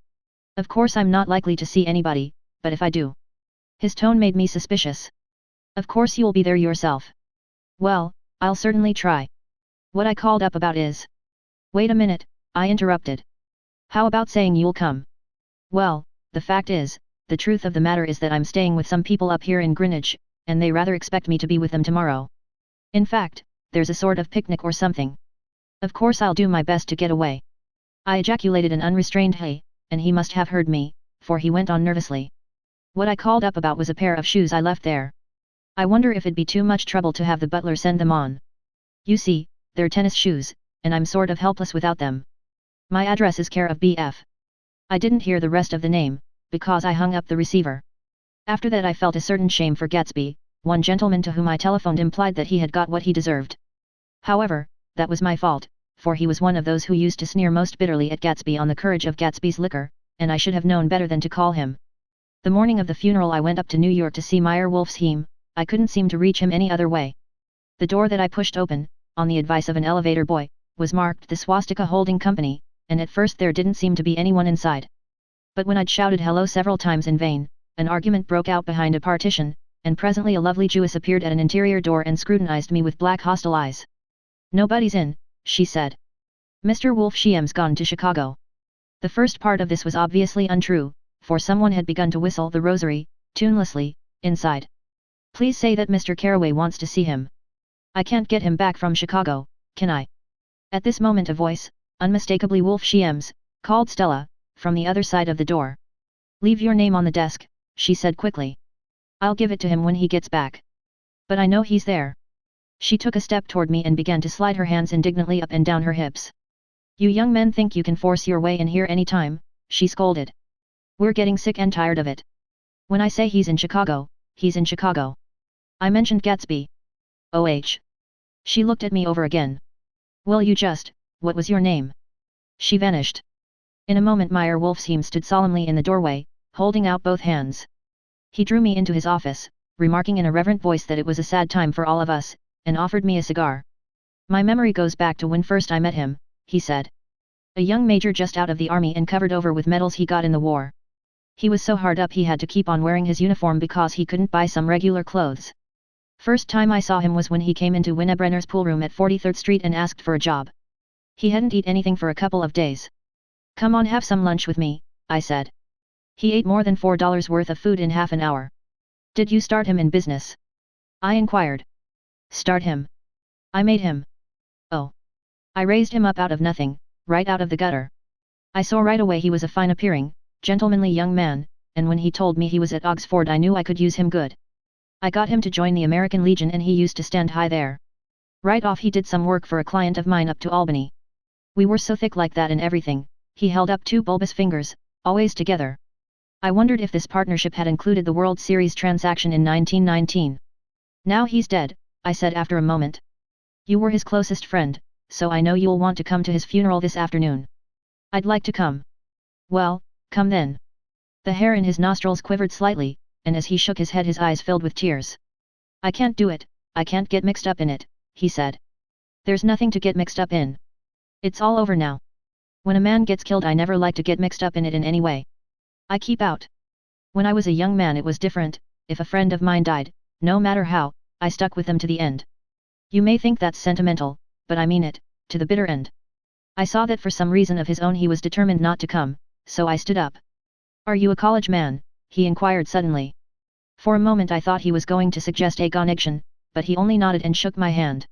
Of course I'm not likely to see anybody, but if I do. His tone made me suspicious. Of course you'll be there yourself. Well, I'll certainly try. What I called up about is... Wait a minute, I interrupted. How about saying you'll come? Well, the fact is, the truth of the matter is that I'm staying with some people up here in Greenwich, and they rather expect me to be with them tomorrow. In fact, there's a sort of picnic or something. Of course I'll do my best to get away. I ejaculated an unrestrained hey, and he must have heard me, for he went on nervously. What I called up about was a pair of shoes I left there. I wonder if it'd be too much trouble to have the butler send them on. You see, they're tennis shoes, and I'm sort of helpless without them. My address is care of BF. I didn't hear the rest of the name, because I hung up the receiver. After that I felt a certain shame for Gatsby. One gentleman to whom I telephoned implied that he had got what he deserved. However, that was my fault, for he was one of those who used to sneer most bitterly at Gatsby on the courage of Gatsby's liquor, and I should have known better than to call him. The morning of the funeral I went up to New York to see Meyer Wolfsheim. I couldn't seem to reach him any other way. The door that I pushed open, on the advice of an elevator boy, was marked the Swastika Holding Company, and at first there didn't seem to be anyone inside. But when I'd shouted hello several times in vain, an argument broke out behind a partition, and presently a lovely Jewess appeared at an interior door and scrutinized me with black hostile eyes. "Nobody's in," she said. "Mr. Wolf Shiem's gone to Chicago." The first part of this was obviously untrue, for someone had begun to whistle the rosary, tunelessly, inside. "Please say that Mr. Carraway wants to see him. I can't get him back from Chicago, can I?" At this moment a voice, unmistakably Wolf Shiem's, called Stella, from the other side of the door. "Leave your name on the desk," she said quickly. "I'll give it to him when he gets back. But I know he's there." She took a step toward me and began to slide her hands indignantly up and down her hips. "You young men think you can force your way in here any time," she scolded. "We're getting sick and tired of it. When I say he's in Chicago, he's in Chicago. I mentioned Gatsby. OH. She looked at me over again. "Well, you just, what was your name?" She vanished. In a moment Meyer Wolfsheim stood solemnly in the doorway, holding out both hands. He drew me into his office, remarking in a reverent voice that it was a sad time for all of us, and offered me a cigar. "My memory goes back to when first I met him," he said. "A young major just out of the army and covered over with medals he got in the war. He was so hard up he had to keep on wearing his uniform because he couldn't buy some regular clothes. First time I saw him was when he came into Winnebrenner's pool room at 43rd Street and asked for a job. He hadn't eaten anything for a couple of days. 'Come on, have some lunch with me,' I said. He ate more than $4 worth of food in half an hour. 'Did you start him in business?' I inquired. 'Start him? I made him. Oh. I raised him up out of nothing, right out of the gutter. I saw right away he was a fine appearing, gentlemanly young man, and when he told me he was at Oxford I knew I could use him good. I got him to join the American Legion and he used to stand high there. Right off he did some work for a client of mine up to Albany. We were so thick like that and everything,' he held up two bulbous fingers, "always together. I wondered if this partnership had included the World Series transaction in 1919. Now he's dead," I said after a moment. "You were his closest friend, so I know you'll want to come to his funeral this afternoon." "I'd like to come." "Well, come then." The hair in his nostrils quivered slightly, and as he shook his head his eyes filled with tears. "I can't do it, I can't get mixed up in it," he said. "There's nothing to get mixed up in. It's all over now. When a man gets killed I never like to get mixed up in it in any way. I keep out. When I was a young man it was different, if a friend of mine died, no matter how, I stuck with them to the end. You may think that's sentimental, but I mean it, to the bitter end." I saw that for some reason of his own he was determined not to come, so I stood up. "Are you a college man?" he inquired suddenly. For a moment I thought he was going to suggest a connection, but he only nodded and shook my hand.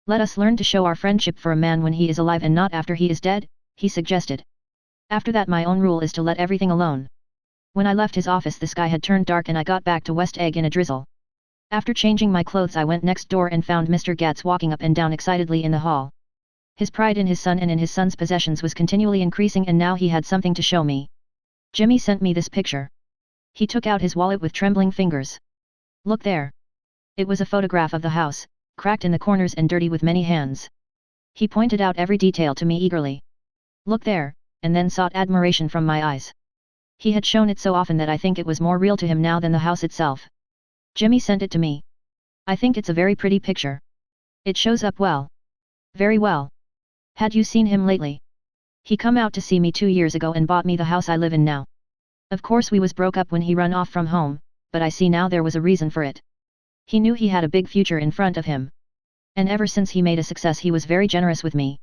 "Let us learn to show our friendship for a man when he is alive and not after he is dead," he suggested. "After that my own rule is to let everything alone." When I left his office the sky had turned dark and I got back to West Egg in a drizzle. After changing my clothes I went next door and found Mr. Gatz walking up and down excitedly in the hall. His pride in his son and in his son's possessions was continually increasing and now he had something to show me. "Jimmy sent me this picture." He took out his wallet with trembling fingers. "Look there." It was a photograph of the house, cracked in the corners and dirty with many hands. He pointed out every detail to me eagerly. "Look there," and then sought admiration from my eyes. He had shown it so often that I think it was more real to him now than the house itself. "Jimmy sent it to me. I think it's a very pretty picture. It shows up well. Very well. Had you seen him lately? He come out to see me 2 years ago and bought me the house I live in now. Of course we was broke up when he run off from home, but I see now there was a reason for it. He knew he had a big future in front of him. And ever since he made a success he was very generous with me."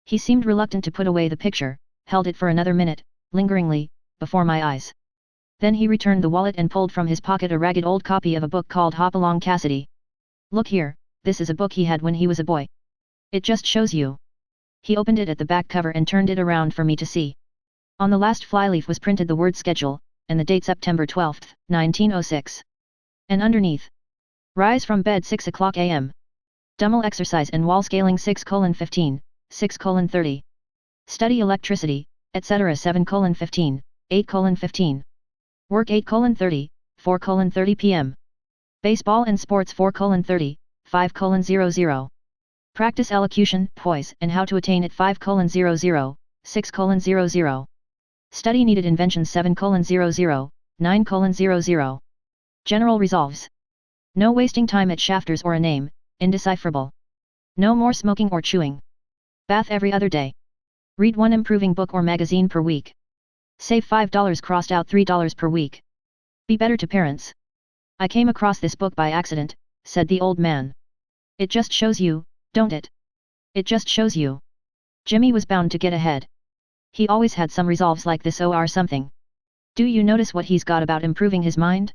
He seemed reluctant to put away the picture, held it for another minute, lingeringly, before my eyes. Then he returned the wallet and pulled from his pocket a ragged old copy of a book called Hop Along Cassidy. "Look here, this is a book he had when he was a boy. It just shows you." He opened it at the back cover and turned it around for me to see. On the last flyleaf was printed the word schedule, and the date September 12, 1906. And underneath: "Rise from bed 6 o'clock a.m. Dummel exercise and wall scaling 6:15, 6:30. Study electricity, etc. 7:15, 8:15. Work 8:30, 4:30 p.m. Baseball and sports 4:30, 5:00. Practice elocution, poise, and how to attain it 5:00, 6:00. Study needed inventions 7:00, 9:00. General resolves. No wasting time at shafters or a name, indecipherable. No more smoking or chewing. Bath every other day. Read one improving book or magazine per week. Save $5 crossed out $3 per week. Be better to parents. I came across this book by accident, said the old man. It just shows you, don't it? It just shows you. Jimmy was bound to get ahead. He always had some resolves like this or something. Do you notice what he's got about improving his mind?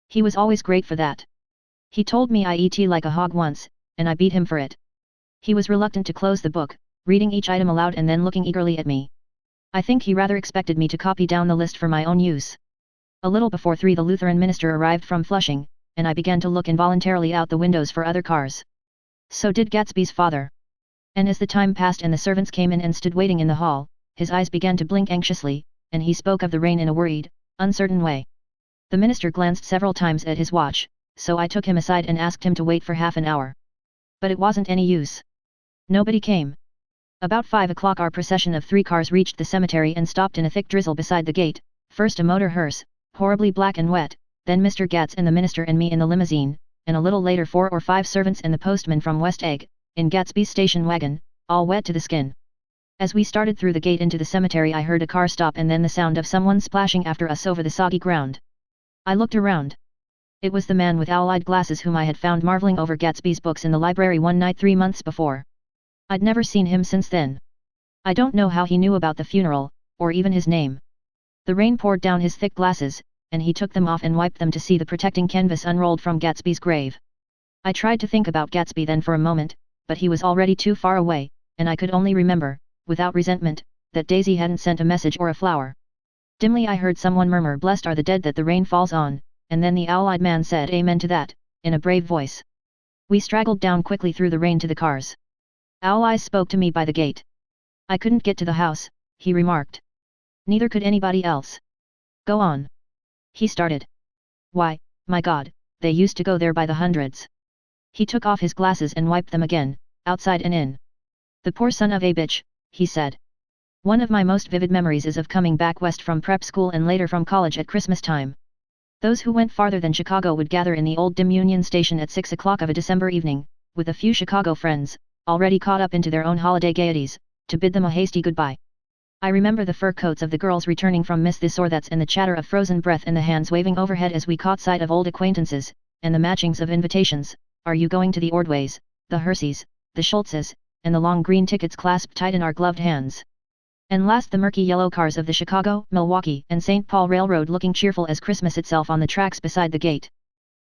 He was always great for that. He told me I eat like a hog once, and I beat him for it. He was reluctant to close the book, reading each item aloud and then looking eagerly at me. I think he rather expected me to copy down the list for my own use. A little before 3 the Lutheran minister arrived from Flushing, and I began to look involuntarily out the windows for other cars. So did Gatsby's father. And as the time passed and the servants came in and stood waiting in the hall, his eyes began to blink anxiously, and he spoke of the rain in a worried, uncertain way. The minister glanced several times at his watch, so I took him aside and asked him to wait for half an hour. But it wasn't any use. Nobody came. About 5 o'clock our procession of 3 cars reached the cemetery and stopped in a thick drizzle beside the gate, first a motor hearse, horribly black and wet, then Mr. Gats and the minister and me in the limousine, and a little later 4 or 5 servants and the postman from West Egg, in Gatsby's station wagon, all wet to the skin. As we started through the gate into the cemetery I heard a car stop and then the sound of someone splashing after us over the soggy ground. I looked around. It was the man with owl-eyed glasses whom I had found marveling over Gatsby's books in the library one night 3 months before. I'd never seen him since then. I don't know how he knew about the funeral, or even his name. The rain poured down his thick glasses, and he took them off and wiped them to see the protecting canvas unrolled from Gatsby's grave. I tried to think about Gatsby then for a moment, but he was already too far away, and I could only remember, without resentment, that Daisy hadn't sent a message or a flower. Dimly I heard someone murmur, "Blessed are the dead that the rain falls on," and then the owl-eyed man said amen to that, in a brave voice. We straggled down quickly through the rain to the cars. Owl Eyes spoke to me by the gate. "I couldn't get to the house," he remarked. "Neither could anybody else." "Go on," he started. "Why, my God, they used to go there by the hundreds." He took off his glasses and wiped them again, outside and in. "The poor son of a bitch," he said. "One of my most vivid memories is of coming back west from prep school and later from college at Christmas time. Those who went farther than Chicago would gather in the old dim Union Station at 6 o'clock of a December evening, with a few Chicago friends, already caught up into their own holiday gaieties, to bid them a hasty goodbye. I remember the fur coats of the girls returning from Miss This or That's and the chatter of frozen breath and the hands waving overhead as we caught sight of old acquaintances, and the matchings of invitations. Are you going to the Ordways, the Herseys, the Schultzes, and the long green tickets clasped tight in our gloved hands? And last the murky yellow cars of the Chicago, Milwaukee, and St. Paul Railroad looking cheerful as Christmas itself on the tracks beside the gate.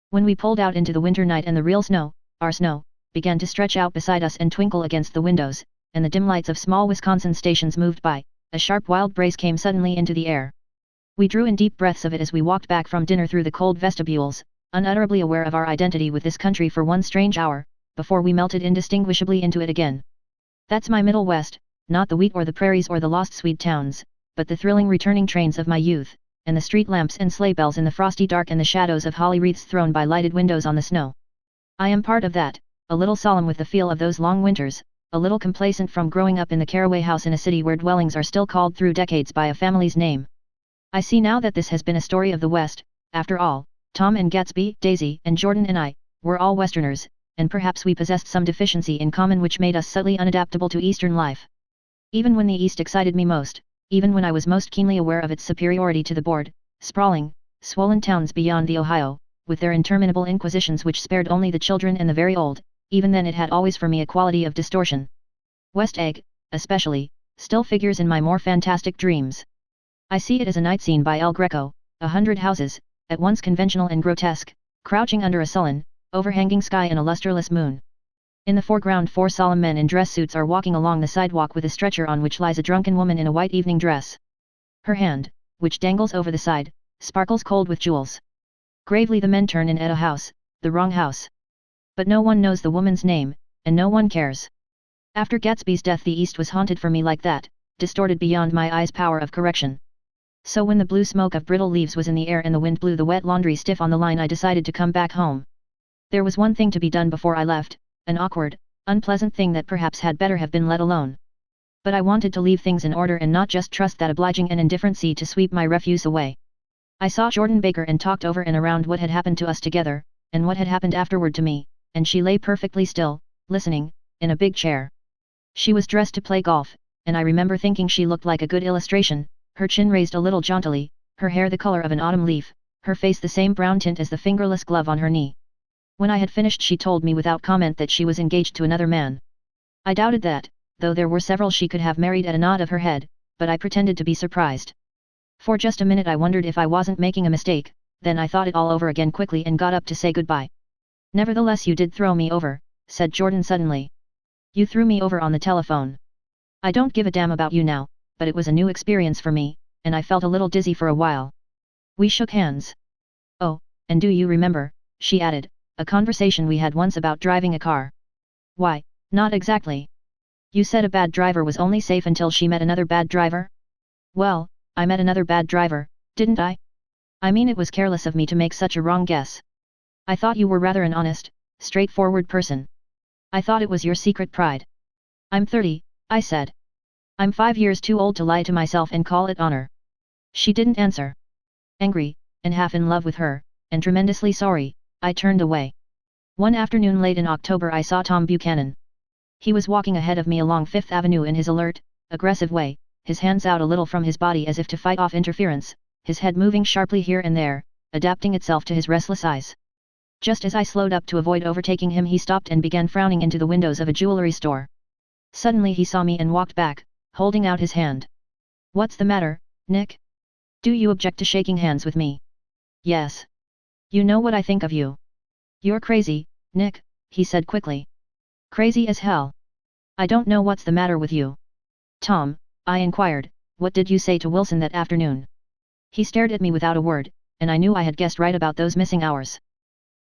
When we pulled out into the winter night and the real snow, our snow, began to stretch out beside us and twinkle against the windows, and the dim lights of small Wisconsin stations moved by, a sharp wild breeze came suddenly into the air. We drew in deep breaths of it as we walked back from dinner through the cold vestibules, unutterably aware of our identity with this country for one strange hour, before we melted indistinguishably into it again. That's my Middle West, not the wheat or the prairies or the lost Swede towns, but the thrilling returning trains of my youth, and the street lamps and sleigh bells in the frosty dark and the shadows of holly wreaths thrown by lighted windows on the snow. I am part of that, a little solemn with the feel of those long winters, a little complacent from growing up in the Caraway house in a city where dwellings are still called through decades by a family's name. I see now that this has been a story of the West. After all, Tom and Gatsby, Daisy and Jordan and I, were all Westerners, and perhaps we possessed some deficiency in common which made us subtly unadaptable to Eastern life. Even when the East excited me most, even when I was most keenly aware of its superiority to the bored, sprawling, swollen towns beyond the Ohio, with their interminable inquisitions which spared only the children and the very old, even then it had always for me a quality of distortion. West Egg, especially, still figures in my more fantastic dreams. I see it as a night scene by El Greco, 100 houses, at once conventional and grotesque, crouching under a sullen, overhanging sky and a lustreless moon. In the foreground 4 solemn men in dress suits are walking along the sidewalk with a stretcher on which lies a drunken woman in a white evening dress. Her hand, which dangles over the side, sparkles cold with jewels. Gravely the men turn in at a house, the wrong house. But no one knows the woman's name, and no one cares. After Gatsby's death the East was haunted for me like that, distorted beyond my eyes' power of correction. So when the blue smoke of brittle leaves was in the air and the wind blew the wet laundry stiff on the line I decided to come back home. There was one thing to be done before I left, an awkward, unpleasant thing that perhaps had better have been let alone. But I wanted to leave things in order and not just trust that obliging and indifferent sea to sweep my refuse away. I saw Jordan Baker and talked over and around what had happened to us together, and what had happened afterward to me, and she lay perfectly still, listening, in a big chair. She was dressed to play golf, and I remember thinking she looked like a good illustration, her chin raised a little jauntily, her hair the color of an autumn leaf, her face the same brown tint as the fingerless glove on her knee. When I had finished she told me without comment that she was engaged to another man. I doubted that, though there were several she could have married at a nod of her head, but I pretended to be surprised. For just a minute I wondered if I wasn't making a mistake, then I thought it all over again quickly and got up to say goodbye. Nevertheless you did throw me over, said Jordan suddenly. You threw me over on the telephone. I don't give a damn about you now, but it was a new experience for me, and I felt a little dizzy for a while. We shook hands. Oh, and do you remember, she added, a conversation we had once about driving a car? Why, not exactly. You said a bad driver was only safe until she met another bad driver? Well, I met another bad driver, didn't I? I mean it was careless of me to make such a wrong guess. I thought you were rather an honest, straightforward person. I thought it was your secret pride. I'm 30, I said. I'm 5 years too old to lie to myself and call it honor. She didn't answer. Angry, and half in love with her, and tremendously sorry, I turned away. One afternoon late in October I saw Tom Buchanan. He was walking ahead of me along Fifth Avenue in his alert, aggressive way, his hands out a little from his body as if to fight off interference, his head moving sharply here and there, adapting itself to his restless eyes. Just as I slowed up to avoid overtaking him he stopped and began frowning into the windows of a jewelry store. Suddenly he saw me and walked back, holding out his hand. What's the matter, Nick? Do you object to shaking hands with me? Yes. You know what I think of you. You're crazy, Nick, he said quickly. Crazy as hell. I don't know what's the matter with you. Tom, I inquired, what did you say to Wilson that afternoon? He stared at me without a word, and I knew I had guessed right about those missing hours.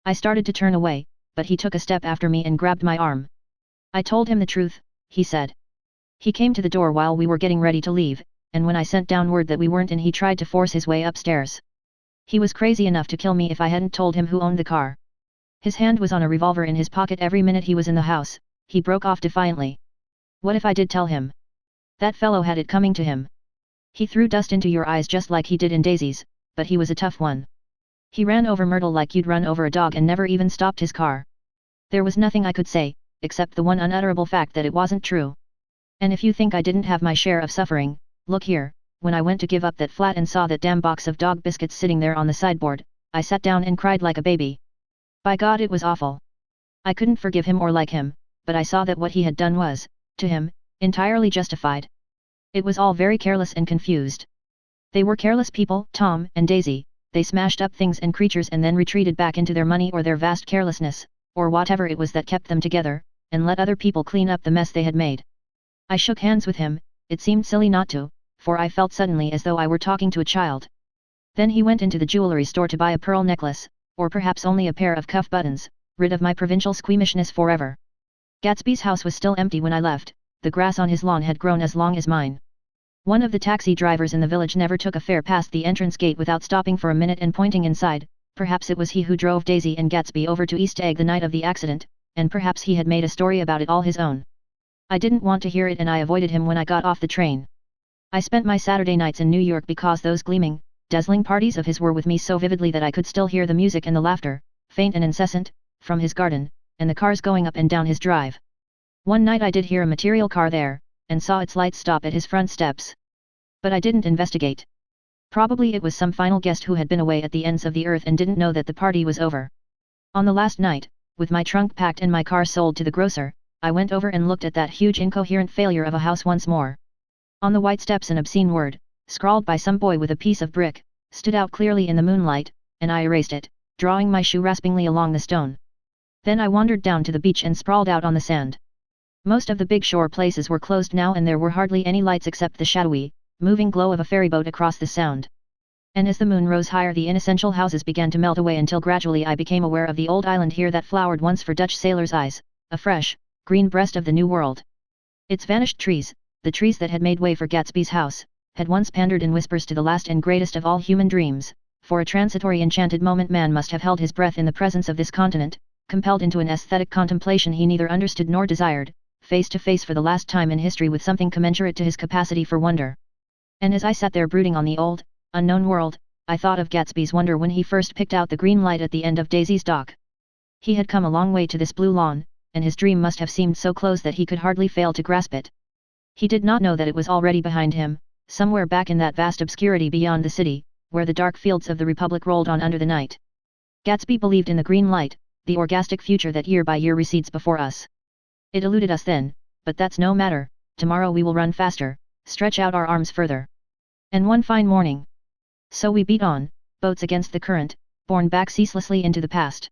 I started to turn away, but he took a step after me and grabbed my arm. I told him the truth, he said. He came to the door while we were getting ready to leave, and when I sent down word that we weren't in he tried to force his way upstairs. He was crazy enough to kill me if I hadn't told him who owned the car. His hand was on a revolver in his pocket every minute he was in the house, he broke off defiantly. What if I did tell him? That fellow had it coming to him. He threw dust into your eyes just like he did in Daisy's, but he was a tough one. He ran over Myrtle like you'd run over a dog and never even stopped his car. There was nothing I could say, except the one unutterable fact that it wasn't true. And if you think I didn't have my share of suffering, look here, when I went to give up that flat and saw that damn box of dog biscuits sitting there on the sideboard, I sat down and cried like a baby. By God it was awful. I couldn't forgive him or like him, but I saw that what he had done was, to him, entirely justified. It was all very careless and confused. They were careless people, Tom and Daisy, they smashed up things and creatures and then retreated back into their money or their vast carelessness, or whatever it was that kept them together, and let other people clean up the mess they had made. I shook hands with him, it seemed silly not to, for I felt suddenly as though I were talking to a child. Then he went into the jewelry store to buy a pearl necklace, or perhaps only a pair of cuff buttons, rid of my provincial squeamishness forever. Gatsby's house was still empty when I left, the grass on his lawn had grown as long as mine. One of the taxi drivers in the village never took a fare past the entrance gate without stopping for a minute and pointing inside, perhaps it was he who drove Daisy and Gatsby over to East Egg the night of the accident, and perhaps he had made a story about it all his own. I didn't want to hear it and I avoided him when I got off the train. I spent my Saturday nights in New York because those gleaming, dazzling parties of his were with me so vividly that I could still hear the music and the laughter, faint and incessant, from his garden, and the cars going up and down his drive. One night I did hear a material car there, and saw its lights stop at his front steps. But I didn't investigate. Probably it was some final guest who had been away at the ends of the earth and didn't know that the party was over. On the last night, with my trunk packed and my car sold to the grocer, I went over and looked at that huge incoherent failure of a house once more. On the white steps an obscene word, scrawled by some boy with a piece of brick, stood out clearly in the moonlight, and I erased it, drawing my shoe raspingly along the stone. Then I wandered down to the beach and sprawled out on the sand. Most of the big shore places were closed now and there were hardly any lights except the shadowy, moving glow of a ferryboat across the sound. And as the moon rose higher the inessential houses began to melt away until gradually I became aware of the old island here that flowered once for Dutch sailors' eyes, a fresh, green breast of the New World. Its vanished trees, the trees that had made way for Gatsby's house, had once pandered in whispers to the last and greatest of all human dreams. For a transitory enchanted moment man must have held his breath in the presence of this continent, compelled into an aesthetic contemplation he neither understood nor desired, face to face for the last time in history with something commensurate to his capacity for wonder. And as I sat there brooding on the old, unknown world, I thought of Gatsby's wonder when he first picked out the green light at the end of Daisy's dock. He had come a long way to this blue lawn, and his dream must have seemed so close that he could hardly fail to grasp it. He did not know that it was already behind him, somewhere back in that vast obscurity beyond the city, where the dark fields of the Republic rolled on under the night. Gatsby believed in the green light, the orgastic future that year by year recedes before us. It eluded us then, but that's no matter, tomorrow we will run faster, stretch out our arms further. And one fine morning. So we beat on, boats against the current, borne back ceaselessly into the past.